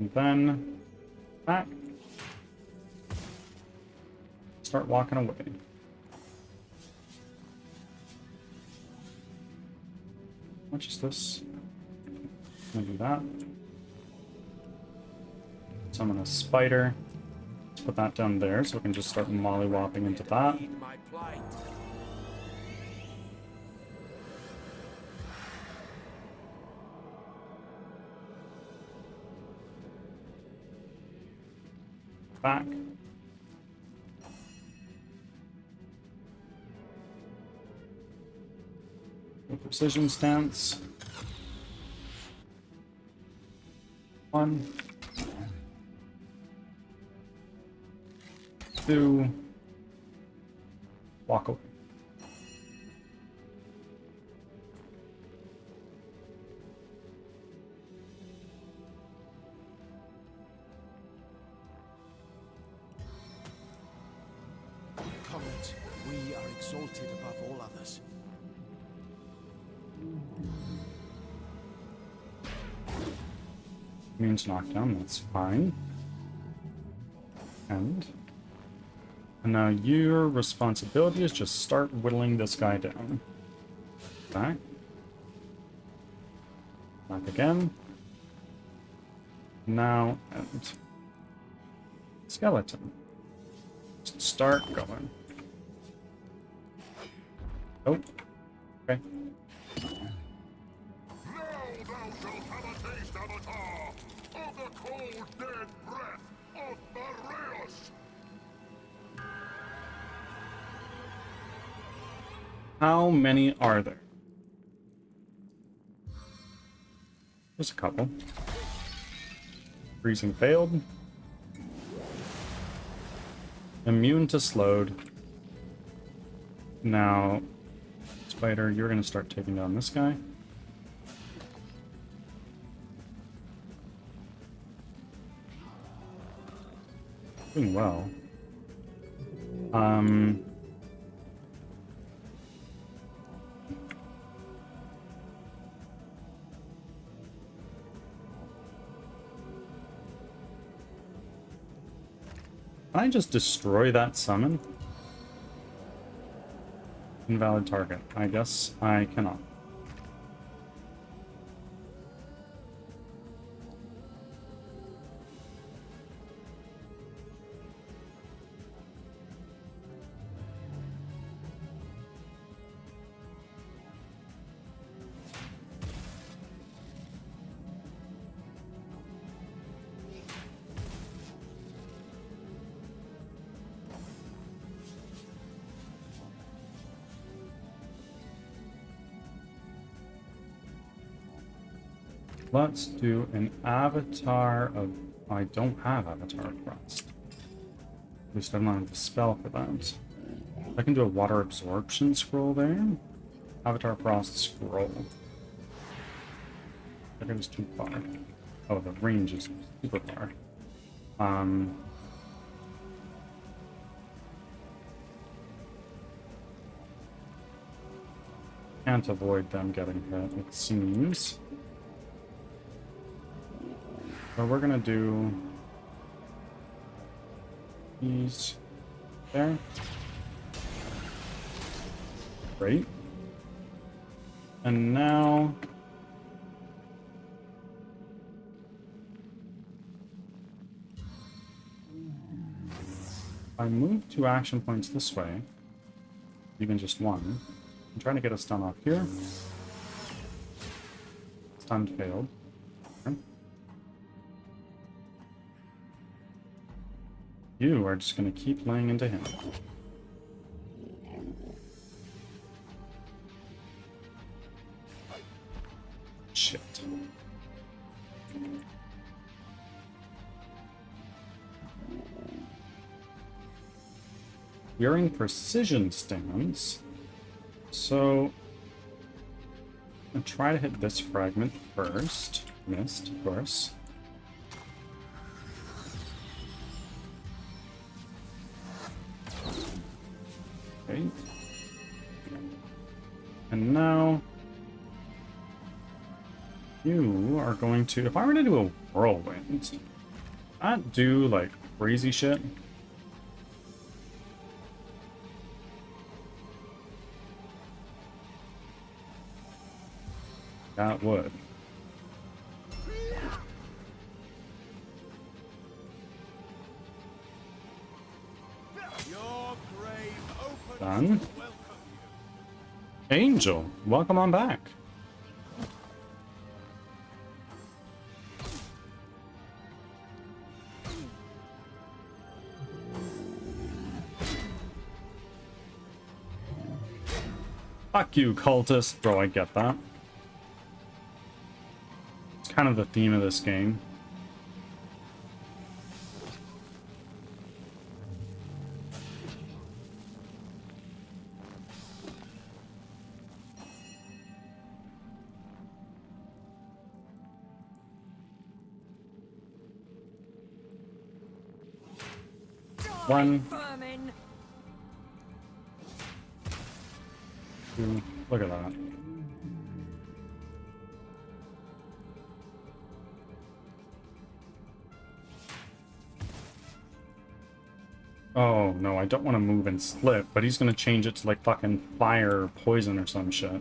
And then back. Start walking away. How much is this? Gonna do that. Summon a spider. Let's put that down there so we can just start mollywopping into that. My plight. Back. Precision stance. 1, 2, walk away. Comrades, we are exalted above all others. Means knockdown, that's fine. And now your responsibility is just start whittling this guy down. Back. Back again. Now, and skeleton. Just start going. Oh, okay. Now thou shalt have a taste, Avatar, of the cold, dead breath of Boreas! How many are there? There's a couple. Freezing failed. Immune to slowed. Now, Spider, you're going to start taking down this guy. Doing well. Can I just destroy that summon? Invalid target. I guess I cannot. Let's do an avatar of... I don't have avatar frost. At least I don't have the spell for that. I can do a water absorption scroll there. Avatar frost scroll. I think it was too far. Oh, the range is super far. Can't avoid them getting hit, it seems. So we're gonna do these there. Great. And now I move 2 action points this way, even just one. I'm trying to get a stun off here. Stun failed. Okay. You are just going to keep laying into him. Shit. You're in precision stance, so I'll try to hit this fragment first. Missed, of course. Okay. And now you are going to, if I were to do a whirlwind, I'd do like crazy shit. That would. Done. Angel, welcome on back. Fuck you, cultist. Bro, I get that. It's kind of the theme of this game. One. Two. Look at that. Oh, no, I don't want to move and slip, but he's going to change it to like fucking fire, poison, or some shit.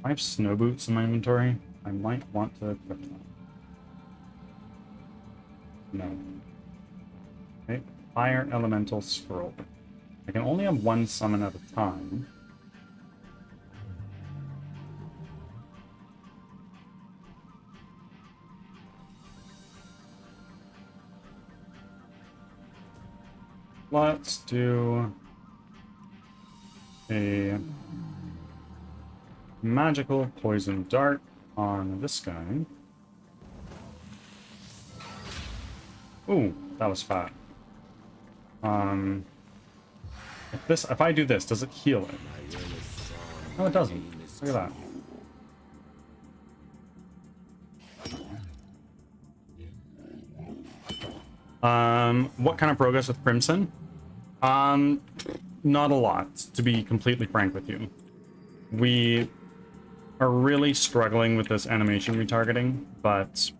I have snow boots in my inventory. I might want to equip them. No. Okay, fire elemental scroll. I can only have one summon at a time. Let's do a magical poison dart on this guy. Ooh, that was fat. If I do this, does it heal it? No, it doesn't. Look at that. What kind of progress with Crimson? Not a lot, to be completely frank with you. We are really struggling with this animation retargeting, but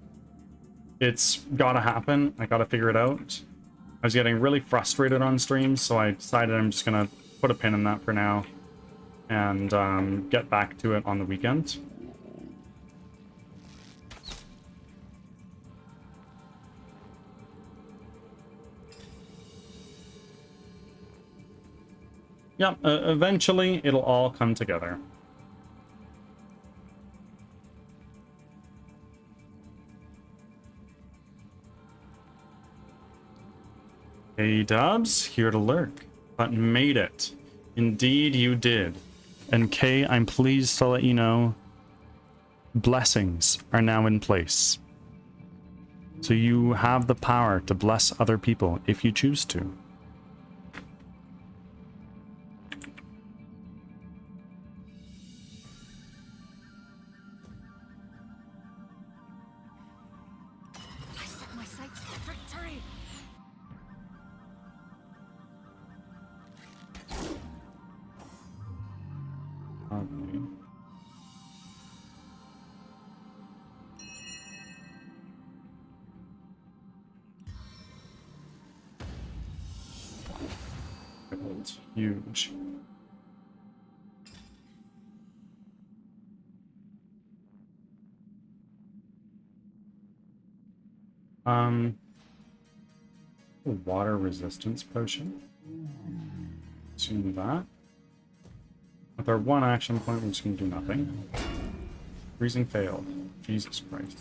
it's gotta happen. I gotta figure it out. I was getting really frustrated on streams, so I decided I'm just gonna put a pin in that for now and get back to it on the weekend. Yeah, eventually it'll all come together. Hey Dubs, here to lurk, but made it. Indeed you did. And Kay, I'm pleased to let you know, blessings are now in place. So you have the power to bless other people if you choose to. I set my sights for victory. Okay. It's huge. A water resistance potion. Assume that. With our one action point, we're just gonna do nothing. Freezing failed. Jesus Christ.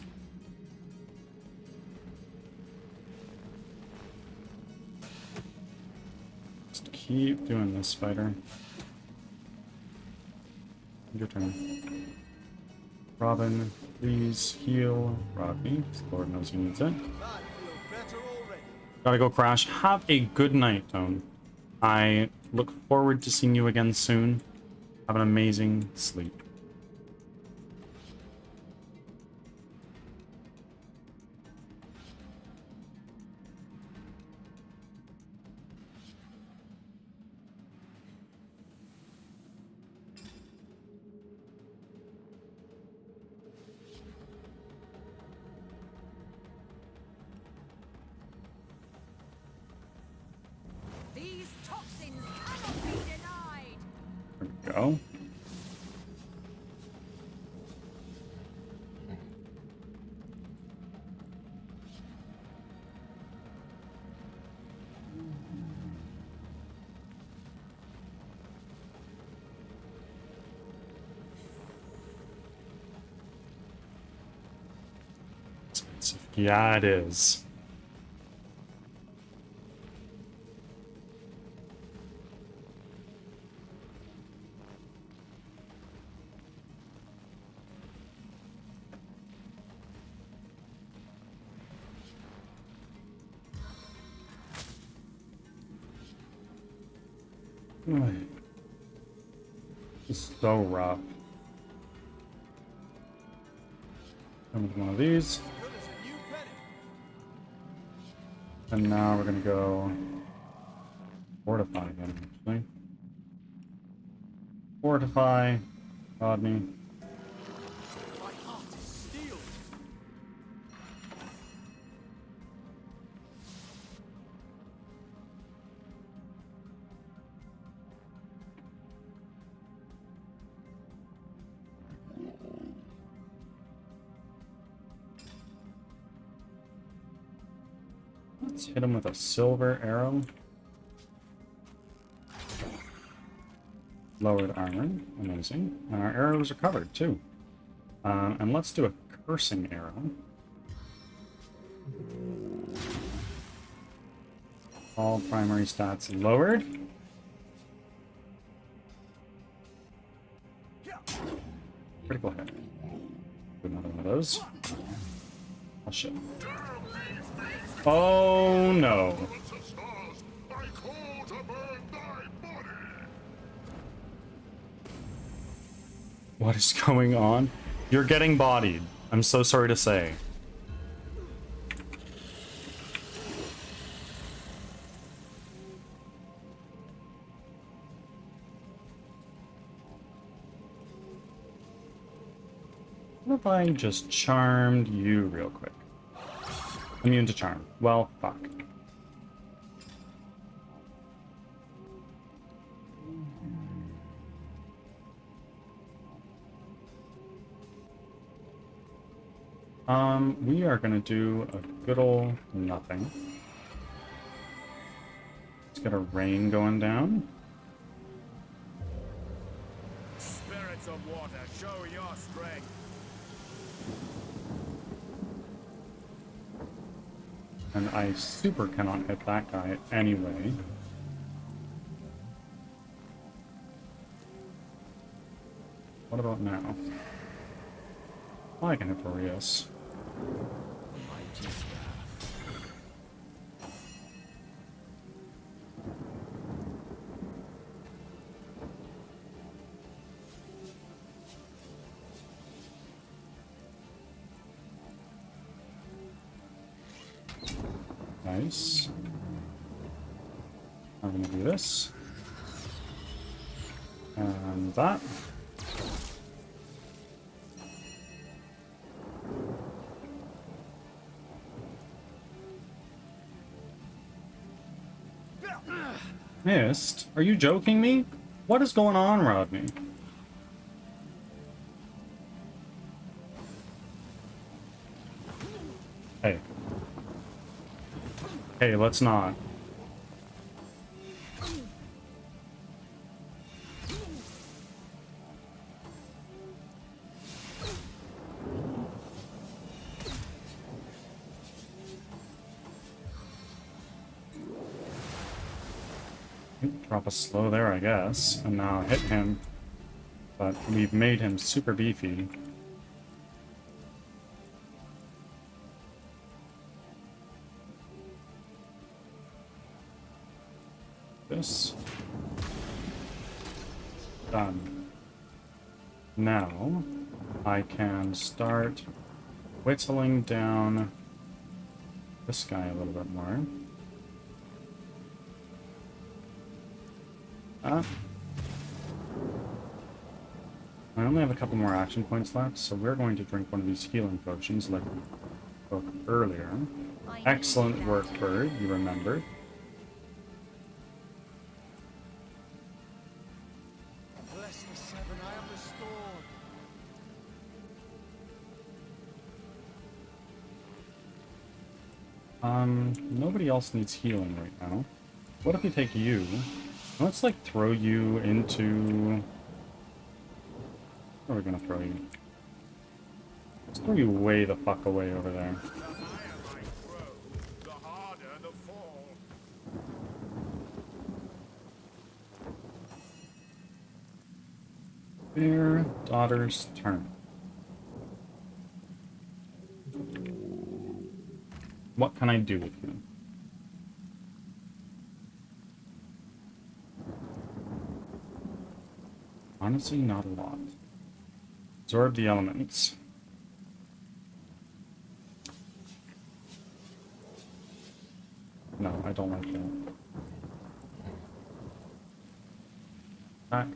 Just keep doing this, spider. Your turn. Robin, please heal Rodney. Lord knows he needs it. I feel better already. Gotta go crash. Have a good night, Tone. I look forward to seeing you again soon. Have an amazing sleep. These toxins cannot be denied. There we go. Expensive. Yeah, it is. It's so rough. Come with one of these. Good as a new penny. And now we're gonna go fortify again, actually. Fortify, Rodney. My heart is steeled. Let's hit him with a silver arrow. Lowered armor, amazing. And our arrows are covered too. And let's do a cursing arrow. All primary stats lowered. Critical hit. Do another one of those. Oh shit. Oh no. I call to burn thy body. What is going on? You're getting bodied. I'm so sorry to say. What if I just charmed you real quick? Immune to charm. Well, fuck. We are gonna do a good ol' nothing. Let's get a rain going down. Spirits of water, show your strength. And I super cannot hit that guy anyway. What about now? Oh, I can hit Boreas. Nice. I'm gonna do this. And that. Missed? Are you joking me? What is going on, Rodney? Hey. Hey, let's not. Drop a slow there, I guess, and now hit him. But we've made him super beefy. This. Done. Now, I can start whittling down this guy a little bit more. I only have a couple more action points left, so we're going to drink one of these healing potions like we spoke earlier. Excellent work, Bird, you remembered. Bless the seven, I am restored. Nobody else needs healing right now. What if we take you? Let's like throw you into... Where are we gonna throw you? Let's throw you way the fuck away over there. The higher I grow, the harder the fall. Fair daughter's turn. What can I do with you? Honestly, not a lot. Absorb the elements. No, I don't like that. Attack.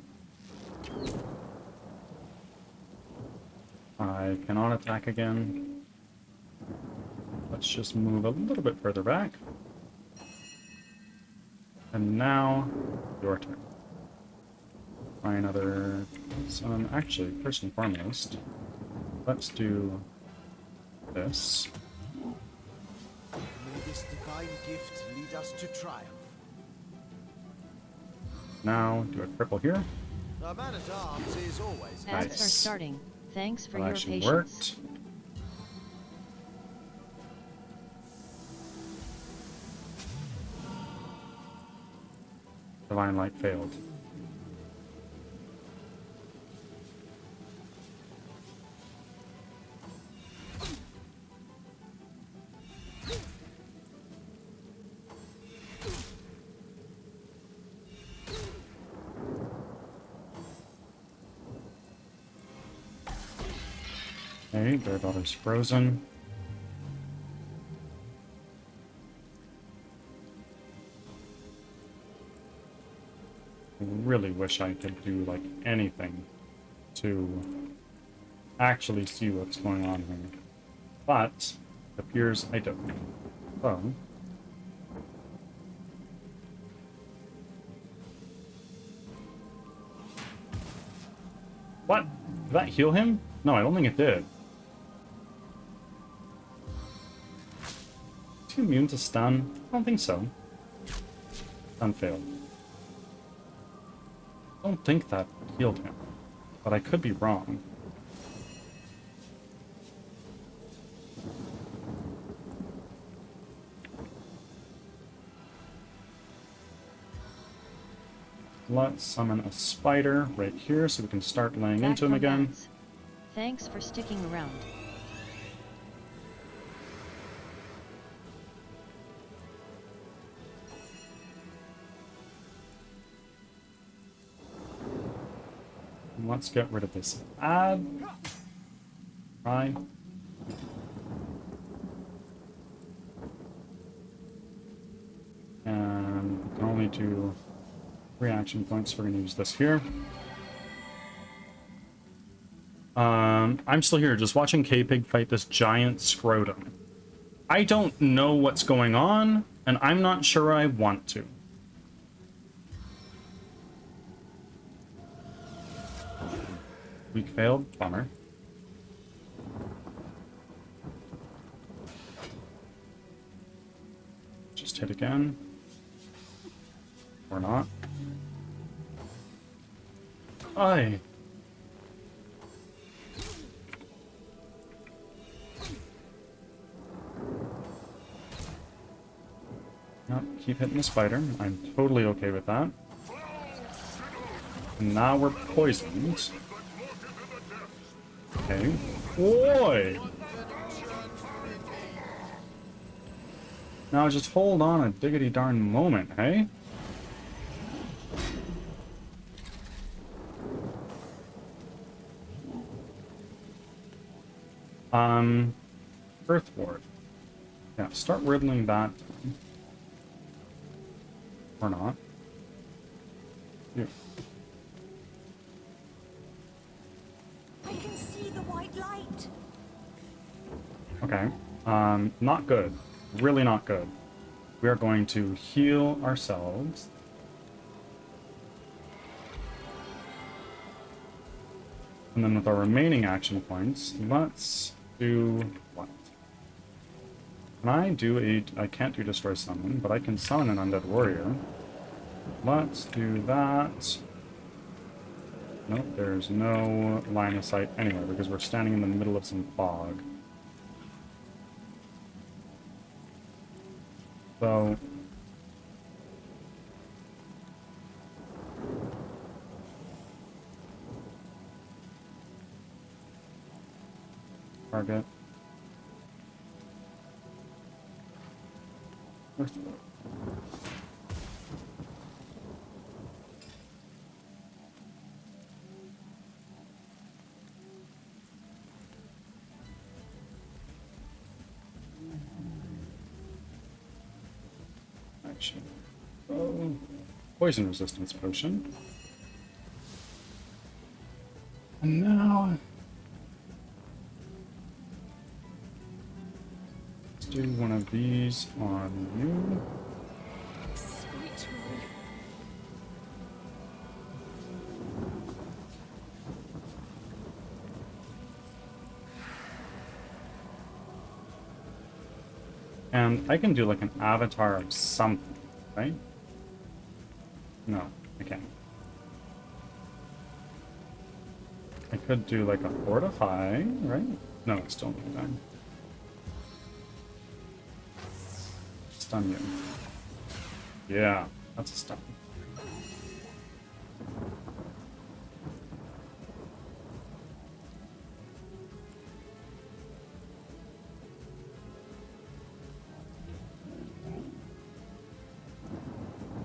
I cannot attack again. Let's just move a little bit further back. And now, your turn. Try another... actually, first and foremost, let's do this. May this divine gift lead us to triumph. Now, do a cripple here. A man-at-arms is always Ads Nice. are starting. Thanks for That your actually patience. worked. Divine Light failed. Okay, their daughter's frozen. I really wish I could do like anything to actually see what's going on here. But it appears I don't. So what? Did that heal him? No, I don't think it did. Is he immune to stun? I don't think so. Stun failed. I don't think that healed him, but I could be wrong. Let's summon a spider right here so we can start laying Back into him from again. ads. Thanks for sticking around. Let's get rid of this ad. Try. And we can only do 3 action points. We're going to use this here. I'm still here, just watching K-Pig fight this giant scrotum. I don't know what's going on, and I'm not sure I want to. Weak failed. Bummer. Just hit again. Or not. Aye. Nope, keep hitting the spider. I'm totally okay with that. And now we're poisoned. Okay. Boy! Now just hold on a diggity darn moment, hey? Earth Ward. Yeah, start riddling that down. Or not. Here. I can see the white light. Okay. Not good. Really not good. We are going to heal ourselves. And then with our remaining action points, let's do what? Can I do I can't do Destroy Summon, but I can summon an Undead Warrior. Let's do that. Nope, there's no line of sight anywhere because we're standing in the middle of some fog. So... Target. Earthwork. Action. Oh, poison resistance potion. And now let's do one of these on you. Sweet relief. And I can do like an avatar of something, right? No, I can't. I could do like a fortify, right? No, it's still not done. Stun you. Yeah, that's a stun.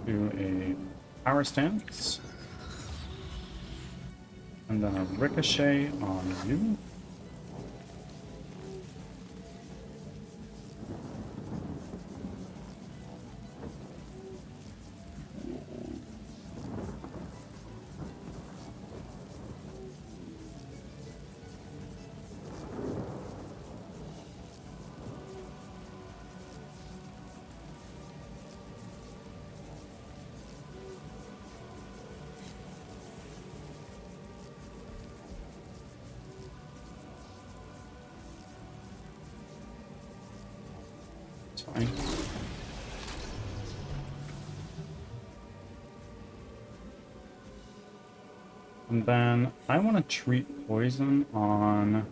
Do a power stance. And then a ricochet on you. Fine. And then I want to treat poison on...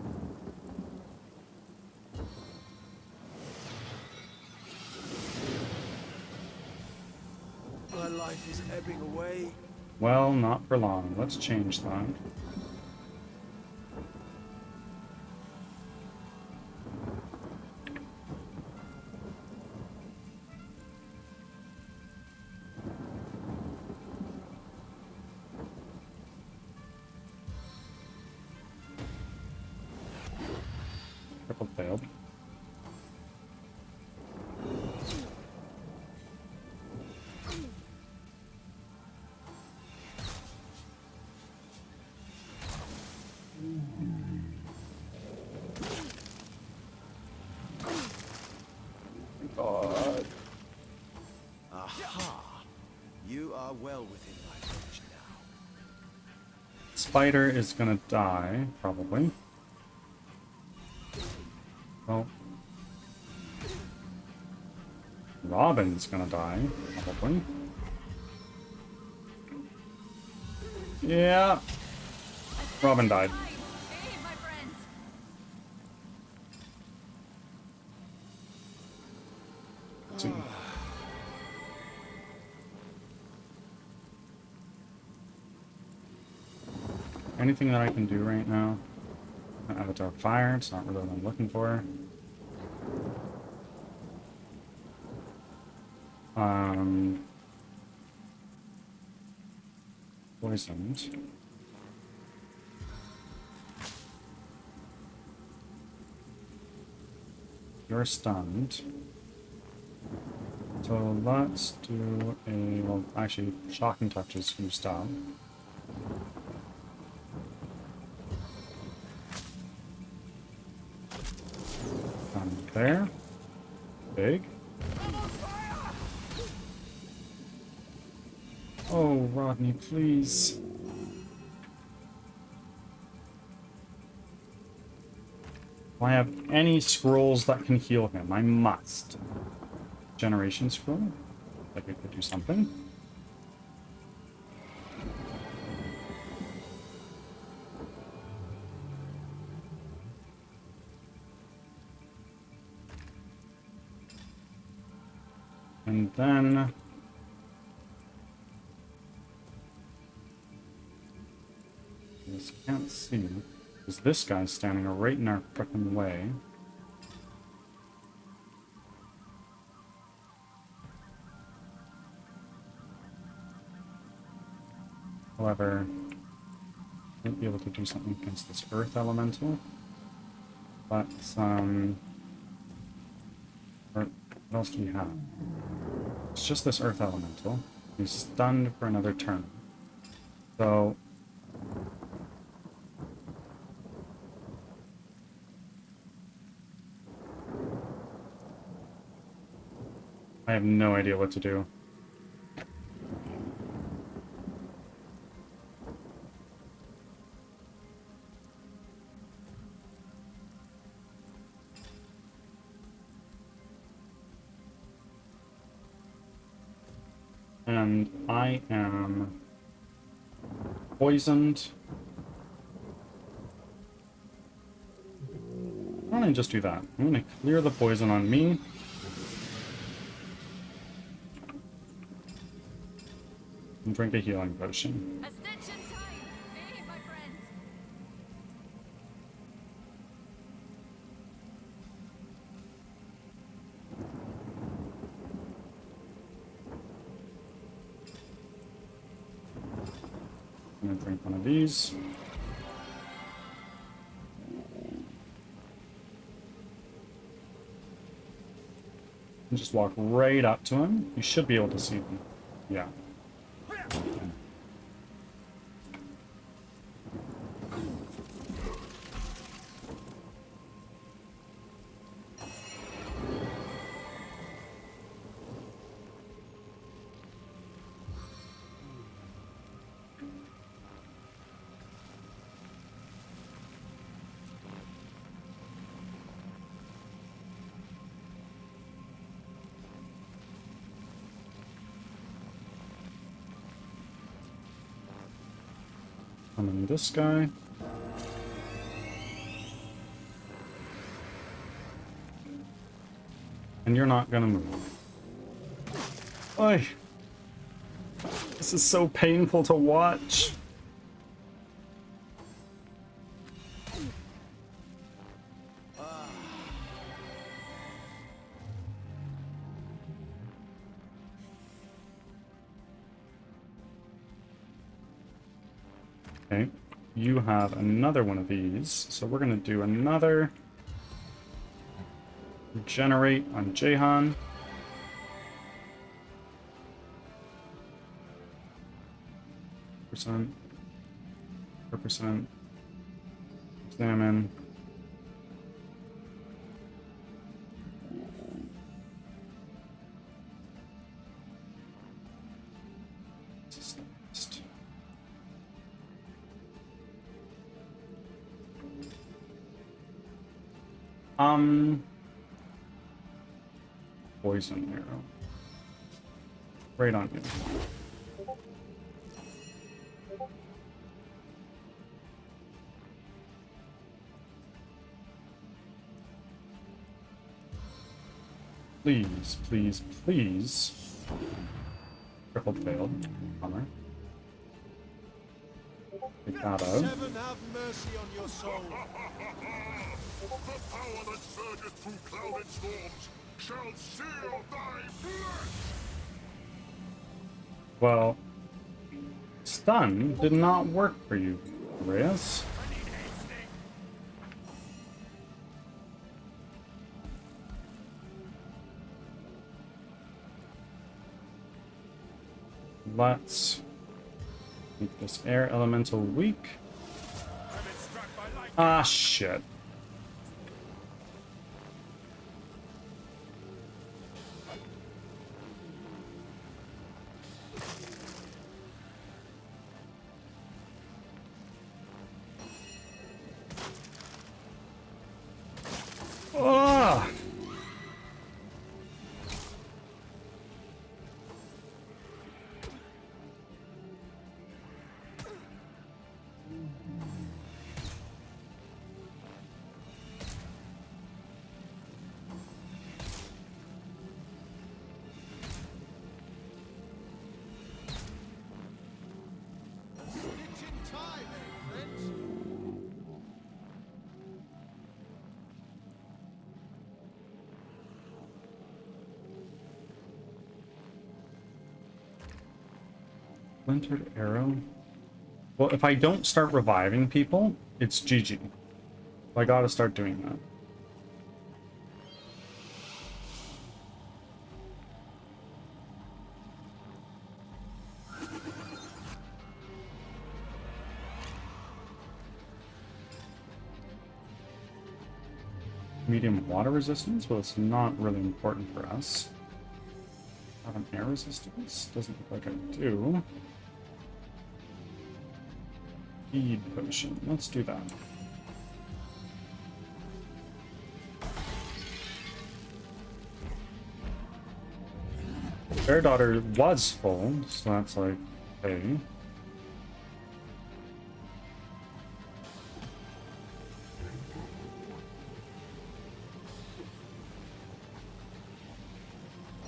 My life is ebbing away. Well, not for long. Let's change that. Triple failed. God. Aha! You are well within my reach now. Spider is gonna die, probably. Oh. Robin's gonna die, probably. Yeah. Robin died. Hey, my friends. Let's see. Anything that I can do right now? Avatar Fire, it's not really what I'm looking for. Poisoned. You're stunned. So let's do a, well, actually, Shocking Touch is used up. There. Big. Oh, Rodney, please. If I have any scrolls that can heal him, I must. Generation scroll. Like we could do something. And then just can't see because this guy's standing right in our frickin' way. However, might be able to do something against this earth elemental. But or what else do we have? It's just this earth elemental. He's stunned for another turn. So I have no idea what to do. And I am poisoned. Why don't I just do that? I'm going to clear the poison on me. And drink a healing potion. Ascension time. Hey, my friends. I'm going to drink one of these. And just walk right up to him. You should be able to see him. Yeah. This guy. And you're not gonna move. Oi! This is so painful to watch. Okay, you have another one of these, so we're gonna do another regenerate on Jahan. %, 4%, examine. Poison arrow. Right on you. Please, please, please. Triple failed. Bummer. Take that out. Heaven have mercy on your soul. The power that surges through clouded storms shall seal thy flesh! Well, stun did not work for you, Reyes. Let's make this air elemental weak. Ah, shit. Ah! Stitch in time, eh, friends? Splintered arrow. Well, if I don't start reviving people, it's GG. I gotta start doing that. Medium water resistance? Well, it's not really important for us. Have an air resistance? Doesn't look like I do. Speed potion. Let's do that. Bear Daughter was full, so that's like, okay.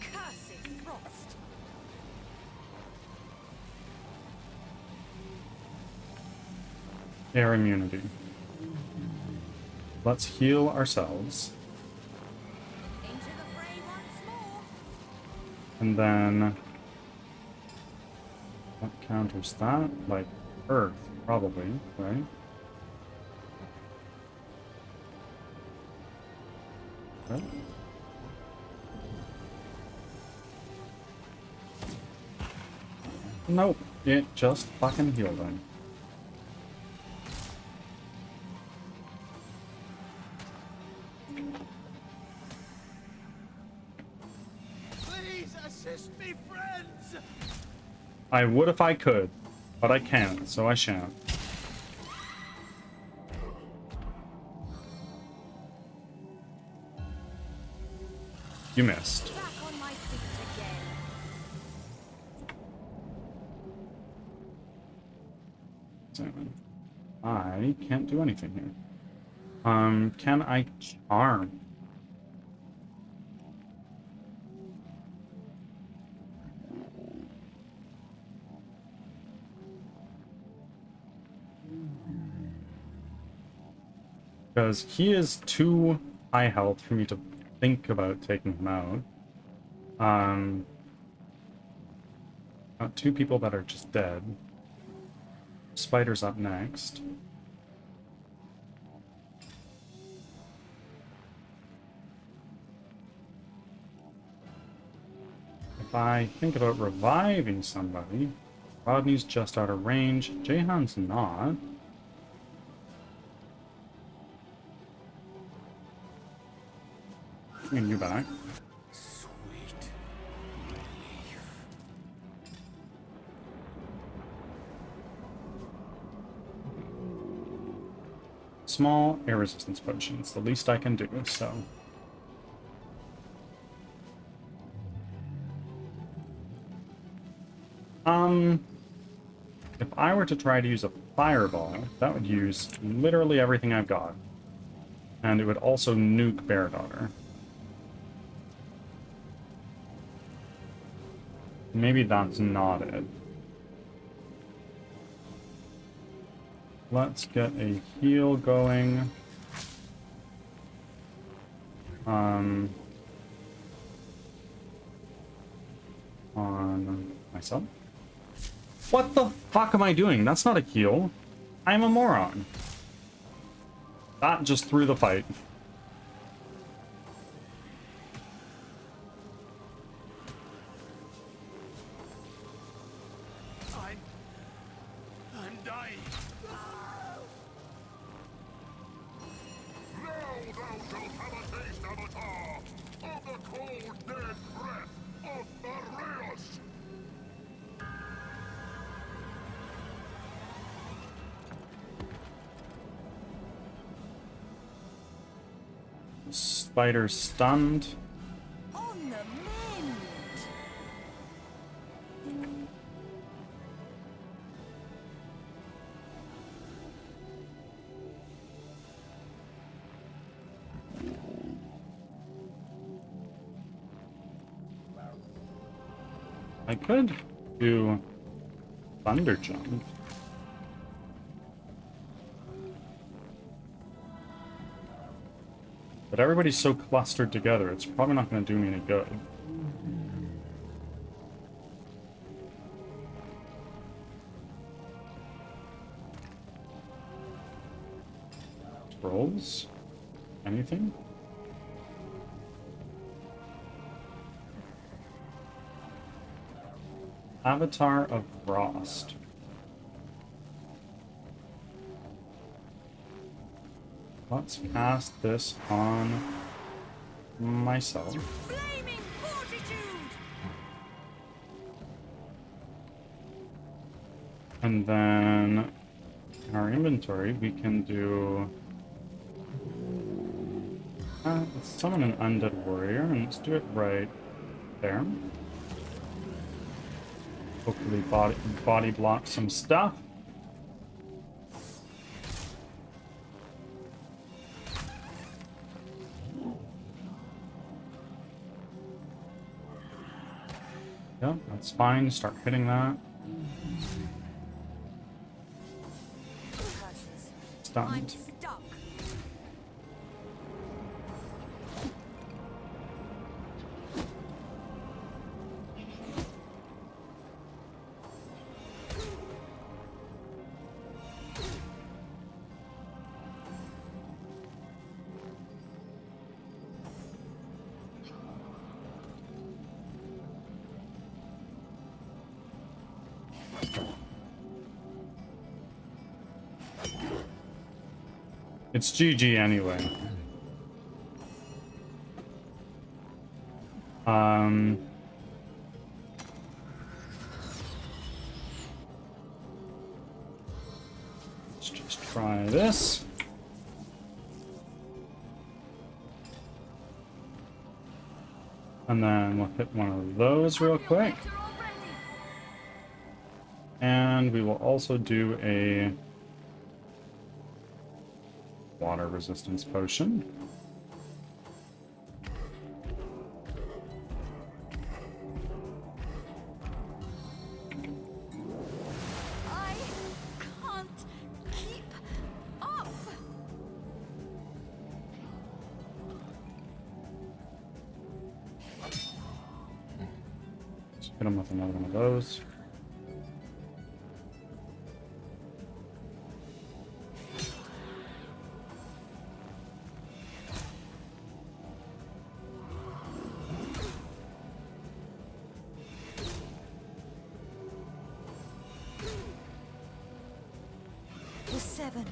Cursed frost. Air immunity. Let's heal ourselves. Into the fray once more. And then what counters that? Like Earth, probably, right? Right? Nope, it just fucking healed him. Please assist me, friends! I would if I could, but I can't, so I shan't. You missed. Back on my feet again. I can't do anything here. Can I charm? Because he is too high health for me to think about taking him out. Got two people that are just dead. Spider's up next. If I think about reviving somebody, Rodney's just out of range. Jahan's not. Bring you back. Sweet relief. Small air resistance potion. It's the least I can do, so. If I were to try to use a fireball, that would use literally everything I've got. And it would also nuke Bear Daughter. Maybe that's not it. Let's get a heal going. On myself. What the fuck am I doing? That's not a heal. I'm a moron. That just threw the fight. I'm dying. Now thou shalt have a taste, Avatar, of the cold, dead breath of Boreas! Spider stunned. On the mend! I could do thunder jump. But everybody's so clustered together, it's probably not going to do me any good. Scrolls? Anything? Avatar of Frost. Let's cast this on myself. Flaming fortitude! And then in our inventory, we can do... let's summon an undead warrior, and let's do it right there. Hopefully body block some stuff. Yep, that's fine. Start hitting that. I'm Stunned. stuck. It's GG anyway. Let's just try this. And then we'll hit one of those real quick. And we will also do a water resistance potion. I can't keep up. Hit him with another one of those. The Seven.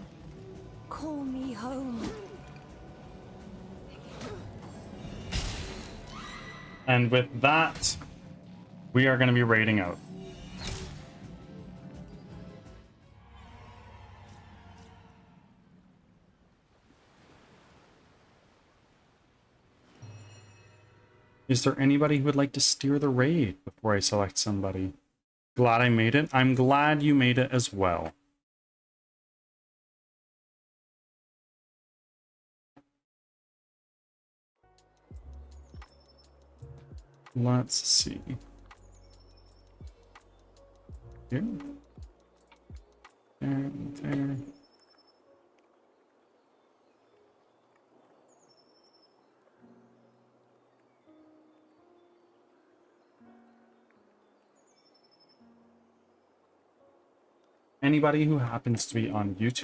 Call me home. And with that, we are going to be raiding out. Is there anybody who would like to steer the raid before I select somebody? Glad I made it. I'm glad you made it as well. Let's see. Here. There, there. Anybody who happens to be on YouTube,